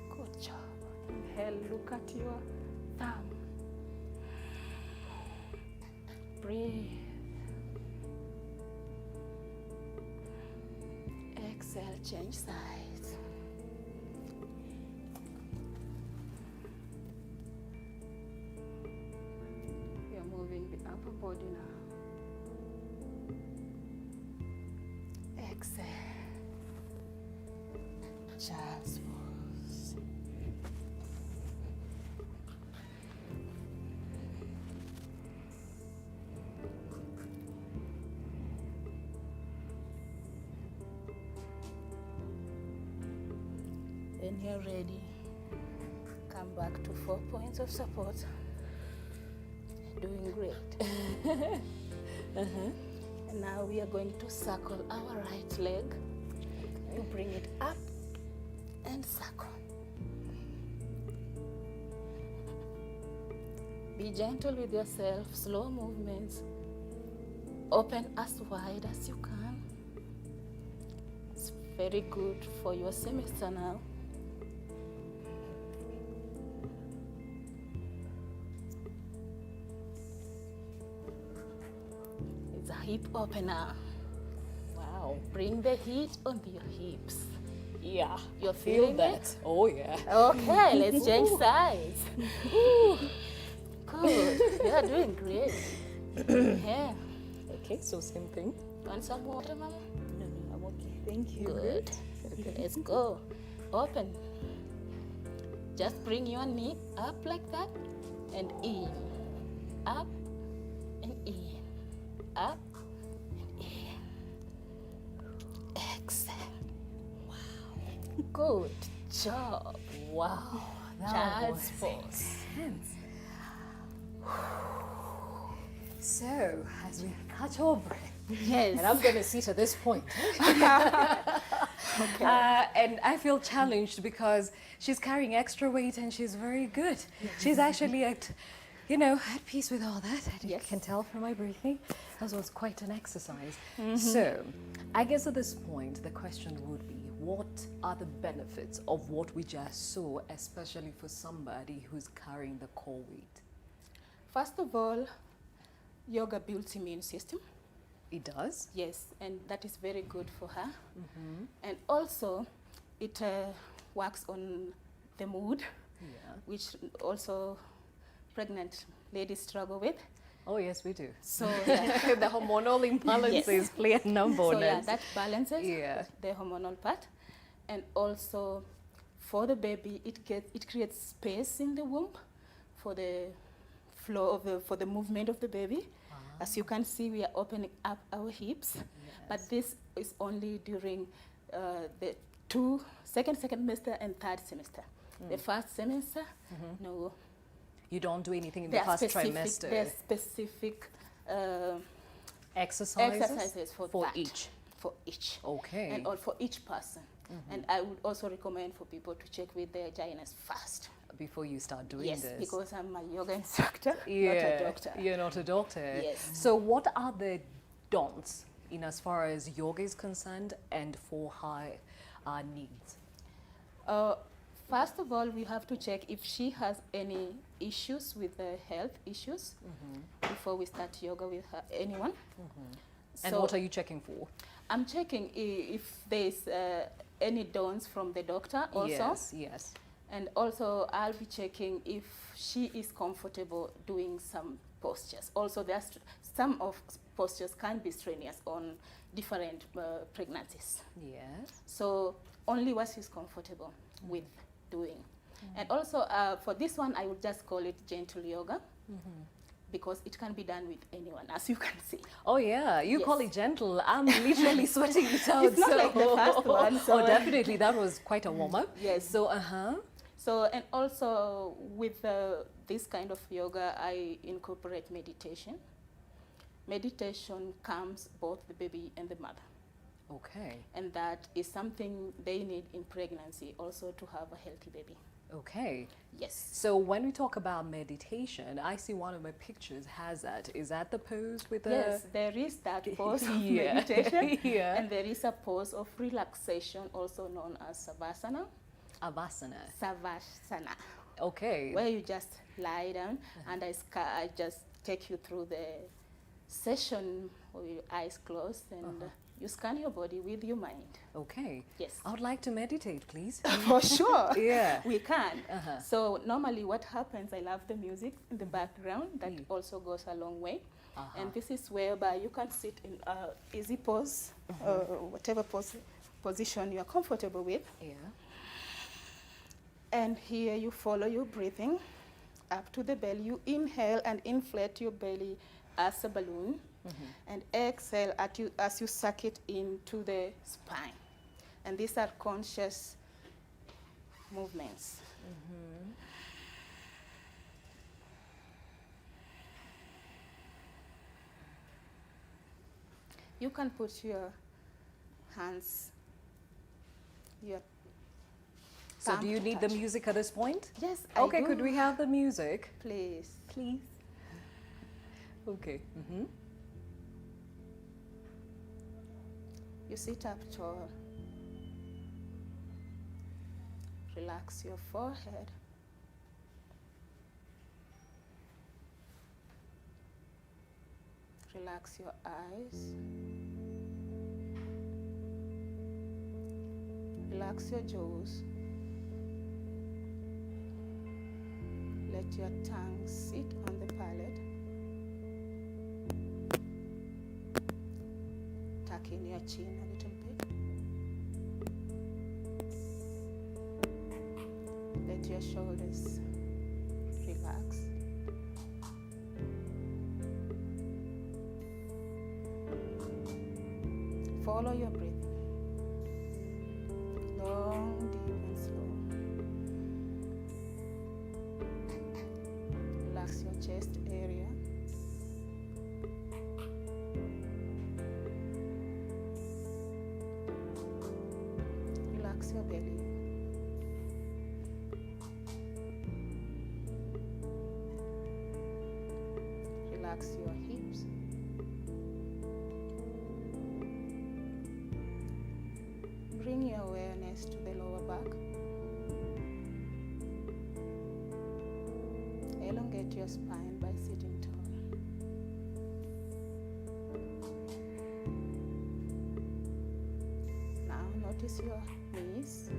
Good job. Inhale, look at your thumb. Breathe. Exhale, change sides. We are moving the upper body now. Exhale. Child's pose. When you're ready, come back to 4 points of support. Doing great. And now we are going to circle our right leg. You bring it up and circle. Be gentle with yourself, slow movements. Open as wide as you can. It's very good for your semester now. It's a hip opener. Wow. Bring the heat onto your hips. Yeah. You're Feel feeling that. it? Oh, yeah. Okay, let's change sides. Ooh, good. You're doing great. Yeah. Okay, so same thing. Want some water, Mama? No, I'm okay. Thank you. Good. Okay, let's go. Open. Just bring your knee up like that and in. Up and in. Up and in. Exhale. Wow. Good job. Wow. Child's pose. Intense. So, as we catch our breath, yes, and I'm going to sit at this point. Okay. And I feel challenged because she's carrying extra weight and she's very good. She's actually at peace with all that. I can tell from my breathing. That was quite an exercise. So, I guess at this point, the question would be, what are the benefits of what we just saw, especially for somebody who's carrying the core weight? First of all, yoga builds immune system. It does? Yes, and that is very good for her. And also, it works on the mood, which also pregnant ladies struggle with. Oh yes, we do. So yeah. The hormonal imbalances play a number on So yeah, us. that balances the hormonal part, and also for the baby, it creates space in the womb for the flow of for the movement of the baby. As you can see, we are opening up our hips, but this is only during the second semester and third semester. The first semester, no. You don't do anything in the first trimester. There are specific exercises for each. For each. Okay. And all for each person. And I would also recommend for people to check with their gynaecist first. Before you start doing this. Yes, because I'm a yoga instructor, not a doctor. You're not a doctor. Yes. So what are the don'ts in as far as yoga is concerned and for her needs? First of all, we have to check if she has any issues with health issues before we start yoga with her, anyone. And So what are you checking for? I'm checking if there's any don'ts from the doctor also. Yes. And also I'll be checking if she is comfortable doing some postures. Also, there's some of postures can be strenuous on different pregnancies. Yes. So only what she's comfortable with doing. And also for this one, I would just call it gentle yoga. Because it can be done with anyone, as you can see. Oh yeah, you call it gentle. I'm literally sweating it out. It's not like the first one. So oh, definitely, that was quite a warm-up. Yes. So, So, and also with this kind of yoga, I incorporate meditation. Meditation calms both the baby and the mother. Okay. And that is something they need in pregnancy also to have a healthy baby. Okay. Yes. So when we talk about meditation, I see one of my pictures has that. Is that the pose with the... Yes, there is that pose of meditation. And there is a pose of relaxation also known as Savasana. Avasana. Savasana. Okay. Where you just lie down and I just take you through the session with your eyes closed and you scan your body with your mind. Okay. Yes. I would like to meditate, please. For sure. Yeah. We can. So normally what happens, I love the music in the background. That also goes a long way. And this is whereby you can sit in easy pose, whatever position you are comfortable with. Yeah. And here you follow your breathing up to the belly. You inhale and inflate your belly as a balloon. And exhale as you suck it into the spine. And these are conscious movements. You can put your hands, So do you need the music at this point? Yes, Okay, I do. could we have the music? Please. Please. Okay. You sit up tall. Relax your forehead. Relax your eyes. Relax your jaws. Let your tongue sit on the palate. Tuck in your chin a little bit. Let your shoulders relax. Follow your breathing. Long, deep, and slow. Relax your chest area. Relax your belly. Relax your hips. Bring your awareness to the lower back. Elongate your spine by sitting tall. Now notice your knees.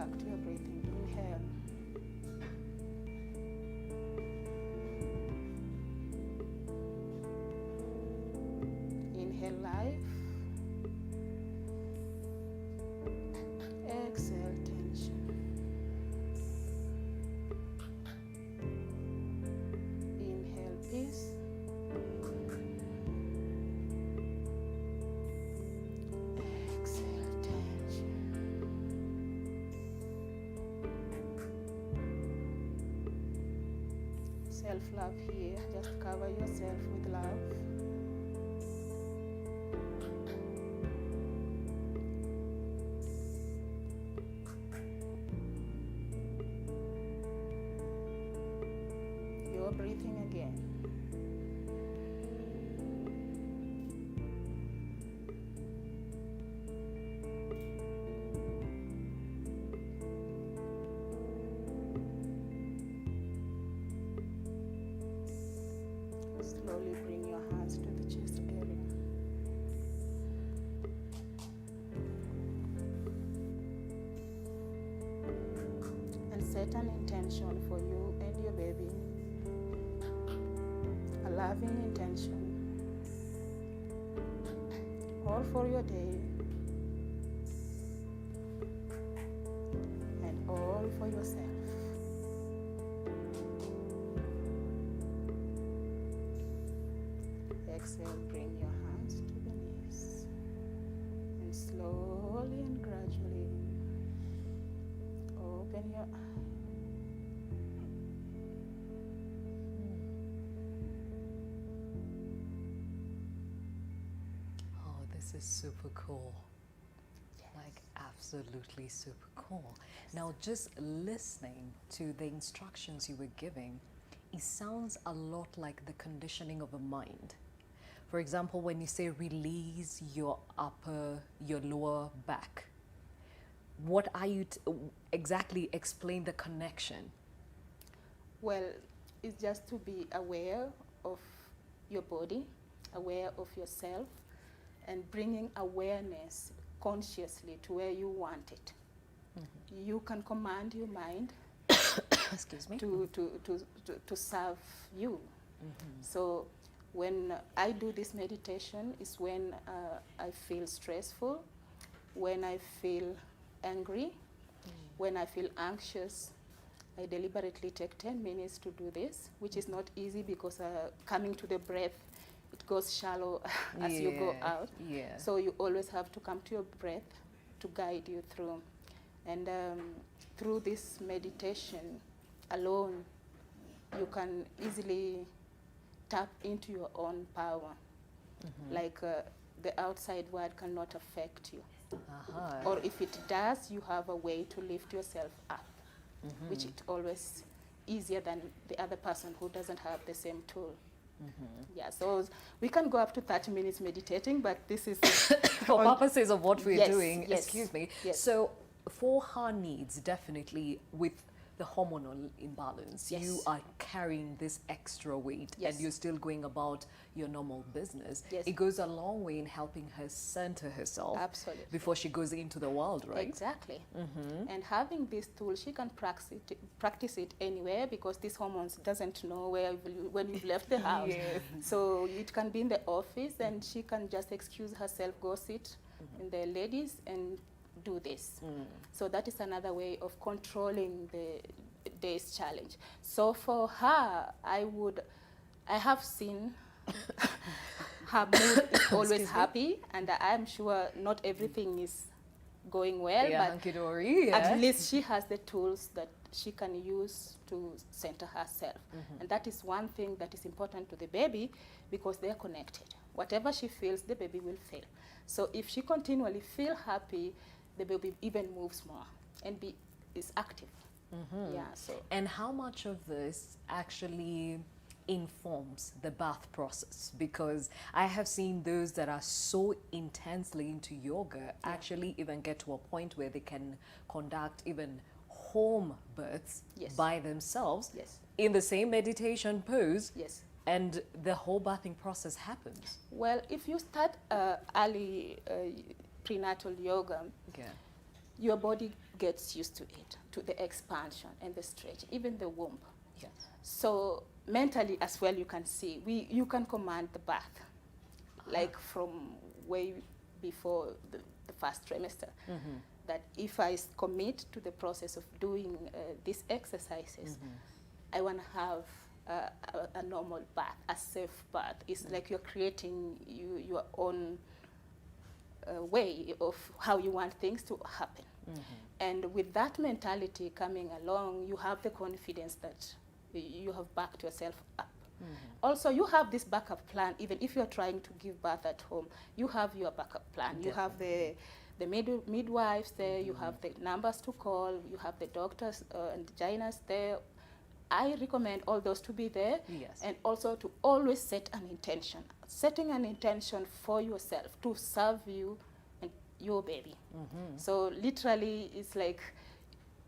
back to your breathing. Inhale. Inhale life. Exhale tension. Inhale peace. Exhale tension. Self-love here. Just cover yourself with love. You're breathing again. Slowly bring your hands to the chest area. And set an intention for you and your baby. A loving intention. All for your day. And all for yourself. Exhale, bring your hands to the knees. And slowly and gradually open your eyes. Oh, this is super cool. Like absolutely super cool. Now, just listening to the instructions you were giving, it sounds a lot like the conditioning of a mind. For example, when you say release your lower back, what are you exactly explain the connection? Well, it's just to be aware of your body, aware of yourself, and bringing awareness consciously to where you want it. Mm-hmm. You can command your mind excuse me, to serve you. Mm-hmm. So when I do this meditation is when I feel stressful, when I feel angry, when I feel anxious. I deliberately take 10 minutes to do this, which is not easy because coming to the breath, it goes shallow as you go out. Yeah. So you always have to come to your breath to guide you through. And through this meditation alone, you can easily tap into your own power. Mm-hmm. Like the outside world cannot affect you. Uh-huh. Or if it does, you have a way to lift yourself up, mm-hmm. which is always easier than the other person who doesn't have the same tool. Mm-hmm. Yeah, so we can go up to 30 minutes meditating, but this is for purposes of what we're doing. Yes, excuse me. Yes. So for her needs, definitely with the hormonal imbalance, yes. you are carrying this extra weight, yes. and you're still going about your normal business. Yes. It goes a long way in helping her center herself. Absolutely. Before she goes into the world, right? Exactly. Mm-hmm. And having this tool, she can practice it anywhere because these hormones doesn't know when you've left the house. Yes. So it can be in the office, and she can just excuse herself, go sit in the ladies and do this. So that is another way of controlling the day's challenge. So for her, I have seen her mood is always happy, and I'm sure not everything is going well, but hunky-dory, at least she has the tools that she can use to center herself. Mm-hmm. And that is one thing that is important to the baby because they're connected. Whatever she feels, the baby will feel. So if she continually feel happy, the baby even moves more and is active. Mm-hmm. Yeah. So. And how much of this actually informs the birth process? Because I have seen those that are so intensely into yoga actually even get to a point where they can conduct even home births by themselves in the same meditation pose. Yes. And the whole birthing process happens. Well, if you start early prenatal yoga, your body gets used to it, to the expansion and the stretch, even the womb. Yes. So mentally as well, you can see, you can command the birth, like from way before the first trimester. That if I commit to the process of doing these exercises, I want to have a normal birth, a safe birth. It's like you're creating your own way of how you want things to happen. And with that mentality coming along, you have the confidence that you have backed yourself up. Also, you have this backup plan. Even if you're trying to give birth at home, you have your backup plan. You have the midwives there, you have the numbers to call, you have the doctors and gynaes there. I recommend all those to be there. Yes. And also to always set an intention. Setting an intention for yourself to serve you and your baby. So literally, it's like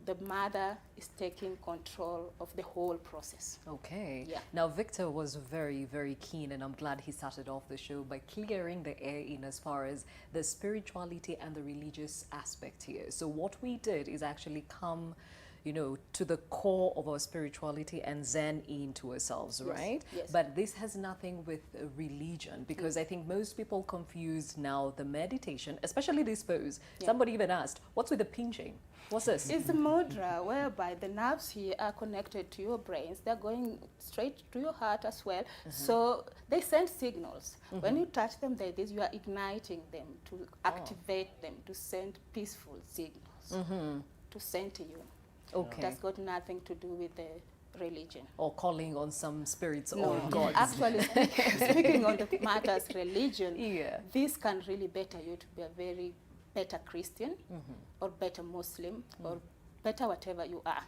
the mother is taking control of the whole process. Okay. Yeah. Now, Victor was very, very keen, and I'm glad he started off the show by clearing the air in as far as the spirituality and the religious aspect here. So what we did is actually come, you know, to the core of our spirituality and zen into ourselves, Yes, right? yes. But this has nothing with religion, because I think most people confuse now the meditation, especially this pose. Yeah. Somebody even asked, what's with the pinching? What's this? It's a mudra whereby the nerves here are connected to your brains. They're going straight to your heart as well. So they send signals. When you touch them like this, you are igniting them to activate them, to send peaceful signals to send to you. Okay. That's got nothing to do with the religion. Or calling on some spirits No, or gods. actually speaking on the matters religion, Yeah. this can really better you to be a very better Christian or better Muslim or better whatever you are.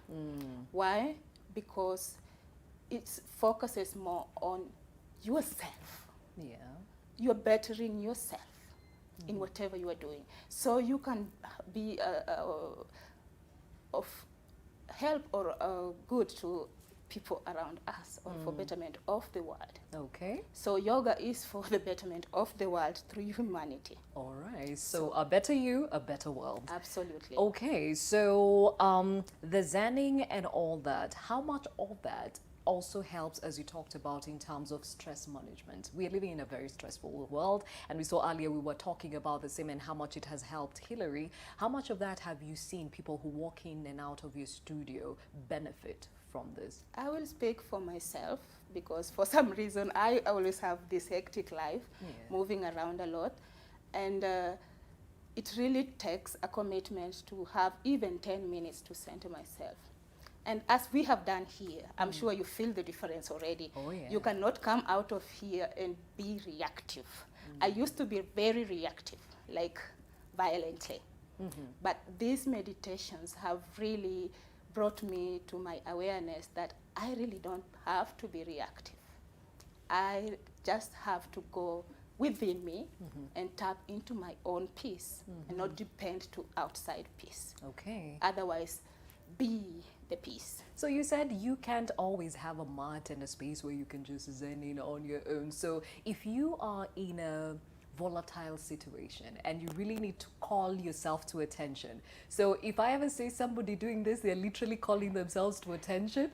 Why? Because it focuses more on yourself. Yeah. You're bettering yourself in whatever you are doing. So you can be of help or good to people around us or for betterment of the world. Okay. So yoga is for the betterment of the world through humanity. All right. So a better you, a better world. Absolutely. Okay. So the zenning and all that, how much of that also helps, as you talked about, in terms of stress management? We are living in a very stressful world, and we saw earlier we were talking about the same and how much it has helped Hillary. How much of that have you seen people who walk in and out of your studio benefit from this? I will speak for myself because for some reason I always have this hectic life, moving around a lot, and it really takes a commitment to have even 10 minutes to center myself. And as we have done here, I'm sure you feel the difference already. Oh, yeah. You cannot come out of here and be reactive. I used to be very reactive, like violently. But these meditations have really brought me to my awareness that I really don't have to be reactive. I just have to go within me and tap into my own peace and not depend to outside peace. Okay. Otherwise, be the peace. So you said you can't always have a mat and a space where you can just zen in on your own. So if you are in a volatile situation and you really need to call yourself to attention. So if I ever say somebody doing this, they're literally calling themselves to attention.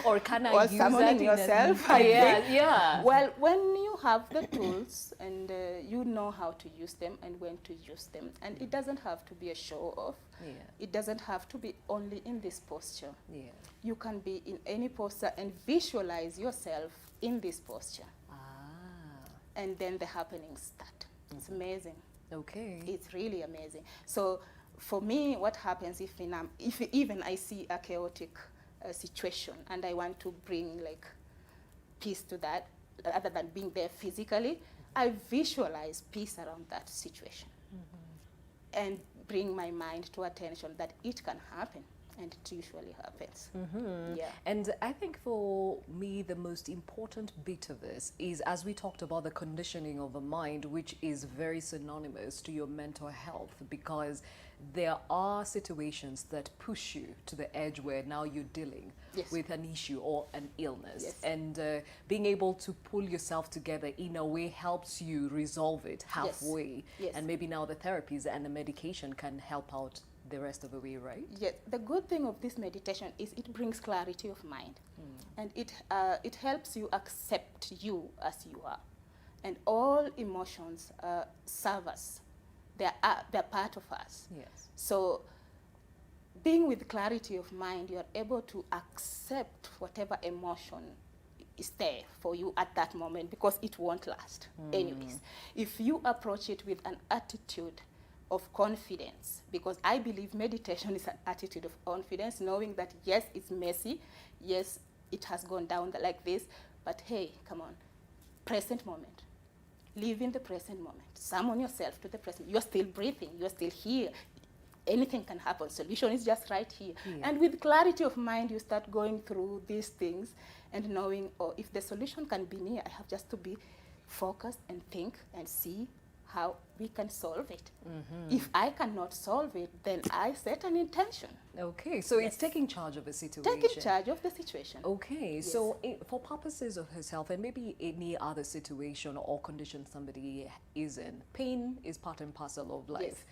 Or can I use summoning that yourself? Yeah. Well, when you have the tools and you know how to use them and when to use them, and it doesn't have to be a show off. Yeah. It doesn't have to be only in this posture. Yeah. You can be in any posture and visualize yourself in this posture. And then the happenings start. It's amazing. Okay. It's really amazing. So for me, what happens if even I see a chaotic situation and I want to bring like peace to that, other than being there physically, I visualize peace around that situation and bring my mind to attention that it can happen and it usually happens. Yeah. And I think for me, the most important bit of this is, as we talked about, the conditioning of the mind, which is very synonymous to your mental health, because there are situations that push you to the edge where now you're dealing with an issue or an illness. And being able to pull yourself together in a way helps you resolve it halfway. And maybe now the therapies and the medication can help out the rest of the way, right? Yes, the good thing of this meditation is it brings clarity of mind, and it helps you accept you as you are, and all emotions serve us. They're part of us. Yes. So being with clarity of mind, you are able to accept whatever emotion is there for you at that moment, because it won't last anyways. If you approach it with an attitude of confidence, because I believe meditation is an attitude of confidence, knowing that yes, it's messy, yes, it has gone down like this, but hey, come on, present moment. Live in the present moment. Summon yourself to the present. You're still breathing, you're still here. Anything can happen. Solution is just right here. And with clarity of mind, you start going through these things and knowing, oh, if the solution can be near, I have just to be focused and think and see how we can solve it. If I cannot solve it, then I set an intention. Okay, so it's taking charge of the situation. Taking charge of the situation. Okay, so for purposes of herself and maybe any other situation or condition somebody is in, pain is part and parcel of life.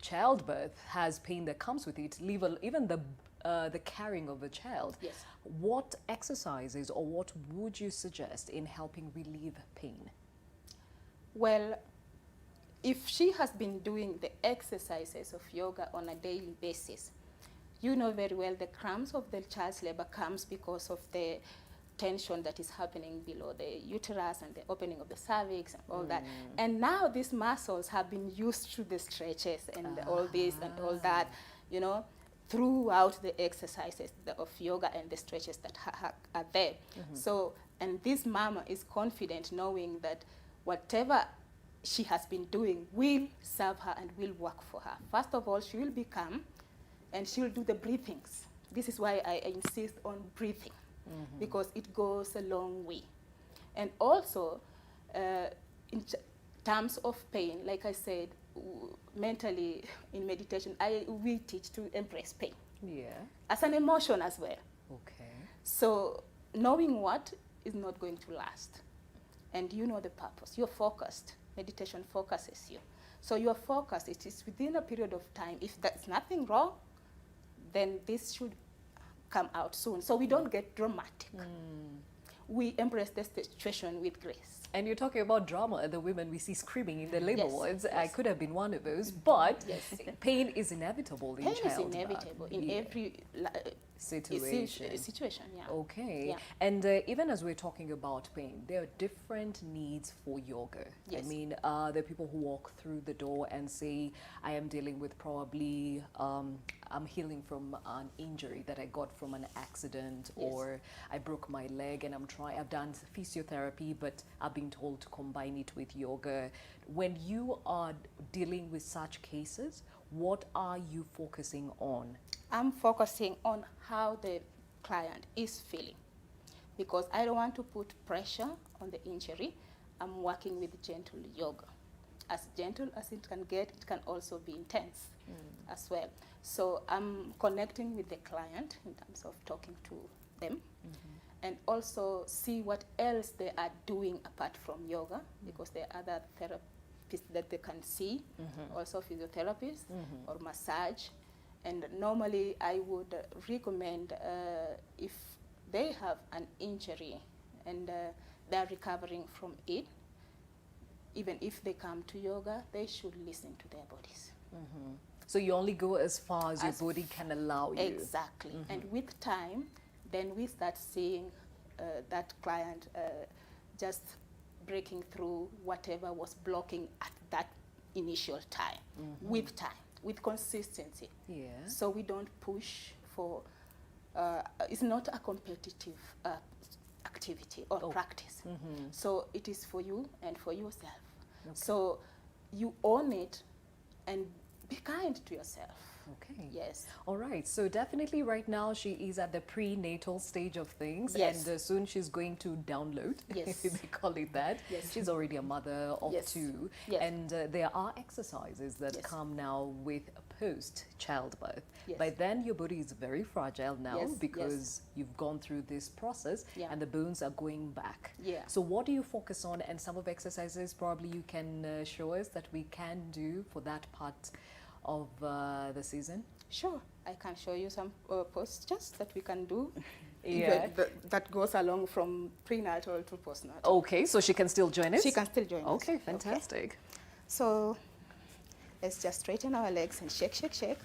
Childbirth has pain that comes with it, even the carrying of a child. What exercises or what would you suggest in helping relieve pain? Well, if she has been doing the exercises of yoga on a daily basis, you know very well the cramps of the child's labor comes because of the tension that is happening below the uterus and the opening of the cervix and all that. And now these muscles have been used to the stretches and all this and all that, you know, throughout the exercises of yoga and the stretches that are there. So, and this mama is confident knowing that whatever she has been doing will serve her and will work for her. First of all, she will be calm and she'll do the breathings. This is why I insist on breathing, because it goes a long way. And also, in terms of pain, like I said, mentally in meditation, we teach to embrace pain. As an emotion as well. So knowing what is not going to last. And you know the purpose. You're focused. Meditation focuses you. So you're focused. It is within a period of time. If there's nothing wrong, then this should come out soon. So we don't get dramatic. We embrace the situation with grace. And you're talking about drama, the women we see screaming in the labor wards. I could have been one of those, but pain is inevitable in childbirth. Pain is inevitable in every situation. Okay. And even as we're talking about pain, there are different needs for yoga. I mean, there are people who walk through the door and say, I am dealing with probably, I'm healing from an injury that I got from an accident, or I broke my leg and I've done physiotherapy, but I've been told to combine it with yoga. When you are dealing with such cases, what are you focusing on? I'm focusing on how the client is feeling, because I don't want to put pressure on the injury. I'm working with gentle yoga. As gentle as it can get, it can also be intense as well. So I'm connecting with the client in terms of talking to them, and also see what else they are doing apart from yoga, because there are other therapists that they can see, also physiotherapists or massage. And normally I would recommend if they have an injury and they're recovering from it, even if they come to yoga, they should listen to their bodies. So you only go as far as your body can allow you. Exactly. And with time, then we start seeing that client just breaking through whatever was blocking at that initial time, with time, with consistency. So we don't push for, it's not a competitive activity or practice. So it is for you and for yourself. So you own it and be kind to yourself. Okay. Yes. All right. So definitely right now she is at the prenatal stage of things. Yes. And soon she's going to download. Yes. They call it that. Yes. She's already a mother of Yes. 2. Yes. And there are exercises that Yes. come now with post-childbirth. Yes. By then your body is very fragile now Yes. because you've gone through this process and the bones are going back. Yeah. So what do you focus on, and some of exercises probably you can show us that we can do for that part of the season? Sure, I can show you some postures that we can do. Yeah. That goes along from prenatal to postnatal. Okay, so she can still join us? She can still join us. Okay, fantastic. Okay. So let's just straighten our legs and shake, shake, shake.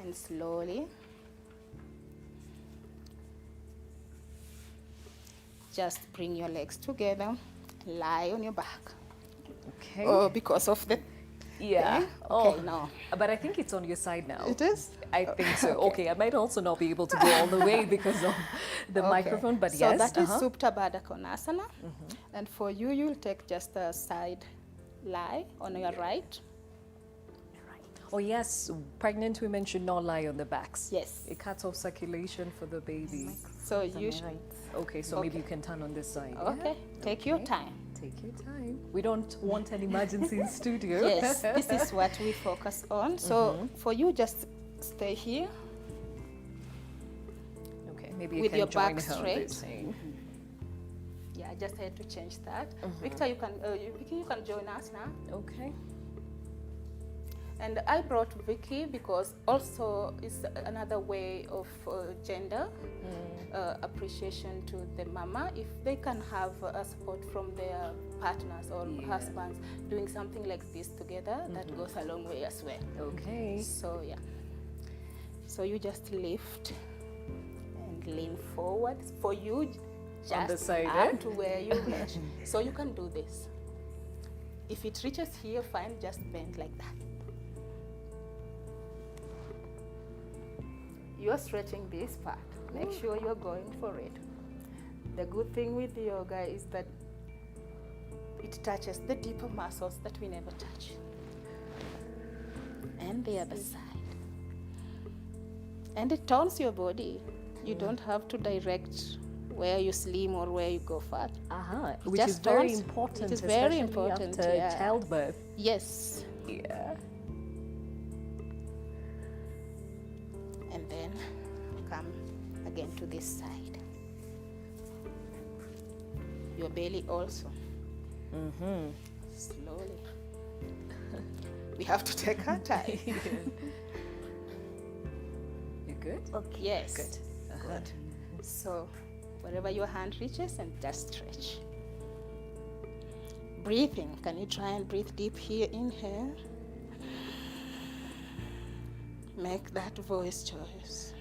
And slowly just bring your legs together, lie on your back. Okay. Oh, because of the Yeah. thing? Oh, Okay, no. But I think it's on your side now. It is? I think so. Okay, I might also not be able to go all the way because of the microphone, but so yes. that is Supta Baddha Konasana. And for you, you'll take just a side lie on your right. Oh yes, pregnant women should not lie on their backs. Yes. It cuts off circulation for the baby. So you should. Okay, so maybe you can turn on this side. Okay, take your time. Take your time. We don't want an emergency in studio. Yes, this is what we focus on. So for you, just stay here. Okay, maybe you with can your join back her on straight. this thing. Yeah, I just had to change that. Victor, you can join us now. Okay. And I brought Vicky because also it's another way of gender appreciation to the mama. If they can have support from their partners or husbands doing something like this together, that goes a long way as well. Okay. So yeah. So you just lift and lean forward. For you, just on the side, up to where you reach. So you can do this. If it reaches here, fine, just bend like that. You're stretching this part. Make sure you're going for it. The good thing with yoga is that it touches the deeper muscles that we never touch. And the other side. And it tones your body. You don't have to direct where you slim or where you go fat. Which is very important. It is very especially important after yeah. childbirth. Yes. Yeah. And then come again to this side. Your belly also. Slowly. We have to take our time. You good? Okay. Yes. Good. Good. So wherever your hand reaches, and just stretch. Breathing. Can you try and breathe deep here? Inhale. Make that voice choice.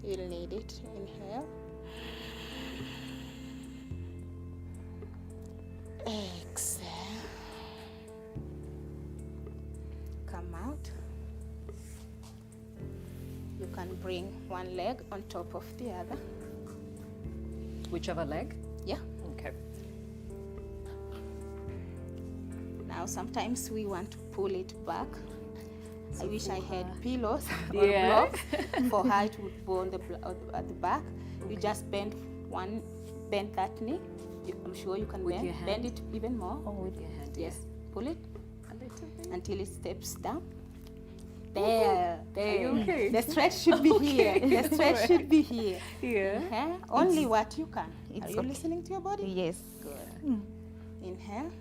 You'll need it. Inhale. Exhale. Come out. You can bring one leg on top of the other. Whichever leg? Yeah. Okay. Now sometimes we want to pull it back. I wish I had pillows or Yeah. blocks for her to go on at the back. You just bend that knee. I'm sure you can With your bend hand? it even more. Oh, with your hand. Yes. Pull it A little bit. until it steps down. There. Are you okay? The stretch should be here. The stretch should be here. Yeah. Only what you can. It's Are you okay. listening to your body? Yes. Good. Inhale.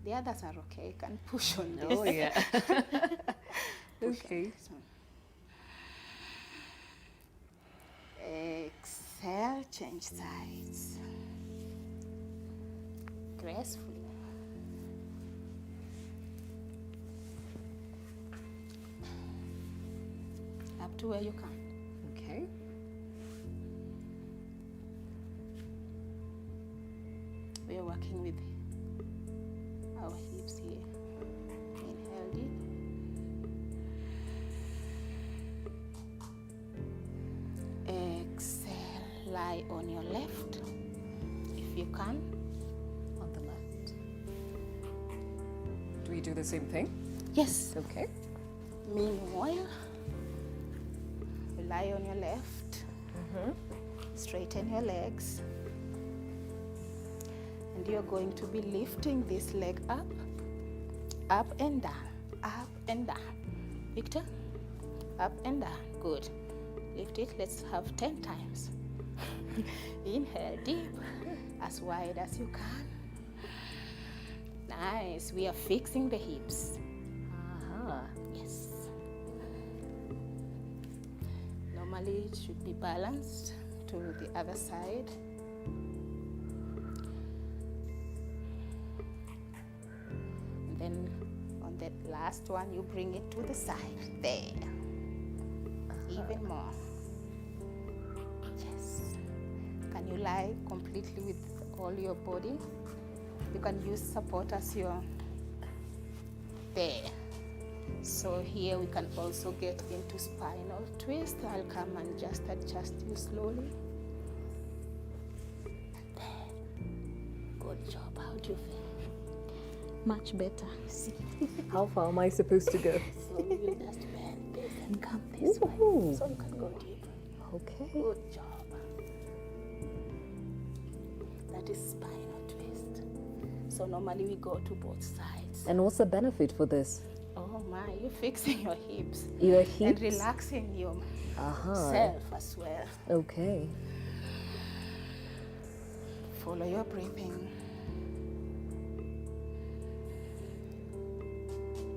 The others are okay. You can push on this. Oh, yeah. Okay. Exhale, change sides. Gracefully. Up to where you can. Okay. We are working with our hips here. Inhale deep. Exhale, lie on your left, if you can. On the left. Do we do the same thing? Yes. Okay. Meanwhile, you lie on your left, straighten your legs, and you're going to be lifting this leg up and down, up and down. Victor, up and down. Good. Lift it. Let's have 10 times. Inhale deep, as wide as you can. Nice. We are fixing the hips. Yes. Normally it should be balanced to the other side. And then on that last one, you bring it to the side. There. Even more. Yes. Can you lie completely with all your body? You can use support as your there. So here we can also get into spinal twist. I'll come and just adjust you slowly. There. Good job. How do you feel? Much better. See? How far am I supposed to go? So you just bend this and come this way. So you can go deep. Okay. Good job. That is spinal twist. So normally we go to both sides. And what's the benefit for this? Oh my, you're fixing your hips. Your hips? And relaxing your self as well. Okay. Follow your breathing.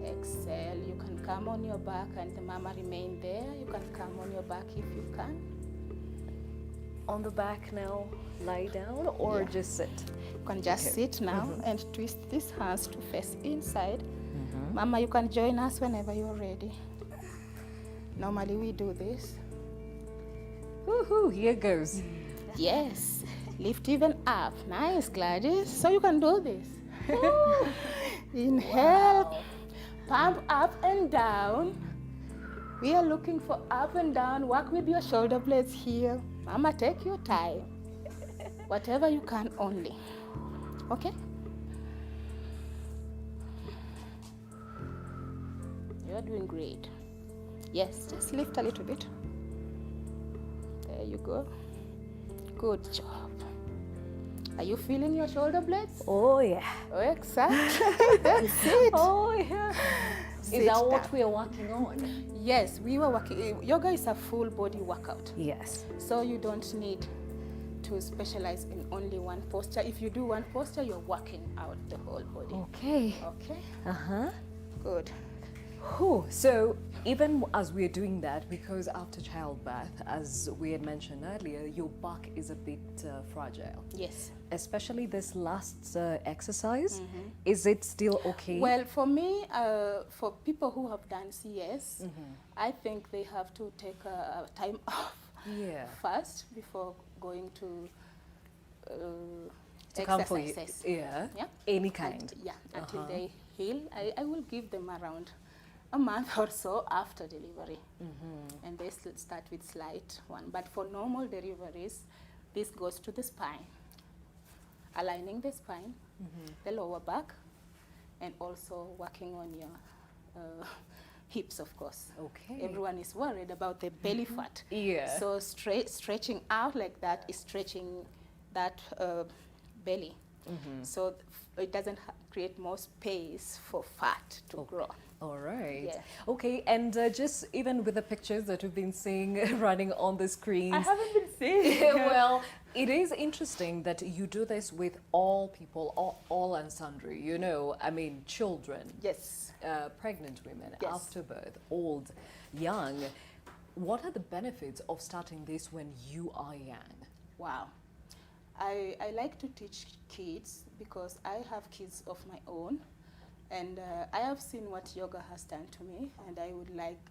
Exhale. You can come on your back and the mama remain there. You can come on your back if you can. On the back now, lie down or just sit? You can just sit now and twist these hands to face inside. Mama, you can join us whenever you're ready. Normally we do this. Woohoo, here goes. Yes, lift even up. Nice, Gladys. So you can do this. Inhale, pump up and down. We are looking for up and down. Work with your shoulder blades here. Mama, take your time. Whatever you can only. Okay? You're doing great. Yes, just lift a little bit. There you go. Good job. Are you feeling your shoulder blades? Oh, yeah. Oh, exactly. That's it. Oh, yeah. Is that what we are working on? Yes, we were working. Yoga is a full body workout. Yes. So you don't need to specialize in only one posture. If you do one posture, you're working out the whole body. Okay. Okay? Uh-huh. Good. Whew. So even as we're doing that, because after childbirth, as we had mentioned earlier, your back is a bit fragile. Yes. Especially this last exercise. Is it still okay? Well, for me, for people who have done CS, I think they have to take a time off first before going to come for exercises. Yeah. Any kind. Until they heal. I will give them around a month or so after delivery. And they start with slight one. But for normal deliveries, this goes to the spine. Aligning the spine, the lower back, and also working on your hips, of course. Okay. Everyone is worried about the belly fat. Yeah. So stretching out like that is stretching that belly. So it doesn't create more space for fat to grow. All right. Yeah. Okay, and just even with the pictures that we've been seeing running on the screens. I haven't been seeing. Well, it is interesting that you do this with all people, all and sundry, you know, I mean, children. Yes. Pregnant women, Yes. after birth, old, young. What are the benefits of starting this when you are young? Wow. I like to teach kids because I have kids of my own. And I have seen what yoga has done to me, and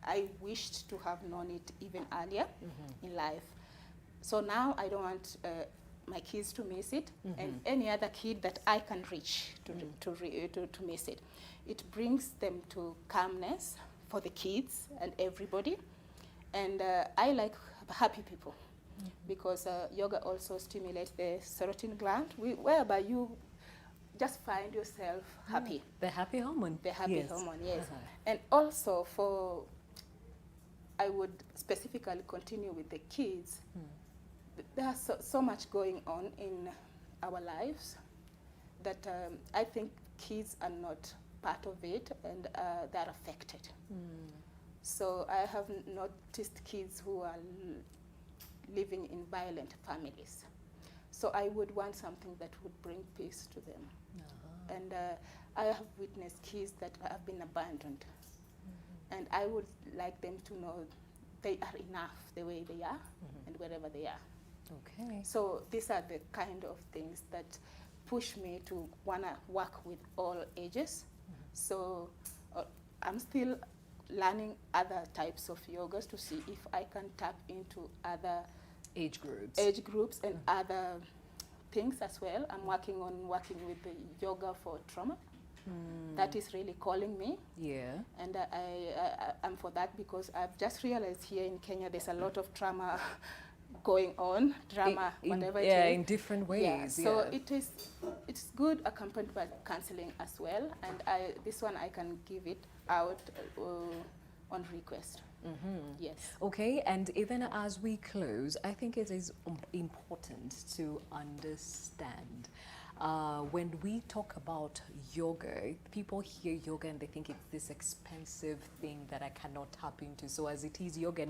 I wished to have known it even earlier in life. So now I don't want my kids to miss it, and any other kid that I can reach to miss it. It brings them to calmness for the kids and everybody. And I like happy people because yoga also stimulates the serotonin gland, whereby you just find yourself happy. The happy hormone. The happy Yes. hormone, yes. And also I would specifically continue with the kids. There's so much going on in our lives that I think kids are not part of it, and they're affected. So I have noticed kids who are living in violent families. So I would want something that would bring peace to them. And I have witnessed kids that have been abandoned. And I would like them to know they are enough the way they are and wherever they are. Okay. So these are the kind of things that push me to want to work with all ages. So I'm still learning other types of yogas to see if I can tap into other age groups and other things as well. I'm working with the yoga for trauma. That is really calling me. Yeah. And I'm for that because I've just realized here in Kenya there's a lot of trauma going on, whatever it is. Yeah, in different ways. Yeah. So it's good accompanied by counseling as well. And this one I can give it out on request. Yes. Okay, and even as we close, I think it is important to understand when we talk about yoga, people hear yoga and they think it's this expensive thing that I cannot tap into. So as it is yoga,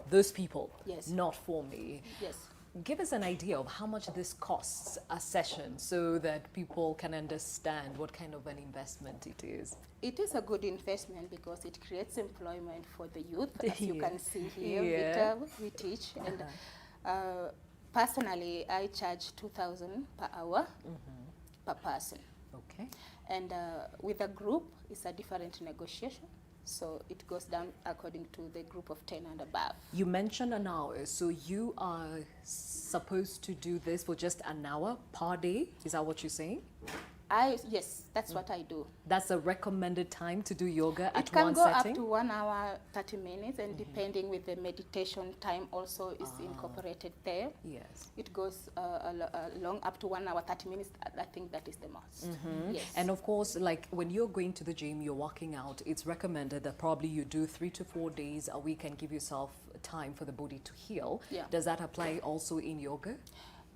those people, yes, not for me. Yes. Give us an idea of how much this costs a session so that people can understand what kind of an investment it is. It is a good investment because it creates employment for the youth, as you can see here. Yeah. We teach. And personally, I charge 2,000 per hour per person. Okay. And with a group, it's a different negotiation. So it goes down according to the group of 10 and above. You mentioned an hour, so you are supposed to do this for just an hour per day? Is that what you're saying? Yes, that's what I do. That's a recommended time to do yoga at it can one go setting? up to 1 hour, 30 minutes, and depending with the meditation time also is incorporated there. Yes. It goes long up to 1 hour, 30 minutes. I think that is the most. Yes. And of course, like when you're going to the gym, you're working out, it's recommended that probably you do 3 to 4 days a week and give yourself time for the body to heal. Yeah. Does that apply also in yoga?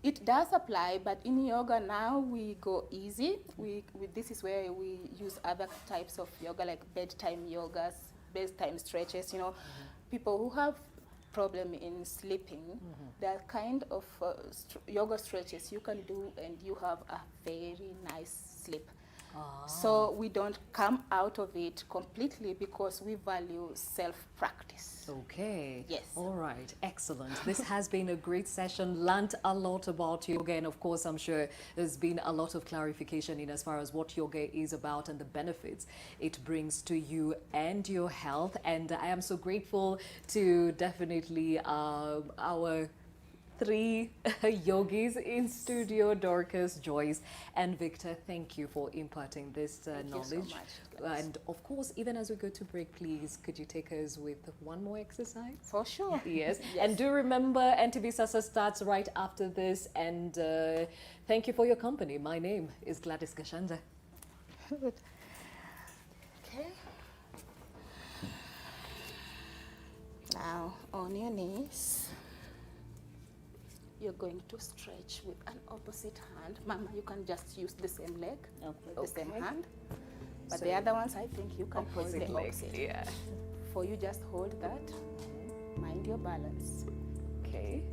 It does apply, but in yoga now we go easy. This is where we use other types of yoga like bedtime yogas, bedtime stretches. You know, people who have problem in sleeping, there are kind of yoga stretches you can do and you have a very nice sleep. So we don't come out of it completely because we value self-practice. Okay. Yes. All right. Excellent. This has been a great session. Learned a lot about yoga, and of course, I'm sure there's been a lot of clarification in as far as what yoga is about and the benefits it brings to you and your health. And I am so grateful to definitely our 3 yogis in studio, Dorcas, Joyce, and Victor. Thank you for imparting this knowledge. Thank you so much. And of course, even as we go to break, please, could you take us with one more exercise? For sure. Yes. Yes. And do remember, NTV Sasa starts right after this. And thank you for your company. My name is Gladys Gashanja. Okay. Now, on your knees. You're going to stretch with an opposite hand. Mama, you can just use the same leg, the same hand. But So the other ones, I think you can hold the leg, opposite. yeah. For you, just hold that. Mind your balance. Okay.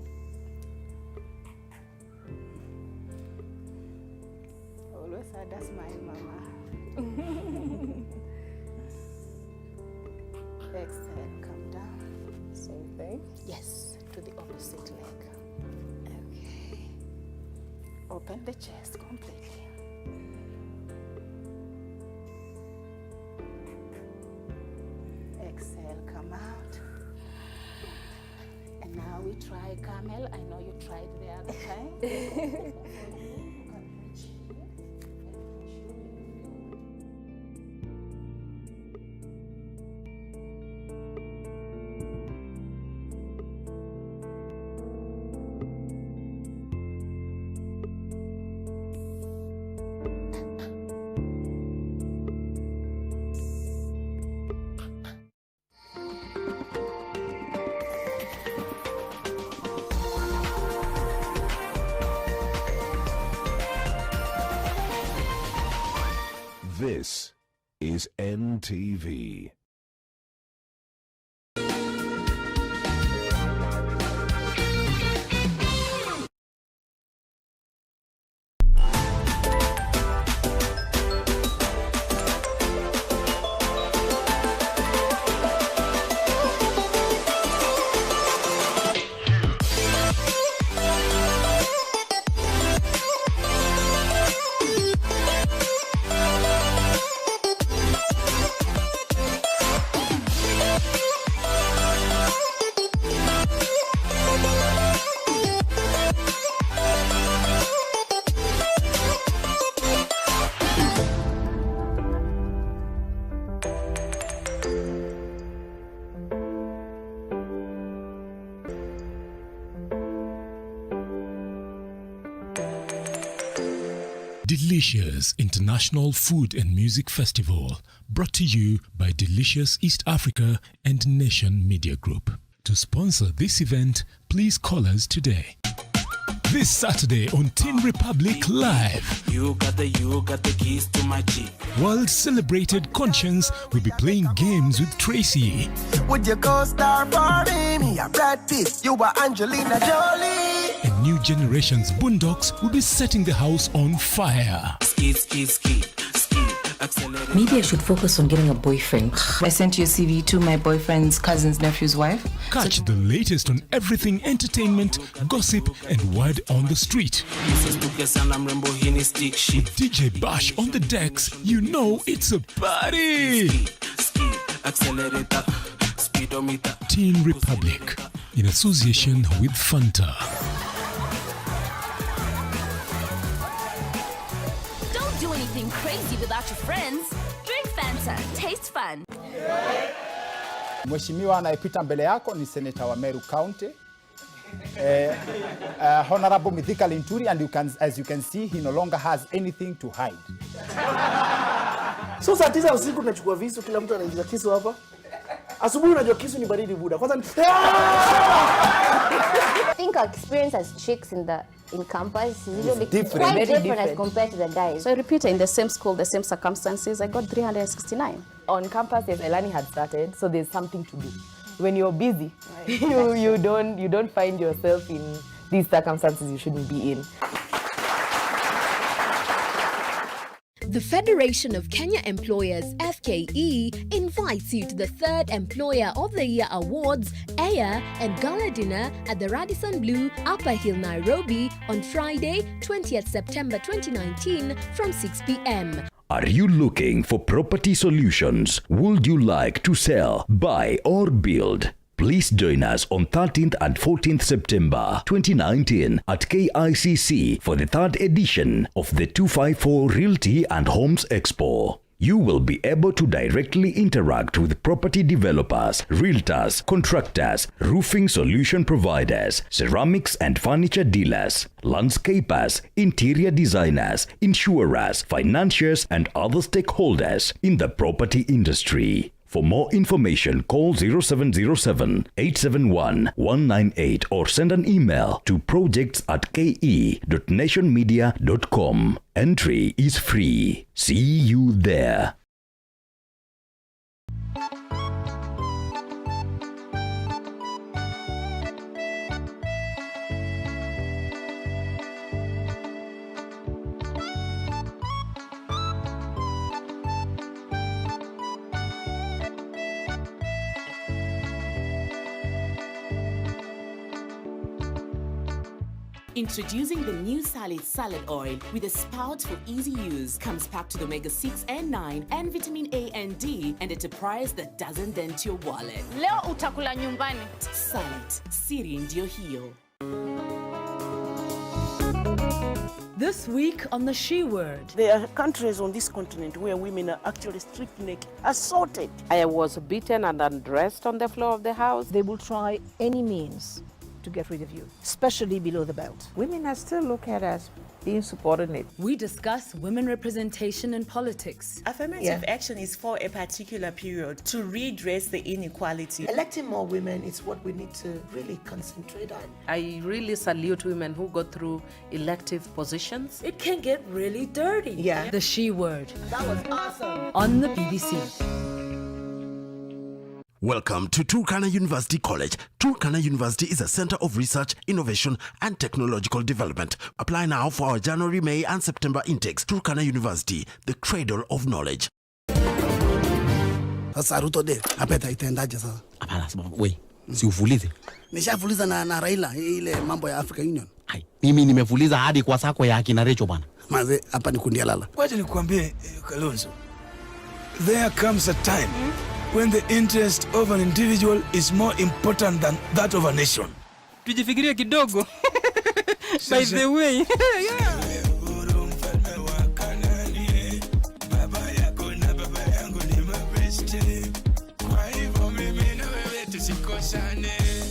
Always had a smile, Mama. Exhale, come down. Same thing? Yes, to the opposite leg. Okay. Open the chest completely. Exhale, come out. And now we try camel. I know you tried the other time. This is NTV. Delicious International Food and Music Festival, brought to you by Delicious East Africa and Nation Media Group. To sponsor this event, please call us today. This Saturday on Teen Republic Live, You got the keys to my Jeep. World Celebrated Conscience will be playing games with Tracy. Would you go star party? Me a Brad Pitt, you are Angelina Jolie. And New Generation's Boondocks will be setting the house on fire. Ski, ski, ski, ski. Accelerate. Maybe I should focus on getting a boyfriend. I sent your CV to my boyfriend's cousin's nephew's wife. Catch the latest on everything entertainment, gossip, and word on the street. With DJ Bash on the decks, you know it's a party. Accelerator, speedometer. Teen Republic, in association with Fanta. Don't do anything crazy without your friends. Drink Fanta. Taste fun. Mheshimiwa anayepita mbele yako ni Senator wa Meru County. Honorable Mithika Linturi, and as you can see, he no longer has anything to hide. So saa 9 usiku tunachukua visu, kila mtu anaingiza kisu hapa. Asubuhi unajua kisu ni baridi buda. Kwanza I think our experience as chicks in campus is really different. quite Very different different as compared to the guys. So I repeat, in the same school, the same circumstances, I got 369. On campus, yes, learning had started, so there's something to do. When you're busy, you don't find yourself in these circumstances you shouldn't be in. The Federation of Kenya Employers, FKE, invites you to the 3rd Employer of the Year Awards, Air and Gala Dinner at the Radisson Blu, Upper Hill, Nairobi on Friday, 20th September 2019 from 6 p.m. Are you looking for property solutions? Would you like to sell, buy, or build? Please join us on 13th and 14th September 2019 at KICC for the 3rd edition of the 254 Realty and Homes Expo. You will be able to directly interact with property developers, realtors, contractors, roofing solution providers, ceramics and furniture dealers, landscapers, interior designers, insurers, financiers, and other stakeholders in the property industry. For more information, call 0707-871-198 or send an email to projects@ke.nationmedia.com. Entry is free. See you there. Introducing the new salad oil with a spout for easy use. Comes packed with omega-6 and 9 and vitamin A and D, and at a price that doesn't dent your wallet. Leo utakula nyumbani. Salad, siri ndio hiyo. This week on the She Word. There are countries on this continent where women are actually stripped naked, assaulted. I was beaten and undressed on the floor of the house. They will try any means to get rid of you, especially below the belt. Women are still looked at as insubordinate. We discuss women representation in politics. Affirmative action is for a particular period to redress the inequality. Electing more women is what we need to really concentrate on. I really salute women who go through elective positions. It can get really dirty. Yeah. The She Word. That was awesome. On the BBC. Welcome to Turkana University College. Turkana University is a center of research, innovation, and technological development. Apply now for our January, May, and September intakes. Turkana University, the cradle of knowledge. Sasa Ruto de apeta itendaje sasa? Hapana, sababu we si ufulize. Nishafuliza na Raila ile mambo ya African Union. Hai, mimi nimefuliza hadi kwa sako ya akina Recho bwana. Maze hapa ni kundi lala. Wacha nikwambie Kalonzo. There comes a time when the interest of an individual is more important than that of a nation. Tujifikirie kidogo. By the way.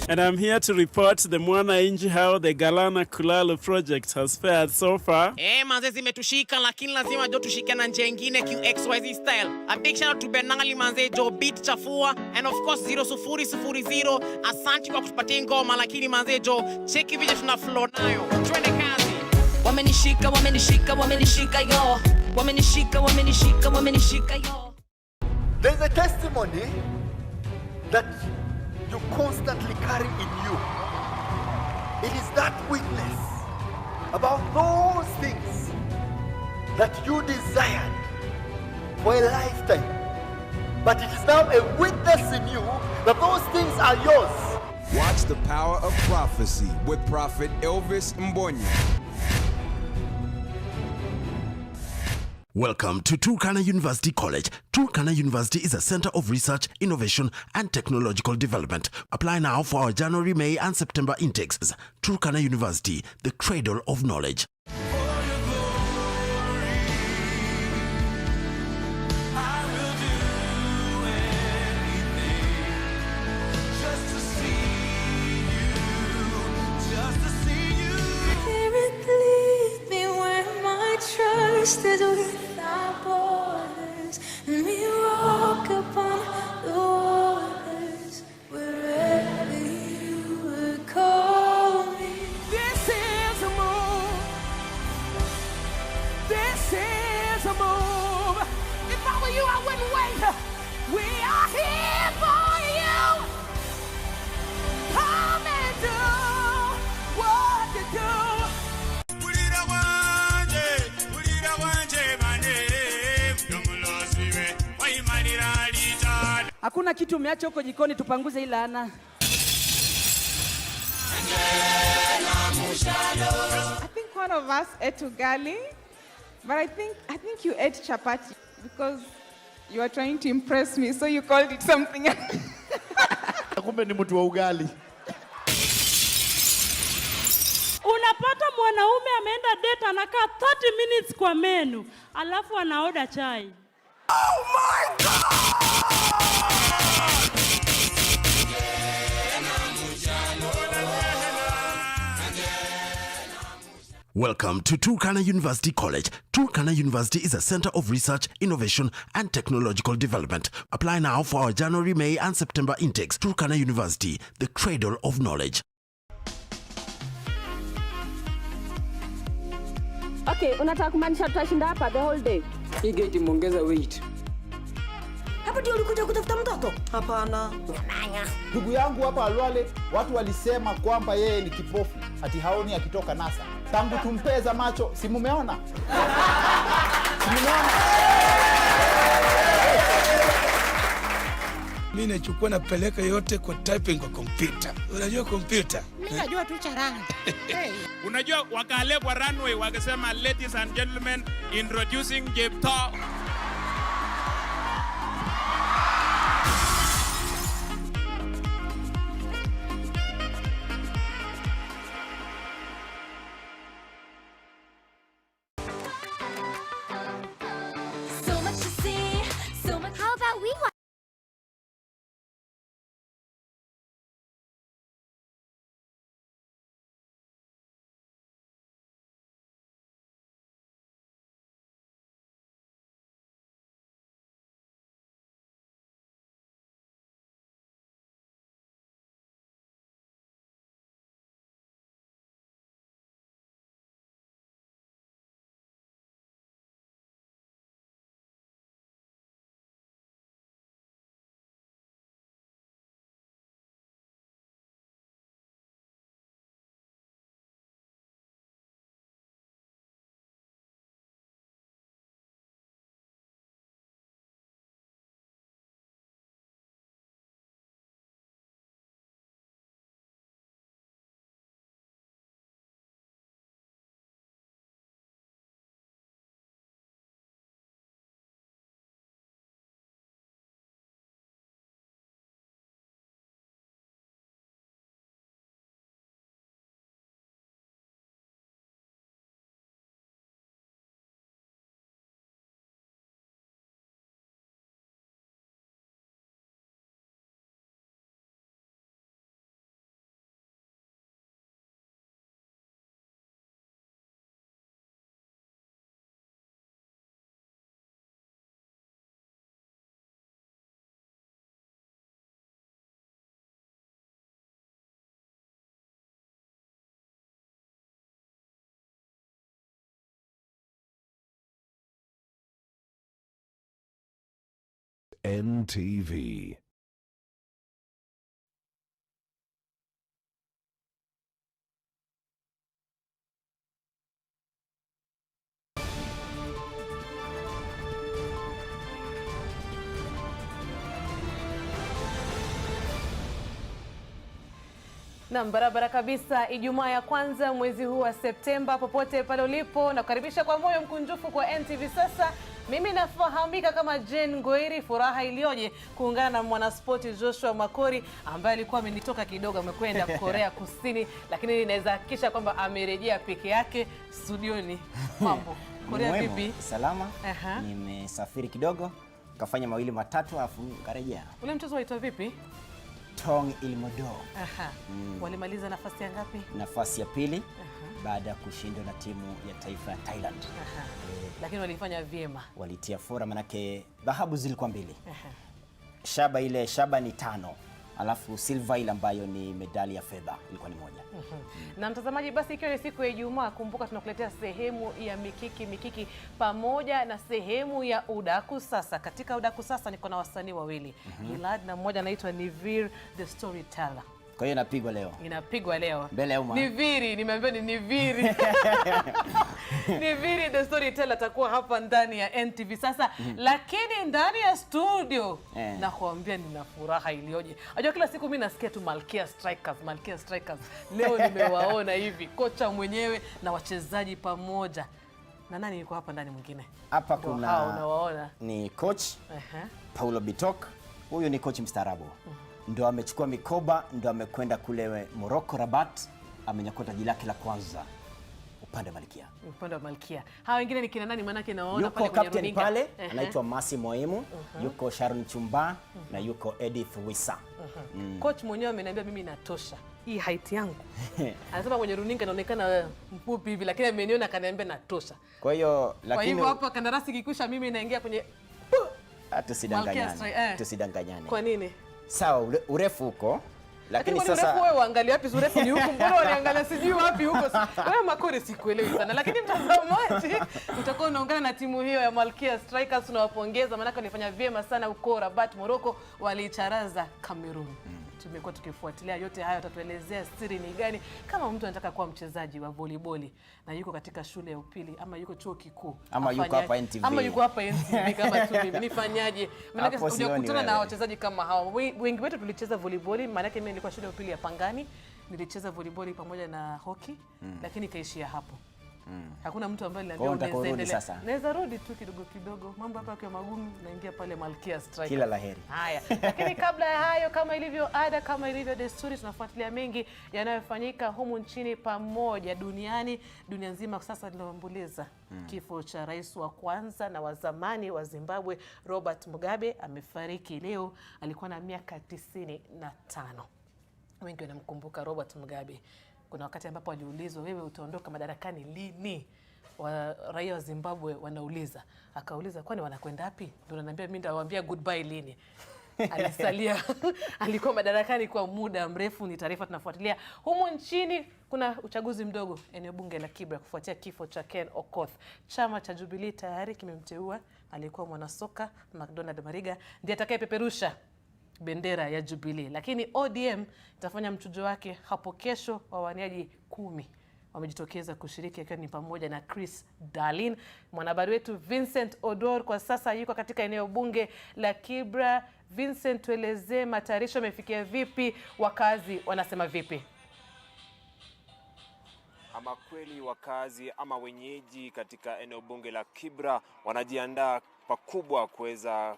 And I'm here to report the Mwananchi how the Galana Kulalo project has fared so far. Manze zimetushika lakini lazima jo tushike na njia nyingine QXYZ style. A big shout out to Benali manze jo beat chafua and of course 0000. Asante kwa kutupatia ngoma lakini manze jo cheki vile tuna flow nayo. Twende kazi. Wamenishika yo. Wamenishika yo. There's a testimony that you constantly carry in you. It is that witness about those things that you desired for a lifetime. But it is now a witness in you that those things are yours. Watch the power of prophecy with Prophet Elvis Mbonyi. Welcome to Turkana University College. Turkana University is a center of research, innovation, and technological development. Apply now for our January, May, and September intakes. Turkana University, the cradle of knowledge. Trust is without borders, and we walk upon the waters wherever you would call me. This is a move. This is a move. If I were you, I wouldn't wait. We are here for you. Come and do what you do. Hakuna kitu umeacha huko jikoni, tupanguze ile laana. I think one of us ate ugali, but I think you ate chapati because you are trying to impress me, so you called it something else. Kumbe ni mtu wa ugali. Unapata mwanaume ameenda date anakaa 30 minutes kwa menu, alafu anaoda chai. Oh my God! Welcome to Turkana University College. Turkana University is a center of research, innovation, and technological development. Apply now for our January, May, and September intakes. Turkana University, the cradle of knowledge. Okay, unataka kumaanisha tutashinda hapa the whole day? Hii gate imeongeza weight. Hapo ndio ulikuja kutafuta mtoto? Hapana. Ndugu yangu hapa Alwale, watu walisema kwamba yeye ni kipofu, ati haoni akitoka NASA. Tangu tumpeza macho, si mumeona? Mimi nachukua napeleka yote kwa typing kwa computer. Unajua computer? Mimi najua tu charanga. Unajua wakale kwa runway wakasema ladies and gentlemen introducing Jepto. NTV. Na barabara kabisa, Ijumaa ya kwanza mwezi huu wa Septemba, popote pale ulipo na kukaribisha kwa moyo mkunjufu kwa NTV. Sasa mimi nafahamika kama Jane Ngoiri. Furaha ilioje kuungana na mwanaspoti Joshua Makori ambaye alikuwa amenitoka kidogo, amekwenda Korea Kusini, lakini ninaweza hakikisha kwamba amerejea peke yake studioni. Mambo Korea vipi? Salama. Nimesafiri kidogo, kafanya mawili matatu afu karejea. Ule mchezo waitwa vipi? Tong Ilmodo. Walimaliza nafasi ya ngapi? Nafasi ya pili baada ya kushindwa na timu ya taifa ya Thailand. Lakini walifanya vyema. Walitia fora manake dhahabu zilikuwa 2. Shaba ni 5. Alafu silver ile ambayo ni medali ya fedha ilikuwa ni 1. Na mtazamaji, basi ikiwa ni siku ya Ijumaa, kumbuka tunakuletea sehemu ya mikiki pamoja na sehemu ya udaku sasa. Katika udaku sasa niko na wasanii wawili. Gilad na mmoja anaitwa Nivir the Storyteller. Kwa hiyo inapigwa leo. Inapigwa leo. Mbele ya umma. Niviri, nimeambiwa ni Niviri. Niviri the Storyteller atakuwa hapa ndani ya NTV sasa, lakini ndani ya studio na kuambia nina furaha ilioje. Unajua kila siku mimi nasikia tu Malkia Strikers. Leo nimewaona hivi kocha mwenyewe na wachezaji pamoja. Na nani yuko hapa ndani mwingine? Hapa kuna unawaona ni coach Paulo Bitok. Huyu ni coach mstaarabu. Ndo amechukua mikoba, ndo amekwenda kule Morocco Rabat, amenyakua taji lake la kwanza upande wa Malkia. Hawa wengine ni kina nani? Maana yake naona pale kwenye runinga. Pale anaitwa Masi Moimu, yuko Sharon Chumba na yuko Edith Wisa. Coach mwenyewe ameniambia mimi natosha. Hii height yangu. Anasema kwenye runinga inaonekana mfupi hivi, lakini ameniona akaniambia natosha. Kwa hiyo kwa hivyo hapa kandarasi kikusha mimi naingia kwenye tusidanganyane. Kwa nini? Sawa, urefu huko. Lakini sasa urefu wewe uangalia wapi? Urefu ni huko, mbona waniangalia sijui wapi huko? Wewe Makori sikuelewi sana. Lakini mtazamaji, utakuwa unaungana na timu hiyo ya Malkia Strikers, tunawapongeza maana walifanya vyema sana huko Rabat Morocco, walicharaza Cameroon. Tumekuwa tukifuatilia yote haya, utatuelezea siri ni gani kama mtu anataka kuwa mchezaji wa volleyball na yuko katika shule ya upili ama yuko chuo kikuu ama yuko hapa NTV kama tu mimi nifanyaje? Maana unakutana na wachezaji kama hao. Wengi wetu tulicheza volleyball, maana yake mimi nilikuwa shule ya upili ya Pangani, nilicheza volleyball pamoja na hockey, lakini kaishia hapo. Hakuna mtu ambaye aliniambia naweza rudi tu kidogo. Mambo hapa kwa magumu, naingia pale Malkia Strikers. Kila laheri. Haya. Lakini kabla ya hayo, kama ilivyo ada, kama ilivyo desturi, tunafuatilia mengi yanayofanyika humu nchini pamoja dunia nzima. Sasa tunaomboleza kifo cha rais wa kwanza na wa zamani wa Zimbabwe Robert Mugabe. Amefariki leo, alikuwa na miaka 95. Wengi wanamkumbuka Robert Mugabe. Kuna wakati ambapo aliulizwa, wewe utaondoka madarakani lini? Raia wa Zimbabwe wanauliza. Akauliza, kwani wanakwenda wapi? Ndio ananiambia mimi nitawaambia goodbye lini. Alisalia alikuwa madarakani kwa muda mrefu. Ni taarifa tunafuatilia. Humu nchini kuna uchaguzi mdogo eneo bunge la Kibra kufuatia kifo cha Ken Okoth. Chama cha Jubilee tayari kimemteua aliyekuwa mwanasoka McDonald Mariga ndiye atakayepeperusha bendera ya Jubilee. Lakini ODM itafanya mchujo wake hapo kesho. Wawaniaji 10 wamejitokeza kushiriki, akiwa ni pamoja na Chris Darlin. Mwanahabari wetu Vincent Odor kwa sasa yuko katika eneo bunge la Kibra. Vincent, tuelezee matayarisho yamefikia vipi? Wakazi wanasema vipi? Ama kweli wakazi ama wenyeji katika eneo bunge la Kibra wanajiandaa pakubwa kuweza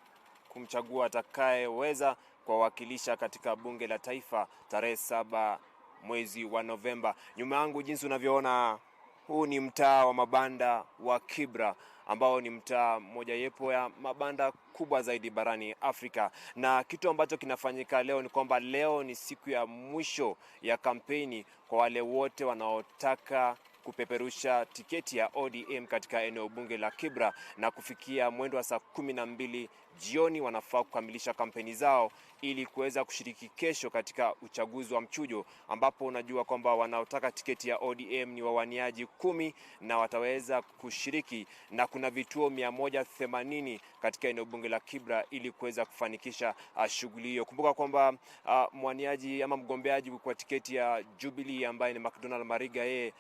kumchagua atakayeweza kuwakilisha katika bunge la taifa tarehe 7 mwezi wa Novemba. Nyuma yangu jinsi unavyoona, huu ni mtaa wa mabanda wa Kibra ambao ni mtaa mmoja yepo ya mabanda kubwa zaidi barani Afrika. Na kitu ambacho kinafanyika leo ni kwamba leo ni siku ya mwisho ya kampeni kwa wale wote wanaotaka kupeperusha tiketi ya ODM katika eneo bunge la Kibra, na kufikia mwendo wa saa 12 jioni wanafaa kukamilisha kampeni zao ili kuweza kushiriki kesho katika uchaguzi wa mchujo, ambapo unajua kwamba wanaotaka tiketi ya ODM ni wawaniaji 10 na wataweza kushiriki, na kuna vituo 180 katika eneo bunge la Kibra ili kuweza kufanikisha shughuli hiyo. Kumbuka kwamba mwaniaji ama mgombeaji kwa tiketi ya Jubilee ambaye ni McDonald Mariga, yeye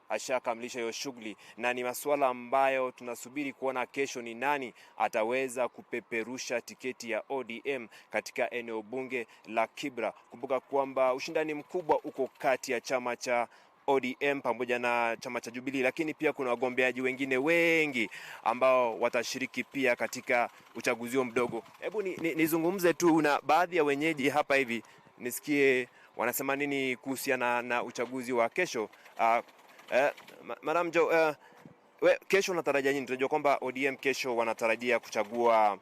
ashakamilisha hiyo shughuli, na ni masuala ambayo tunasubiri kuona kesho ni nani ataweza kupeperusha tiketi ya ODM katika eneo bunge la Kibra. Kumbuka kwamba ushindani mkubwa uko kati ya chama cha ODM pamoja na chama cha Jubilee, lakini pia kuna wagombeaji wengine wengi ambao watashiriki pia katika uchaguzi huo mdogo. Hebu nizungumze tu na baadhi ya wenyeji hapa hivi nisikie wanasema nini kuhusiana na uchaguzi wa kesho. Madam Jo, kesho unatarajia nini? Tunajua kwamba ODM kesho wanatarajia kuchagua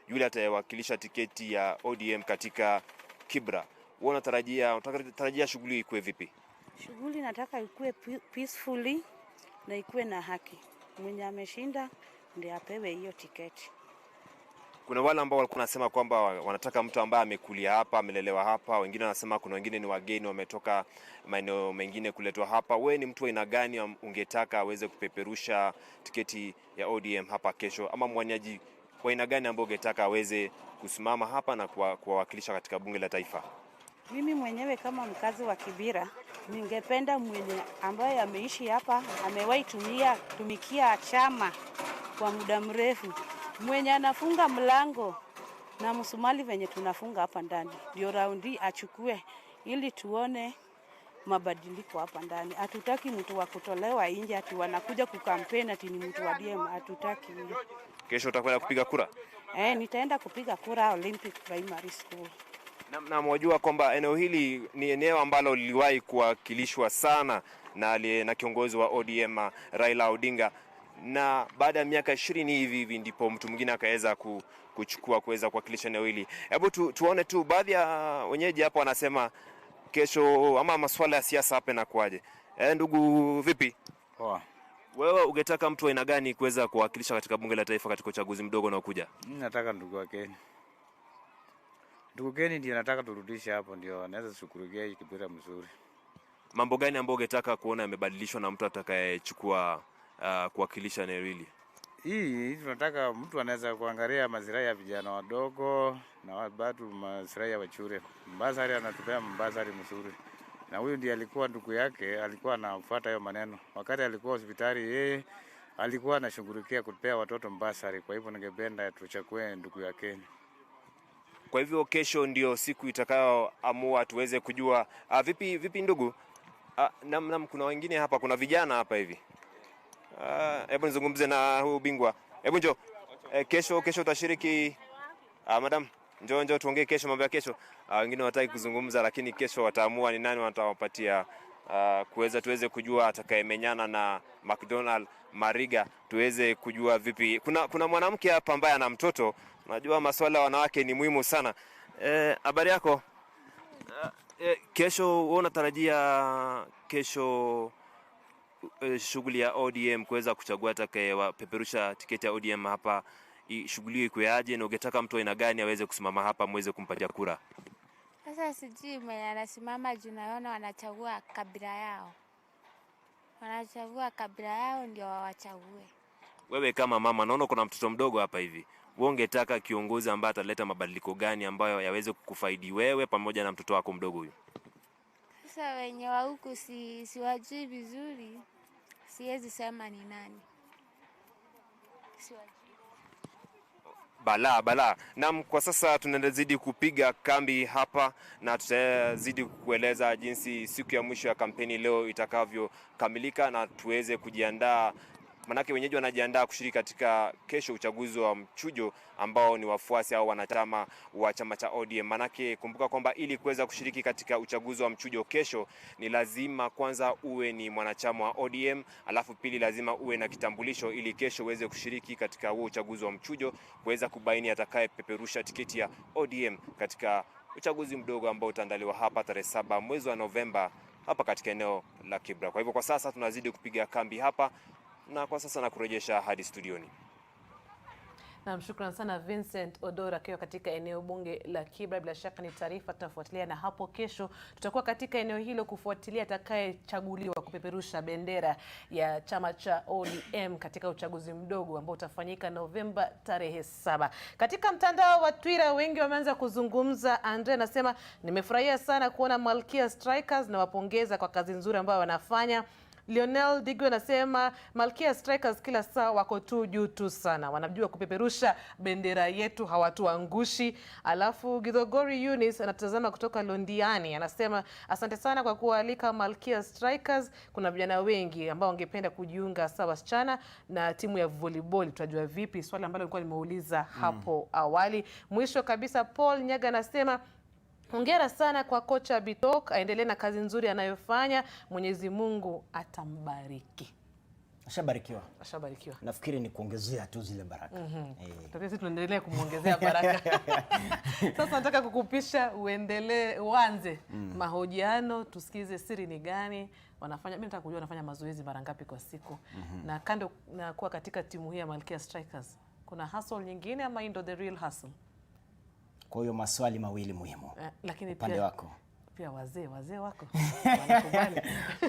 yule atayewakilisha tiketi ya ODM katika Kibra. Wewe unatarajia shughuli ikuwe vipi? Shughuli nataka ikuwe peacefully na ikuwe na haki. Mwenye ameshinda ndiye apewe hiyo tiketi. Kuna wale ambao walikuwa wanasema kwamba wanataka mtu ambaye amekulia hapa, amelelewa hapa. Wengine wanasema kuna wengine ni wageni wametoka maeneo mengine kuletwa hapa. Wewe ni mtu wa aina gani ungetaka aweze kupeperusha tiketi ya ODM hapa kesho, ama mwaniaji wa aina gani ambao ungetaka aweze kusimama hapa na kuwawakilisha katika bunge la taifa? Mimi mwenyewe kama mkazi wa Kibira ningependa mwenye ambaye ameishi hapa, amewahi tumikia chama kwa muda mrefu, mwenye anafunga mlango na msumali venye tunafunga hapa ndani, ndio raundi achukue ili tuone mabadiliko hapa ndani. Hatutaki mtu wa kutolewa nje ati wanakuja kukampeni ati ni mtu wa DM, hatutaki hiyo. Kesho utakwenda kupiga kura? Nitaenda kupiga kura Olympic Primary School. Na mwajua kwamba eneo hili ni eneo ambalo liliwahi kuwakilishwa sana na kiongozi wa ODM Raila Odinga, na baada ya miaka 20 hivi ndipo mtu mwingine akaweza kuchukua kuweza kuwakilisha eneo hili. Hebu tuone tu baadhi ya wenyeji hapa wanasema kesho ama masuala ya siasa hapa na kwaje. Ndugu vipi? Poa. Wewe ungetaka mtu aina gani kuweza kuwakilisha katika bunge la taifa katika uchaguzi mdogo unaokuja? Mimi nataka ndugu wake. Ndugu gani ndio nataka turudishe hapo, ndio anaweza shukurikia Kibira mzuri. Mambo gani ambayo ungetaka kuona yamebadilishwa na mtu atakayechukua kuwakilisha eneo hili? Hii tunataka mtu anaweza kuangalia maslahi ya vijana wadogo na watu maslahi ya wachure. Mbazari anatupea mbazari mzuri. Na huyu ndiye alikuwa ndugu yake, alikuwa anafuata hayo maneno. Wakati alikuwa hospitali yeye alikuwa anashughulikia kupea watoto mbazari. Kwa hivyo ningependa tuchakue ndugu yake. Kwa hivyo kesho ndio siku itakayoamua tuweze kujua vipi ndugu. Kuna wengine hapa, kuna vijana hapa hivi. Hebu nizungumze na huyu bingwa. Hebu njoo. Kesho utashiriki. Madam, njoo tuongee kesho mambo ya kesho. Wengine wataki kuzungumza, lakini kesho wataamua ni nani watawapatia tuweze kujua atakayemenyana na McDonald Mariga, tuweze kujua vipi. Kuna mwanamke hapa ambaye ana mtoto. Unajua masuala ya wanawake ni muhimu sana. Habari yako? Kesho wewe unatarajia kesho shughuli ya ODM kuweza kuchagua atakayepeperusha tiketi ya ODM hapa, shughuli hiyo ikoaje, na ungetaka mtu aina gani aweze kusimama hapa muweze kumpatia kura? Sasa sijui mwenye anasimama juu naona wanachagua kabila yao. Wanachagua kabila yao ndio wawachague. Wewe kama mama, naona kuna mtoto mdogo hapa hivi. Wewe ungetaka kiongozi ambaye ataleta mabadiliko gani ambayo yaweze kukufaidi wewe pamoja na mtoto wako mdogo huyo? Sasa wenye wa huku siwajui vizuri. Siwezi sema ni nani. Siwajui. Bala. Naam, kwa sasa tunazidi kupiga kambi hapa na tutazidi kueleza jinsi siku ya mwisho ya kampeni leo itakavyokamilika na tuweze kujiandaa. Manake wenyeji wanajiandaa kushiriki katika kesho uchaguzi wa mchujo ambao ni wafuasi au wanachama wa chama cha ODM. Manake kumbuka kwamba ili kuweza kushiriki katika uchaguzi wa mchujo kesho ni lazima kwanza uwe ni mwanachama wa ODM, alafu pili lazima uwe na kitambulisho ili kesho uweze kushiriki katika huo uchaguzi wa mchujo, kuweza kubaini atakayepeperusha tiketi ya ODM katika uchaguzi mdogo ambao utaandaliwa hapa tarehe 7 mwezi wa Novemba hapa katika eneo la Kibra. Kwa hivyo kwa sasa tunazidi kupiga kambi hapa, na kwa sasa nakurejesha hadi studioni. Na mshukran sana Vincent Odora akiwa katika eneo bunge la Kibra. Bila shaka ni taarifa tutafuatilia, na hapo kesho tutakuwa katika eneo hilo kufuatilia atakayechaguliwa kupeperusha bendera ya chama cha ODM katika uchaguzi mdogo ambao utafanyika Novemba tarehe 7. Katika mtandao wa Twitter wengi wameanza kuzungumza. Andre anasema nimefurahia sana kuona Malkia Strikers na wapongeza kwa kazi nzuri ambayo wanafanya. Lionel Digo anasema Malkia Strikers kila saa wako tu juu tu sana. Wanajua kupeperusha bendera yetu, hawatuangushi. Alafu Githogori Eunice anatazama kutoka Londiani. Anasema asante sana kwa kualika Malkia Strikers. Kuna vijana wengi ambao wangependa kujiunga sawa wasichana na timu ya volleyball. Tutajua vipi? Swali ambalo nilikuwa nimeuliza hapo awali. Mwisho kabisa Paul Nyaga anasema hongera sana kwa kocha Bitok, aendelee na kazi nzuri anayofanya. Mwenyezi Mungu atambariki. Ashabarikiwa. Nafikiri ni kuongezea tu zile baraka. Sisi tunaendelea kumuongezea baraka. Sasa nataka kukupisha uanze mahojiano, tusikize siri ni gani wanafanya. Mimi nataka kujua wanafanya mazoezi mara ngapi kwa siku. Na kando na kuwa katika timu hii ya Malkia Strikers, kuna hustle nyingine ama ndio the real hustle? Kwa hiyo maswali mawili muhimu. Lakini upande wako. Pia wazee wako. Wanakubali.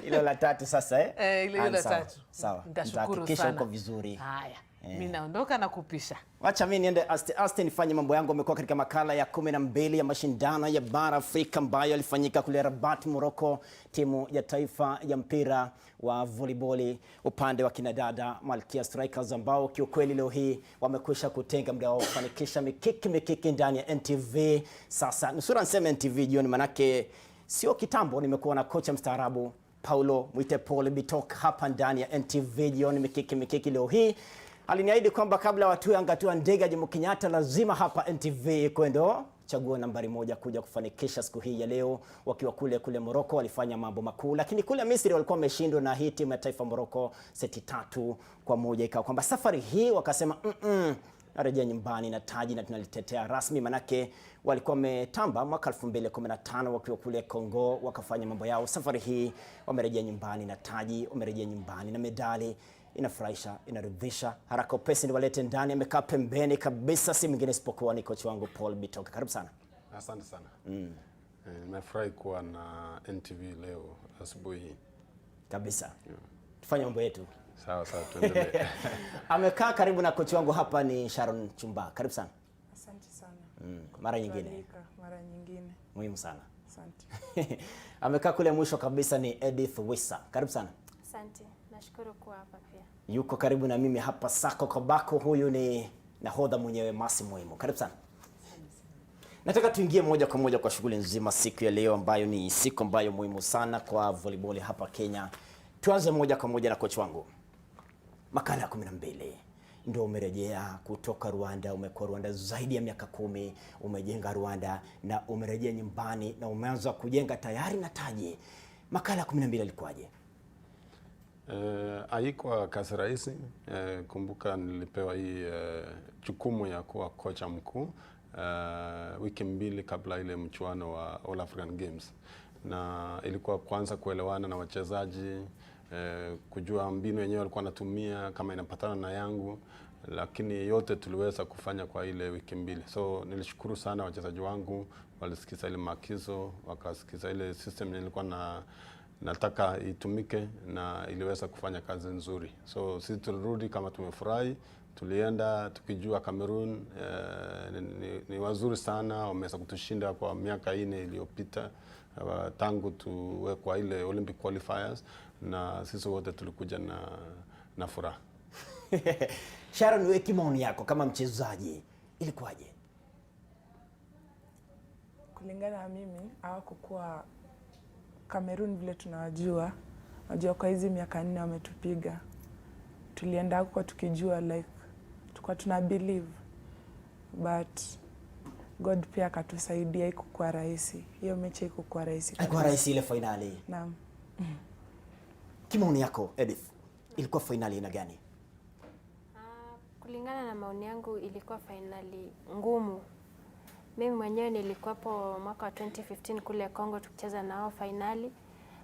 Hilo la tatu sasa hilo la tatu. Sawa. Nitashukuru sana. Uko vizuri. Haya. Mimi naondoka na kupisha. Wacha mimi niende aste nifanye mambo yangu. Amekuwa katika makala ya 12 ya mashindano ya bara Afrika ambayo yalifanyika kule Rabat, Morocco. Timu ya taifa ya mpira wa volleyball upande wa kinadada Malkia Strikers ambao kiukweli leo hii wamekwisha kutenga muda wao kufanikisha mikiki ndani ya NTV. Sasa nusura niseme NTV jioni, manake sio kitambo nimekuwa na kocha mstaarabu Paulo Mwite Paul Bitok hapa ndani ya NTV jioni mikiki leo hii. Aliniahidi kwamba kabla watu yangatua ndege ya Jomo Kenyatta lazima hapa NTV kwendo chagua nambari 1 kuja kufanikisha siku hii ya leo. Wakiwa kule Morocco walifanya mambo makuu, lakini kule Misri walikuwa wameshindwa na hii timu ya taifa Morocco seti 3-1. Ikawa kwamba safari hii wakasema narejea nyumbani na taji na tunalitetea rasmi, manake walikuwa wametamba mwaka 2015 wakiwa kule Kongo wakafanya mambo yao. Safari hii wamerejea nyumbani na taji, wamerejea nyumbani na medali. Inafurahisha, inaridhisha. Haraka upesi niwalete ndani, amekaa pembeni kabisa, si mwingine isipokuwa ni kocha wangu Paul Bitok. Karibu sana. Asante sana. Nimefurahi kuwa na NTV leo asubuhi hii. Kabisa. Tufanye mambo yetu. Sawa, tuendelee. Amekaa karibu na kocha wangu hapa ni Sharon Chumba. Karibu sana. Asante sana. Mara nyingine. Muhimu sana. Asante. Amekaa kule mwisho kabisa ni Edith Wissa. Karibu sana. Asante. Nashukuru kuwa hapa pia. Yuko karibu na mimi hapa sako kabako, huyu ni nahodha mwenyewe Masi Muhimu. Karibu sana. Nataka tuingie moja kwa moja kwa shughuli nzima siku ya leo ambayo ni siku ambayo muhimu sana kwa volleyball hapa Kenya. Tuanze moja kwa moja na kocha wangu. Makala ya 12 ndio umerejea kutoka Rwanda, umekuwa Rwanda zaidi ya miaka 10, umejenga Rwanda na umerejea nyumbani na umeanza kujenga tayari na taji. Makala ya 12 ilikuwaje? Haikuwa kazi rahisi. Kumbuka nilipewa hii jukumu ya kuwa kocha mkuu wiki 2 kabla ile mchuano wa All African Games, na ilikuwa kwanza kuelewana na wachezaji, kujua mbinu yenyewe walikuwa wanatumia kama inapatana na yangu, lakini yote tuliweza kufanya kwa ile wiki 2. So nilishukuru sana wachezaji wangu, walisikiza ile maagizo, wakasikiza ile system nilikuwa nataka itumike na iliweza kufanya kazi nzuri. So sisi tulirudi kama tumefurahi, tulienda tukijua Cameroon ni wazuri sana, wameweza kutushinda kwa miaka 4 iliyopita tangu tuwe kwa ile Olympic qualifiers, na sisi wote tulikuja na furaha. Sharon, wewe kimaoni yako kama mchezaji ilikuwaje? Kulingana na mimi hawakuwa Cameroon vile tunawajua. Najua kwa hizi miaka 4 wametupiga. Tulienda huko tukijua like tulikuwa tuna believe, but God pia akatusaidia, ikuwa rahisi. Hiyo mechi ikuwa rahisi. Haikuwa rahisi ile finali. Naam. Kimaoni yako Edith, ilikuwa finali aina gani? Kulingana na maoni yangu ilikuwa finali ngumu. Mimi mwenyewe nilikuwapo mwaka wa 2015 kule Kongo tukicheza nao finali.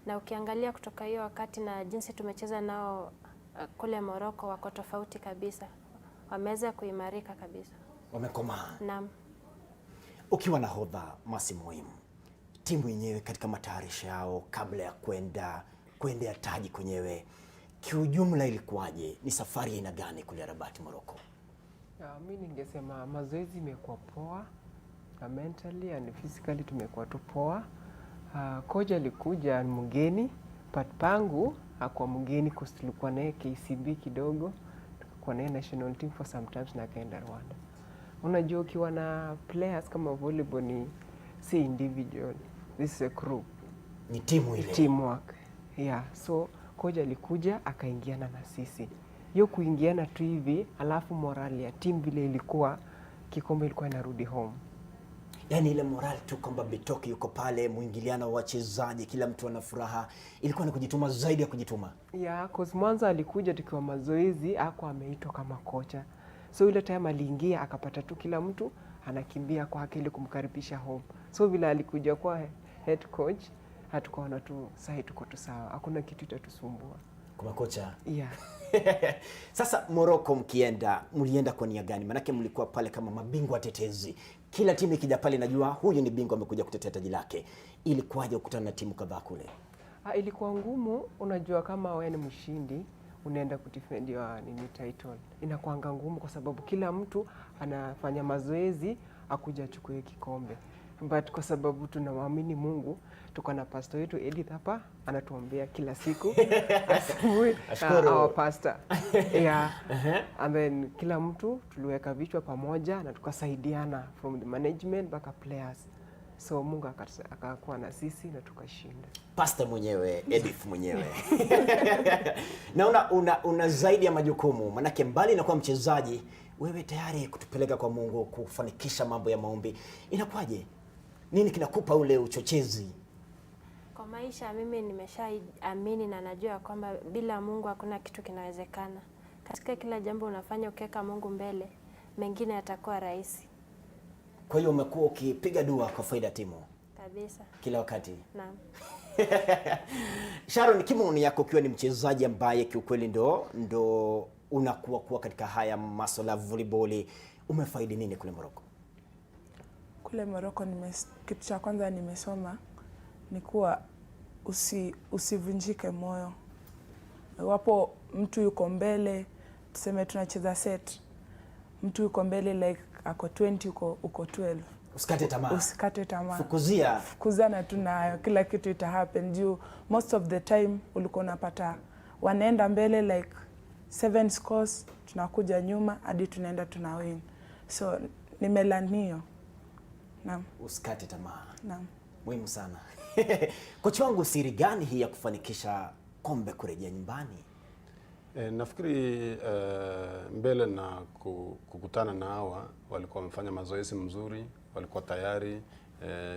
na ukiangalia kutoka hiyo wakati na jinsi tumecheza nao kule Morocco, wako tofauti kabisa, wameweza kuimarika kabisa, wamekomaa. Naam. Ukiwa nahodha Mercy Moim, timu yenyewe katika matayarisho yao kabla ya kuendea taji kwenyewe, kiujumla ilikuwaje? Ni safari ya aina gani kule Rabat, Morocco? Mimi ningesema mazoezi imekuwa poa, mentally and physically tumekuwa tu poa. Koja alikuja mgeni, pangu hakuwa mgeni kwa tulikuwa naye KCB kidogo, tukakuwa naye national team for sometimes na kaenda Rwanda. Unajua ukiwa na players kama volleyball ni si individual, this is a group. Ni timu ile. Teamwork. Yeah, so koja alikuja akaingiana na sisi. Hiyo kuingiana tu hivi, alafu morali ya team vile ilikuwa, kikombe ilikuwa inarudi home. Yani ile morali tu kwamba Bitok yuko pale, muingiliano wa wachezaji, kila mtu ana furaha, ilikuwa ni kujituma zaidi ya kujituma. Yeah, cause mwanzo alikuja tukiwa mazoezi, hakuwa ameitwa kama kocha. So ile time aliingia akapata tu kila mtu anakimbia kwake ili kumkaribisha home. So vile alikuja kwa head coach, hatukaona tu sahi tuko tu sawa. Hakuna kitu itatusumbua. Kwa kocha? Yeah. Sasa Morocco mlienda kwa nia gani? Manake mlikuwa pale kama mabingwa tetezi. Kila timu ikija pale najua huyu ni bingwa amekuja kutetea taji lake. Ilikuwaje kukutana na timu kadhaa kule? Ilikuwa ngumu, unajua kama wewe ni mshindi, unaenda kudefend your title. Inakuwa ngumu kwa sababu kila mtu anafanya mazoezi akuja achukue kikombe. But kwa sababu tunamwamini Mungu, tuko na pastor wetu Edith hapa anatuombea kila siku asubuhi, our pastor. Yeah. And then kila mtu tuliweka vichwa pamoja na tukasaidiana from the management mpaka players. So Mungu akakuwa na sisi na tukashinda. Pastor mwenyewe, Edith mwenyewe. Na una zaidi ya majukumu, manake mbali na kuwa mchezaji, wewe tayari kutupeleka kwa Mungu kufanikisha mambo ya maombi. Inakuwaje? Nini kinakupa ule uchochezi? Kwa maisha mimi nimeshaamini na najua kwamba bila Mungu hakuna kitu kinawezekana. Katika kila jambo unafanya ukiweka Mungu mbele, mengine yatakuwa rahisi. Kwa hiyo umekuwa ukipiga dua kwa faida timu? Kabisa. Kila wakati? Naam. Sharon, kimoni yako ukiwa ni mchezaji ambaye kiukweli ndo unakuwa katika haya masuala ya volleyball, umefaidi nini kule Morocco? Kule Morocco kitu cha kwanza nimesoma ni kuwa usivunjike moyo. Wapo mtu yuko mbele, tuseme tunacheza set, mtu yuko mbele like ako 20 uko 12. Usikate tamaa. Usikate tamaa. Fukuzana tu nayo, kila kitu ita happen. Juu most of the time ulikuwa unapata wanaenda mbele like 7 scores, tunakuja nyuma hadi tunaenda tunawin. So nimelanio. Naam. Usikate tamaa. Naam. Muhimu sana. Kocha wangu, siri gani hii ya kufanikisha kombe kurejea nyumbani? Nafikiri mbele na kukutana na hawa walikuwa wamefanya mazoezi mzuri, walikuwa tayari.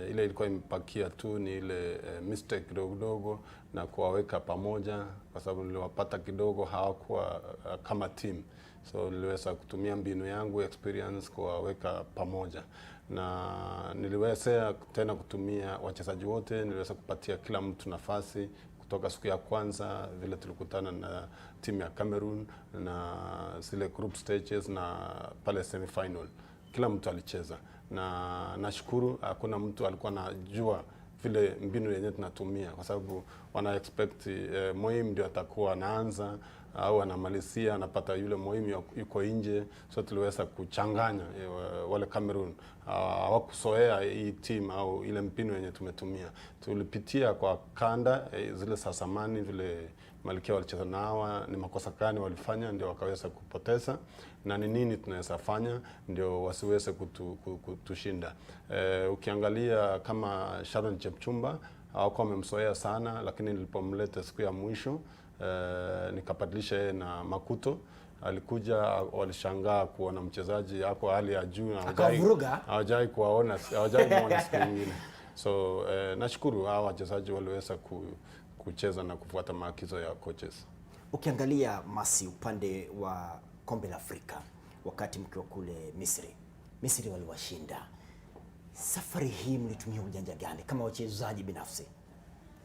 Ile ilikuwa imepakia tu ni ile mistake kidogo na kuwaweka pamoja, kwa sababu niliwapata kidogo hawakuwa kama team. So niliweza kutumia mbinu yangu experience kuwaweka pamoja, na niliweza tena kutumia wachezaji wote, niliweza kupatia kila mtu nafasi. Kutoka siku ya kwanza vile tulikutana na timu ya Cameroon na zile group stages na pale semi final, kila mtu alicheza, na nashukuru hakuna mtu alikuwa anajua vile mbinu yenyewe tunatumia, kwa sababu wana expect Moim ndio atakuwa anaanza au anamalizia, anapata yule Moim yuko nje. So tuliweza kuchanganya wale Cameroon hawakusoea hii team au ile mbinu yenyewe tumetumia. Tulipitia kwa kanda zile za zamani vile Malkia walicheza na hawa, ni makosa gani walifanya ndio wakaweza kupoteza, na ni nini tunaweza fanya ndio wasiweze kutushinda. Ukiangalia kama Sharon Chepchumba hawakuwa wamemsoea sana, lakini nilipomleta siku ya mwisho nikabadilisha yeye na Makuto, alikuja walishangaa kuona mchezaji hapo hali ya juu na hawajai kuona siku nyingine. So nashukuru hawa wachezaji waliweza kucheza na kufuata maagizo ya coaches. Ukiangalia Mercy, upande wa kombe la Afrika wakati mkiwa kule Misri waliwashinda. Safari hii mlitumia ujanja gani kama wachezaji binafsi?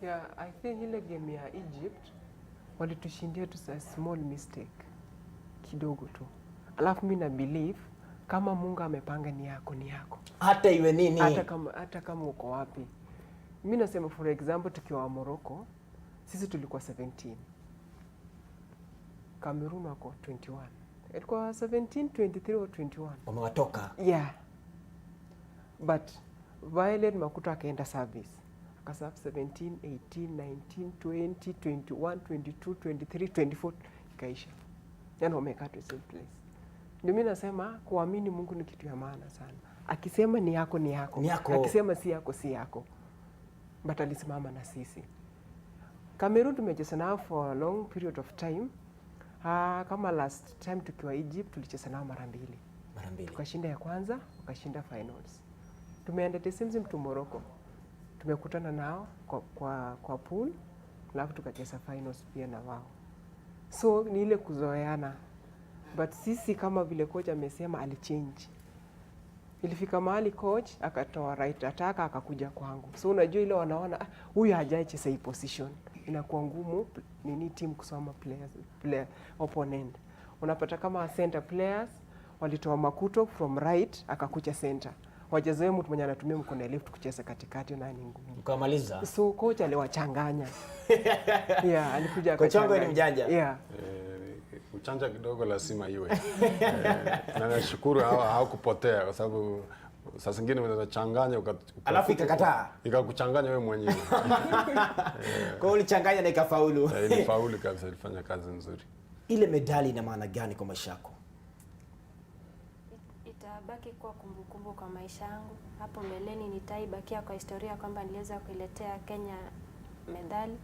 Yeah, I think ile game ya Egypt walitushindia tu a small mistake kidogo tu. Alafu mimi na believe kama Mungu amepanga ni yako ni yako. Hata iwe nini? Hata kama uko wapi. Mimi nasema for example tukiwa Morocco, sisi tulikuwa 17. Cameroon wako 21. Ilikuwa 17, 23 or 21. Wamewatoka. Yeah. But Violet Makuta akaenda service. Akaserve 17, 18, 19, 20, 21, 22, 23, 24 ikaisha. Yaani wamekaa tu same place. Ndio mimi nasema kuamini Mungu ni kitu ya maana sana. Akisema ni yako ni yako. Ni yako. Akisema si yako si yako. But alisimama na sisi. Cameroon tumecheza nao for a long period of time. Kama last time tukiwa Egypt tulicheza nao mara mbili. Tukashinda ya kwanza, wakashinda finals. Tumeenda the same to Morocco. Tumekutana nao kwa pool, alafu tukacheza finals pia na wao. So ni ile kuzoeana. But sisi kama vile coach amesema alichange. Ilifika mahali coach akatoa right attack akakuja kwangu. So unajua ile wanaona huyu hajaicheza hii position. Inakuwa ngumu nini team kusoma player opponent. Unapata kama center players walitoa Makuto from right akakuja center. Wachezaji mtu mwenye anatumia mkono left kucheza katikati na ni ngumu. Mkamaliza. So coach aliwachanganya. Yeah, alikuja Coach wangu ni mjanja. Yeah. Uchanja kidogo lazima iwe. Na nashukuru hawakupotea kwa sababu saa zingine unaweza changanya alafu ikakataa. Ikakuchanganya wewe mwenyewe. Kwa hiyo ulichanganya na ikafaulu. Ilifaulu kabisa, ilifanya kazi nzuri. Ile medali ina maana gani kwa maisha yako? Itabaki kuwa kumbukumbu kwa maisha yangu. Hapo mbeleni nitaibakia kwa historia kwamba niliweza kuiletea Kenya medali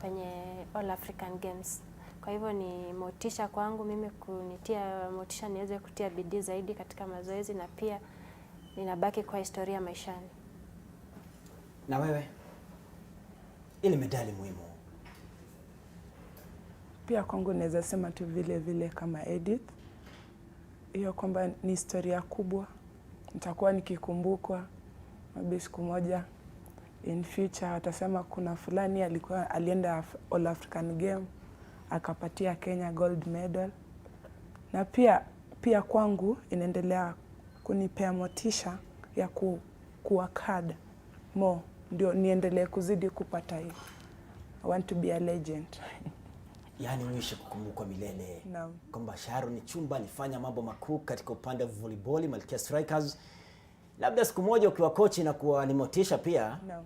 kwenye All African Games. Kwa hivyo ni motisha kwangu mimi kunitia motisha niweze kutia bidii zaidi katika mazoezi na pia ninabaki kwa historia maishani. Na wewe? Ile medali muhimu. Pia kwangu naweza sema tu vile kama Edith. Hiyo kwamba ni historia kubwa. Nitakuwa nikikumbukwa maybe siku moja in future watasema kuna fulani alienda All African Game akapatia Kenya gold medal. Na pia kwangu inaendelea kunipea motisha ya kuwa kad more ndio niendelee kuzidi kupata hiyo. I want to be a legend. Yaani uishi kukumbukwa milele. Naam. Kwamba Sharon Chumba alifanya mambo makuu katika upande wa volleyball, Malkia Strikers. Labda siku moja ukiwa coach na kuwa ni motisha pia. Naam.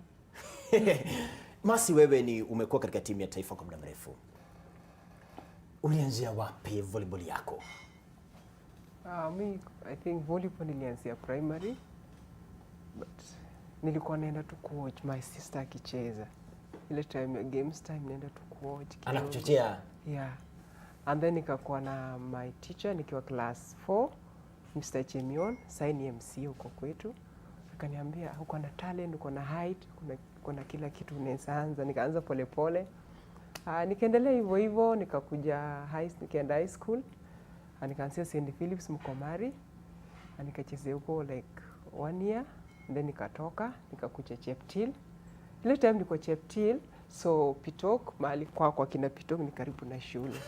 Masi, wewe umekuwa katika timu ya taifa kwa muda mrefu. Ulianzia wapi volleyball yako? I think volleyball nilianzia primary. But nilikuwa naenda tu coach my sister akicheza. Ile time ya games time naenda tu coach. Anakuchochea? Yeah. And then nikakuwa na my teacher nikiwa class 4, Mr. Chemion, sign MC huko kwetu. Akaniambia uko na talent, uko na height, uko na kila kitu unaweza anza. Nikaanza polepole. Nikaendelea hivyo nikakuja nikaenda high school. Nikaanzia St. Philip's Mkomari. Nikachezea huko like 1 year. Then nikatoka, nikakuja Cheptil. Ile time niko Cheptil, so Pitok, mahali kwa kina Pitok ni karibu na shule.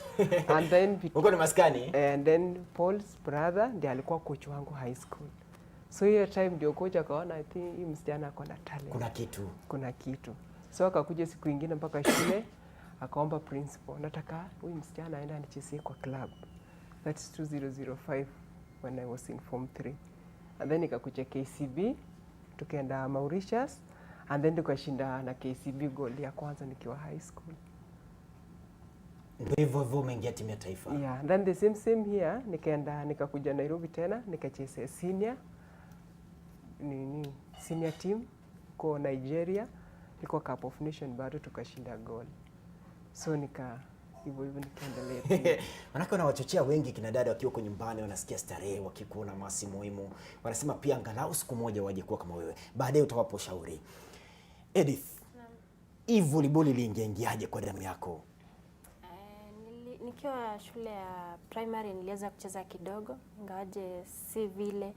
And then uko ni maskani? And then Paul's brother ndiye alikuwa coach wangu high school. So hiyo time ndio coach akaona I think hii msichana ako na talent. Kuna kitu. So akakuja siku nyingine mpaka shule, akaomba principal, nataka huyu msichana aende anichezee kwa club. That's 2005 when I was in form 3. And then nikakuja KCB, tukaenda Mauritius, and then tukashinda na KCB gold ya kwanza nikiwa high school. Ndio hivyo umeingia timu ya taifa. Yeah, and then the same here nikakuja Nairobi tena nikacheza senior team kwa Nigeria, iko Cup of Nation bado tukashinda gold. So hivyo nikaendelea. Manake wanawachochea wengi kina dada wakiwa kwa nyumbani wanasikia starehe wakikuona Masi muhimu. Wanasema pia angalau siku moja waje kuwa kama wewe. Baadaye utawapa ushauri. Edith. Hii volleyball iliingiaje kwa damu yako? Nikiwa shule ya primary niliweza kucheza kidogo, ingawaje si vile.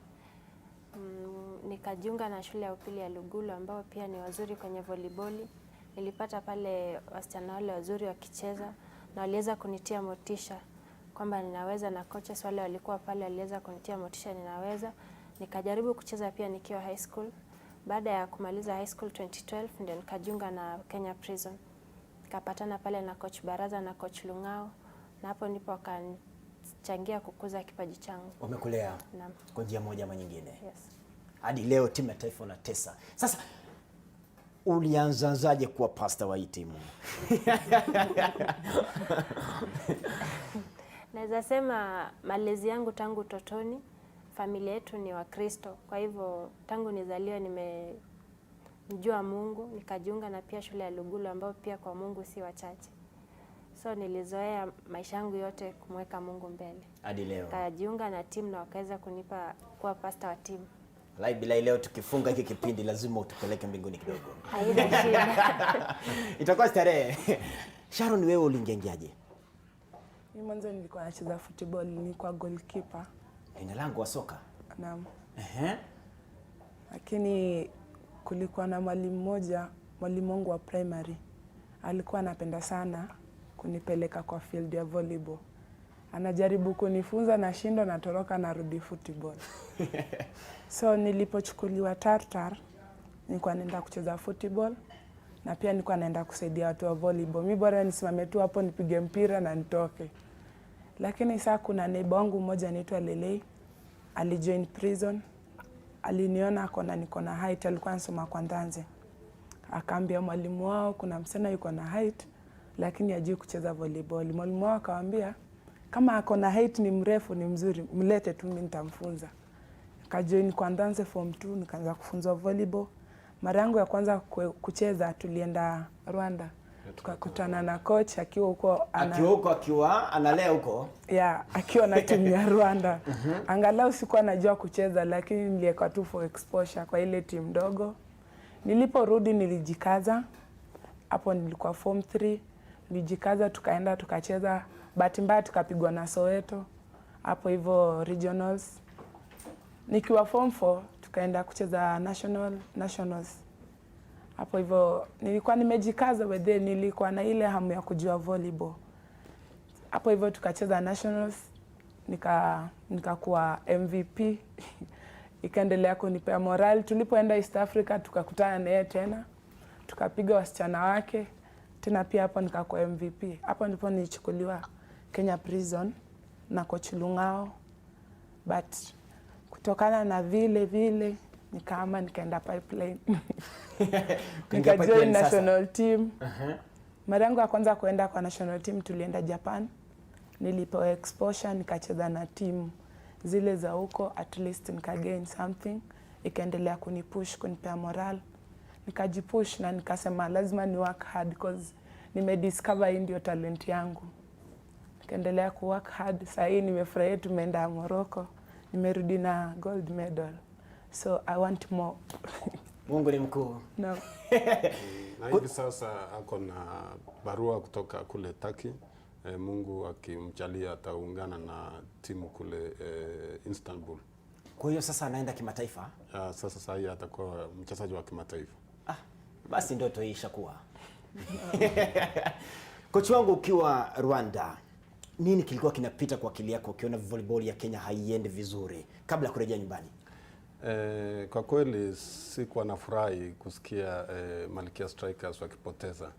Nikajiunga na shule ya upili ya Lugulu ambao pia ni wazuri kwenye volleyball. Nilipata pale wasichana wale wazuri wakicheza na waliweza kunitia motisha kwamba ninaweza, na coaches wale walikuwa pale waliweza kunitia motisha ninaweza. Nikajaribu kucheza pia nikiwa high school. Baada ya kumaliza high school 2012 ndio nikajiunga na Kenya Prison. Nikapatana pale na coach Baraza na coach Lungao, na hapo ndipo akanichangia kukuza kipaji changu. Wamekulea Naam. kwa njia moja ama nyingine. Yes. Hadi leo timu ya taifa unatesa. Sasa ulianzaje kuwa pastor wa hii timu? Naweza sema malezi yangu tangu utotoni, familia yetu ni Wakristo. Kwa hivyo tangu nizaliwe nimemjua Mungu, nikajiunga na pia shule ya Lugulu ambao pia kwa Mungu si wachache. So nilizoea maisha yangu yote kumweka Mungu mbele. Hadi leo. Nikajiunga na timu na wakaweza kunipa kuwa pastor wa timu. Bila leo tukifunga hiki kipindi lazima utupeleke mbinguni kidogo. Haina shida. Itakuwa starehe. Sharon, wewe uliingiaje? Mimi mwanzo nilikuwa nacheza football, nilikuwa goalkeeper. Jina langu wa soka? Naam. Lakini kulikuwa na mwalimu mmoja, mwalimu wangu wa primary. Alikuwa anapenda sana kunipeleka kwa field ya volleyball. Anajaribu kunifunza, nashindwa, natoroka, narudi football. So nilipochukuliwa Tartar, nilikuwa naenda kucheza football na pia nilikuwa naenda kusaidia watu wa volleyball. Mimi bora nisimame tu hapo nipige mpira na nitoke. Lakini saa kuna neighbor wangu mmoja anaitwa Lelei, alijoin prison. Aliniona niko na height, alikuwa anasoma kwa Ndanze. Akaambia mwalimu wao kuna msichana yuko na height lakini hajui kucheza volleyball. Mwalimu wao akamwambia kama ako na height, ni mrefu, ni mzuri, mlete tu mimi nitamfunza. Kajoin kwa Ndanze form 2, nikaanza kufunzwa volleyball. Mara yangu ya kwanza kucheza tulienda Rwanda. Tukakutana na coach akiwa huko akiwa analea huko. Akiwa na timu ya Rwanda. Angalau sikuwa najua kucheza lakini niliwekwa tu for exposure kwa ile timu ndogo. Niliporudi nilijikaza. Hapo nilikuwa form 3. Nilijikaza, tukaenda tukacheza, bahati mbaya tukapigwa na Soweto. Hapo hivyo regionals. Nikiwa form 4 tukaenda kucheza nationals. Hapo hivyo nilikuwa nimejikaza wedhe, nilikuwa na ile hamu ya kujua volleyball. Hapo hivyo tukacheza nationals, nikakuwa MVP. Ikaendelea kunipea morale. Tulipoenda East Africa tukakutana naye tena. Tukapiga wasichana wake. Tena pia hapo nikakuwa MVP. Hapo ndipo nilichukuliwa Kenya Prison na coach Lungao. But kutokana na vile nikaenda Pipeline. Nikajoin national team. Mara yangu ya kwanza kuenda kwa national team tulienda Japan. Nilipewa exposure, nikacheza na team zile za huko, at least nikagain something. Ikaendelea kunipush, kunipea morale. Nikajipush na nikasema lazima ni work hard because nimediscover hii ndio talent yangu. Nikaendelea ku work hard. Sasa hii nimefurahia, tumeenda Morocco. Nimerudi na gold medal. So I want more. Mungu ni mkuu. No. Na hivi sasa ako na barua kutoka kule Turkey. Mungu akimjalia ataungana na timu kule Istanbul. Kwa hiyo sasa anaenda kimataifa? Sasa hii atakuwa mchezaji wa kimataifa. Basi ndoto hii ishakuwa. Kocha wangu, ukiwa Rwanda, nini kilikuwa kinapita kwa akili yako ukiona volleyball ya Kenya haiendi vizuri kabla ya kurejea nyumbani? Kwa kweli sikuwa nafurahi kusikia Malkia Strikers wakipoteza.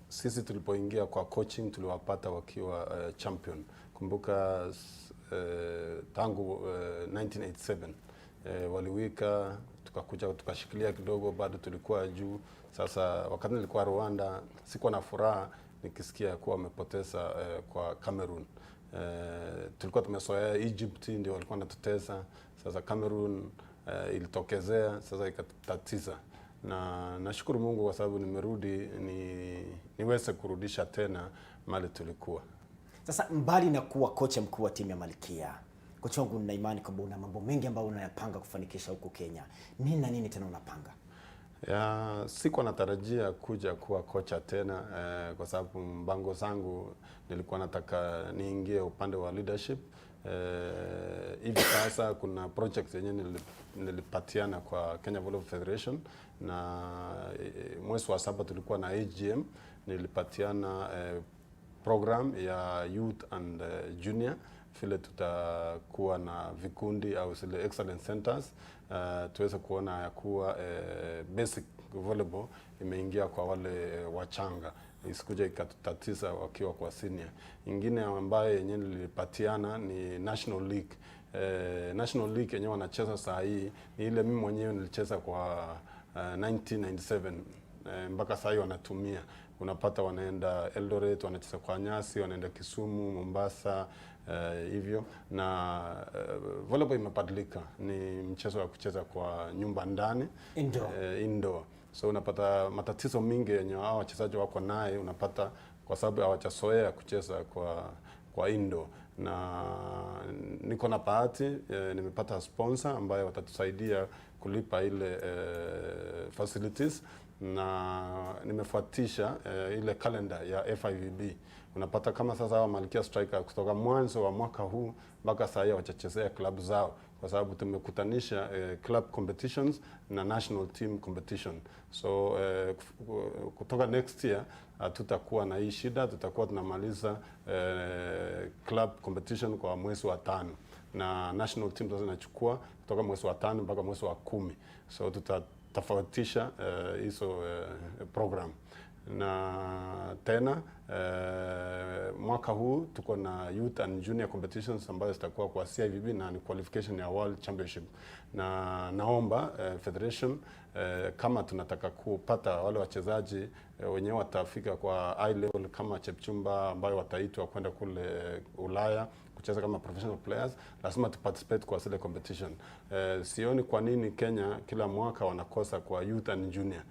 Sisi tulipoingia kwa coaching tuliwapata wakiwa champion. Kumbuka tangu 1987 waliwika, tukakuja tukashikilia kidogo, bado tulikuwa juu. Sasa wakati nilikuwa Rwanda sikuwa na furaha nikisikia kuwa wamepoteza kwa Cameroon. Tulikuwa tumesoea Egypt ndio walikuwa wanatutesa. Sasa Cameroon ilitokezea, sasa ikatatiza. Na nashukuru Mungu kwa sababu nimerudi niweze kurudisha tena mali tulikuwa. Sasa mbali na kuwa kocha mkuu wa timu ya Malkia, kocha wangu, nina imani kwamba una mambo mengi ambayo unayapanga kufanikisha huko Kenya. Nini na nini tena unapanga? Sikuwa natarajia kuja kuwa kocha tena kwa sababu mpango zangu nilikuwa nataka niingie upande wa leadership. Hivi sasa kuna project yenye nilipatiana kwa Kenya Volleyball Federation, na mwezi wa 7 tulikuwa na AGM, nilipatiana program ya youth and junior, vile tutakuwa na vikundi au zile excellence centers, tuweze kuona ya kuwa basic volleyball imeingia kwa wale wachanga, isikuja ikatutatiza wakiwa kwa senior. Ingine ambaye yenyewe nilipatiana ni National League. National League yenyewe wanacheza saa hii ni ile mimi mwenyewe nilicheza kwa 1997 mpaka saa hii wanatumia. Unapata wanaenda Eldoret, wanacheza kwa Nyasi, wanaenda Kisumu, Mombasa, hivyo. Na volleyball imebadilika, ni mchezo wa kucheza kwa nyumba ndani, indoor. So unapata matatizo mingi yenye hao wachezaji wako naye, unapata kwa sababu hawajazoea kucheza kwa indoor. Na niko na bahati, nimepata sponsor ambaye watatusaidia kulipa ile facilities, na nimefuatisha ile calendar ya FIVB. Unapata kama sasa hawa Malkia Striker kutoka mwanzo wa mwaka huu mpaka sasa hawajachezea club zao, kwa sababu tumekutanisha club competitions na national team competition. So kutoka next year tutakuwa na hii shida, tutakuwa tunamaliza club competition kwa mwezi wa 5, na national team sasa inachukua kutoka mwezi wa 5 mpaka mwezi wa 10. So tutatofautisha hizo program. Na tena mwaka huu tuko na youth and junior competitions ambayo zitakuwa kwa CIVB na ni qualification ya World Championship. Na naomba federation kama tunataka kupata wale wachezaji wenyewe watafika kwa high level kama Chepchumba ambayo wataitwa kwenda kule Ulaya kucheza kama professional players, lazima tu participate kwa zile competition. Sioni kwa nini Kenya kila mwaka wanakosa kwa youth and junior.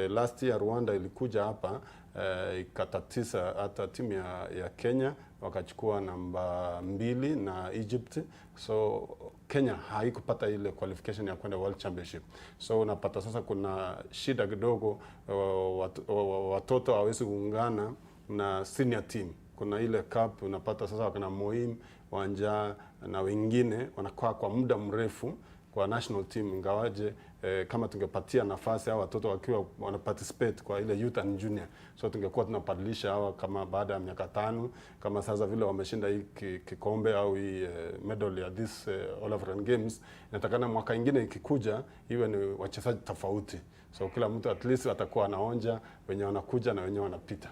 Last year Rwanda ilikuja hapa ikatatiza hata timu ya Kenya, wakachukua namba 2 na Egypt. So Kenya haikupata ile qualification ya kwenda World Championship. So unapata sasa kuna shida kidogo, watoto hawezi kuungana na senior team. Kuna ile cup unapata sasa wakina Moim, Wanja na wengine wanakaa kwa muda mrefu kwa national team, ingawaje kama tungepatia nafasi hao watoto wakiwa wana participate kwa ile youth and junior, so tungekuwa tunabadilisha hawa kama baada ya miaka 5, kama sasa vile wameshinda hii kikombe au hii medal ya this All African Games, inatakana mwaka ingine ikikuja iwe ni wachezaji tofauti, so kila mtu at least atakuwa anaonja wenye wanakuja na wenye wanapita.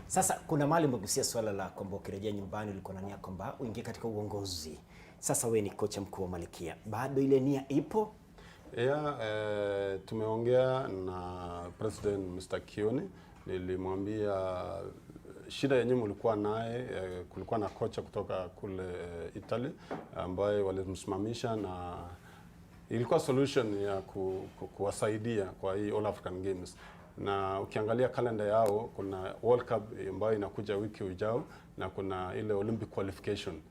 Sasa kuna mahali umegusia swala la kwamba ukirejea nyumbani ulikuwa na nia kwamba uingie katika uongozi. Sasa wewe ni kocha mkuu wa Malkia, bado ile nia ipo? Tumeongea na President Mr. Kioni, nilimwambia shida yenyewe mlikuwa naye, kulikuwa na kocha kutoka kule Italy ambaye walimsimamisha, na ilikuwa solution ya kuwasaidia kwa hii All African Games. Na ukiangalia kalenda yao kuna World Cup ambayo inakuja wiki ujao, na kuna ile Olympic qualification.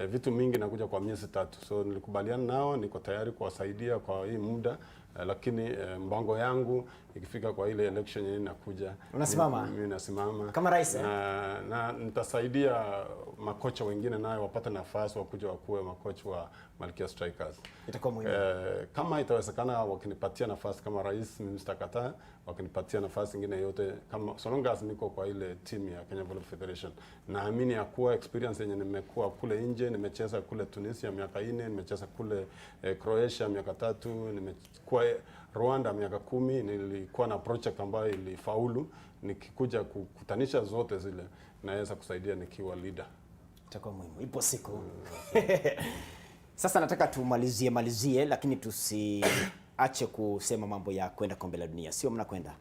Vitu mingi nakuja kwa miezi 3. So nilikubaliana nao, niko tayari kuwasaidia kwa hii muda, lakini mpango yangu ikifika kwa ile election yenyewe inakuja, unasimama? Mimi nasimama kama rais, na nitasaidia makocha wengine nayo wapate nafasi wakuja wakuwe makocha wa Malkia Strikers. Itakuwa muhimu. Kama itawezekana wakinipatia nafasi kama rais, mimi sitakataa. Wakinipatia nafasi nyingine yote, kama so long as niko kwa ile team ya Kenya Volleyball Federation, naamini ya kuwa experience yenye nimekuwa kule nje, nimecheza kule Tunisia miaka 4, nimecheza kule Croatia miaka 3, nimekuwa Rwanda miaka 10, nilikuwa na project ambayo ilifaulu. Nikikuja kukutanisha zote zile, naweza kusaidia nikiwa leader. Itakuwa muhimu, ipo siku. Sasa nataka tumalizie, lakini tusiache kusema mambo ya kwenda kombe la dunia. Sio mnakwenda?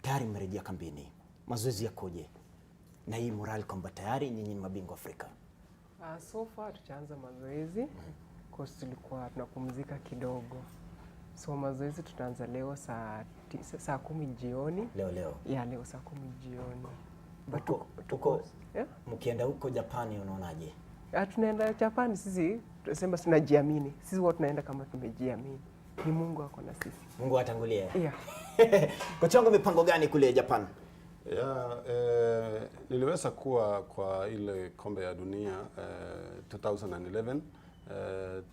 Tayari mmerejea kambini. Mazoezi yakoje? Na hii morale kwamba tayari nyinyi ni mabingwa Afrika. So far tutaanza mazoezi kwa sababu tulikuwa tunapumzika kidogo. So mazoezi tutaanza leo saa 10 jioni. Leo? Leo saa 10 jioni. Tuko mkienda huko Japani unaonaje? Tunaenda Japani sisi tunasema tunajiamini. Sisi huwa tunaenda kama tumejiamini. ni Mungu ako na sisi. Mungu atangulie. Yeah. Kocha wangu, mipango gani kule Japan? Niliweza kuwa kwa ile kombe ya dunia 2011.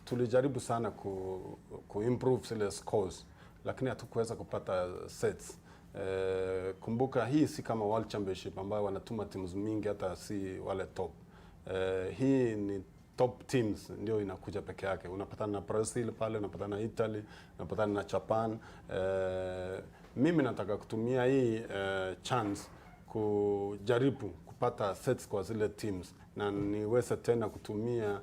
Tulijaribu sana ku improve zile scores, lakini hatukuweza kupata sets. Kumbuka hii si kama World Championship ambayo wanatuma teams mingi, hata si wale top. Hii ni top teams ndio inakuja peke yake. Unapatana na Brazil pale, unapatana na Italy, unapatana na Japan. Mimi nataka kutumia hii chance kujaribu kupata sets kwa zile teams na niweze tena kutumia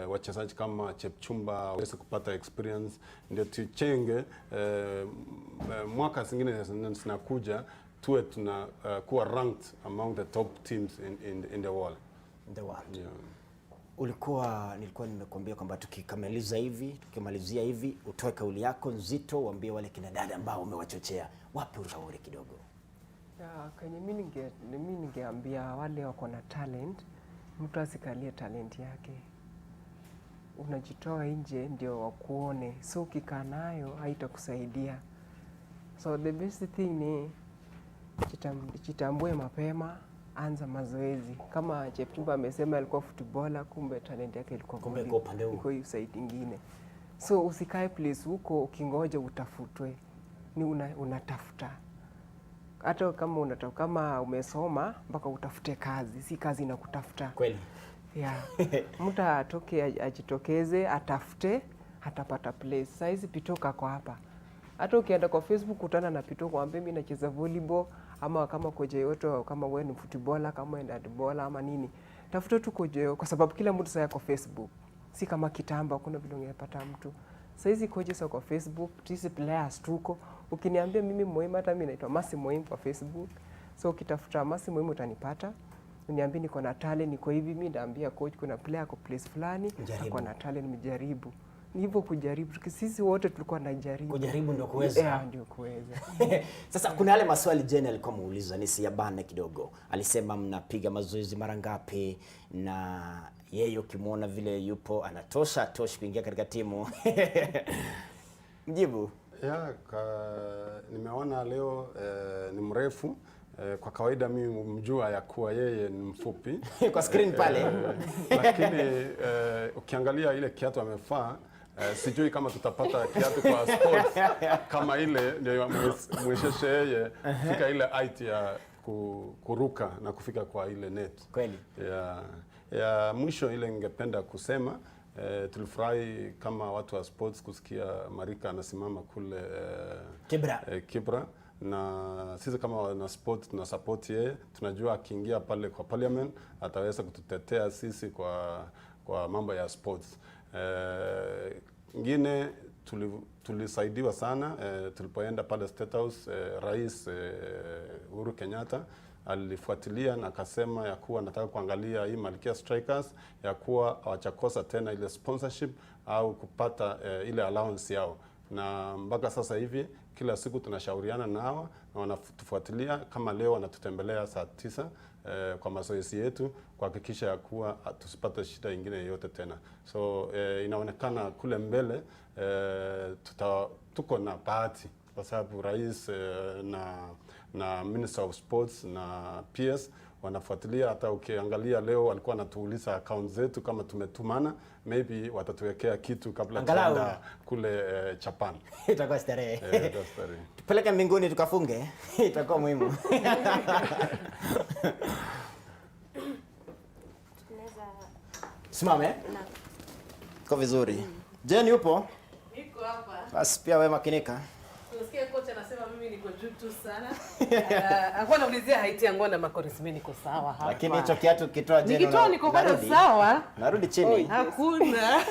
wachezaji kama Chepchumba waweze kupata experience, ndio tuchenge mwaka zingine zinakuja tuwe tuna kuwa ranked among the top teams in the world. Yeah. Nilikuwa nimekuambia kwamba tukimalizia hivi utoe kauli yako nzito, uambie wale kina dada ambao umewachochea, wape ushauri kidogo. Kwenye mimi ningeambia wale wako na talent, mtu asikalie talent yake. Unajitoa nje ndio wakuone, so ukikaa nayo haitakusaidia. So the best thing ni jitambue mapema, anza mazoezi. Kama Chepchumba amesema alikuwa footballer, kumbe talent yake ilikuwa kwa upande huo, iko hiyo side nyingine. So usikae place huko ukingoja utafutwe, ni unatafuta. Hata kama umesoma mpaka utafute kazi, si kazi inakutafuta. Kweli. Yeah. Mtu ajitokeze, atafute, atapata place. Sasa hizi Pitoka kwa hapa. Hata ukienda kwa Facebook utana na Pitoka ambaye mimi nacheza volleyball, ama kama koje yote, kama wewe ni footballer, kama ni handballer ama nini. Tafuta tu koje, kwa sababu kila mtu sasa kwa Facebook. Si kama kitambo kuna vile ungepata mtu. Sasa hizi koje sasa kwa Facebook, sisi players tuko. Ukiniambia mimi muhimu, hata mimi naitwa Masi muhimu kwa Facebook. So ukitafuta Masi muhimu utanipata. Uniambie niko na talent, niko hivi, mimi naambia coach kuna player kwa place fulani, ako na talent, mjaribu. Ni hivyo kujaribu. Sisi wote tulikuwa tunajaribu. Kujaribu ndio kuweza. Yeah, ndio kuweza. Sasa kuna yale maswali Jane alikuwa muuliza, nisiyabane kidogo. Alisema mnapiga mazoezi mara ngapi, na yeye ukimwona vile yupo anatosha kuingia katika timu. Mjibu. Nimeona leo ni mrefu. Kwa kawaida mimi mjua ya kuwa yeye ni mfupi kwa screen pale. Lakini ukiangalia ile kiatu amefaa, sijui kama tutapata kiatu kwa sports kama ile ndio mwesheshe yeye fika ile height ya kuruka na kufika kwa ile net. Kweli. Ya mwisho ile ningependa kusema, tulifurahi kama watu wa sports kusikia Marika anasimama kule Kibra. Na sisi kama wana sport tuna support yeye. Tunajua akiingia pale kwa parliament ataweza kututetea sisi kwa mambo ya sports. Ngine tulisaidiwa sana tulipoenda pale State House. Rais Uhuru Kenyatta alifuatilia na akasema ya kuwa nataka kuangalia hii Malkia Strikers ya kuwa hawachakosa tena ile sponsorship au kupata ile allowance yao, na mpaka sasa hivi kila siku tunashauriana nao na wanatufuatilia. Kama leo wanatutembelea saa 9 kwa mazoezi yetu kuhakikisha ya kuwa tusipate shida nyingine yoyote tena. So inaonekana kule mbele tuko na bahati kwa sababu rais na Minister of Sports na PS wanafuatilia. Hata ukiangalia leo walikuwa wanatuuliza account zetu kama tumetumana, maybe watatuwekea kitu kabla tuenda kule Japan. Itakuwa starehe. Tupeleke mbinguni tukafunge. Itakuwa muhimu. Simame. Kwa vizuri. Jane yupo? Niko hapa. Basi pia wewe makinika. Unasikia kocha anasema mimi niko juu tu sana. Alikuwa anaulizia height yangu na makoris, mimi niko sawa hapa. Lakini hicho kiatu kitoa Jane. Nikitoa niko bado sawa. Narudi chini. Hakuna.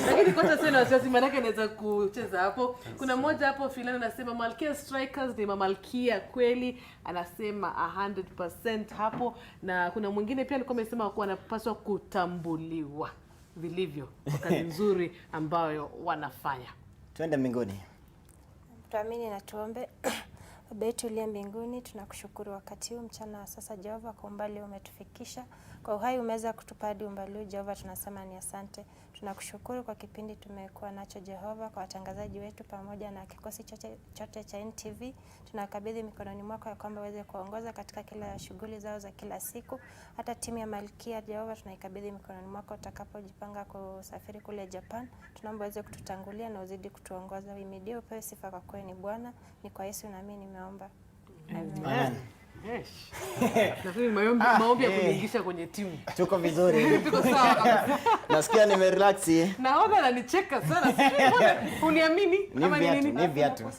Lakini kocha sasa wasiwasi manake anaweza kucheza hapo. Kuna mmoja hapo filani anasema Malkia Strikers ni Malkia kweli, anasema 100% hapo, na kuna mwingine pia alikuwa amesema kwa wanapaswa kutambuliwa vilivyo kwa kazi nzuri ambayo wanafanya. Twende mbinguni. Tuamini na tuombe. Baba yetu uliye mbinguni, tunakushukuru wakati huu mchana sasa Jehova kwa umbali umetufikisha. Kwa uhai umeweza kutupa hadi umbali huu, Jehova tunasema ni asante. Tunakushukuru kwa kipindi tumekuwa nacho Jehova, kwa watangazaji wetu pamoja na kikosi chote cha NTV. Tunakabidhi mikononi mwako ya kwamba uweze kuongoza katika kila shughuli zao za kila siku. Hata timu ya Malkia Jehova tunaikabidhi mikononi mwako utakapojipanga kusafiri kule Japan. Tunaomba uweze kututangulia na uzidi kutuongoza. Uhimidiwe, upewe sifa kwa kweli ni Bwana. Ni kwa Yesu na mimi nimeomba. Amen. Yes. Nafikiri maombi ya kuingisha kwenye timu. Tuko vizuri. Tuko sawa kabisa. Nasikia nimerelax. Naona ananicheka sana. Uniamini ama ni nini? Ni viatu.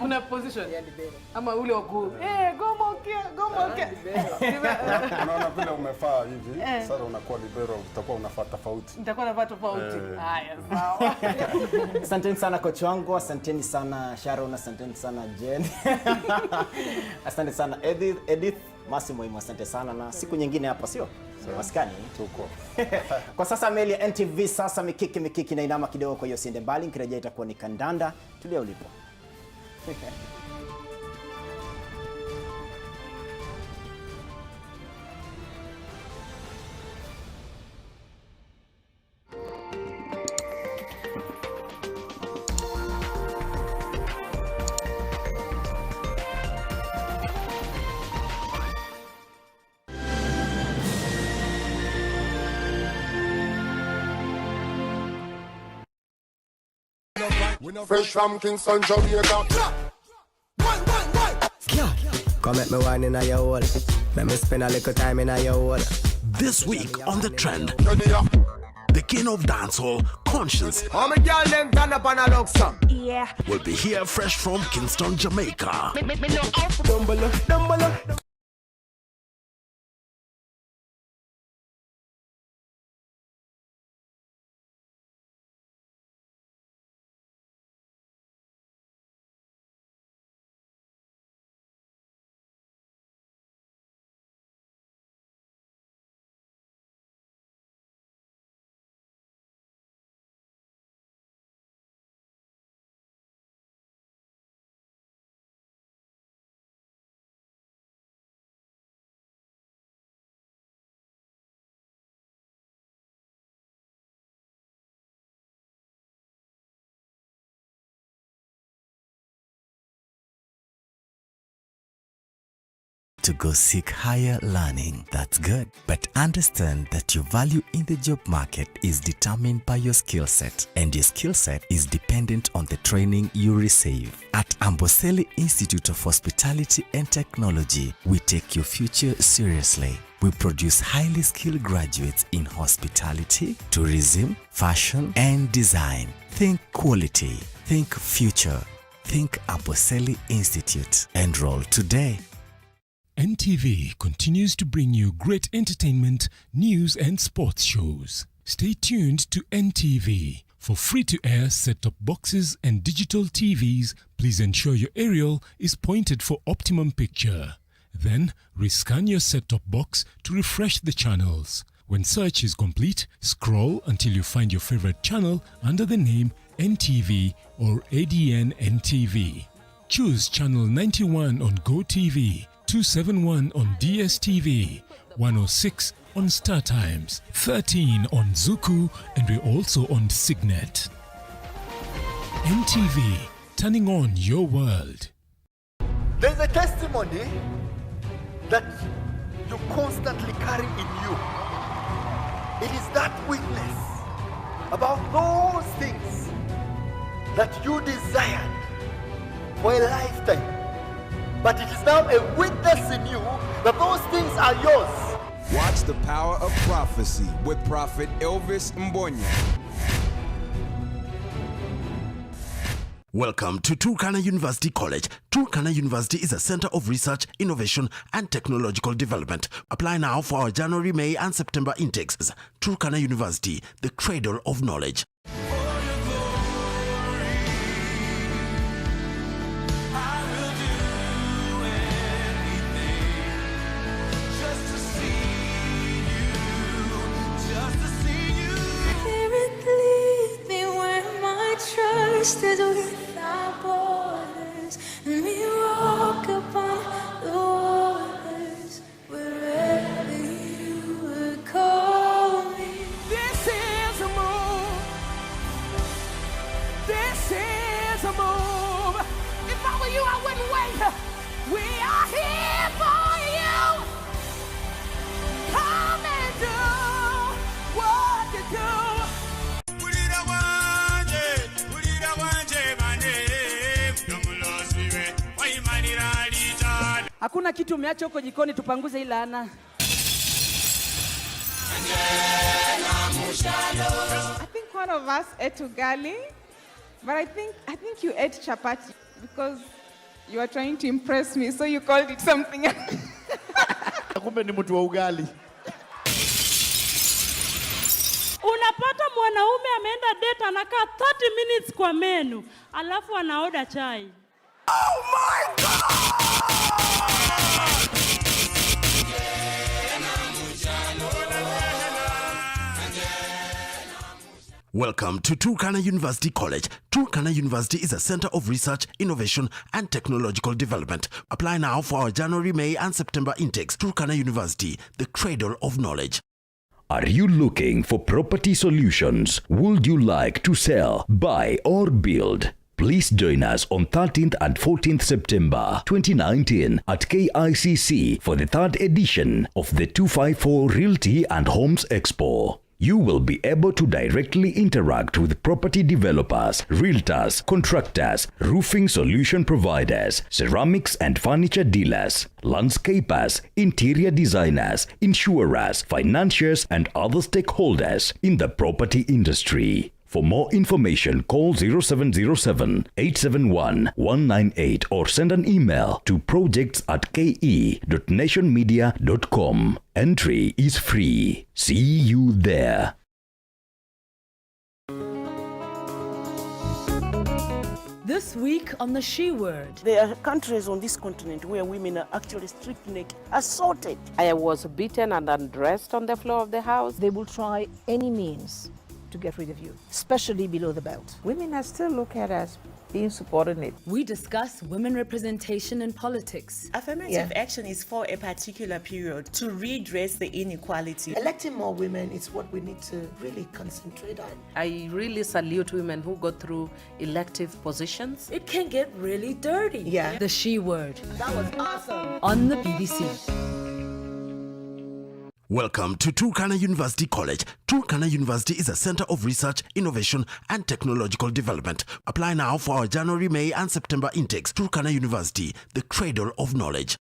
Una position ya libero. Ama ule wa go. Go mokia. Unaona vile umefaa hivi, sasa unakuwa libero, utakuwa unafaa tofauti. Nitakuwa nafaa tofauti. Haya, sawa. Asanteni sana kocha wangu, asanteni sana Sharon, asanteni sana Jen. Asante sana Edith, Massimo, asante sana na siku nyingine hapa sio? Maskani tuko. Kwa sasa meli ya NTV sasa mikiki na inama kidogo, kwa hiyo siende mbali, nikirejea itakuwa ni kandanda. Tulia ulipo. Fresh from Kingston, Jamaica. Come at me wine in your hole. Let me spend a little time in your hole. This week on The Trend, the king of dancehall, Conscience, How many girl them turn up on a log song? yeah, will be here fresh from Kingston, Jamaica. To go seek higher learning, that's good. But understand that your value in the job market is determined by your skill set, and your skill set is dependent on the training you receive. At Amboseli Institute of Hospitality and Technology, we take your future seriously. We produce highly skilled graduates in hospitality, tourism, fashion, and design. Think quality, think future, think Amboseli Institute. Enroll today. NTV continues to bring you great entertainment, news and sports shows. Stay tuned to NTV. For free-to-air set-top boxes and digital TVs, please ensure your aerial is pointed for optimum picture. Then, rescan your set-top box to refresh the channels. When search is complete, scroll until you find your favorite channel under the name NTV or ADN NTV. Choose channel 91 on GoTV, 271 on DSTV, 106 on StarTimes, 13 on Zuku, and we're also on Signet. NTV, turning on your world. There's a testimony that you constantly carry in you. It is that witness about those things that you desired for a lifetime. But it is now a witness in you that those things are yours. Watch the power of prophecy with Prophet Elvis Mbonye. Welcome to Turkana University College. Turkana University is a center of research, innovation, and technological development. Apply now for our January, May, and September intakes. Turkana University, the cradle of knowledge. Is without borders, and we walk upon the waters wherever you Hakuna kitu umeacha huko jikoni, tupanguze ile laana. I think one of us ate ugali, but I think you ate chapati because you are trying to impress me, so you called it something else. Kumbe ni mtu wa ugali. Unapata mwanaume ameenda date anakaa 30 minutes kwa menu, alafu anaoda chai. Oh my God! Welcome to Turkana University College. Turkana University is a center of research, innovation, and technological development. Apply now for our January, May, and September intakes. Turkana University, the cradle of knowledge. Are you looking for property solutions? Would you like to sell, buy, or build? Please join us on 13th and 14th September 2019 at KICC for the 3rd edition of the 254 Realty and Homes Expo. You will be able to directly interact with property developers, realtors, contractors, roofing solution providers, ceramics and furniture dealers, landscapers, interior designers, insurers, financiers, and other stakeholders in the property industry. For more information, call 0707-871-198 or send an email to projects@ke.nationmedia.com. Entry is free. See you there. This week on the She Word. There are countries on this continent where women are actually stripped naked, assaulted. I was beaten and undressed on the floor of the house. They will try any means to get rid of you, especially below the belt. Women are still looked at as being subordinate. We discuss women representation in politics. Affirmative action is for a particular period to redress the inequality. Electing more women is what we need to really concentrate on. I really salute women who go through elective positions. It can get really dirty. Yeah. The She Word. That was awesome. On the BBC. Welcome to Turkana University College. Turkana University is a center of research, innovation, and technological development. Apply now for our January, May, and September intakes. Turkana University, the cradle of knowledge.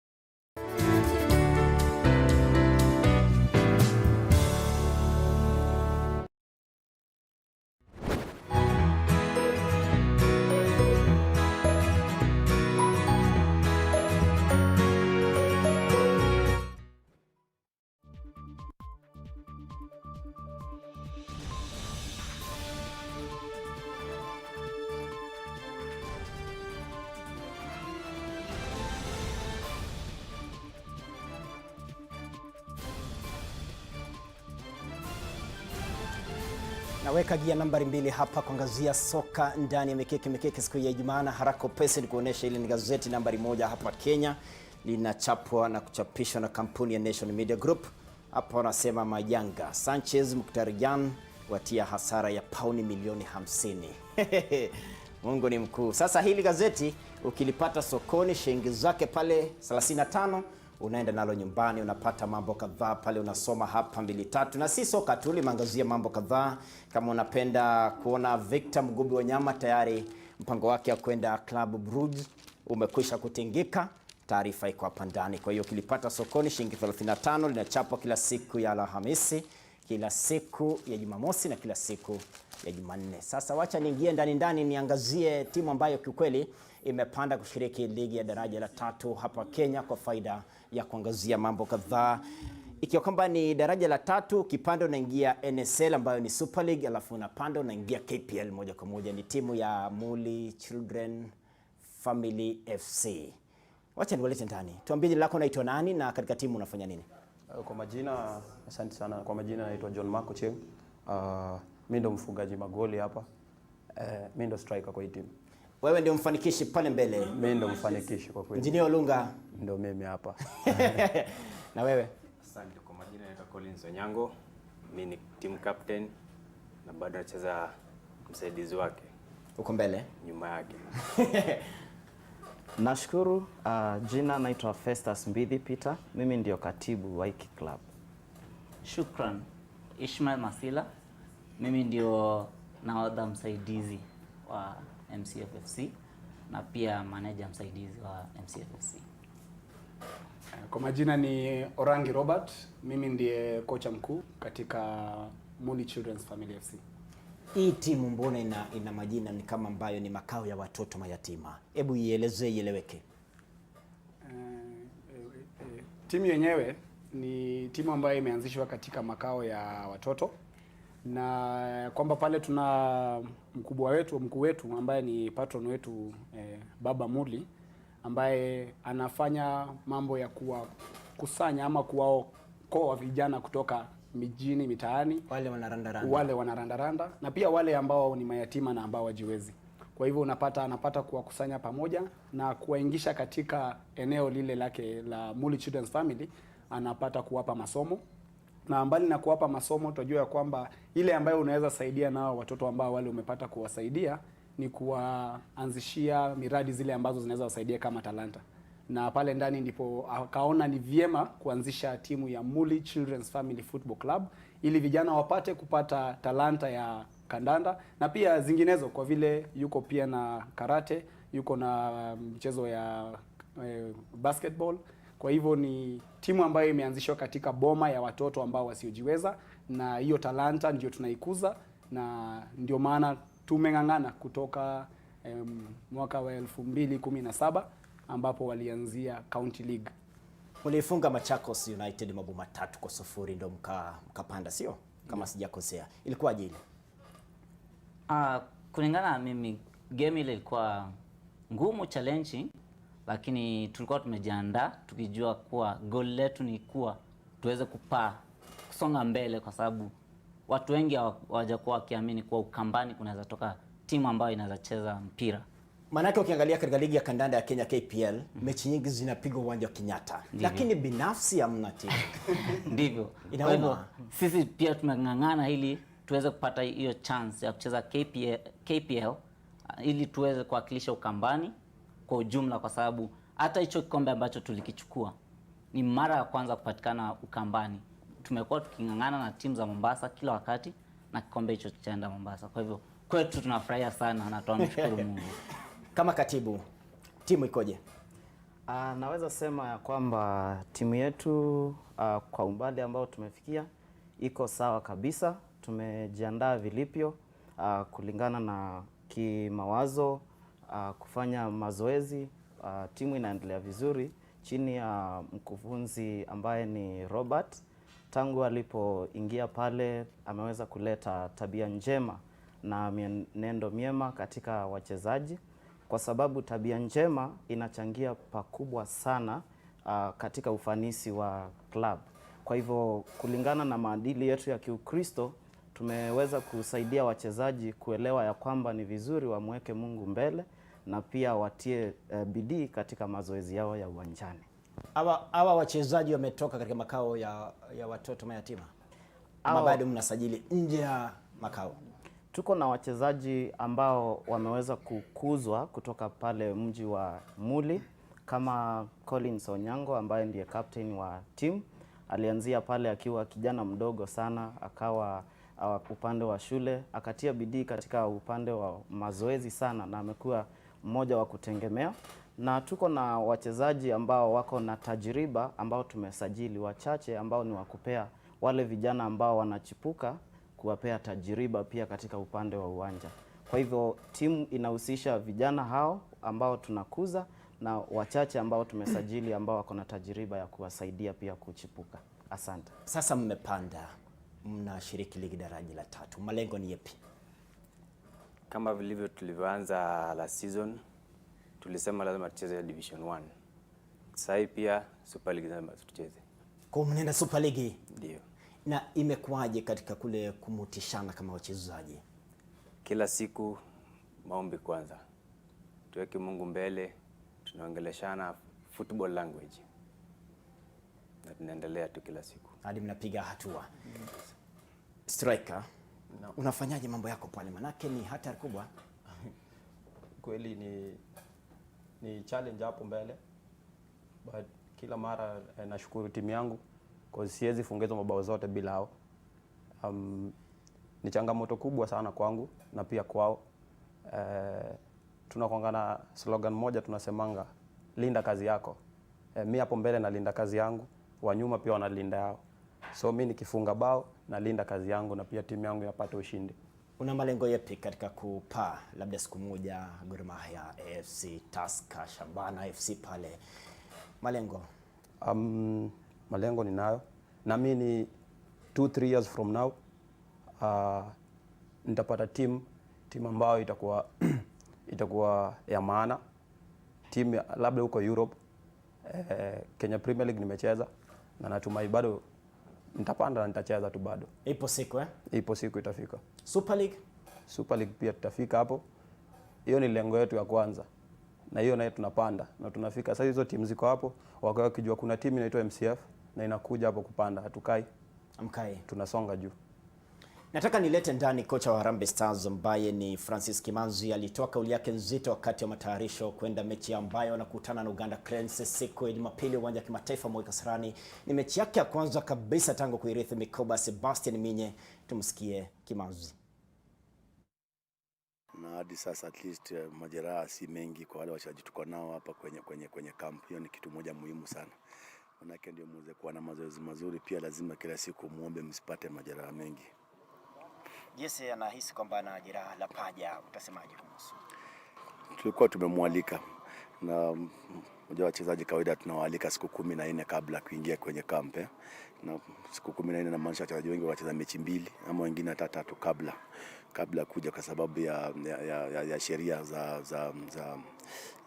Naweka gia nambari 2 hapa kuangazia soka ndani ya mikeke siku ya Ijumaa, na haraka upesi ni kuonesha ile ni gazeti nambari 1 hapa Kenya, linachapwa na kuchapishwa na kampuni ya Nation Media Group. Hapa wanasema Mayanga, Sanchez, Mkhitaryan watia hasara ya pauni milioni 50. Mungu ni mkuu. Sasa hili gazeti ukilipata sokoni shilingi zake pale 35, unaenda nalo nyumbani, unapata mambo kadhaa pale, unasoma hapa 2-3, na si soka tu, limeangazia mambo kadhaa. Kama unapenda kuona Victor Mugabe Wanyama, tayari mpango wake wa kwenda Club Brugge umekwisha kutingika, taarifa iko hapa ndani. Kwa hiyo ukilipata sokoni shilingi 35, linachapwa kila siku ya Alhamisi, kila siku ya Jumamosi na kila siku ya Jumanne. Sasa wacha niingie ndani niangazie timu ambayo kiukweli imepanda kushiriki ligi ya daraja la 3 hapa Kenya kwa faida ya kuangazia mambo kadhaa. Ikiwa kwamba ni daraja la 3, kipande unaingia NSL ambayo ni Super League, alafu unapanda unaingia KPL moja kwa moja. Ni timu ya Muli Children Family FC. Wacha niwalete ndani. Tuambie jina lako, unaitwa nani na katika timu unafanya nini? Kwa majina, asante sana. Kwa majina naitwa John Marco Cheng. Mimi ndo mfungaji magoli hapa. Mimi ndo striker kwa hii timu. Wewe ndio mfanikishi pale mbele? Mimi ndo mfanikishi kwa kweli. Engineer Olunga ndo mimi hapa. Na wewe? Asante. Kwa majina naitwa Collins Onyango. Mimi ni team captain na bado nacheza msaidizi wake. Uko mbele? Nyuma yake. Nashukuru. Jina naitwa Festus Mbidhi Peter. Mimi ndio katibu wa hiki club. Shukran. Ishmael Masila. Mimi ndio nahodha msaidizi wa MCFFC na pia manager msaidizi wa MCFFC. Kwa majina ni Orangi Robert, mimi ndiye kocha mkuu katika Muli Children's Family FC. Hii timu mbona ina majina ni kama ambayo ni makao ya watoto mayatima? Hebu ielezee ieleweke. Timu yenyewe ni timu ambayo imeanzishwa katika makao ya watoto, na kwamba pale tuna mkuu wetu ambaye ni patron wetu Baba Muli, ambaye anafanya mambo ya kuwakusanya ama kuwaokoa vijana kutoka mijini, mitaani, wale wanarandaranda na pia wale ambao ni mayatima na ambao wajiwezi. Kwa hivyo anapata kuwakusanya pamoja na kuwaingisha katika eneo lile lake la Muli Children's Family, anapata kuwapa masomo. Na mbali na kuwapa masomo, tunajua ya kwamba ile ambayo unaweza saidia nao watoto ambao wale umepata kuwasaidia ni kuwaanzishia miradi zile ambazo zinaweza wasaidia kama talanta. Na pale ndani ndipo akaona ni vyema kuanzisha timu ya Muli Children's Family Football Club ili vijana wapate kupata talanta ya kandanda na pia zinginezo, kwa vile yuko pia na karate, yuko na mchezo ya basketball. Kwa hivyo ni timu ambayo imeanzishwa katika boma ya watoto ambao wasiojiweza, na hiyo talanta ndio tunaikuza, na ndio maana tumeng'ang'ana kutoka mwaka wa 2017 ambapo walianzia County League. Ulifunga Machakos United mabao 3-0 ndio mkapanda, sio? Kama sijakosea. Ilikuwaje ile? Kulingana na mimi, game ile ilikuwa ngumu, challenging, lakini tulikuwa tumejiandaa tukijua kuwa goal letu ni kuwa tuweze kusonga mbele, kwa sababu watu wengi hawajakuwa wakiamini kuwa Ukambani kunaweza toka timu ambayo inaweza cheza mpira. Manake ukiangalia katika ligi ya kandanda ya Kenya KPL, mechi nyingi zinapigwa uwanja wa Kenyatta. Lakini binafsi hamna timu. Ndivyo. Kwa hivyo sisi pia tumeng'ang'ana ili tuweze kupata hiyo chance ya kucheza KPL ili tuweze kuwakilisha Ukambani kwa ujumla, kwa sababu hata hicho kikombe ambacho tulikichukua ni mara ya kwanza kupatikana Ukambani. Tumekuwa tuking'ang'ana na timu za Mombasa kila wakati na kikombe hicho chaenda Mombasa. Kwa hivyo kwetu tunafurahia sana na tunamshukuru Mungu. Kama katibu, timu ikoje? Naweza sema ya kwamba timu yetu kwa umbali ambao tumefikia iko sawa kabisa. Tumejiandaa vilipyo kulingana na kimawazo, kufanya mazoezi. Timu inaendelea vizuri chini ya mkufunzi ambaye ni Robert. Tangu alipoingia pale ameweza kuleta tabia njema na mienendo miema katika wachezaji, kwa sababu tabia njema inachangia pakubwa sana katika ufanisi wa club. Kwa hivyo kulingana na maadili yetu ya Kiukristo, tumeweza kusaidia wachezaji kuelewa ya kwamba ni vizuri wamweke Mungu mbele na pia watie bidii katika mazoezi yao ya uwanjani. Hawa wachezaji wametoka katika makao ya watoto mayatima? Ama bado mnasajili nje ya makao? Tuko na wachezaji ambao wameweza kukuzwa kutoka pale mji wa Muli, kama Collins Onyango ambaye ndiye captain wa timu. Alianzia pale akiwa kijana mdogo sana, akawa upande wa shule, akatia bidii katika upande wa mazoezi sana, na amekuwa mmoja wa kutegemea. Na tuko na wachezaji ambao wako na tajiriba ambao tumesajili wachache, ambao ni wakupea wale vijana ambao wanachipuka, kuwapea tajiriba pia katika upande wa uwanja. Kwa hivyo timu inahusisha vijana hao ambao tunakuza na wachache ambao tumesajili ambao wako na tajiriba ya kuwasaidia pia kuchipuka. Asante. Sasa mmepanda, mnashiriki ligi daraja la 3. Malengo ni yapi? Kama tulivyoanza last season, tulisema lazima tucheze Division 1. Sasa hii pia Super League lazima tucheze. Kwa mnaenda Super League? Ndio. Na imekuwaje katika kule kumutishana kama wachezaji? Kila siku maombi kwanza. Tuweke Mungu mbele, tunaongeleshana football language. Na tunaendelea tu kila siku hadi mnapiga hatua. Striker, no. Unafanyaje mambo yako pale? Manake ni hatari kubwa. Kweli ni challenge hapo mbele. But kila mara nashukuru timu yangu kwa siwezi fungezo mabao zote bila hao. Ni changamoto kubwa sana kwangu na pia kwao. Tunakuanga na slogan moja tunasemanga, linda kazi yako. Mi hapo mbele nalinda kazi yangu, wa nyuma pia wanalinda yao. So mi nikifunga bao nalinda kazi yangu na pia timu yangu yapata ushindi. Una malengo yapi katika kupaa labda siku moja Gor Mahia, AFC, Tusker, Shabana FC pale? Malengo? Malengo ninayo. Na mimi ni 2-3 years from now nitapata timu ambayo itakuwa ya maana. Timu labda huko Europe, Kenya Premier League nimecheza na natumai bado nitapanda na nitacheza tu bado. Ipo siku Ipo siku itafika. Super League? Super League pia tutafika hapo. Hiyo ni lengo yetu ya kwanza. Na hiyo nayo tunapanda na tunafika. Sasa hizo timu ziko hapo, wakijua kuna timu inaitwa MCF na inakuja hapo kupanda, hatukai. Amkai. Tunasonga juu. Nataka nilete ndani kocha wa Harambee Stars ambaye ni Francis Kimanzi. Alitoa kauli yake nzito wakati wa matayarisho kwenda mechi ambayo wanakutana na Uganda Cranes siku ya Jumapili uwanja wa kimataifa Moi Kasarani. Ni mechi yake ya kwanza kabisa tangu kuirithi mikoba Sebastian Minye. Tumsikie Kimanzi. Na hadi sasa at least majeraha si mengi kwa wale wachezaji tuko nao hapa kwenye camp. Hiyo ni kitu moja muhimu sana. Manake ndio muweze kuwa na mazoezi mazuri, pia lazima kila siku muombe msipate majeraha mengi. Jesse anahisi kwamba ana jeraha la paja, utasemaje kuhusu? Tulikuwa tumemwalika na mmoja wachezaji kawaida tunawaalika siku 14 kabla kuingia kwenye camp na siku 14 na maanisha wachezaji wengi wanacheza mechi 2 ama wengine hata 3 kabla kuja, kwa sababu ya sheria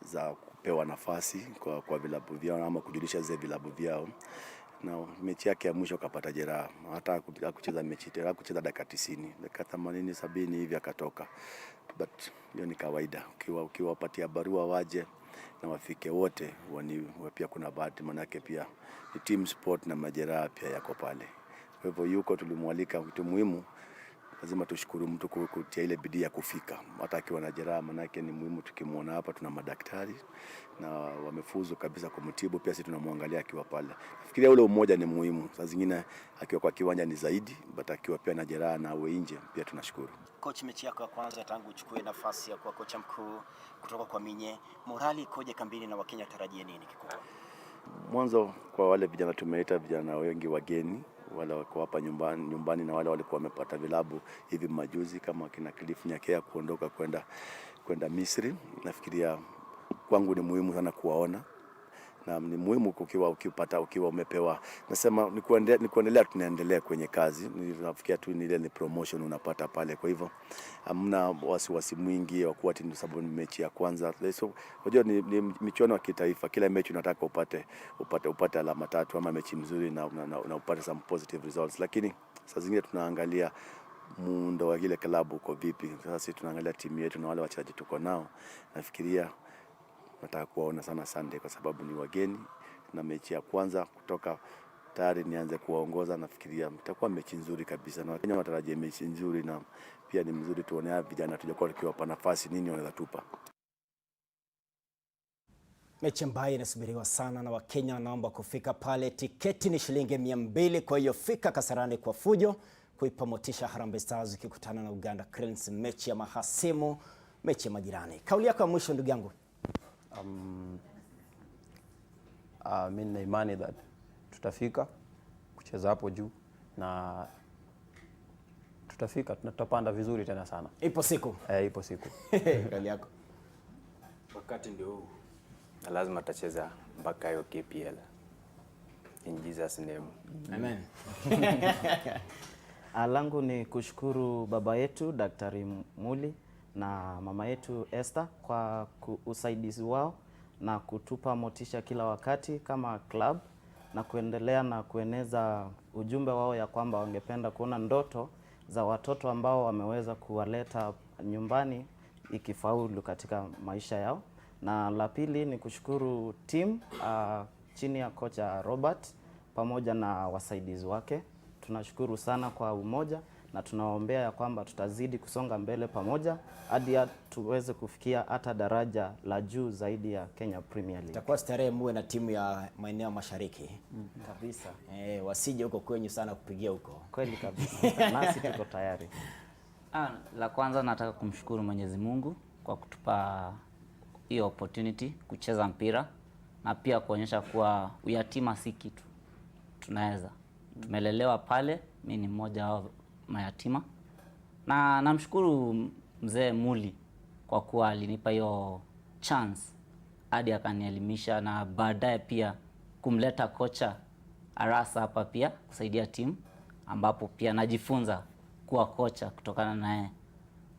za kupewa nafasi kwa vilabu vyao ama kujulisha zile vilabu vyao. Na mechi yake ya mwisho kapata jeraha, hata kucheza mechi tena, kucheza dakika 90, dakika 80 70 hivi akatoka. But hiyo ni kawaida, ukiwapatia barua waje na wafike wote, pia kuna bahati, manake pia ni team sport na majeraha pia yako pale. Kwa hivyo yuko tulimwalika, kitu muhimu lazima tushukuru mtu kutia ile bidii ya kufika hata akiwa na jeraha, manake ni muhimu. Tukimuona hapa tuna madaktari na wamefuzu kabisa kumtibu, pia sisi tunamwangalia akiwa pale. Nafikiria ule umoja ni muhimu. Saa zingine akiwa kwa kiwanja ni zaidi, but akiwa pia na jeraha na awe nje pia tunashukuru. Coach, mechi yako ya kwanza tangu uchukue nafasi ya kuwa kocha mkuu kutoka kwa Minye, morali ikoje kambini na Wakenya tarajie nini kikubwa? Mwanzo kwa wale vijana tumeita vijana wengi wageni, wale wako hapa nyumbani na wale walikuwa wamepata vilabu hivi majuzi kama kina Cliff Nyakea kuondoka kwenda Misri. Nafikiria kwangu ni muhimu sana kuwaona, na ni muhimu ukiwa umepewa, nasema ni kuendelea, tunaendelea kwenye kazi. Nafikiria tu ni promotion unapata pale, kwa hivyo hamna wasiwasi mwingi wa kuwa timu, sababu ni mechi ya kwanza. So unajua ni michuano ya kitaifa, kila mechi unataka upate alama 3 ama mechi mzuri na upate some positive results, lakini saa zingine tunaangalia muundo wa ile klabu uko vipi. Sasa tunaangalia timu yetu na wale wachezaji tuko nao. Nafikiria nataka kuwaona sana Sunday kwa sababu ni wageni na mechi ya kwanza kutoka tayari nianze kuwaongoza. Nafikiria itakuwa mechi nzuri kabisa na Wakenya watarajia mechi nzuri, na pia ni mzuri tuone vijana tujakuwa tukiwapa nafasi nini wanaweza tupa. Mechi ambayo inasubiriwa sana na Wakenya wanaomba kufika pale. Tiketi ni shilingi 200, kwa hiyo fika Kasarani kwa fujo kuipa motisha Harambee Stars ikikutana na Uganda Cranes, mechi ya mahasimu, mechi ya majirani. Kauli yako ya mwisho ndugu yangu. Mimi na imani that tutafika kucheza hapo juu na tutapanda vizuri tena sana. Ipo siku? Ipo siku. Kauli yako. Wakati ndio huu. Na lazima tutacheza mpaka hiyo KPL. In Jesus name. Amen. Langu ni kushukuru baba yetu Daktari Muli na mama yetu Esther kwa usaidizi wao na kutupa motisha kila wakati kama club, na kuendelea na kueneza ujumbe wao ya kwamba wangependa kuona ndoto za watoto ambao wameweza kuwaleta nyumbani ikifaulu katika maisha yao. Na la pili ni kushukuru team chini ya kocha Robert pamoja na wasaidizi wake. Tunashukuru sana kwa umoja na tunaombea ya kwamba tutazidi kusonga mbele pamoja hadi tuweze kufikia hata daraja la juu zaidi ya Kenya Premier League. Itakuwa starehe muwe na timu ya maeneo mashariki. Kabisa. Wasije huko kwenyu sana kupigia huko. Kweli kabisa. Nasi tuko tayari. La kwanza nataka kumshukuru Mwenyezi Mungu kwa kutupa hiyo opportunity kucheza mpira, na pia kuonyesha kuwa uyatima si kitu. Tunaweza. Tumelelewa pale, mimi ni mmoja wa mayatima. Na namshukuru mzee Muli kwa kuwa alinipa hiyo chance hadi akanielimisha, na baadaye pia kumleta kocha Arasa hapa pia kusaidia timu, ambapo pia najifunza kuwa kocha kutokana naye.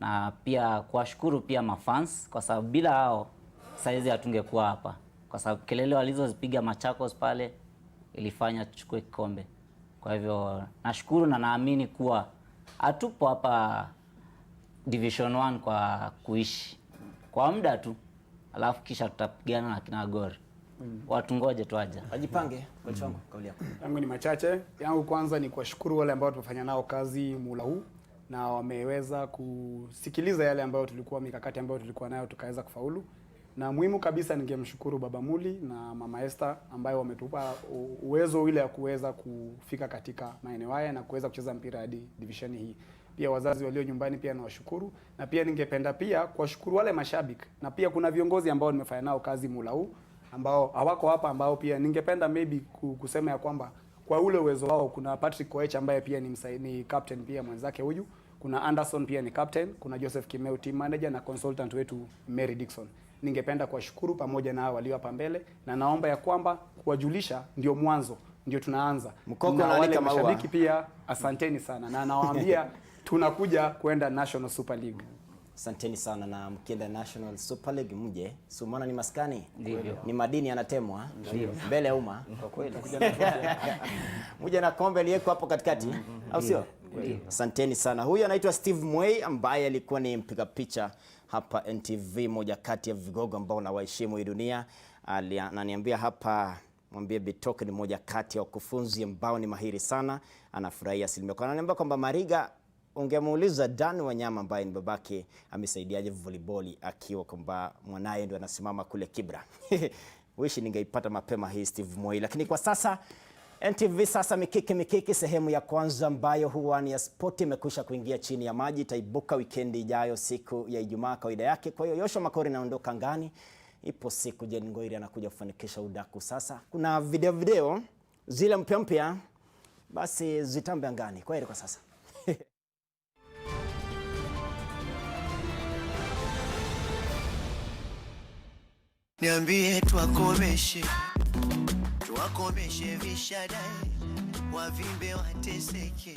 Na pia kuwashukuru pia mafans kwa sababu bila hao saizi hatungekuwa hapa, kwa sababu kelele walizozipiga Machakos pale ilifanya tuchukue kikombe. Kwa hivyo nashukuru na naamini kuwa hatupo hapa Division 1 kwa kuishi kwa muda tu, alafu kisha tutapigana na kina Gor. Watu ngoje tu aje. Wajipange kwa changu kauli yako. Yangu ni machache. Yangu kwanza ni kuwashukuru wale ambao tumefanya nao kazi mula huu na wameweza kusikiliza yale ambayo tulikuwa mikakati ambayo tulikuwa nayo tukaweza kufaulu. Na muhimu kabisa ningemshukuru Baba Muli na Mama Esther ambayo wametupa uwezo ile ya kuweza kufika katika maeneo haya na kuweza kucheza mpira hadi division hii. Pia wazazi walio nyumbani pia nawashukuru, na pia ningependa pia kuwashukuru wale mashabiki, na pia kuna viongozi ambao nimefanya nao kazi mula huu ambao hawako hapa, ambao pia ningependa maybe kusema ya kwamba kwa ule uwezo wao. Kuna Patrick Koech ambaye pia ni captain pia mwenzake huyu, kuna Anderson pia ni captain, kuna Joseph Kimeu team manager na consultant wetu Mary Dixon. Ningependa kuwashukuru pamoja na walio hapa mbele, na naomba ya kwamba kuwajulisha ndio mwanzo, ndio tunaanza. Mkoko na wale kama mashabiki pia asanteni sana, na nawaambia tunakuja kwenda National Super League. Asanteni sana, na mkienda National Super League mje. Sumana ni maskani. Ndivyo. Ni madini yanatemwa mbele ya umma. Kwa kweli. Mje na kombe liyeko hapo katikati. Au sio? Asanteni sana. Huyu anaitwa Steve Mwei ambaye alikuwa ni mpiga picha hapa NTV, moja kati ya vigogo ambao na waheshimu hii dunia. Ananiambia hapa, mwambie Bitok ni moja kati ya wakufunzi ambao ni mahiri sana. Anafurahia asilimia. Kwa ananiambia kwamba Mariga, ungemuuliza Dan Wanyama ambaye ni babake amesaidiaje volleyball akiwa kwamba mwanae ndio anasimama kule Kibra. Wishi ningeipata mapema hii Steve Moi. Lakini kwa sasa NTV sasa mikiki sehemu ya kwanza ambayo huwa ni ya sport imekwisha kuingia chini ya maji. Itaibuka wikendi ijayo siku ya Ijumaa kawaida yake. Kwa hiyo Yosho Makori naondoka ngani. Ipo siku Jen Ngoiri anakuja kufanikisha udaku sasa. Kuna video zile mpya basi zitambe angani. Kwa hiyo kwa sasa. Niambie tuwakomeshe vishadai, wavimbe wateseke.